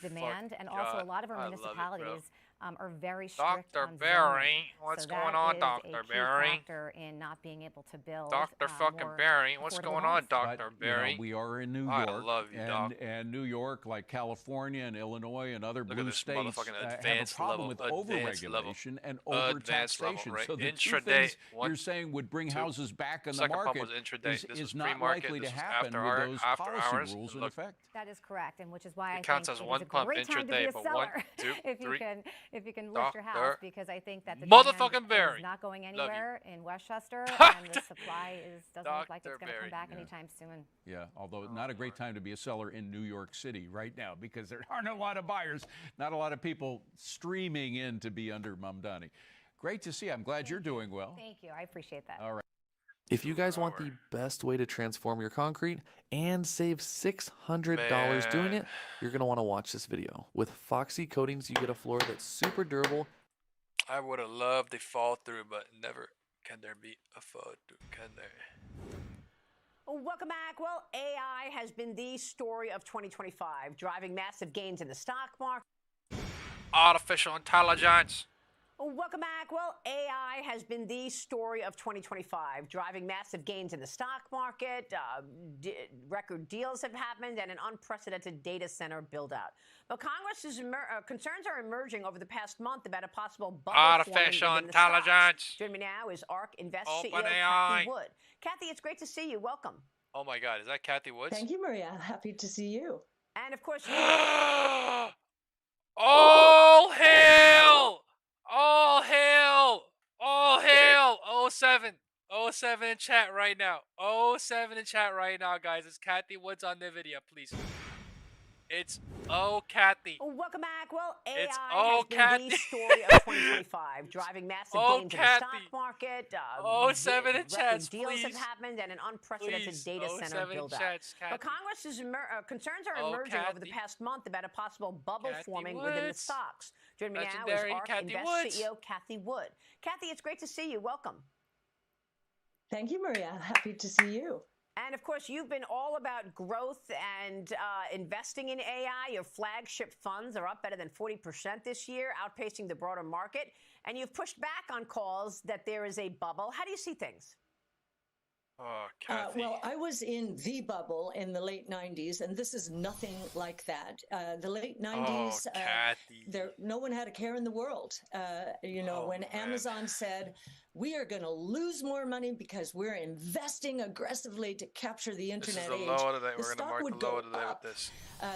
demand. And also, a lot of our municipalities are very strict Dr. on Barry, zoning. what's So going that on, is Dr. a key Barry? factor in not being able to build Dr. fucking more Barry, what's affordable going homes. on, Dr. Barry? We are in New York. I love you, Doc. And New York, like California and Illinois and other blue states, have a advanced problem with overregulation and overtaxation. So the two things you're saying would bring houses back in the market is not likely to happen with those policy rules in effect. That is correct, and which is why I think counts as one pump great time to be intraday, a but seller 1, 2, if 3. you can list your house, because I think that the motherfucking demand Barry. is not going anywhere in Westchester, and the supply doesn't look like it's going to come back anytime soon. Yeah, although not a great time to be a seller in New York City right now, because there aren't a lot of buyers, not a lot of people streaming in to be under Mamdani. Great to see you. I'm glad you're doing well. Thank you. I appreciate that. All right. If you guys want the best way to transform your concrete and save $600 doing it, you're going to want to watch this video. With Fomc coatings, you get a floor that's super durable. I would have loved a fall through, but never can there be a fall through, can there? Welcome back. Well, AI has been the story of 2025, driving massive gains in the stock market. Artificial intelligence. Welcome back. Well, AI has been the story of 2025, driving massive gains in the stock market. Record deals have happened and an unprecedented data center build-out. But Congress's concerns are emerging over the past month about a possible bubble artificial intelligence. Joining me now is ARK Invest CEO AI. Kathy Wood. Kathy, it's great to see you. Welcome. Oh my God, is that Kathy Woods? Thank you, Maria. Happy to see you. And of course, all hail! All hail! All hail! 07. 07 in chat right now. 07 in chat right now, guys. It's Kathy Woods on Nvidia, please. It's Kathy. Welcome back. Well, AI it's has Kathy. been the story of 2025, driving massive gains in the stock market. 07 in chats, deals please. have happened and an unprecedented data center build-out. But Congress's concerns are emerging over the past month about a possible bubble forming within the stocks. Joining me now is ARK Invest CEO Kathy Wood. Kathy, it's great to see you. Welcome. Thank you, Maria. Happy to see you. And of course, you've been all about growth and investing in AI. Your flagship funds are up better than 40% this year, outpacing the broader market. And you've pushed back on calls that there is a bubble. How do you see things? Well, I was in the bubble in the late 90s, and this is nothing like that. The late 90s, no one had a care in the world. When Amazon said, we are going to lose more money because we're investing aggressively to capture the internet age, the stock would go up.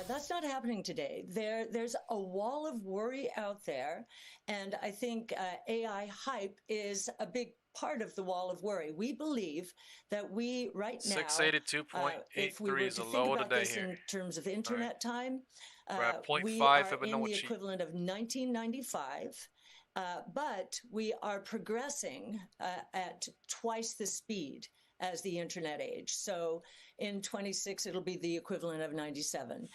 That's not happening today. There's a wall of worry out there, and I think AI hype is a big part of the wall of worry. We believe that we right now, 682.83 is a low today here. In terms of internet time, we're at 0.5 we are in the equivalent of 1995. But we are progressing at twice the speed as the internet age. So in 26, it'll be the equivalent of 97.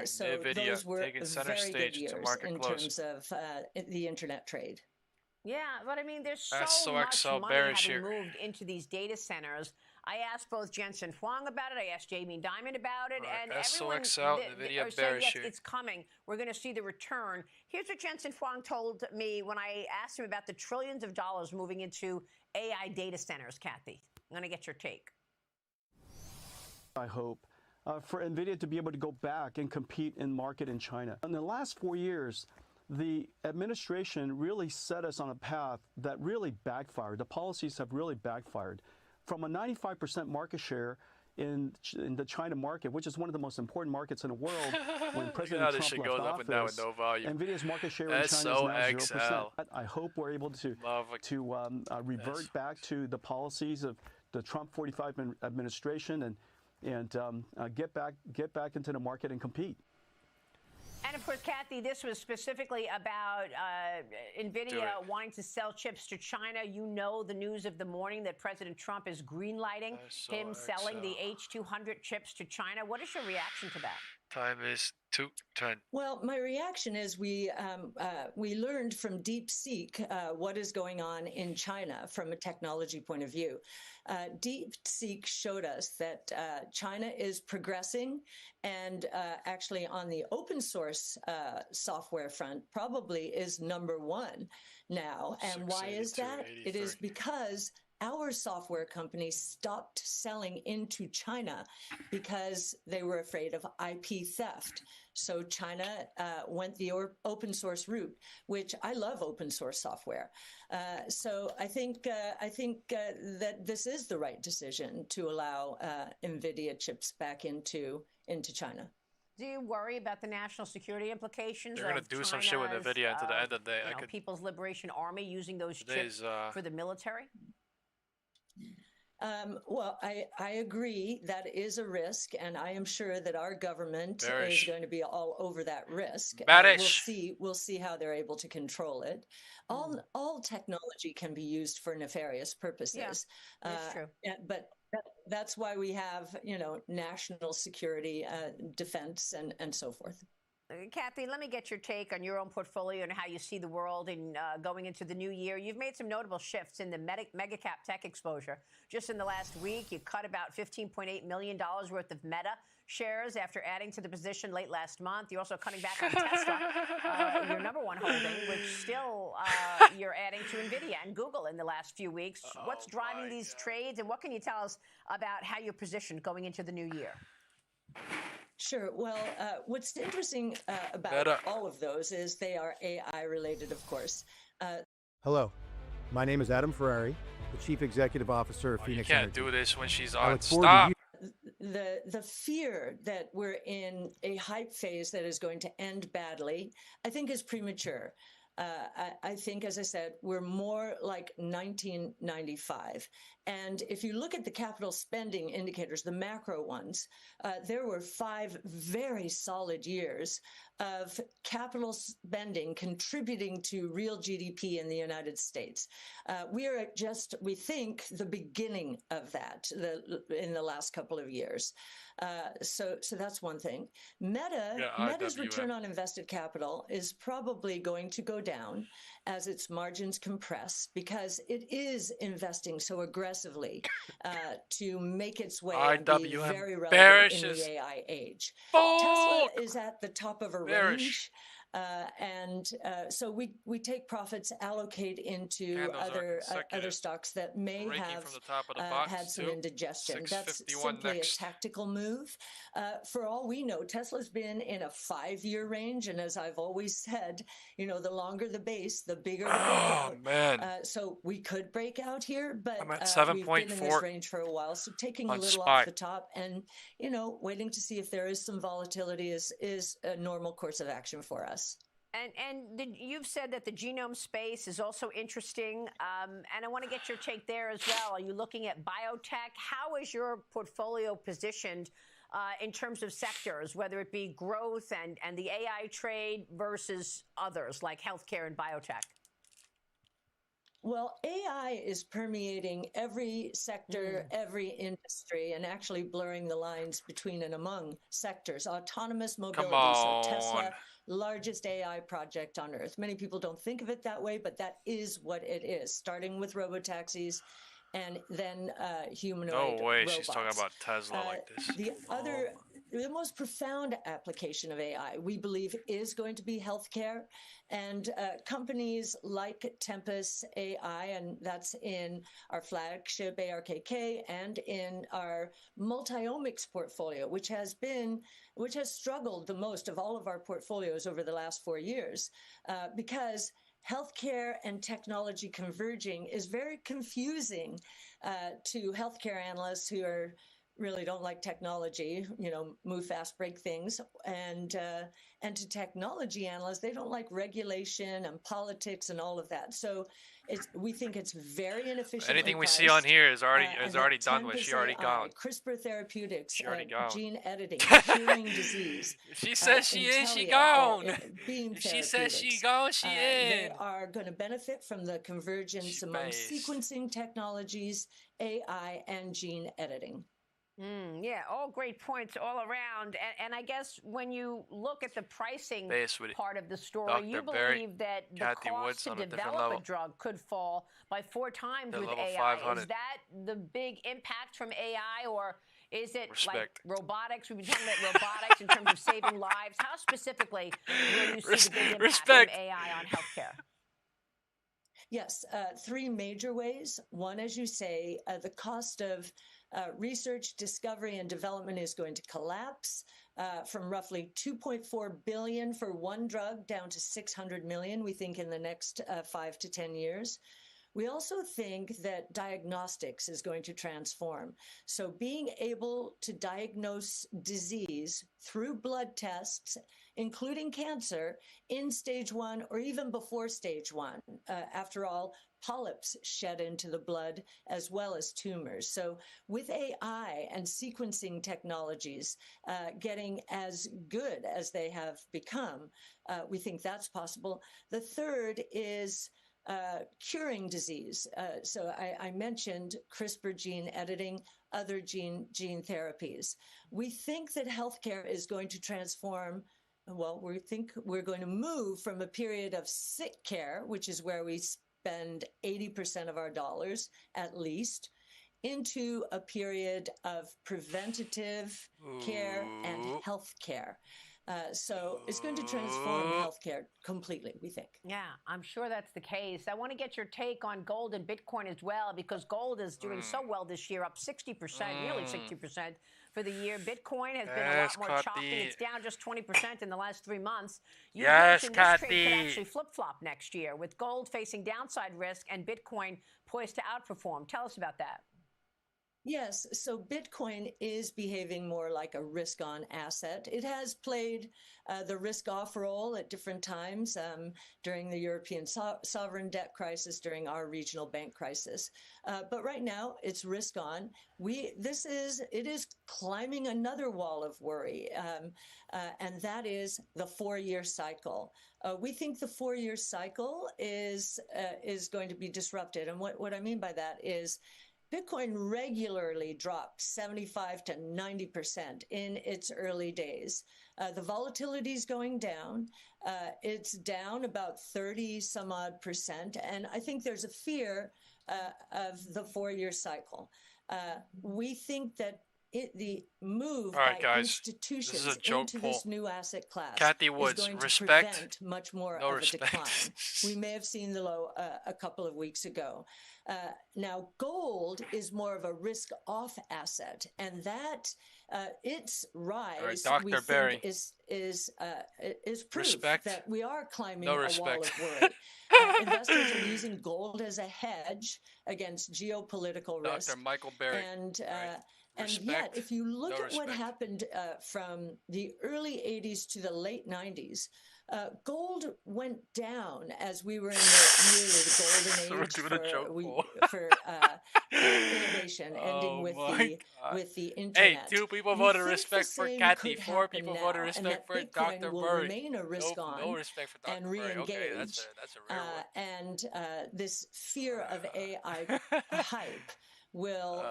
So Nvidia those were very good years in close. terms of the internet trade. Yeah, but I mean, there's so much money having moved into these data centers. I asked both Jensen Huang about it. I asked Jamie Dimon about it. And everyone Nvidia bearish yes, it's coming. We're going to see the return. Here's what Jensen Huang told me when I asked him about the trillions of dollars moving into AI data centers, Kathy. I'm going to get your take. I hope for Nvidia to be able to go back and compete in market in China. In the last 4 years, the administration really set us on a path that really backfired. The policies have really backfired. From a 95% market share in the China market, which is one of the most important markets in the world, when President Trump left office, Nvidia's market share in China is now 0%. I hope we're able to revert back to the policies of the Trump 45 administration and get back into the market and compete. And of course, Kathy, this was specifically about Nvidia wanting to sell chips to China. You know the news of the morning that President Trump is greenlighting him selling the H200 chips to China. What is your reaction to that? Time is 2:10. Well, my reaction is we learned from DeepSeek what is going on in China from a technology point of view. DeepSeek showed us that China is progressing and actually on the open source software front probably is #1 now. And why is that? It is because our software companies stopped selling into China because they were afraid of IP theft. So China went the open source route, which I love open source software. So I think that this is the right decision to allow Nvidia chips back into China. Do you worry about the national security implications? They're going to do some shit with Nvidia until the end of the day. People's Liberation Army using those chips for the military? Well, I agree that is a risk, and I am sure that our government is going to be all over that risk. We'll see how they're able to control it. All technology can be used for nefarious purposes. Yeah, that's true. But that's why we have, national security, defense, and so forth. Kathy, let me get your take on your own portfolio and how you see the world in going into the new year. You've made some notable shifts in the mega cap tech exposure. Just in the last week, you cut about $15.8 million worth of Meta shares after adding to the position late last month. You're also cutting back on Tesla, your number one holding, which still you're adding to Nvidia and Google in the last few weeks. What's driving these trades, and what can you tell us about how you're positioned going into the new year? Sure. Well, what's interesting about all of those is they are AI related, of course. Hello, my name is Adam Ferrari, the Chief Executive Officer of Phoenix You can't Energy. do this when she's on. Stop. The fear that we're in a hype phase that is going to end badly, I think is premature. I think, as I said, we're more like 1995. And if you look at the capital spending indicators, the macro ones, there were 5 very solid years of capital spending contributing to real GDP in the United States. We are at just, we think, the beginning of that in the last couple of years. So that's one thing. Meta's return on invested capital is probably going to go down as its margins compress because it is investing so aggressively to make its way and be very relevant in the AI age. Tesla is at the top of a range. So we take profits, allocate into other stocks that may have had some indigestion. That's simply a tactical move. For all we know, Tesla's been in a 5-year range, and as I've always said, the longer the base, the bigger the breakout. Man. So we could break out here, but I'm at 7.4 we've been in this range for a while. So taking a little off the top and waiting to see if there is some volatility is a normal course of action for us. And you've said that the genome space is also interesting, and I want to get your take there as well. Are you looking at biotech? How is your portfolio positioned in terms of sectors, whether it be growth and the AI trade versus others like healthcare and biotech? Well, AI is permeating every sector, every industry, and actually blurring the lines between and among sectors. Autonomous mobility, so Tesla, largest AI project on Earth. Many people don't think of it that way, but that is what it is, starting with robotaxis and then humanoid robots. No way she's talking about Tesla like this. The most profound application of AI, we believe, is going to be healthcare. And companies like Tempus AI, and that's in our flagship ARKK and in our multi-omics portfolio, which has struggled the most of all of our portfolios over the last 4 years, because healthcare and technology converging is very confusing to healthcare analysts who really don't like technology, move fast, break things, and to technology analysts, they don't like regulation and politics and all of that. So we think it's very inefficient. Anything we see on here is already done with. She already gone. CRISPR Therapeutics, gene editing, curing disease. If she says she is, she gone. If she says she gone, she in. They are going to benefit from the convergence among sequencing technologies, AI, and gene editing. Yeah, all great points all around. And I guess when you look at the pricing part of the story, you believe that the cost to develop a drug could fall by 4 times with AI. Is that the big impact from AI, or is it like robotics? We've been talking about robotics in terms of saving lives. How specifically will you see the big impact from AI on healthcare? Yes, 3 major ways. One, as you say, the cost of research, discovery, and development is going to collapse from roughly $2.4 billion for one drug down to $600 million, we think, in the next 5 to 10 years. We also think that diagnostics is going to transform. So being able to diagnose disease through blood tests, including cancer, in stage 1 or even before stage 1. After all, polyps shed into the blood as well as tumors. So with AI and sequencing technologies getting as good as they have become, we think that's possible. The third is curing disease. So I mentioned CRISPR gene editing, other gene therapies. We think that healthcare is going to transform. Well, we think we're going to move from a period of sick care, which is where we spend 80% of our dollars at least, into a period of preventative care and health care. So it's going to transform healthcare completely, we think. Yeah, I'm sure that's the case. I want to get your take on gold and Bitcoin as well, because gold is doing so well this year, up 60%, nearly 60% for the year. Bitcoin has been a lot more choppy. It's down just 20% in the last 3 months. You mentioned this trade could actually flip-flop next year, with gold facing downside risk and Bitcoin poised to outperform. Tell us about that. Yes, so Bitcoin is behaving more like a risk-on asset. It has played the risk-off role at different times during the European sovereign debt crisis, during our regional bank crisis. But right now, it's risk-on. It is climbing another wall of worry, and that is the 4-year cycle. We think the 4-year cycle is going to be disrupted, and what I mean by that is Bitcoin regularly dropped 75 to 90% in its early days. The volatility is going down. It's down about 30 some odd percent. And I think there's a fear of the 4-year cycle. We think that the move by institutions into this new asset class Kathy Woods, is going to respect, prevent much more no of respect. a decline. We may have seen the low a couple of weeks ago. Now, gold is more of a risk-off asset, and that its rise, Dr. we Burry. think, is proof Respect. that we are climbing No a respect. wall of worry. Investors are using gold as a hedge against geopolitical risk. Dr. Michael Burry. And yet, if you look at what happened from the early 80s to the late 90s, gold went down as we were in the golden age for innovation, ending with the internet. Hey, 2 people voted respect for Kathy. 4 people voted respect for Dr. Burry. Remain a risk on no respect for Dr. and Burry. re-engage. Okay, that's a rare one. And this fear of AI hype will,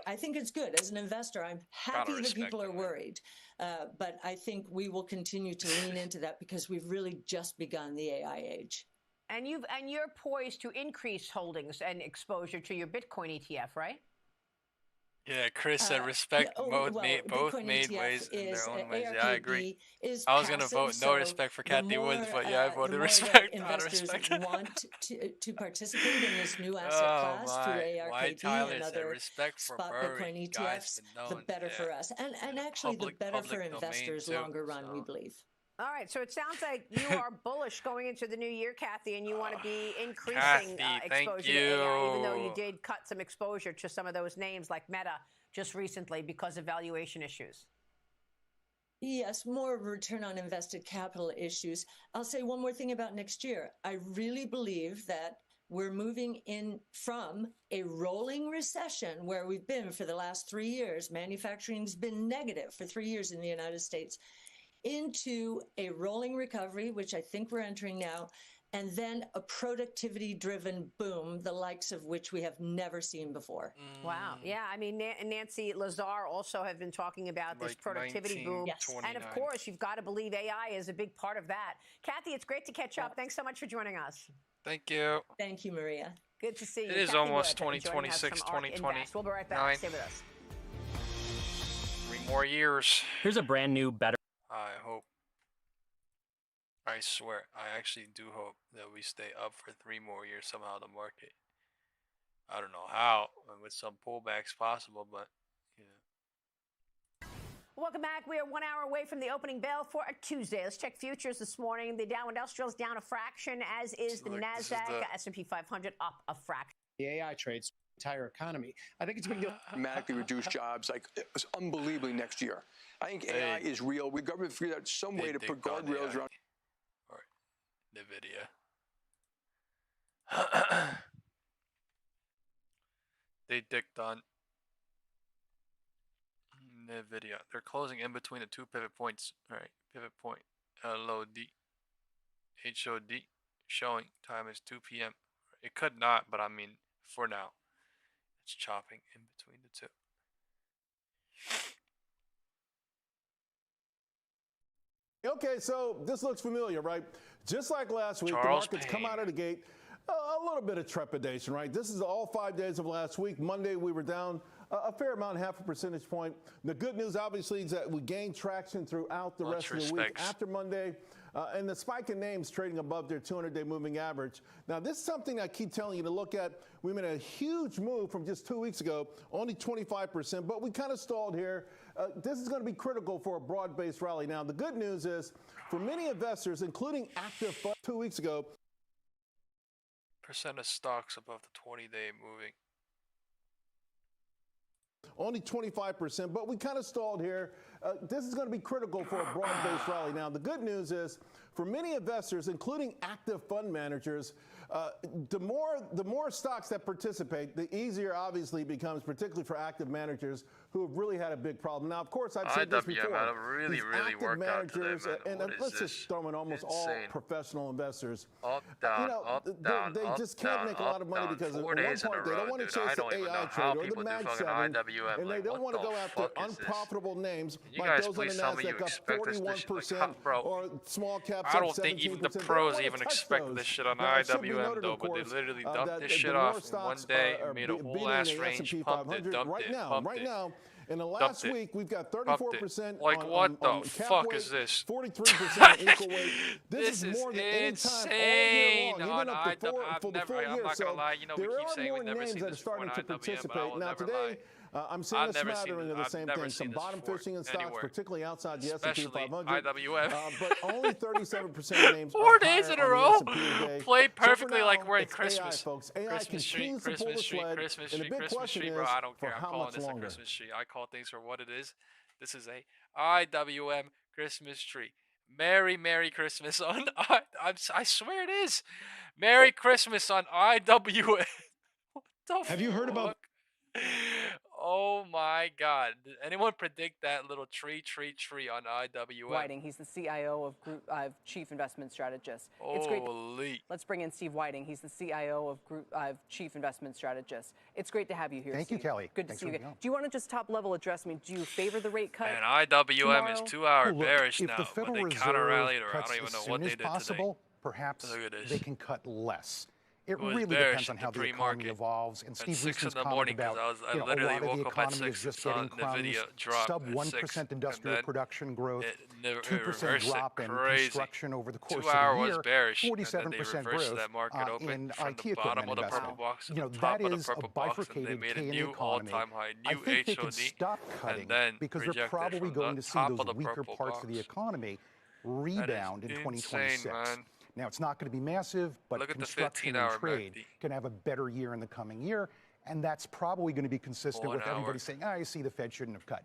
I think it's good. As an investor, I'm happy that people are worried. But I think we will continue to lean into that because we've really just begun the AI age. And you're poised to increase holdings and exposure to your Bitcoin ETF, right? Yeah, Chris said respect both made ways in their own ways. Yeah, I agree. I was going to vote no respect for Kathy Woods, but yeah, I voted respect. Investors want to participate in this new asset class through ARKB and other spot Bitcoin ETFs, the better for us. And actually, the better for investors longer run, we believe. All right, so it sounds like you are bullish going into the new year, Kathy, and you want to be increasing exposure to AI, even though you did cut some exposure to some of those names like Meta just recently because of valuation issues. Yes, more return on invested capital issues. I'll say one more thing about next year. I really believe that we're moving in from a rolling recession where we've been for the last 3 years. Manufacturing's been negative for 3 years in the United States, into a rolling recovery, which I think we're entering now, and then a productivity-driven boom, the likes of which we have never seen before. Wow. Yeah, I mean, Nancy Lazar also have been talking about this productivity boom. Yes. And of course, you've got to believe AI is a big part of that. Kathy, it's great to catch up. Thanks so much for joining us. Thank you. Thank you, Maria. Good to see you. It is Kathy almost Wood, 2026, 2020. We'll be right back. Stay with us. 3 more years. Here's a brand new, better. I hope. I swear, I actually do hope that we stay up for 3 more years somehow, the market. I don't know how, and with some pullbacks possible, but yeah. Welcome back. We are 1 hour away from the opening bell for a Tuesday. Let's check futures this morning. The Dow Industrial is down a fraction, as is the NASDAQ. S&P 500 up a fraction. The AI trades entire economy. I think it's going to dramatically reduce jobs, like it's unbelievably next year. I think AI is real. The government figured out some way to put guardrails around. Or Nvidia. They dicked on Nvidia. They're closing in between the 2 pivot points. All right, pivot point LOD, HOD, showing time is 2 p.m. It could not, but I mean, for now, it's chopping in between the two. Okay, so this looks familiar, right? Just like last week, the markets come out of the gate, a little bit of trepidation, right? This is all 5 days of last week. Monday, we were down a fair amount, half a percentage point. The good news, obviously, is that we gained traction throughout the rest of the week after Monday. And the spike in names trading above their 200-day moving average. Now, this is something I keep telling you to look at. We made a huge move from just 2 weeks ago, only 25%, but we kind of stalled here. This is going to be critical for a broad-based rally. Now, the good news is, for many investors, including active funds 2 weeks ago, percent of stocks above the 20-day moving. Only 25%, but we kind of stalled here. This is going to be critical for a broad-based rally. Now, the good news is, for many investors, including active fund managers, the more stocks that participate, the easier, obviously, it becomes, particularly for active managers who have really had a big problem. Now, of course, I've said this before. Really active managers, and let's just throw in almost all professional investors. Up, down, up, down, they just can't make a lot of money because, at one point, they don't want to chase the AI trade or the Mag 7, and they don't want to go after unprofitable names like those on the NASDAQ up 41% or small caps I don't think even the pros even expect this shit on IWM, though, but they literally dumped this shit off in one day and made a whole ass range, pumped it, dumped it, pumped it. In the last week, we've got 34% like what the fuck is this? 43% equal weight. This is more than any time all year long, even up to for the full year. I'm not gonna lie, you know, we keep saying we've never seen that are this before in starting to IWM, participate. Now today, I'm seeing a smattering of the same thing. Some bottom fishing in stocks, particularly outside the S&P 500. IWM. But only 37% of names 4 days in a row. Play perfectly now, like we're in it's Christmas. AI, folks. AI Christmas tree, Christmas tree, bro. I don't care. I'm calling this a Christmas tree. I call things for what it is. This is a IWM Christmas tree. Merry Christmas on I swear it is. Merry Christmas on IWM. What the Have you heard about? Oh my God! Did anyone predict that little tree on IWM? Whiting, he's the CIO of Group Chief Investment Strategist. It's great. Let's bring in Steve Whiting. He's the CIO of Group Chief Investment Strategist. It's great to have you here. Thank Steve. you, Kelly. Good to see you again. Do you want to just top level address me? Do you favor the rate cut? And IWM tomorrow? is 2 hour bearish if now, the Federal but they Reserve counter rallied, or I cuts don't even know as what soon they as did possible, today. perhaps they can cut less. It was really bearish depends on at how the the economy evolves. And At Steve 6 Wiesman's in the comment morning, about I a literally lot of the woke up at economy 6 is just and saw getting crumbs. Nvidia drop Sub at 1% 6, industrial production growth, 2% reversed it drop in crazy. construction over the course 2 of hour the was year, bearish, 47% growth that market open in from IT the bottom equipment of the investment. purple box to You know, the top that of the is a purple box, and they bifurcated made K a in the new economy. all-time high, I new think they HOD, can stop cutting and then because they're rejected probably from going the to see top those of the weaker purple parts box. of the economy rebound in 2026. Man. Now, it's not going to be massive, but Look at the construction 15-hour and trade MACD. can have a better year in the coming year, and that's probably going to be consistent 1 with hour. everybody saying, I see the Fed shouldn't have cut.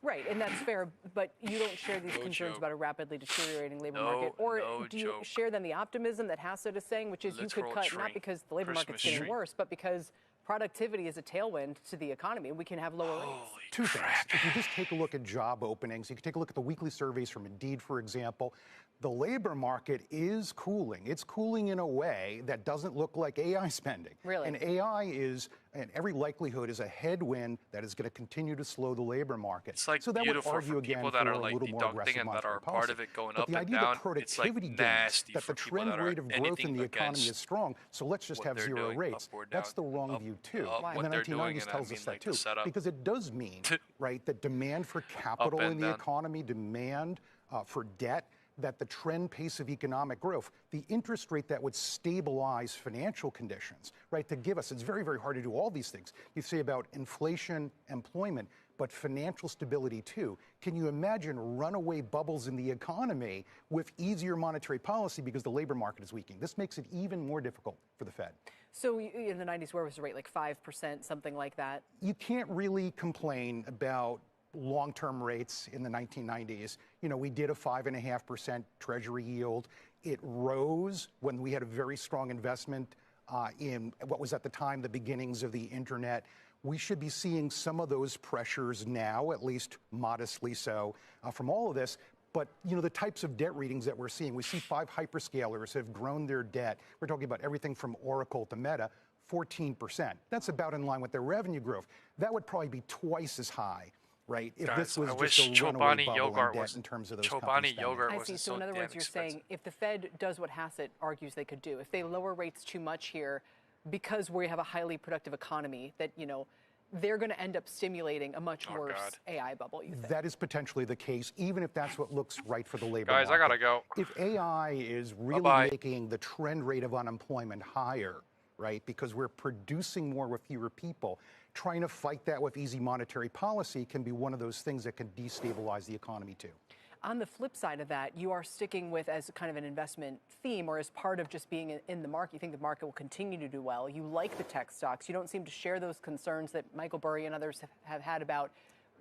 Right, and that's fair, but you don't share these concerns about a rapidly deteriorating labor market, or do you share then the optimism that Hassett is saying, which is you could cut not because the labor market's getting worse, but because productivity is a tailwind to the economy, and we can have lower rates. Two things. If you just take a look at job openings, you can take a look at the weekly surveys from Indeed, for example. The labor market is cooling. It's cooling in a way that doesn't look like AI spending. Really? And AI is, in every likelihood, is a headwind that is going to continue to slow the labor market. It's like so that beautiful would argue for again people that for are a like little more deducting aggressive and that are monetary part of policy. it going But up the and idea down, that productivity it's like gains, nasty that for the people trend that are rate of growth in anything the economy against is strong, so let's just what have they're zero doing, rates. up or That's down, the wrong view too. what And the they're doing, 1990s and I tells mean, us like, that too, the setup. because it does mean, right, that demand for capital and in the down. economy, demand for debt, that the trend pace of economic growth, the interest rate that would stabilize financial conditions, right, to give us, it's very, very hard to do all these things. You say about inflation, employment, but financial stability too. Can you imagine runaway bubbles in the economy with easier monetary policy because the labor market is weakening? This makes it even more difficult for the Fed. So in the 90s, where was the rate, like 5%, something like that? You can't really complain about long-term rates in the 1990s. You know, we did a 5.5% Treasury yield. It rose when we had a very strong investment in what was at the time the beginnings of the internet. we should be seeing some of those pressures now, at least modestly so, from all of this. But, you know, the types of debt readings that we're seeing, we see 5 hyperscalers have grown their debt. We're talking about everything from Oracle to Meta, 14%. That's about in line with their revenue growth. That would probably be twice as high, right? If Guys, this was I just wish a runaway Chobani bubble yogurt in was debt in terms of those Chobani companies yogurt I was see. So so in other damn words, you're expensive. saying if the Fed does what Hassett argues they could do, if they lower rates too much here, because we have a highly productive economy, that, you know, they're going to end up stimulating a much worse AI bubble, you think? That is potentially the case, even if that's what looks right for the labor Guys, market. I gotta go. If AI is really Bye-bye. making the trend rate of unemployment higher, right, because we're producing more with fewer people, trying to fight that with easy monetary policy can be one of those things that can destabilize the economy too. On the flip side of that, you are sticking with, as kind of an investment theme or as part of just being in the market, you think the market will continue to do well. You like the tech stocks. You don't seem to share those concerns that Michael Burry and others have had about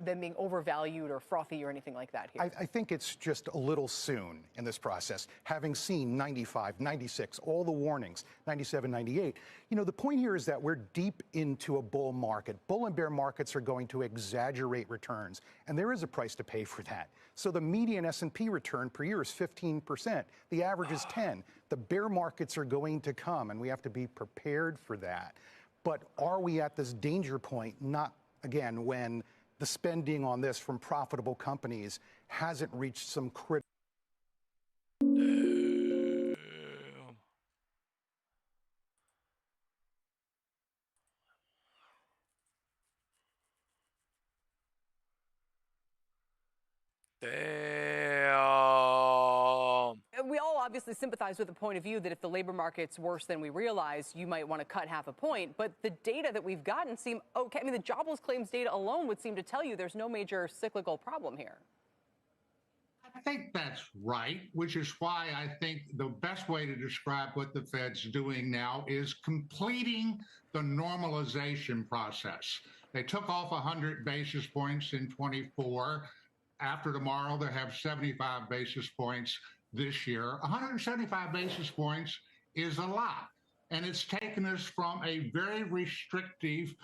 them being overvalued or frothy or anything like that here. I think it's just a little soon in this process. Having seen 95, 96, all the warnings, 97, 98, you know, the point here is that we're deep into a bull market. Bull and bear markets are going to exaggerate returns, and there is a price to pay for that. So the median S&P return per year is 15%. The average is 10. The bear markets are going to come, and we have to be prepared for that. But are we at this danger point? Not, again, when the spending on this from profitable companies hasn't reached some critical. Damn. We all obviously sympathize with the point of view that if the labor market's worse than we realize, you might want to cut half a point. But the data that we've gotten seem okay. I mean, the jobless claims data alone would seem to tell you there's no major cyclical problem here. I think that's right, which is why I think the best way to describe what the Fed's doing now is completing the normalization process. They took off 100 basis points in 24. After tomorrow, they have 75 basis points this year. 175 basis points is a lot. And it's taken us from a very restrictive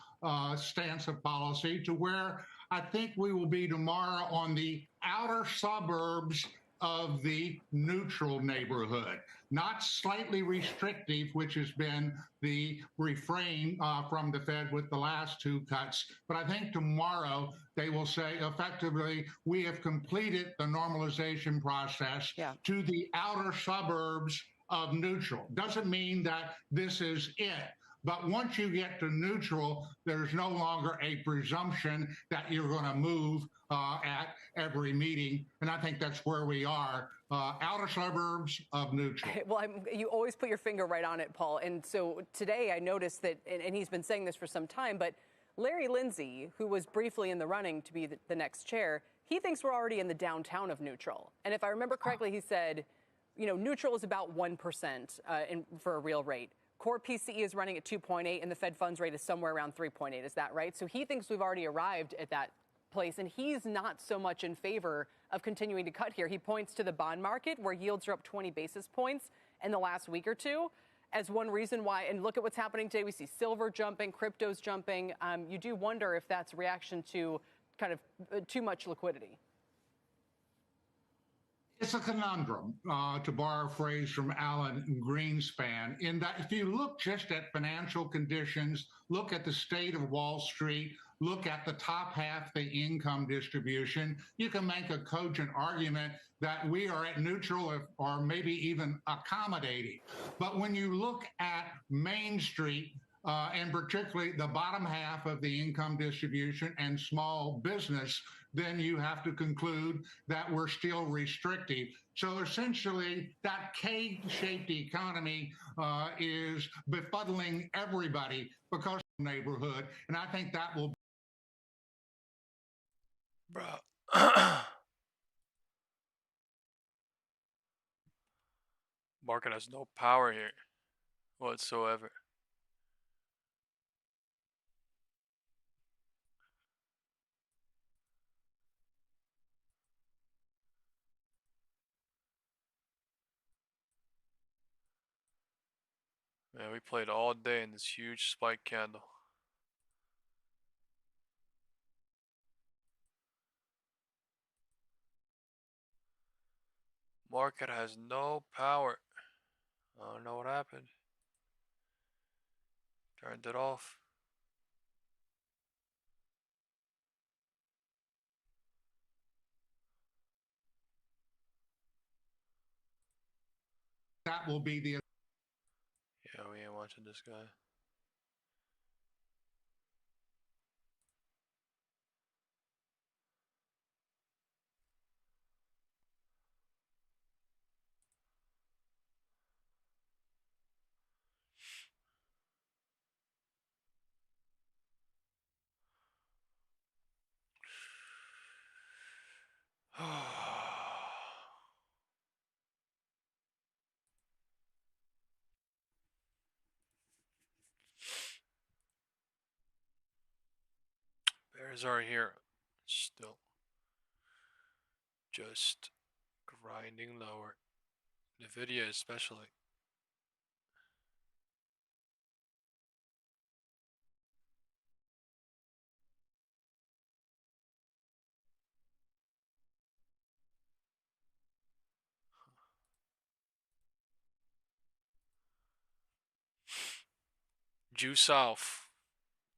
stance of policy to where I think we will be tomorrow on the outer suburbs of the neutral neighborhood, not slightly restrictive, which has been the refrain from the Fed with the last 2 cuts. But I think tomorrow they will say effectively, we have completed the normalization process to the outer suburbs of neutral. Doesn't mean that this is it. But once you get to neutral, there's no longer a presumption that you're going to move at every meeting. And I think that's where we are, outer suburbs of neutral. Well, you always put your finger right on it, Paul. And so today I noticed that, and he's been saying this for some time, but Larry Lindsay, who was briefly in the running to be the next chair, he thinks we're already in the downtown of neutral. And if I remember correctly, he said, you know, neutral is about 1% for a real rate. Core PCE is running at 2.8, and the Fed funds rate is somewhere around 3.8. Is that right? So he thinks we've already arrived at that place, and he's not so much in favor of continuing to cut here. He points to the bond market, where yields are up 20 basis points in the last week or two, as one reason why. And look at what's happening today. We see silver jumping, crypto's jumping. You do wonder if that's a reaction to kind of too much liquidity. It's a conundrum, to borrow a phrase from Alan Greenspan, in that if you look just at financial conditions, look at the state of Wall Street, look at the top half, the income distribution, you can make a cogent argument that we are at neutral or maybe even accommodating. But when you look at Main Street, and particularly the bottom half of the income distribution and small business, then you have to conclude that we're still restrictive. So essentially, that K-shaped economy is befuddling everybody because of the neighborhood, and I think that will. Bruh. Market has no power here whatsoever. Man, we played all day in this huge spike candle. market has no power. I don't know what happened. Turned it off. That will be the... Yeah, we ain't watching this guy. Bears are here still. Just grinding lower. Nvidia especially. Juice off.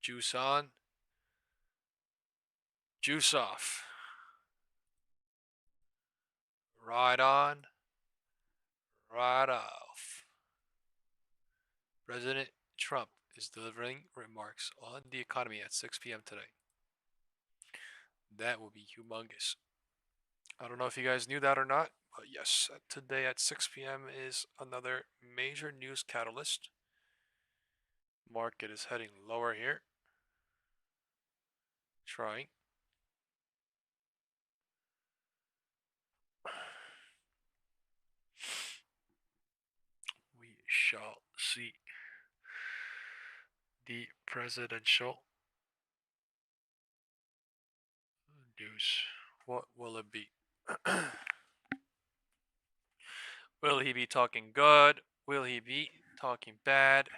Juice on. Juice off. Ride on. Ride off. President Trump is delivering remarks on the economy at 6 p.m. today. That will be humongous. I don't know if you guys knew that or not, but yes, today at 6 p.m. is another major news catalyst. Market is heading lower here. Trying. We shall see. The presidential news. What will it be? Will he be talking good? Will he be talking bad?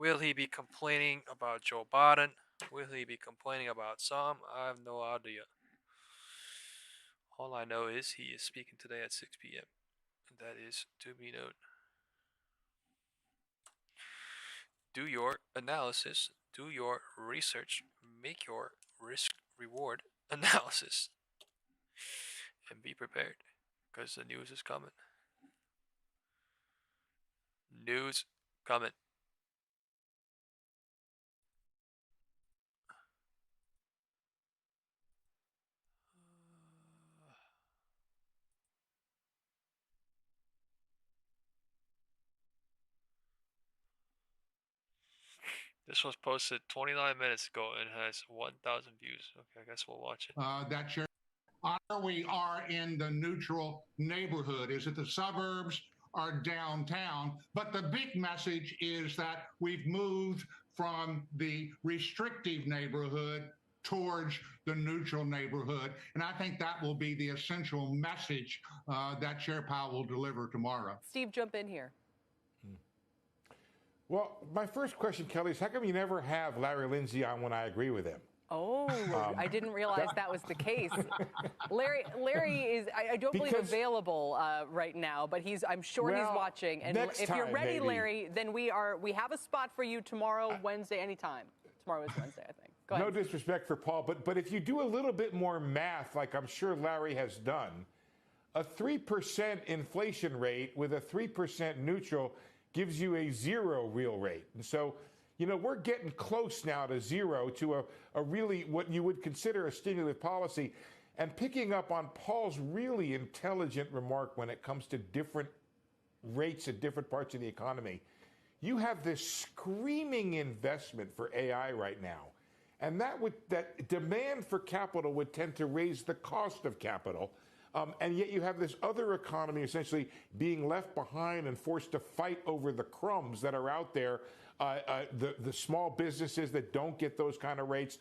Will he be complaining about Joe Biden? Will he be complaining about some? I have no idea. All I know is he is speaking today at 6 p.m. And that is to be known. Do your analysis, do your research, make your risk-reward analysis, and be prepared, because the news is coming. News coming. This was posted 29 minutes ago and has 1,000 views. Okay, I guess we'll watch it. That's your... We are in the neutral neighborhood. Is it the suburbs or downtown? But the big message is that we've moved from the restrictive neighborhood towards the neutral neighborhood. And I think that will be the essential message that Chair Powell will deliver tomorrow. Steve, jump in here. Well, my first question, Kelly, is how come you never have Larry Lindsay on when I agree with him? Oh, I didn't realize that was the case. Larry is, I don't believe available right now, but I'm sure he's watching. And if you're ready, maybe. Larry, then we have a spot for you tomorrow, Wednesday, anytime. Tomorrow is Wednesday, I think. Go ahead. No disrespect for Paul, but if you do a little bit more math, like I'm sure Larry has done, a 3% inflation rate with a 3% neutral gives you a 0 real rate. And so, you know, we're getting close now to 0, to a really what you would consider a stimulative policy. And picking up on Paul's really intelligent remark when it comes to different rates at different parts of the economy, you have this screaming investment for AI right now. And that demand for capital would tend to raise the cost of capital. And yet you have this other economy essentially being left behind and forced to fight over the crumbs that are out there. The small businesses that don't get those kind of rates,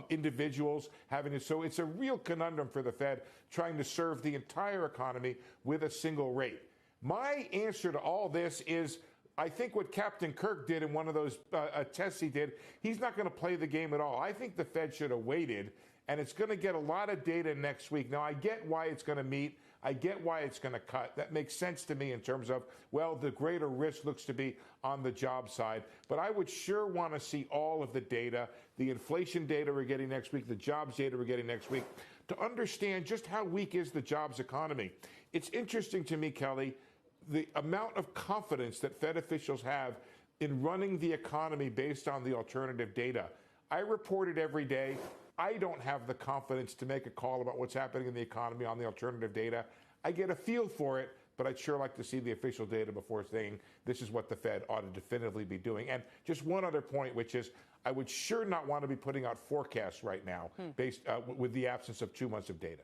individuals having to. So it's a real conundrum for the Fed trying to serve the entire economy with a single rate. My answer to all this is I think what Captain Kirk did in one of those tests he did, he's not going to play the game at all. I think the Fed should have waited, and it's going to get a lot of data next week. Now, I get why it's going to meet. I get why it's going to cut. That makes sense to me in terms of, well, the greater risk looks to be on the job side. But I would sure want to see all of the data, the inflation data we're getting next week, the jobs data we're getting next week, to understand just how weak is the jobs economy. It's interesting to me, Kelly, the amount of confidence that Fed officials have in running the economy based on the alternative data. I report it every day. I don't have the confidence to make a call about what's happening in the economy on the alternative data. I get a feel for it, but I'd sure like to see the official data before saying this is what the Fed ought to definitively be doing. And just one other point, which is I would sure not want to be putting out forecasts right now based with the absence of 2 months of data.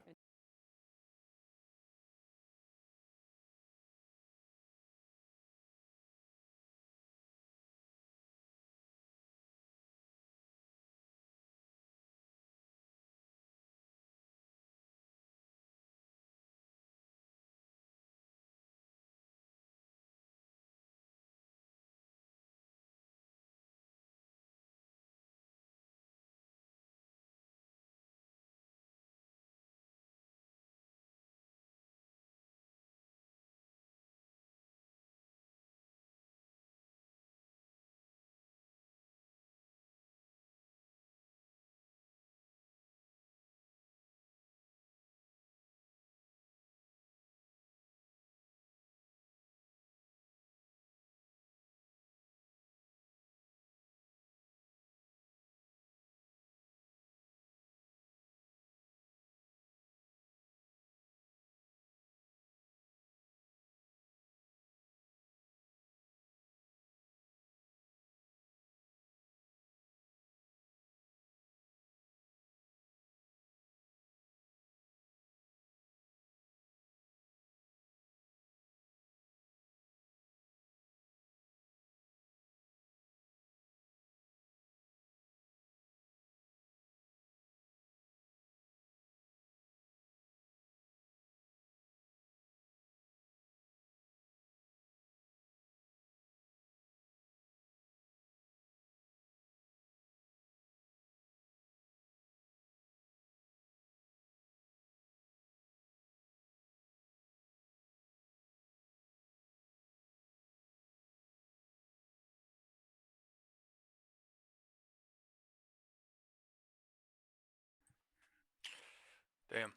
Damn.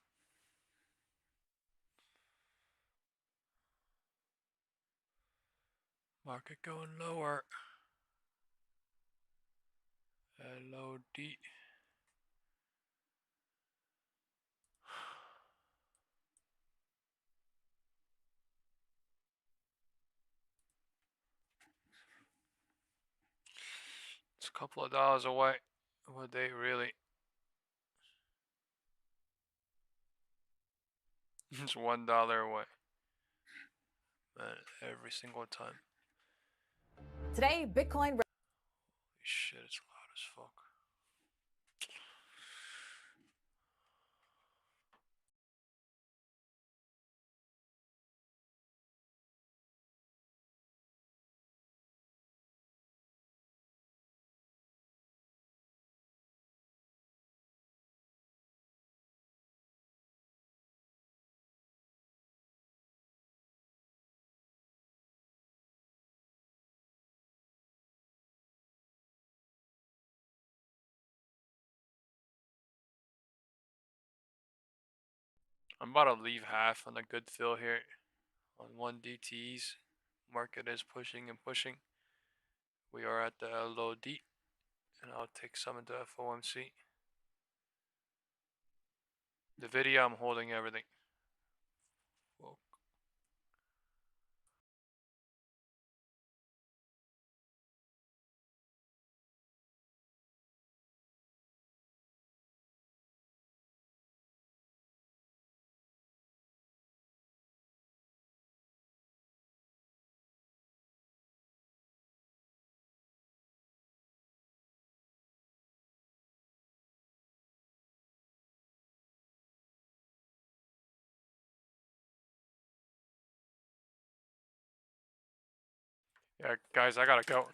Market going lower. LOD. It's a couple of dollars away. Would they really? It's $1 away. But every single time. Today, Bitcoin. Holy shit, it's loud as fuck. I'm about to leave half on a good fill here on 1 DTEs. Market is pushing and pushing. We are at the LOD, and I'll take some into FOMC. Nvidia, I'm holding everything. Yeah, guys, I gotta go.